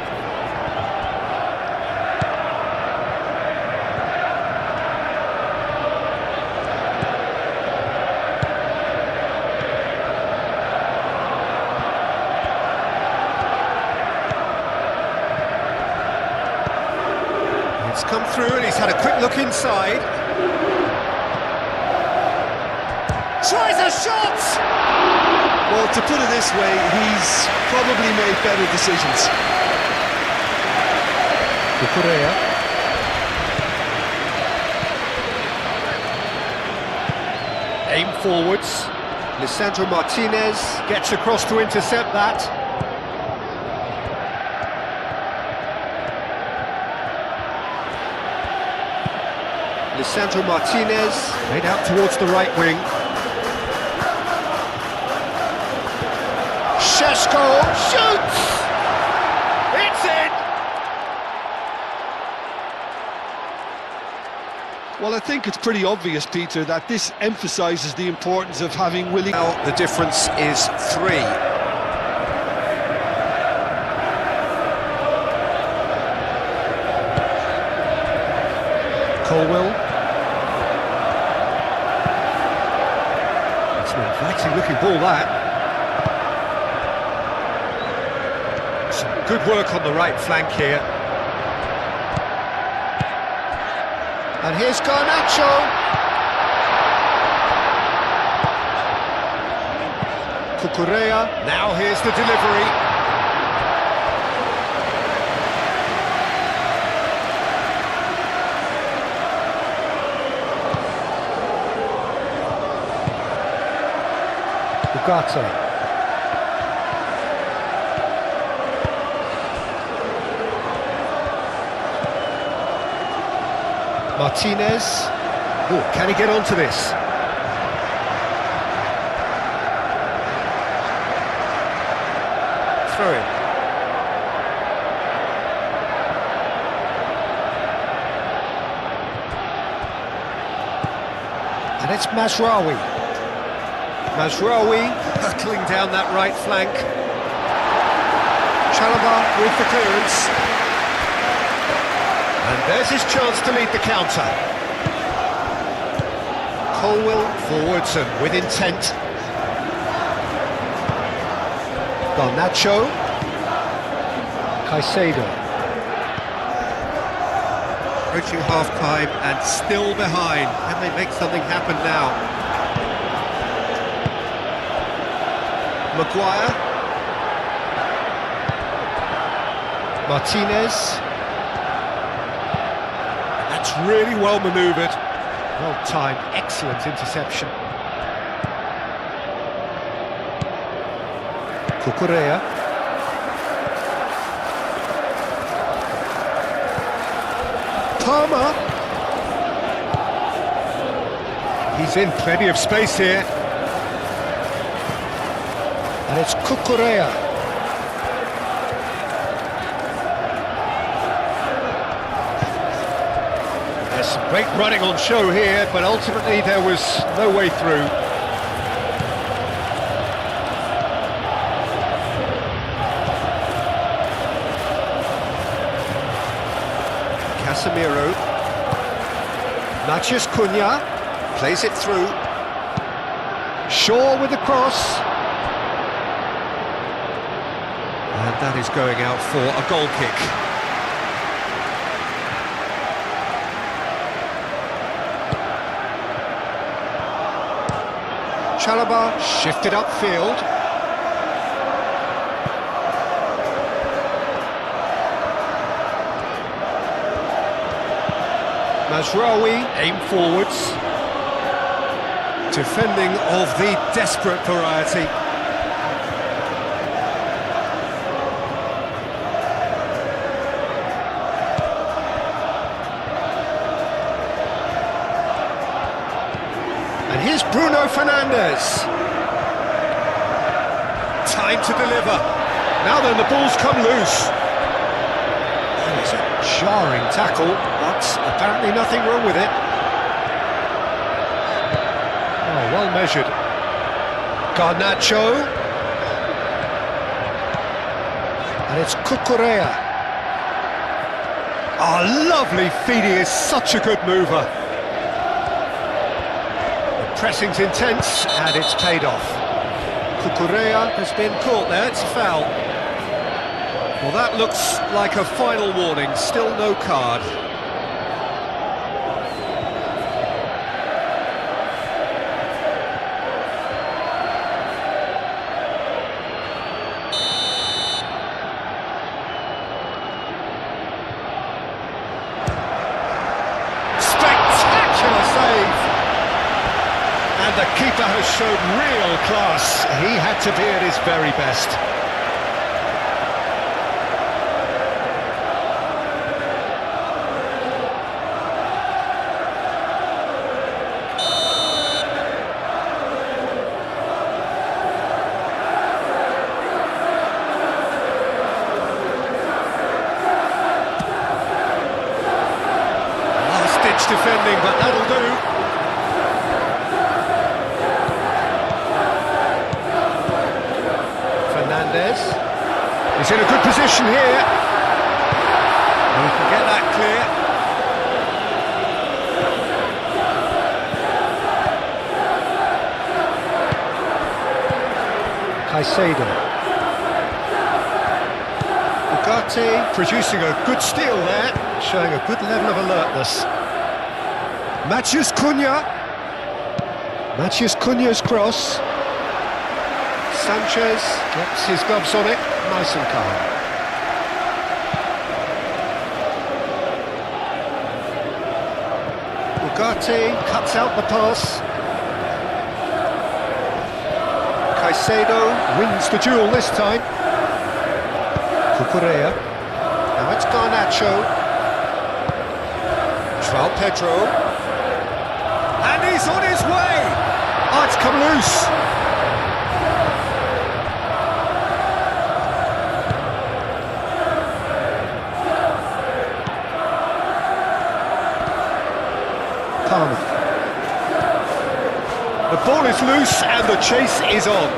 It's come through and he's had a quick look inside. Tries a shot! Well, to put it this way, he's probably made better decisions. Cucurella. Aim forwards. Lisandro Martinez gets across to intercept that. Lisandro Martinez made out towards the right wing. Šeško shoots! It's in! Well, I think it's pretty obvious, Peter, that this emphasises the importance of having willing... Now the difference is 3. Colwell. It's an inviting looking ball, that. Some good work on the right flank here. And here's Garnacho. Cucurella. Now here's the delivery. Ugarte. Martinez. Oh, can he get onto this? Throw in. And it's Mazraoui. Mazraoui hurtling down that right flank. Chalobah with the clearance. And there's his chance to lead the counter. Colwill forwards and with intent. Garnacho. Caicedo. Approaching half-time and still behind. Can they make something happen now? Maguire. Martinez. That's really well manoeuvred. Well timed, excellent interception. Cucurella. Palmer. He's in plenty of space here. And it's Cucurella. There's some great running on show here, but ultimately there was no way through. Casemiro. Matheus Cunha plays it through. Shaw with the cross. And that is going out for a goal kick. Chalobah shifted upfield. Mazraoui aim forwards. Defending of the desperate variety. And here's Bruno Fernandes. Time to deliver. Now then, the ball's come loose. That is a jarring tackle, but apparently nothing wrong with it. Oh, well measured. Garnacho. And it's Cucurella. Oh, lovely feed, he is such a good mover. Pressing's intense, and it's paid off. Cucurella has been caught there, it's a foul. Well, that looks like a final warning, still no card. Spectacular save! And the keeper has showed real class. He had to be at his very best. Last-ditch defending, but that'll do. He's in a good position here. He can get that clear. Caicedo. Ugarte producing a good steal there, showing a good level of alertness. Matheus Cunha. Matheus Cunha's cross. Sanchez gets his gloves on it, nice and calm. Ugarte cuts out the pass. Caicedo wins the duel this time. Cucurella. Now it's Garnacho. João Pedro. And he's on his way! Oh, it's come loose. Palmer. The ball is loose and the chase is on.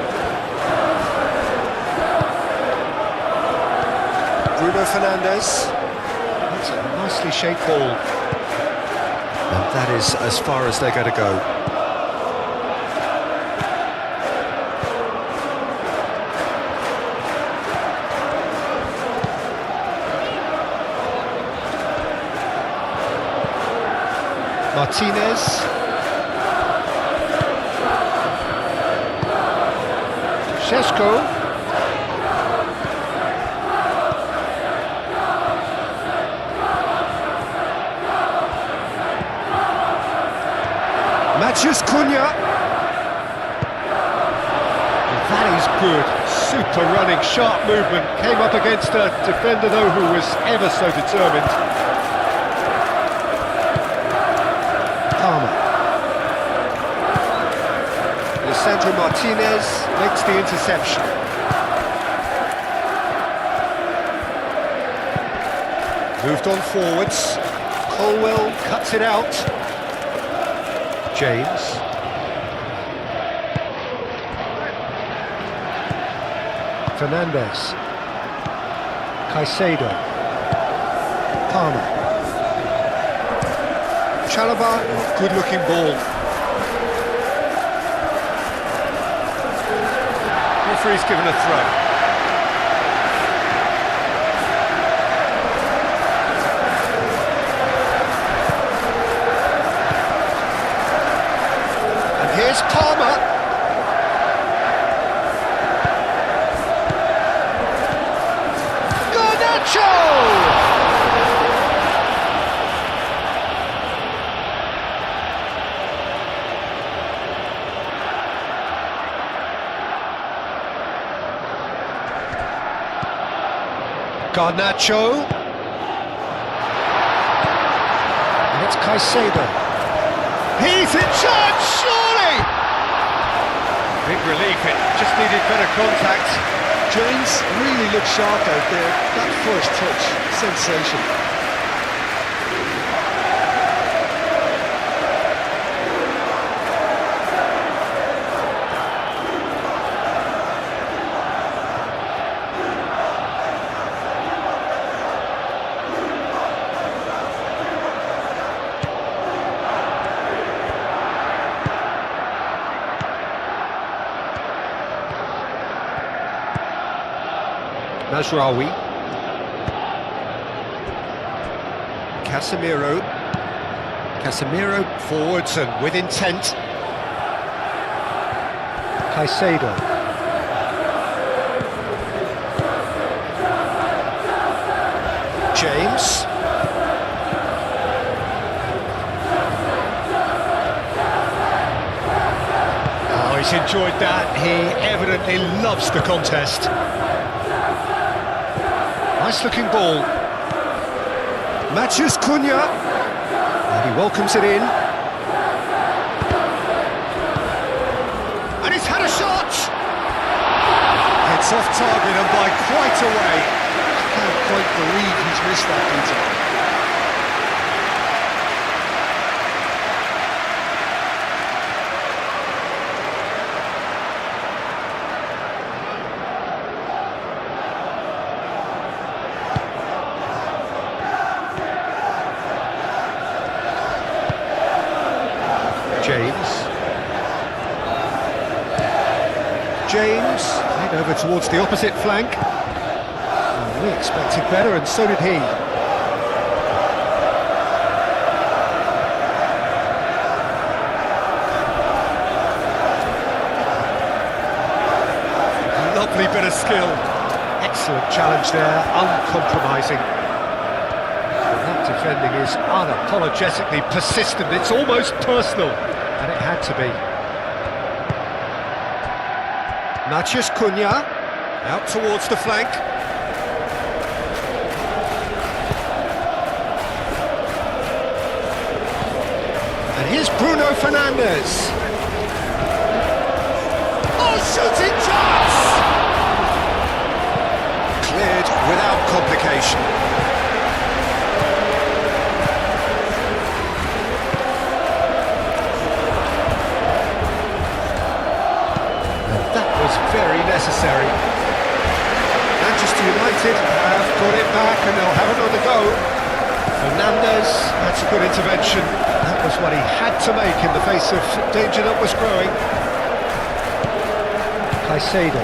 Bruno Fernandes. That's a nicely shaped ball. And that is as far as they're going to go. Martinez. Šeško. Matheus Cunha. That is good. Super running, sharp movement. Came up against a defender though who was ever so determined. Palmer. Lisandro Martinez makes the interception. Moved on forwards. Colwell cuts it out. James. Fernandes. Caicedo. Palmer. Chalobah, good-looking ball. Referee's given a throw. Here's Palmer. Garnacho! Garnacho. And it's Caicedo. He's in charge, surely! Big relief, it just needed better contact. James really looked sharp out there. That first touch, sensation. Mazraoui. Casemiro. Casemiro forwards and with intent. Caicedo. James. Oh, he's enjoyed that. He evidently loves the contest. Nice looking ball. Matheus Cunha. And he welcomes it in. And he's had a shot! It's off target and by quite a way. I can't quite believe he's missed that, Peter. James, played over towards the opposite flank. And we expected better, and so did he. Lovely bit of skill. Excellent challenge there, uncompromising. And that defending is unapologetically persistent. It's almost personal, and it had to be. Matheus Cunha, out towards the flank. And here's Bruno Fernandes. Oh, shooting chance! Cleared without complication. And that was very necessary. Manchester United have got it back and they'll have another go. Fernandes, that's a good intervention. That was what he had to make in the face of danger that was growing. Caicedo.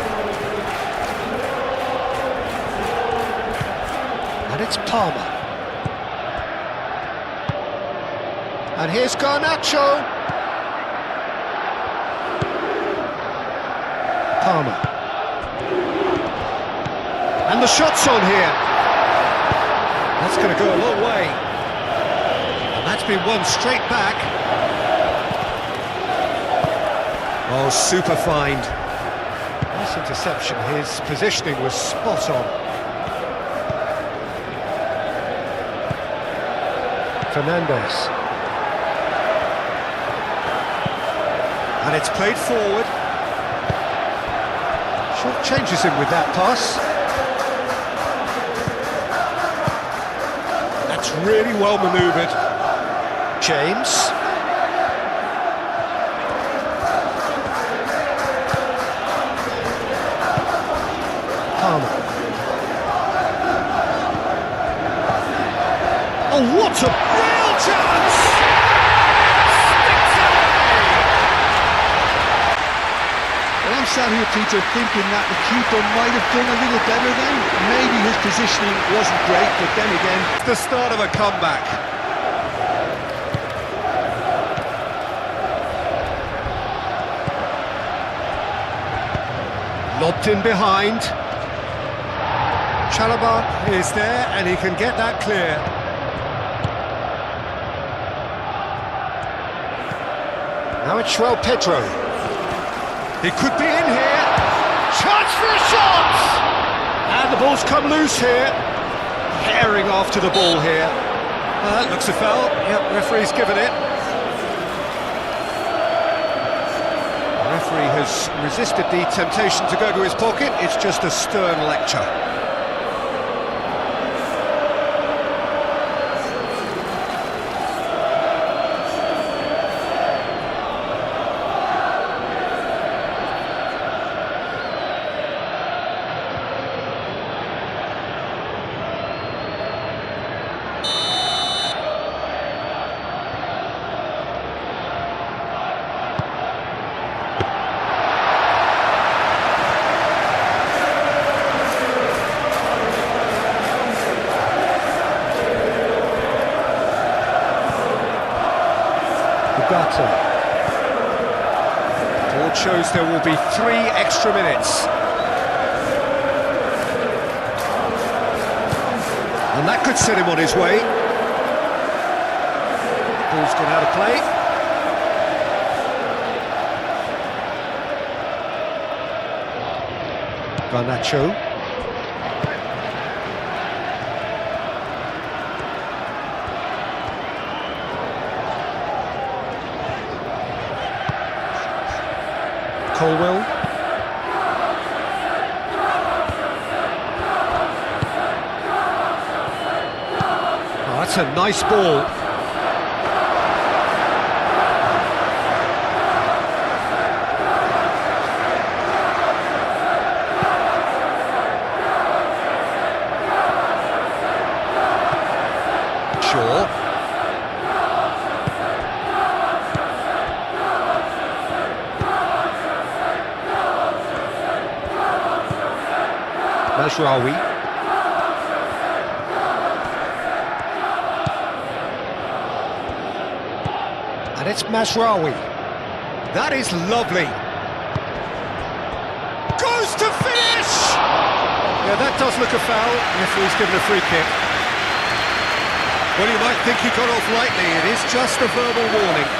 And it's Palmer. And here's Garnacho. Palmer. And the shot's on here. That's going to go a long way. And that's been won straight back. Oh, super find. Nice interception. His positioning was spot on. Fernandes. And it's played forward. Short changes him with that pass. That's really well manoeuvred. James. Palmer. Oh, what a real chance! Well, I'm sat here, Peter, thinking that the keeper might have done a little better then. Maybe his positioning wasn't great, but then again... It's the start of a comeback. Lobbed in behind. Chalobah is there and he can get that clear. Now it's João Pedro. He could be in here. Chance for a shot! And the ball's come loose here. Herring after the ball here. That looks a foul. Yep, referee's given it. The referee has resisted the temptation to go to his pocket. It's just a stern lecture. Board shows there will be 3 extra minutes. And that could set him on his way. Ball's gone out of play. Garnacho. Colwell. Oh, that's a nice ball. Sure. Mazraoui. And it's Mazraoui. That is lovely. Goes to finish! Yeah, that does look a foul. Referee's given a free kick. Well, you might think he got off lightly. It is just a verbal warning.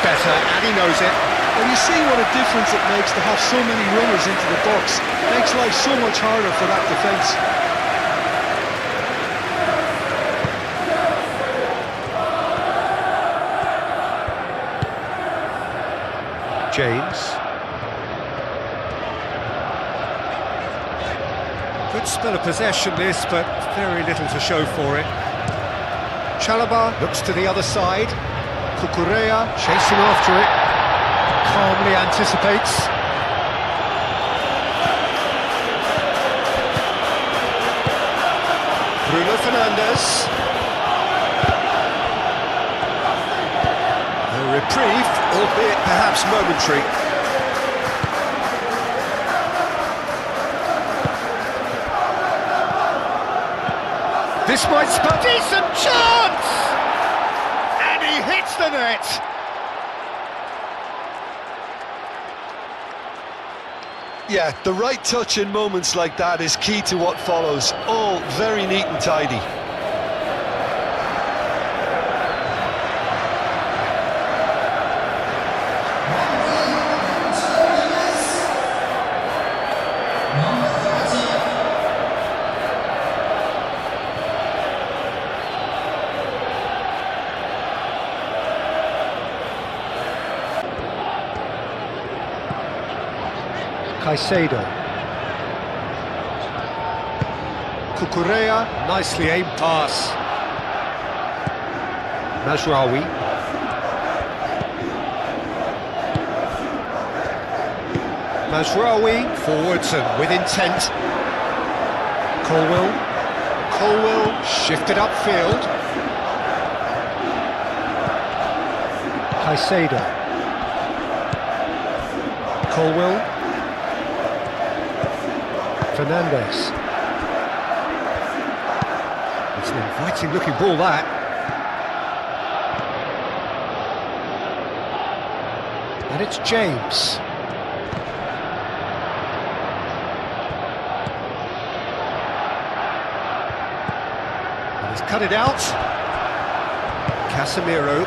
better, and he knows it. And you see what a difference it makes to have so many runners into the box. Makes life so much harder for that defence. James. Good spell of possession this, but very little to show for it. Chalobah looks to the other side. Cucurella chasing after it. Calmly anticipates. Bruno Fernandes. A reprieve, albeit perhaps momentary. This might spell decent chance! And he hits the net! Yeah, the right touch in moments like that is key to what follows. All very neat and tidy. Caicedo. Cucurella, nicely aimed pass. Mazraoui. Mazraoui, forwards and with intent. Colwill shifted upfield. Caicedo. Colwill. Fernandes. It's an inviting looking ball, that. And it's James. And he's cut it out. Casemiro.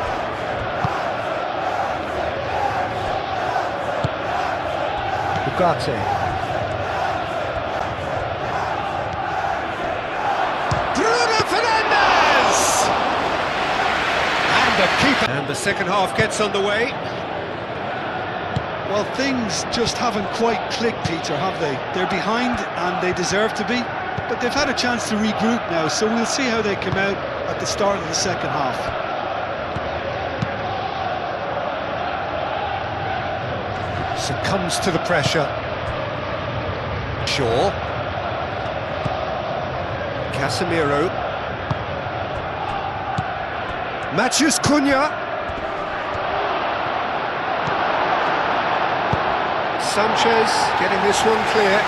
Ugarte. And the second half gets underway. Well, things just haven't quite clicked, Peter, have they? They're behind and they deserve to be, but they've had a chance to regroup now, so we'll see how they come out at the start of the second half. Succumbs to the pressure. Shaw. Casemiro. Matheus Cunha. Sanchez getting this one clear.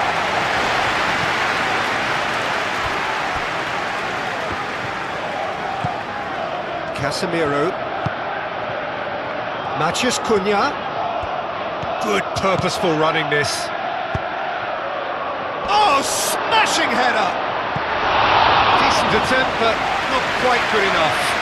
Casemiro. Matheus Cunha. Good purposeful running this. Oh, smashing header! Decent attempt, but not quite good enough.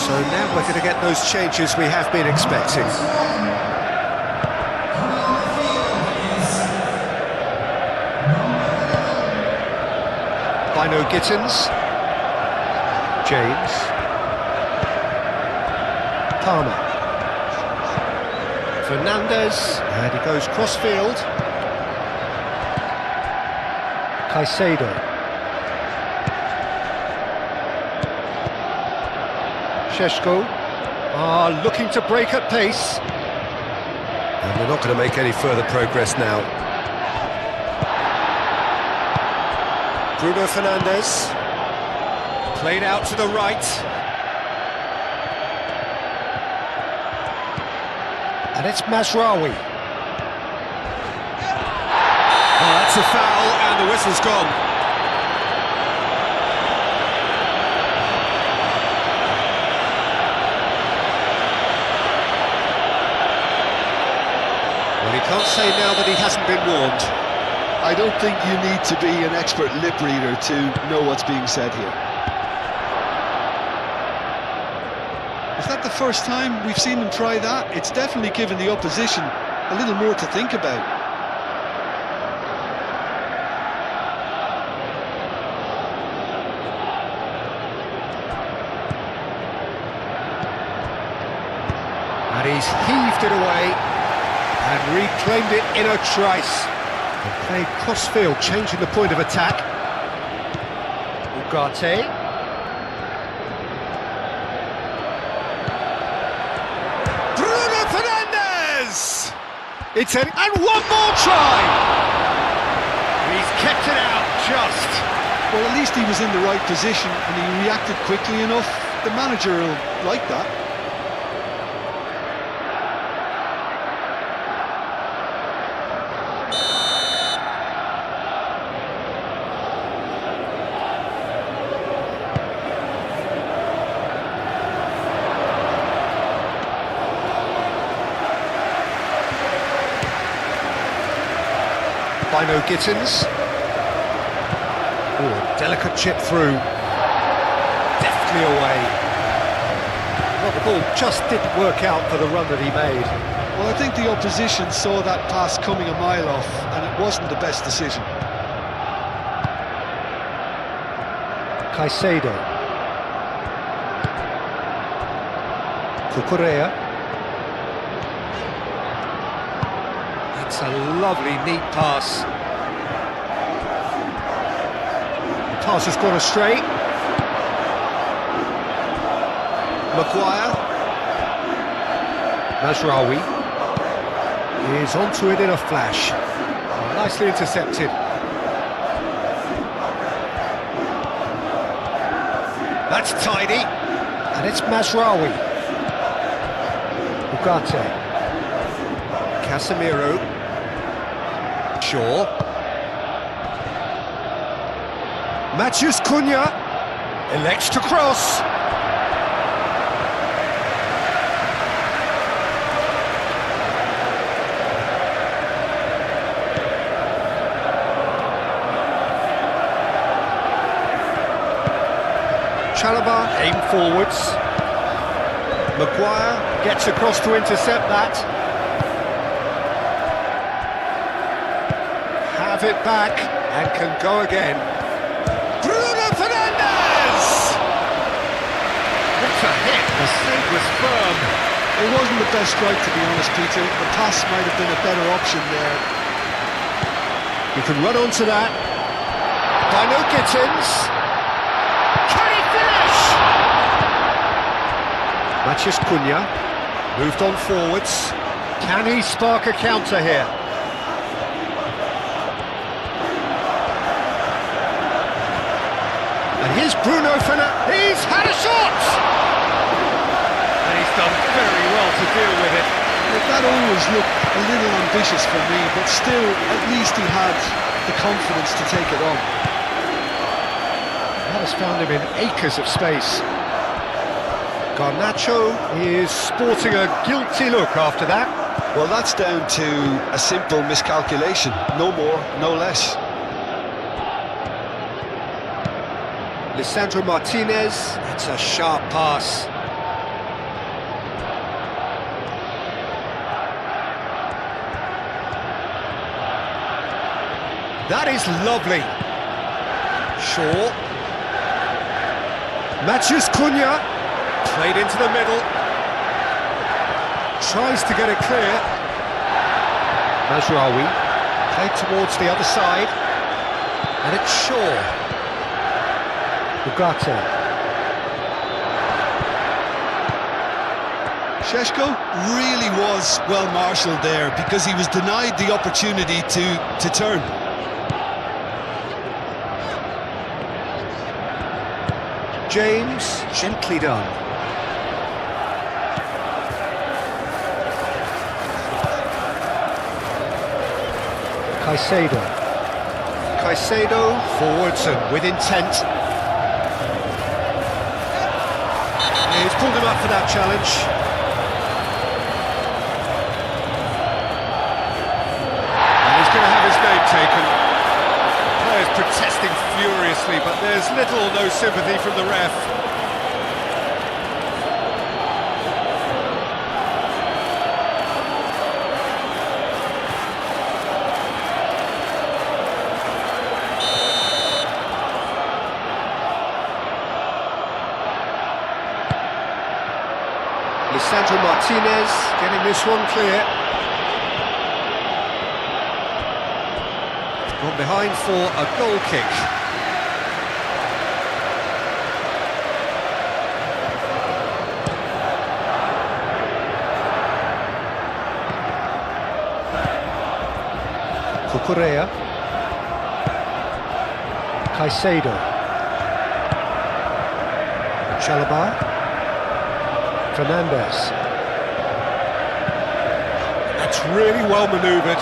So now we're going to get those changes we have been expecting. Bino Gittins. James. Palmer. Fernandes. And he goes cross-field. Caicedo. Šeško are looking to break at pace. And they're not going to make any further progress now. Bruno Fernandes. Played out to the right. And it's Mazraoui. Oh, that's a foul, and the whistle's gone. Can't say now that he hasn't been warned. I don't think you need to be an expert lip reader to know what's being said here. Is that the first time we've seen him try that? It's definitely given the opposition a little more to think about. And he's heaved it away and reclaimed it in a trice. And played cross-field, changing the point of attack. Ugarte. Bruno Fernandes! It's an... and one more try! He's kept it out just. Well, at least he was in the right position and he reacted quickly enough. The manager will like that. Bino Gittins. Oh, a delicate chip through. Deftly away. Well, the ball just didn't work out for the run that he made. Well, I think the opposition saw that pass coming a mile off and it wasn't the best decision. Caicedo. Cucurella. It's a lovely, neat pass. The pass has gone astray. Maguire. Mazraoui is onto it in a flash. Nicely intercepted. That's tidy. And it's Mazraoui. Ugarte. Casemiro. Shaw. Matheus Cunha elects to cross. Chalobah aim forwards. Maguire gets across to intercept that. Have it back and can go again. Bruno Fernandes! What a hit! The save was firm. It wasn't the best strike, to be honest, Peter. The pass might have been a better option there. You can run onto that. Bino Gittins. Can he finish? Matheus Cunha moved on forwards. Can he spark a counter here? And here's Bruno Fernandes. He's had a shot! And he's done very well to deal with it. That always looked a little ambitious for me, but still, at least he had the confidence to take it on. That has found him in acres of space. Garnacho is sporting a guilty look after that. Well, that's down to a simple miscalculation. No more, no less. Lisandro Martinez, that's a sharp pass. That is lovely. Shaw. Matheus Cunha, played into the middle. Tries to get it clear. Mazraoui, played towards the other side. And it's Shaw. Ugarte. Šeško really was well marshalled there because he was denied the opportunity to turn. James, gently done. Caicedo. Caicedo, forwards and with intent. He's pulled him up for that challenge. protesting furiously, but there's little or no sympathy from the ref. Lisandro Martinez getting this one clear. Gone behind for a goal kick. Cucurella. Caicedo. Chalobah. Fernandez. That's really well manoeuvred.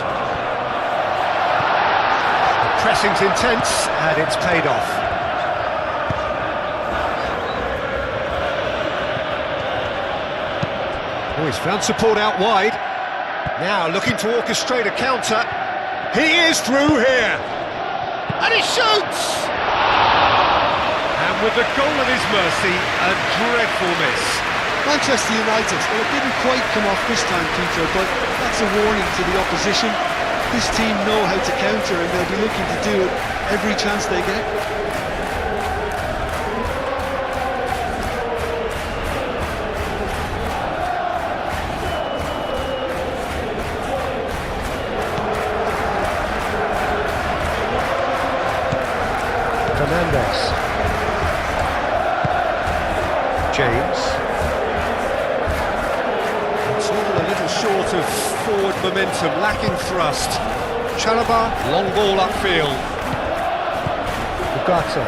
The pressing's intense and it's paid off. Oh, he's found support out wide. Now looking to orchestrate a counter. He is through here. And he shoots! And with the goal at his mercy, a dreadful miss. Manchester United, well, it didn't quite come off this time, Peter, but that's a warning to the opposition. This team know how to counter and they'll be looking to do it every chance they get. Fernandez. James. It's all a little short of forward momentum, lacking thrust. Chalobah, long ball upfield. Ugarte.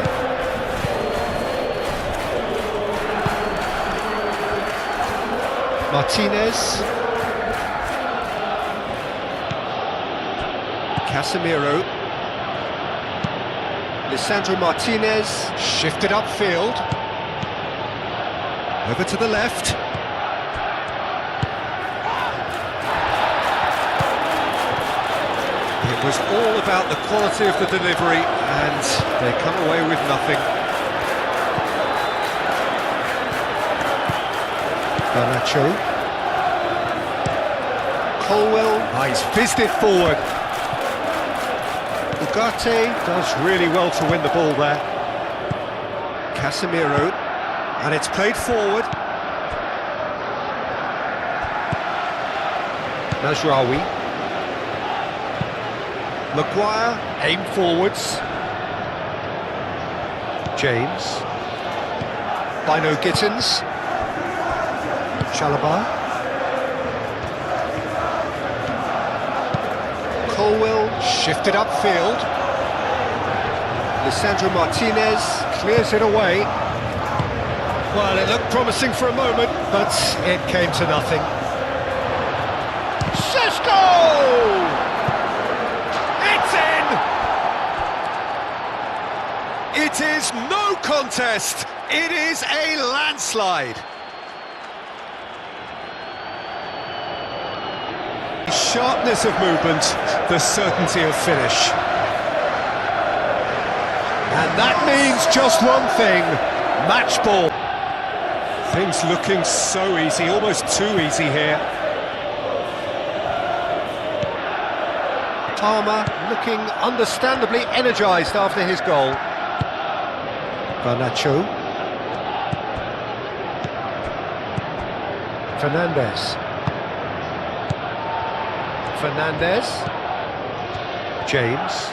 Martinez. Casemiro. Lisandro Martinez, shifted upfield. Over to the left. It was all about the quality of the delivery, and they come away with nothing. Garnacho. Colwell, he's fizzed it forward. Ugarte does really well to win the ball there. Casemiro, and it's played forward. Mazraoui. Maguire, aim forwards. James. Bino Gittins. Chalobah. Colwell, shifted upfield. Lisandro Martinez clears it away. Well, it looked promising for a moment, but it came to nothing. Šeško! It is no contest, it is a landslide. Sharpness of movement, the certainty of finish. And that means just one thing, match ball. Things looking so easy, almost too easy here. Palmer looking understandably energised after his goal. Garnacho. Fernandez. Fernandez. James.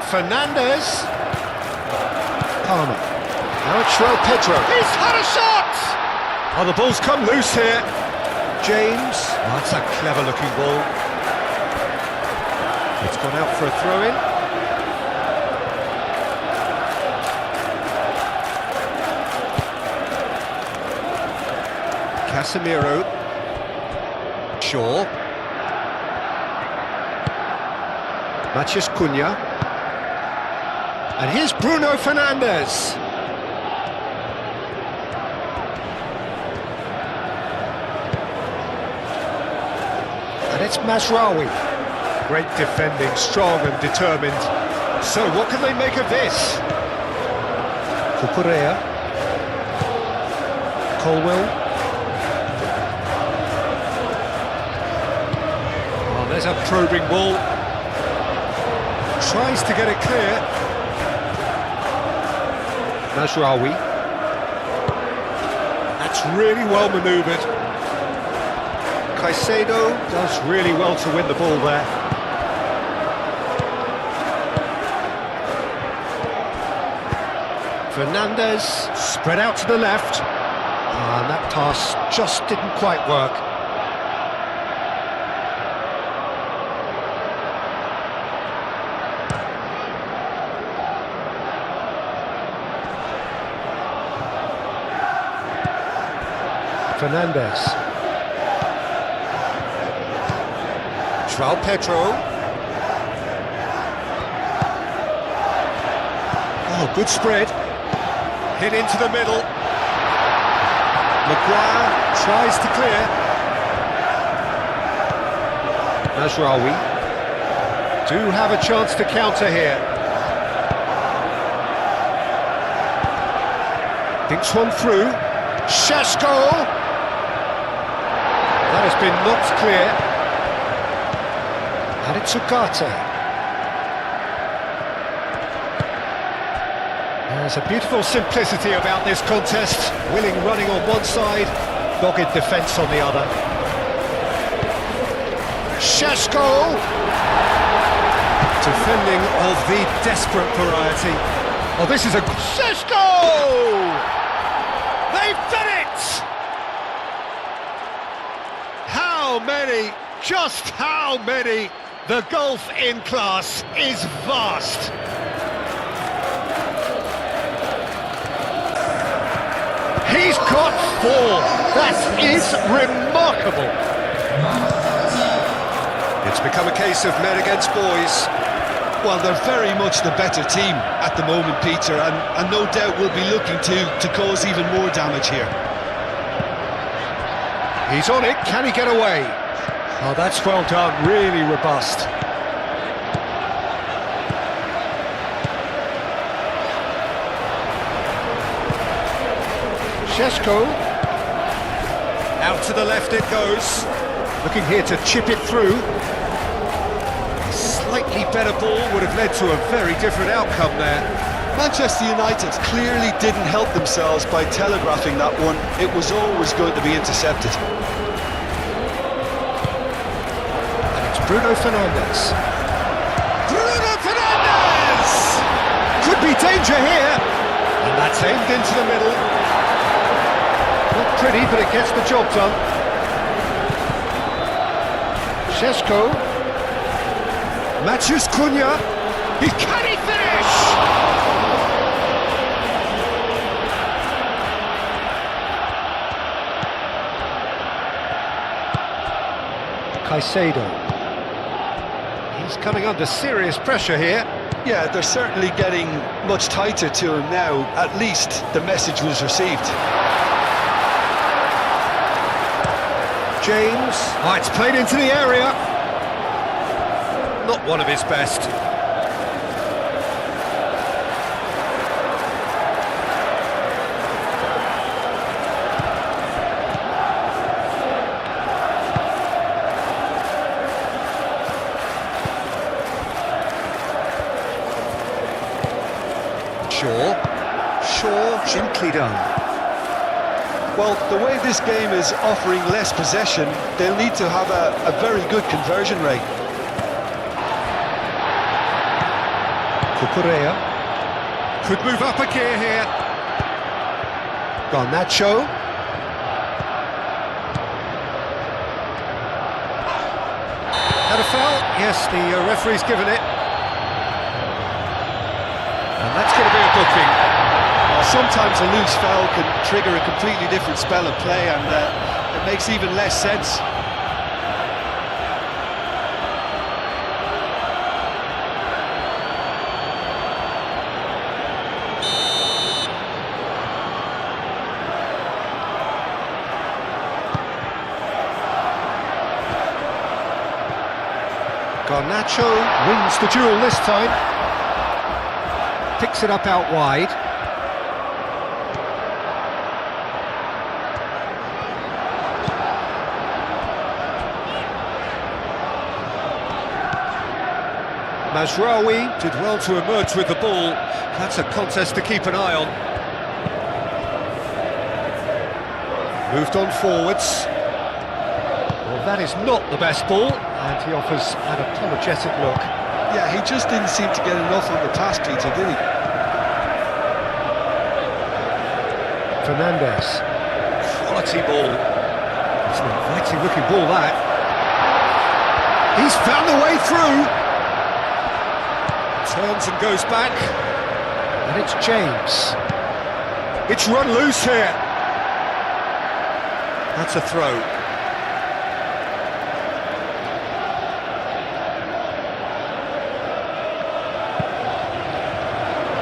Fernandez. Palmer. Now it's João Pedro. He's had a shot! Oh, the ball's come loose here. James. Oh, that's a clever looking ball. It's gone out for a throw-in. Casemiro. Shaw. Matheus Cunha. And here's Bruno Fernandes. And it's Mazraoui. Great defending, strong and determined. So what can they make of this? Cucurella. Colwell. Oh, there's a probing ball. Tries to get it clear. Mazraoui. That's really well manoeuvred. Caicedo does really well to win the ball there. Fernandez spread out to the left. And that pass just didn't quite work. Fernandez. João Pedro. Oh, good spread. Hit into the middle. Maguire tries to clear. Mazraoui do have a chance to counter here. Thinks one through. Šeško! That has been knocked clear. And it's Ugarte. There's a beautiful simplicity about this contest. Willing running on one side, dogged defence on the other. Šeško! Defending of the desperate variety. Oh, this is a... Šeško! They've done it! How many? Just how many? The gulf in class is vast. He's got 4. That is remarkable. It's become a case of men against boys. Well, they're very much the better team at the moment, Peter, and no doubt will be looking to cause even more damage here. He's on it, can he get away? Oh, that's well done, really robust. Šeško. Out to the left it goes. Looking here to chip it through. Slightly better ball would have led to a very different outcome there. Manchester United clearly didn't help themselves by telegraphing that one. It was always going to be intercepted. And it's Bruno Fernandes. Bruno Fernandes! Could be danger here. And that's aimed into the middle. Not pretty, but it gets the job done. Šeško. Matheus Cunha. Can he finish? Caicedo. He's coming under serious pressure here. Yeah, they're certainly getting much tighter to him now. At least the message was received. James. Oh, it's played into the area. Not one of his best. Shaw, gently done. Well, the way this game is offering less possession, they'll need to have a very good conversion rate. Cucurella could move up a gear here. Garnacho. Had a foul? Yes, the referee's given it. And that's going to be a booking. Sometimes a loose foul can trigger a completely different spell of play, and it makes even less sense. Garnacho wins the duel this time. picks it up out wide. Mazraoui did well to emerge with the ball. That's a contest to keep an eye on. Moved on forwards. Well, that is not the best ball, and he offers an apologetic look. Yeah, he just didn't seem to get enough on the pass, Peter, did he? Fernandes. Quality ball. It's an inviting looking ball, that. He's found the way through. Turns and goes back. And it's James. It's run loose here. That's a throw.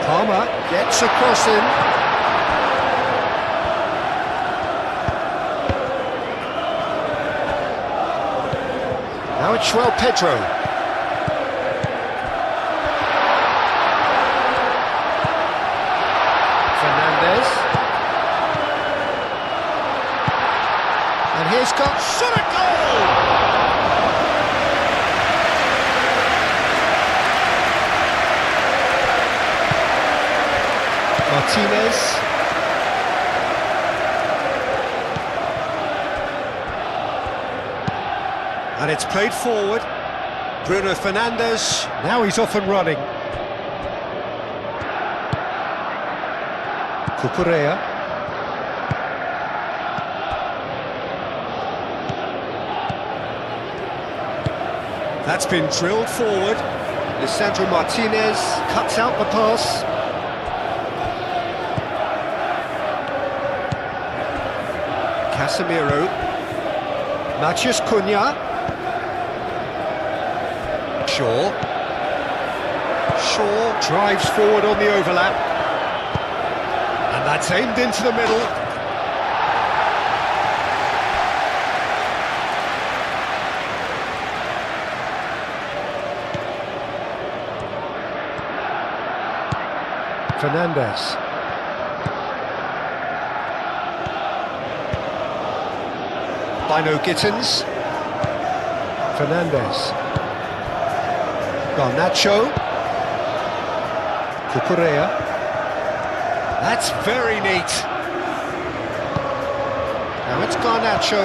Palmer gets a cross in. Now it's João Pedro. Fernandes. And here's got shot a goal! Martinez. And it's played forward. Bruno Fernandes. Now he's off and running. Cucurella. That's been drilled forward. Lisandro Martinez cuts out the pass. Casemiro. Matheus Cunha. Shaw drives forward on the overlap. And that's aimed into the middle. Fernandes. Bino Gittins. Fernandes. Garnacho. Cucurella. That's very neat. Now it's Garnacho.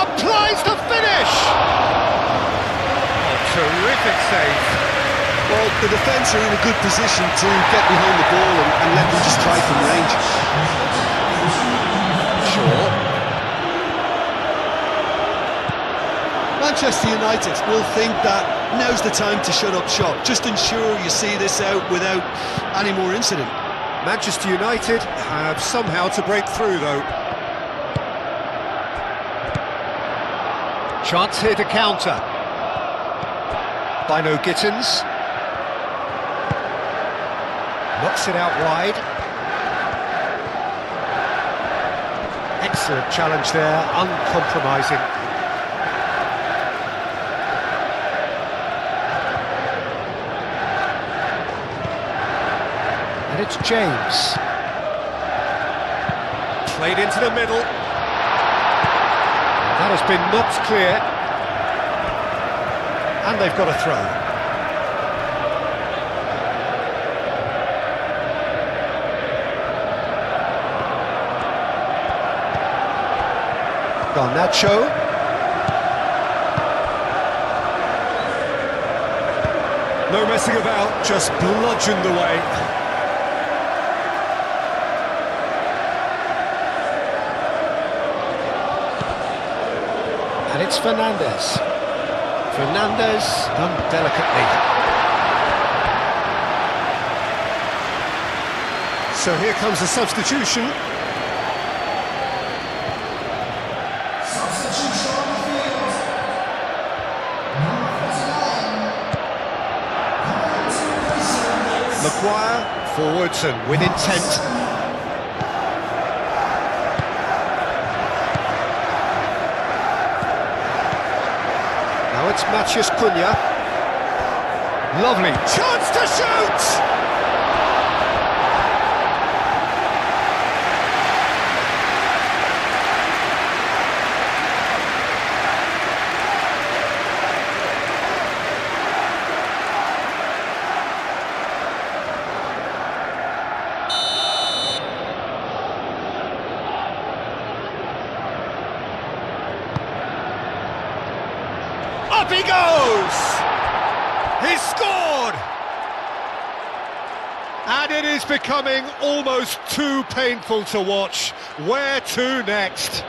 Applies the finish! Oh, terrific save. Well, the defence are in a good position to get behind the ball and let them just try from range. Sure. Manchester United will think that now's the time to shut up shop. Just ensure you see this out without any more incident. Manchester United have somehow to break through, though. Chance here to counter. Bino Gittins. Knocks it out wide. Excellent challenge there, uncompromising. And it's James. Played into the middle. That has been knocked clear. And they've got a throw. Garnacho. No messing about, just bludgeoned away. And it's Fernandes. Fernandes done delicately. So here comes the substitution. Maguire forwards and with intent. Now it's Matheus Cunha. Lovely. Chance to shoot! Up he goes! He's scored! And it is becoming almost too painful to watch. Where to next?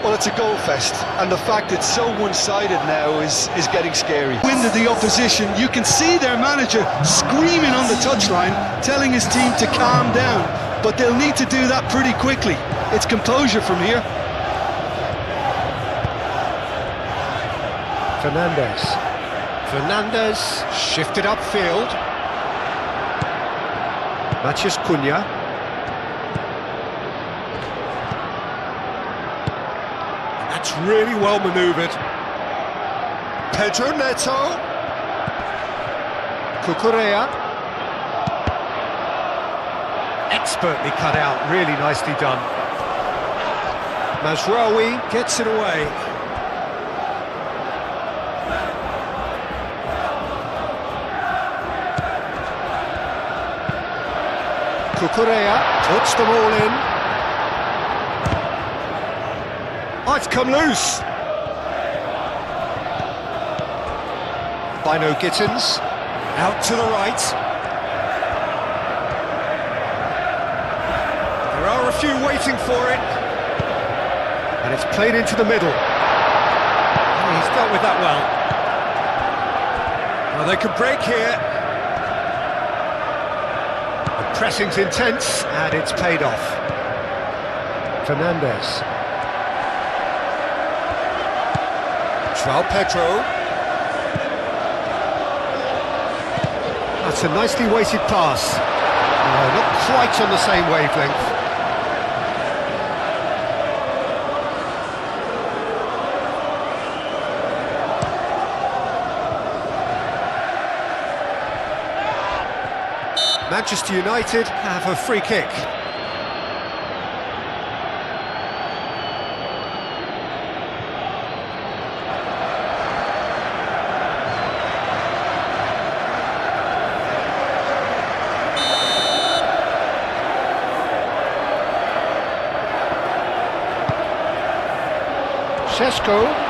Well, it's a goal fest, and the fact it's so one-sided now is getting scary. Wind of the opposition, you can see their manager screaming on the touchline, telling his team to calm down, but they'll need to do that pretty quickly. It's composure from here. Fernandez shifted upfield. Matheus Cunha. That's really well manoeuvred. Pedro Neto. Cucurella. Expertly cut out, really nicely done. Mazraoui gets it away. Cucurella puts them all in. Oh, it's come loose. Bino Gittins out to the right. There are a few waiting for it. And it's played into the middle. Oh, he's dealt with that well. Well, they could break here. Pressing's intense, and it's paid off. Fernandez. João Pedro. That's a nicely weighted pass. Not quite on the same wavelength. Manchester United have a free kick. Sesko.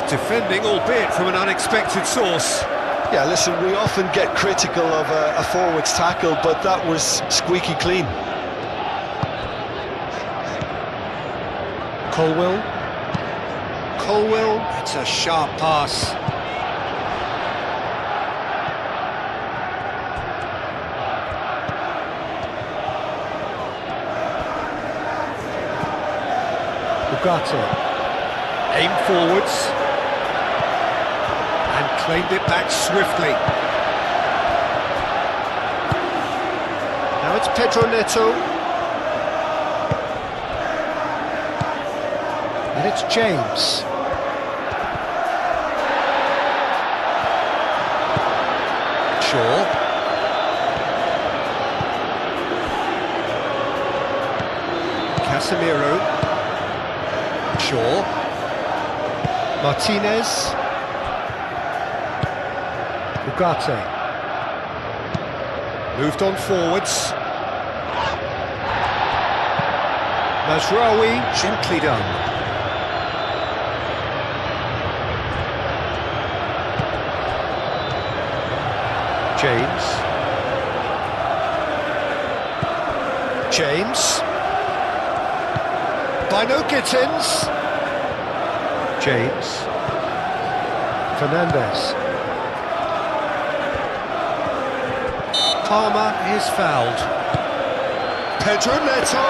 Defending, albeit from an unexpected source. Yeah, listen, we often get critical of a forward's tackle, but that was squeaky clean. Colwill. It's a sharp pass. Ugarte. Aim forwards. And claimed it back swiftly. Now it's Pedro Neto. And it's James. Shaw. Casemiro. Shaw. Martinez. Ugarte. Moved on forwards. Mazraoui, gently done. James. Bino Gittins. James. Fernandez. Palmer is fouled. Pedro Neto.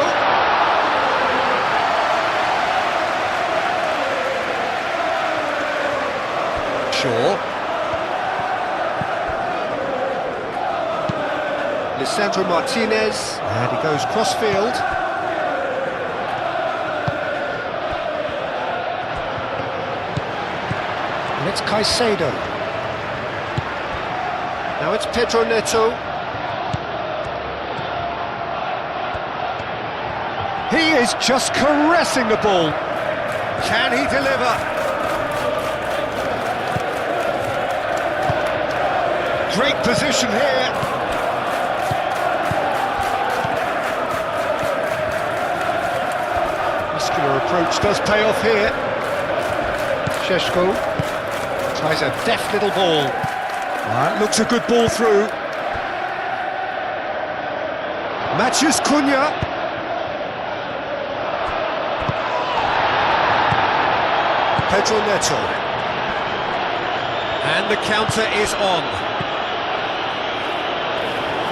Shaw. Lisandro Martinez. And he goes cross-field. it's Caicedo. Now it's Pedro Neto. He is just caressing the ball. Can he deliver? Great position here. Muscular approach does pay off here. Šeško tries a deft little ball. That looks a good ball through. Matches Cunha. Pedro Neto. And the counter is on.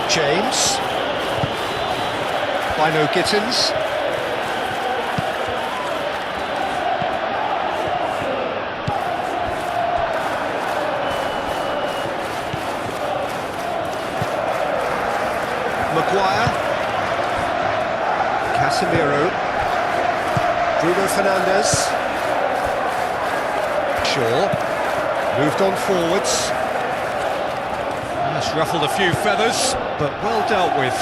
James. Bino Gittins. Maguire. Casemiro. Bruno Fernandes. Shaw. Moved on forwards. That's ruffled a few feathers, but well dealt with.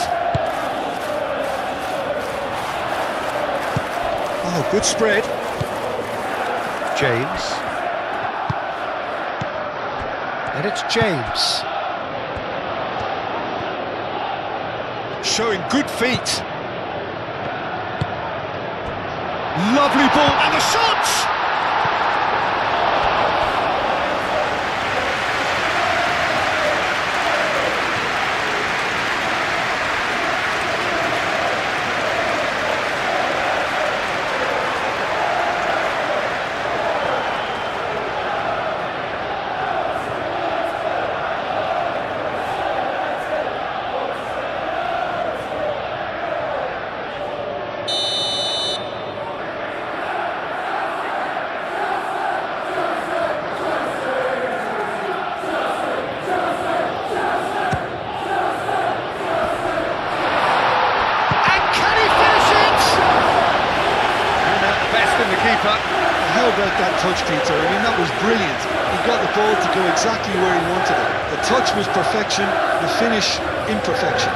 Oh, good spread. James. And it's James. Showing good feet. Lovely ball, and the shot! How about that touch, Peter? I mean, that was brilliant. He got the ball to go exactly where he wanted it. The touch was perfection, the finish imperfection.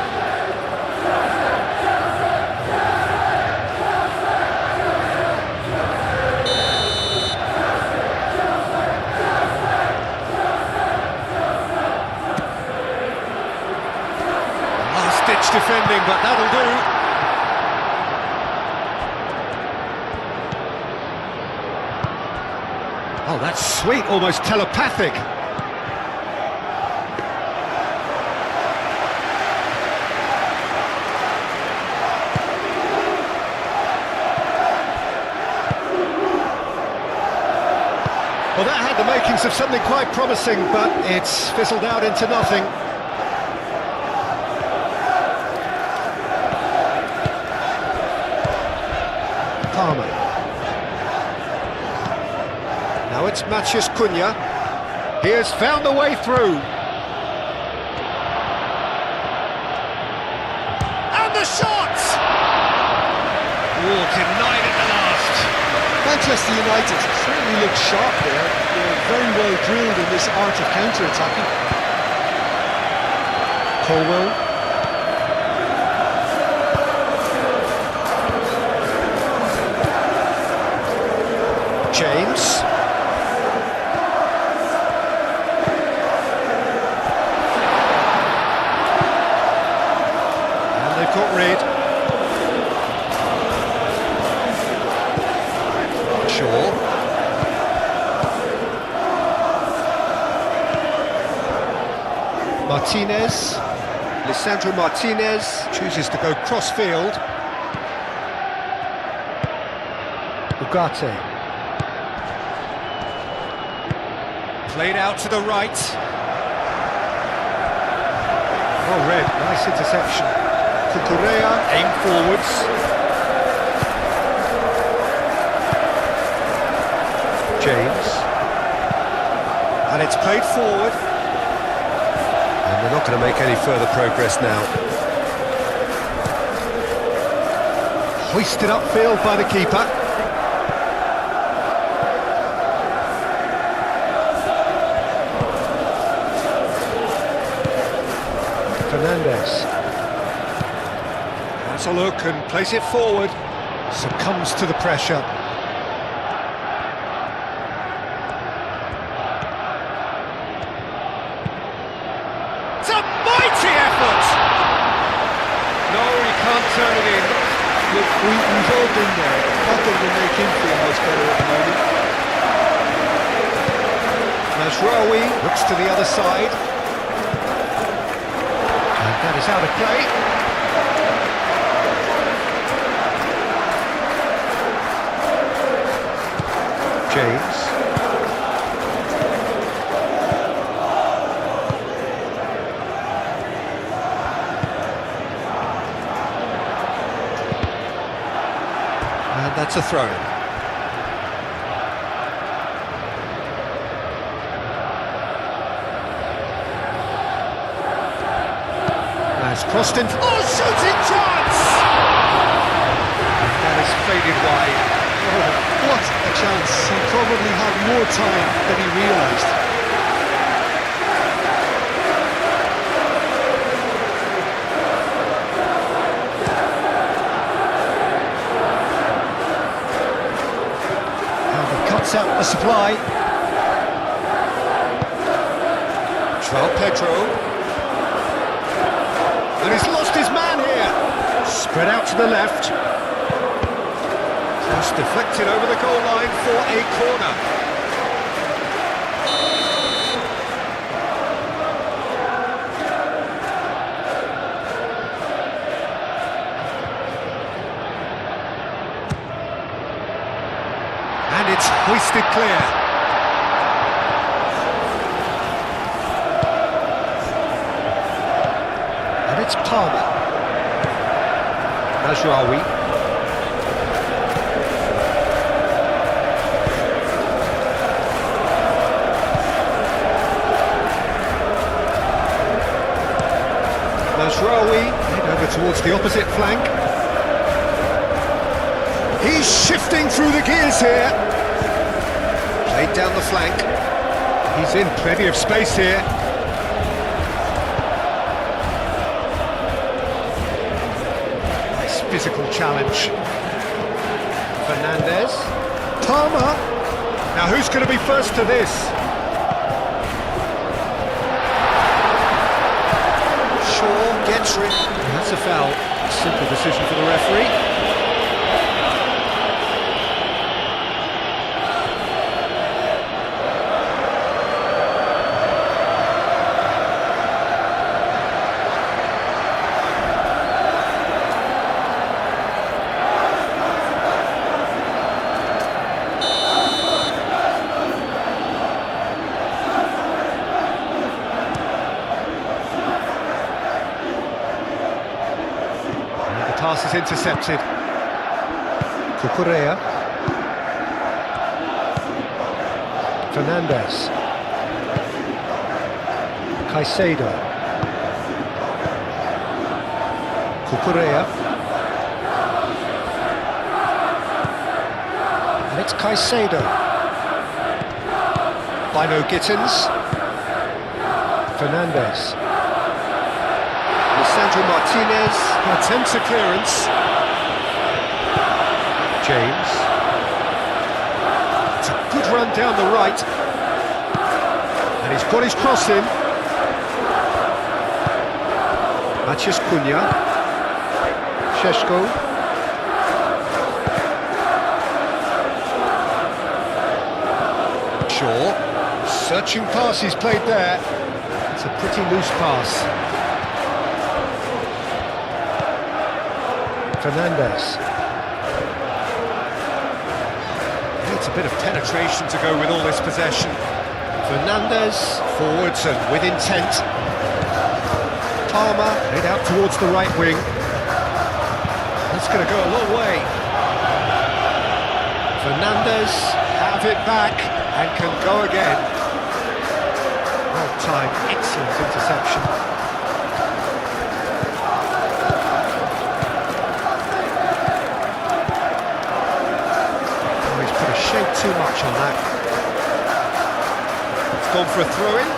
Last-ditch defending, but that'll do. Oh, that's sweet, almost telepathic. Well, that had the makings of something quite promising, but it's fizzled out into nothing. Palmer. Now it's Matheus Cunha. He has found the way through. And the shot! Oh, denied at the last. Manchester United certainly look sharp there. They're very well drilled in this art of counter-attacking. Colwell. James. Got rid. Shaw. Martinez. Lisandro Martinez chooses to go cross-field. Ugarte. Played out to the right. Oh, red. Nice interception. Correa, aim forwards. James. And it's played forward. And they're not going to make any further progress now. Hoisted upfield by the keeper. Fernandes. Has a look and plays it forward. Succumbs to the pressure. It's a mighty effort! No, he can't turn it in. Look, we've all been there. Nothing will make him feel much better at the moment. Mazraoui looks to the other side. And that is out of play. James. And that's a throw. Has crossed in. Oh, shooting chance! That has faded wide. Oh, what a chance. He probably had more time than he realised. Now he cuts out the supply. João Pedro. And he's lost his man here. Spread out to the left. Cross deflected over the goal line for a corner. And it's hoisted clear. And it's Palmer. Mazraoui. Mazraoui, head over towards the opposite flank. He's shifting through the gears here. Played down the flank. He's in plenty of space here. Nice physical challenge. Fernandes. Palmer. Now who's going to be first to this? Gets rid. That's a foul. Simple decision for the referee. Pass is intercepted. Cucurella. Fernandes. Caicedo. Cucurella. And it's Caicedo. Bino Gittins. Fernandes. Sandro Martinez attempts a clearance. James. It's a good run down the right. And he's got his cross in. Maciej Cunha. Šeško. Shaw. Searching pass he's played there. It's a pretty loose pass. Fernandes. Needs a bit of penetration to go with all this possession. Fernandes, forwards and with intent. Palmer, head out towards the right wing. That's going to go a long way. Fernandes, have it back, and can go again. Well timed, excellent interception. Shade too much on that. It's gone for a throw-in.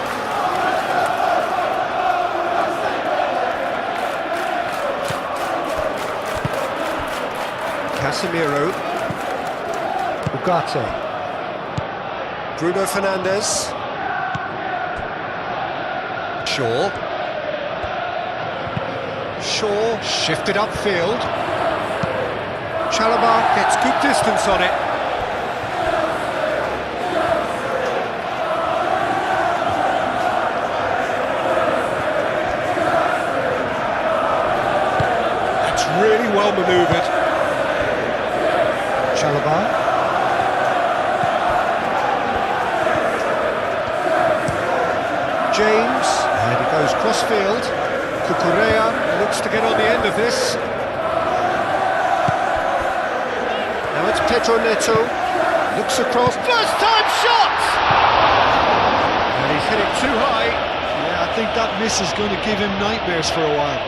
Casemiro. Ugarte. Bruno Fernandes. Shaw. Shaw shifted upfield. Chalobah gets good distance on it. That's really well manoeuvred. Chalobah. James, and he goes cross-field. Cucurella looks to get on the end of this. Now it's Pedro Neto, looks across, first time shot! And he's hit it too high. Yeah, I think that miss is going to give him nightmares for a while.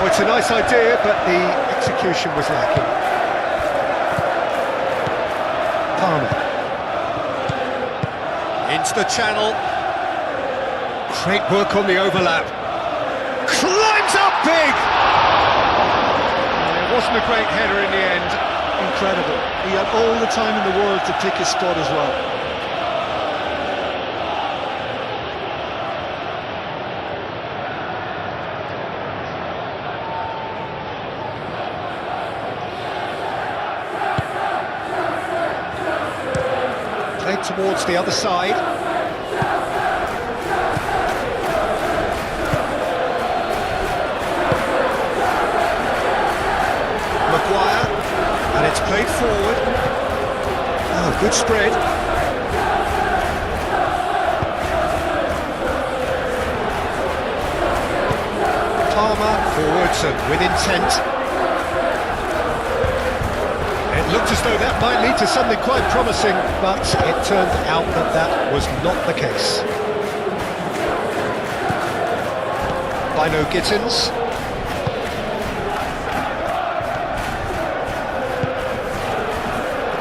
Well, it's a nice idea, but the execution was lacking. Palmer. Into the channel. Great work on the overlap. Climbs up big! It wasn't a great header in the end. Incredible. He had all the time in the world to pick his spot as well. Played towards the other side. Maguire, and it's played forward. Oh, good spread. Palmer forwards and with intent. It looked as though that might lead to something quite promising, but it turned out that that was not the case. Bino Gittins.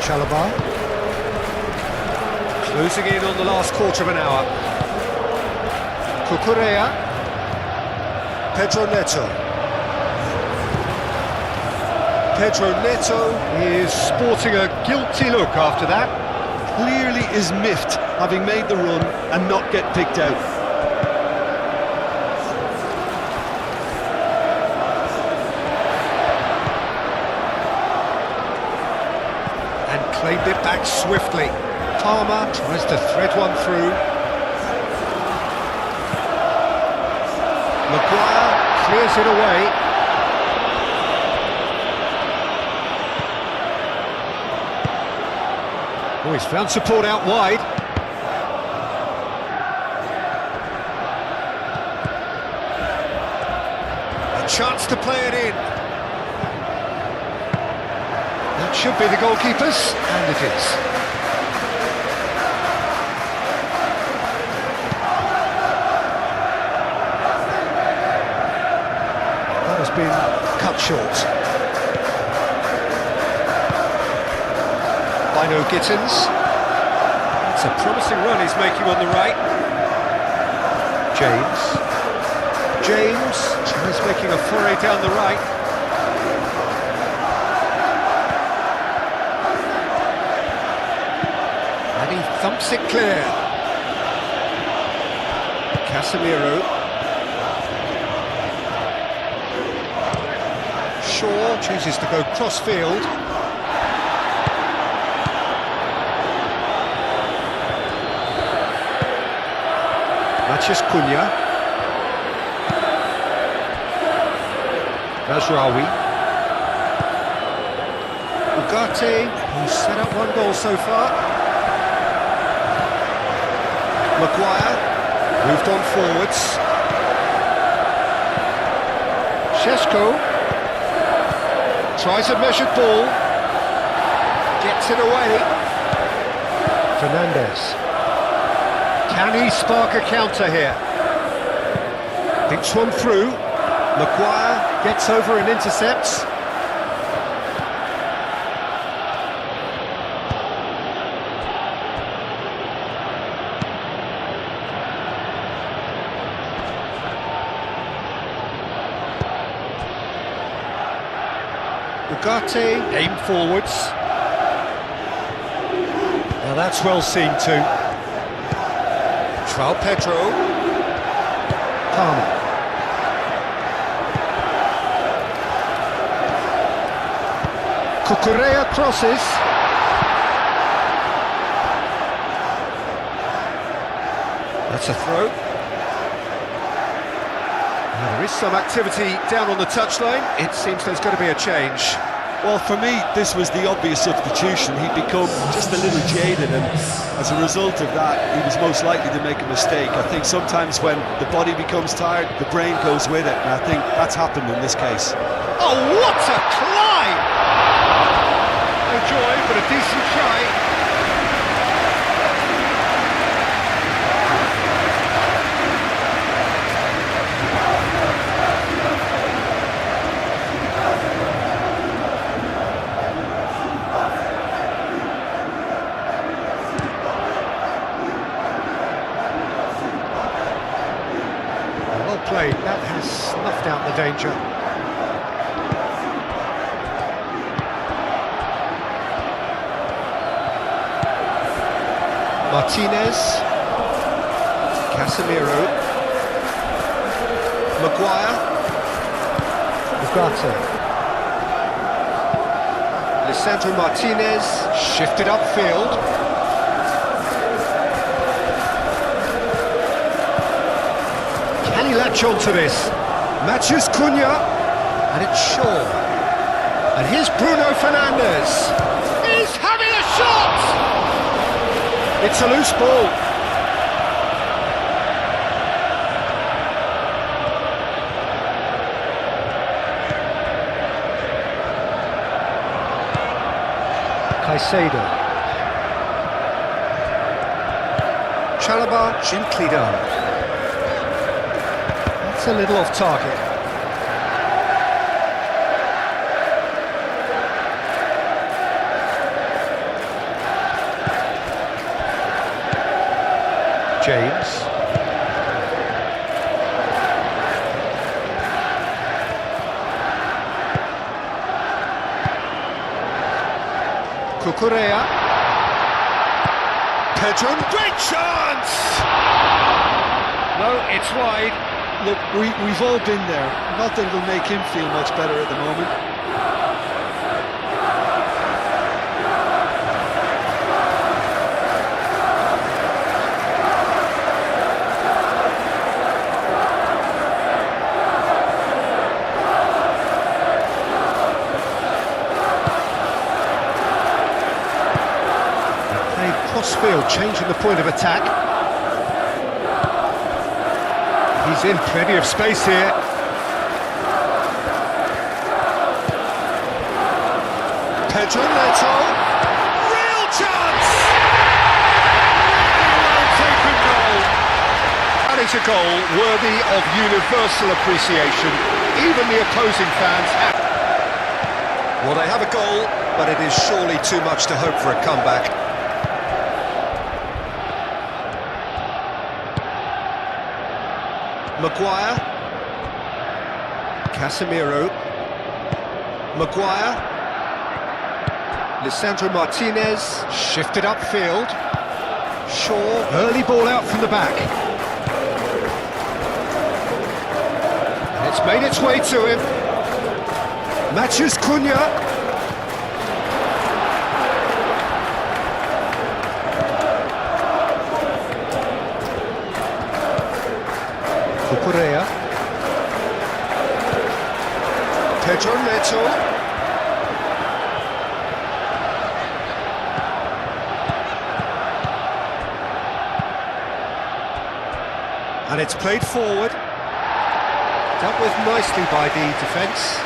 Chalobah. Closing in on the last quarter of an hour. Cucurella. Pedro Neto. Pedro Neto is sporting a guilty look after that. Clearly is miffed, having made the run and not get picked out. And claimed it back swiftly. Palmer tries to thread one through. Maguire clears it away. Oh, he's found support out wide. A chance to play it in. That should be the goalkeeper's, and it is. That has been cut short. Bino Gittins. It's a promising run he's making on the right. James is making a foray down the right. And he thumps it clear. Casemiro. Shaw chooses to go cross-field. Mathias Cunha. Mazraoui. Ugarte, who's set up one goal so far. Maguire, moved on forwards. Šeško tries a measured ball, gets it away. Fernandez. Can he spark a counter here? Thinks one through. Maguire gets over and intercepts. Ugarte, aim forwards. Now that's well seen too. João Pedro. Palmer. Cucurella crosses. That's a throw. Now there is some activity down on the touchline. It seems there's going to be a change. Well, for me, this was the obvious substitution. He'd become just a little jaded, and as a result of that, he was most likely to make a mistake. I think sometimes when the body becomes tired, the brain goes with it, and I think that's happened in this case. Oh, what a climb! No joy, but a decent try. Played. That has snuffed out the danger. Martinez. Casemiro. Maguire. Ugarte. Lisandro Martinez shifted upfield. Can he latch on to this? Matches Cunha, and it's Shaw. And here's Bruno Fernandes. He's having a shot! It's a loose ball. Caicedo. Chalobah gently done. It's a little off target. James. Cucurella. Pedro, great chance! No, it's wide. Look, we've all been there. Nothing will make him feel much better at the moment. Played cross-field, changing the point of attack. He's in plenty of space here. Pedro Neto. Real chance! Well taken goal. That is a goal worthy of universal appreciation. Even the opposing fans have. Well, they have a goal, but it is surely too much to hope for a comeback. Maguire. Casemiro. Maguire. Lisandro Martinez. Shifted upfield. Shaw. Early ball out from the back. And it's made its way to him. Matches Cunha. Cucurella. Pedro Neto. And it's played forward. Dealt with nicely by the defence.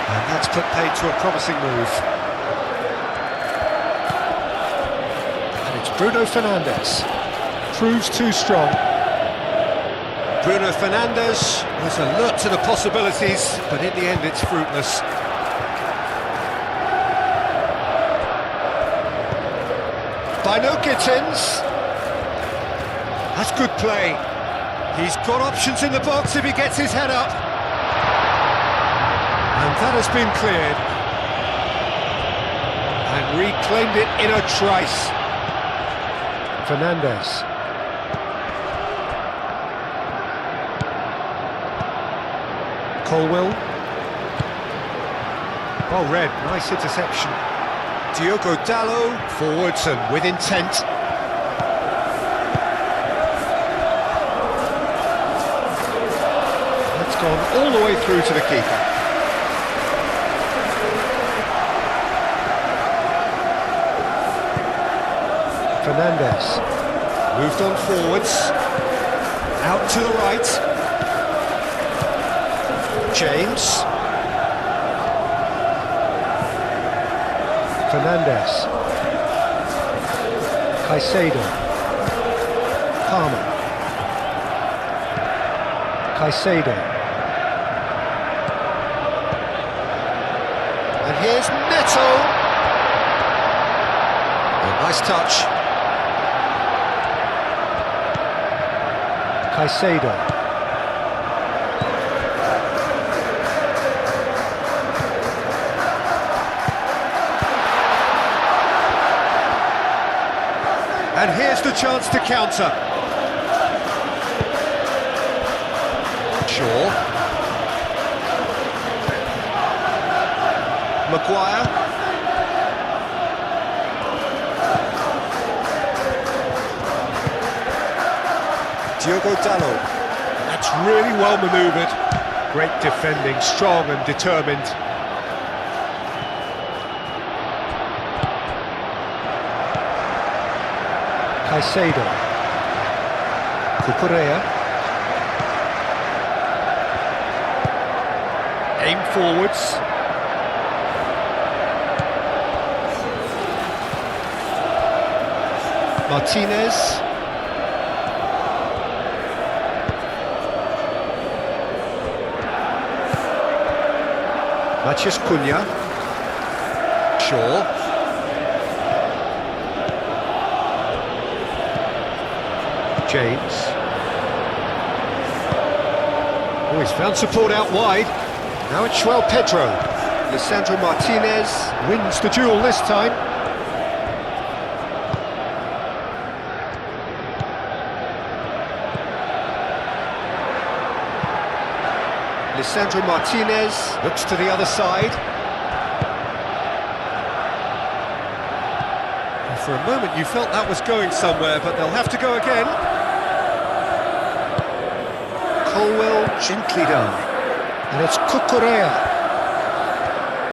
And that's put paid to a promising move. Bruno Fernandes proves too strong. Bruno Fernandes was alert to the possibilities, but in the end it's fruitless. By no Gittins. That's good play. He's got options in the box if he gets his head up. And that has been cleared. And reclaimed it in a trice. Fernandes. Colwill. Well read, nice interception. Diogo Dalot, forwards and with intent. That's gone all the way through to the keeper. Fernandes. Moved on forwards. Out to the right. James. Fernandes. Caicedo. Palmer. Caicedo. And here's Neto. Oh, nice touch. Caicedo. And here's the chance to counter. Shaw. Maguire. Diogo Dalot. That's really well manoeuvred. Great defending, strong and determined. Caicedo. Cucurella. Aim forwards. Martinez. Matheus Cunha. Shaw. James. Oh, he's found support out wide. Now it's João Pedro. Lisandro Martinez wins the duel this time. Lisandro Martinez looks to the other side. And for a moment you felt that was going somewhere, but they'll have to go again. Colwill gently done. And it's Cucurella.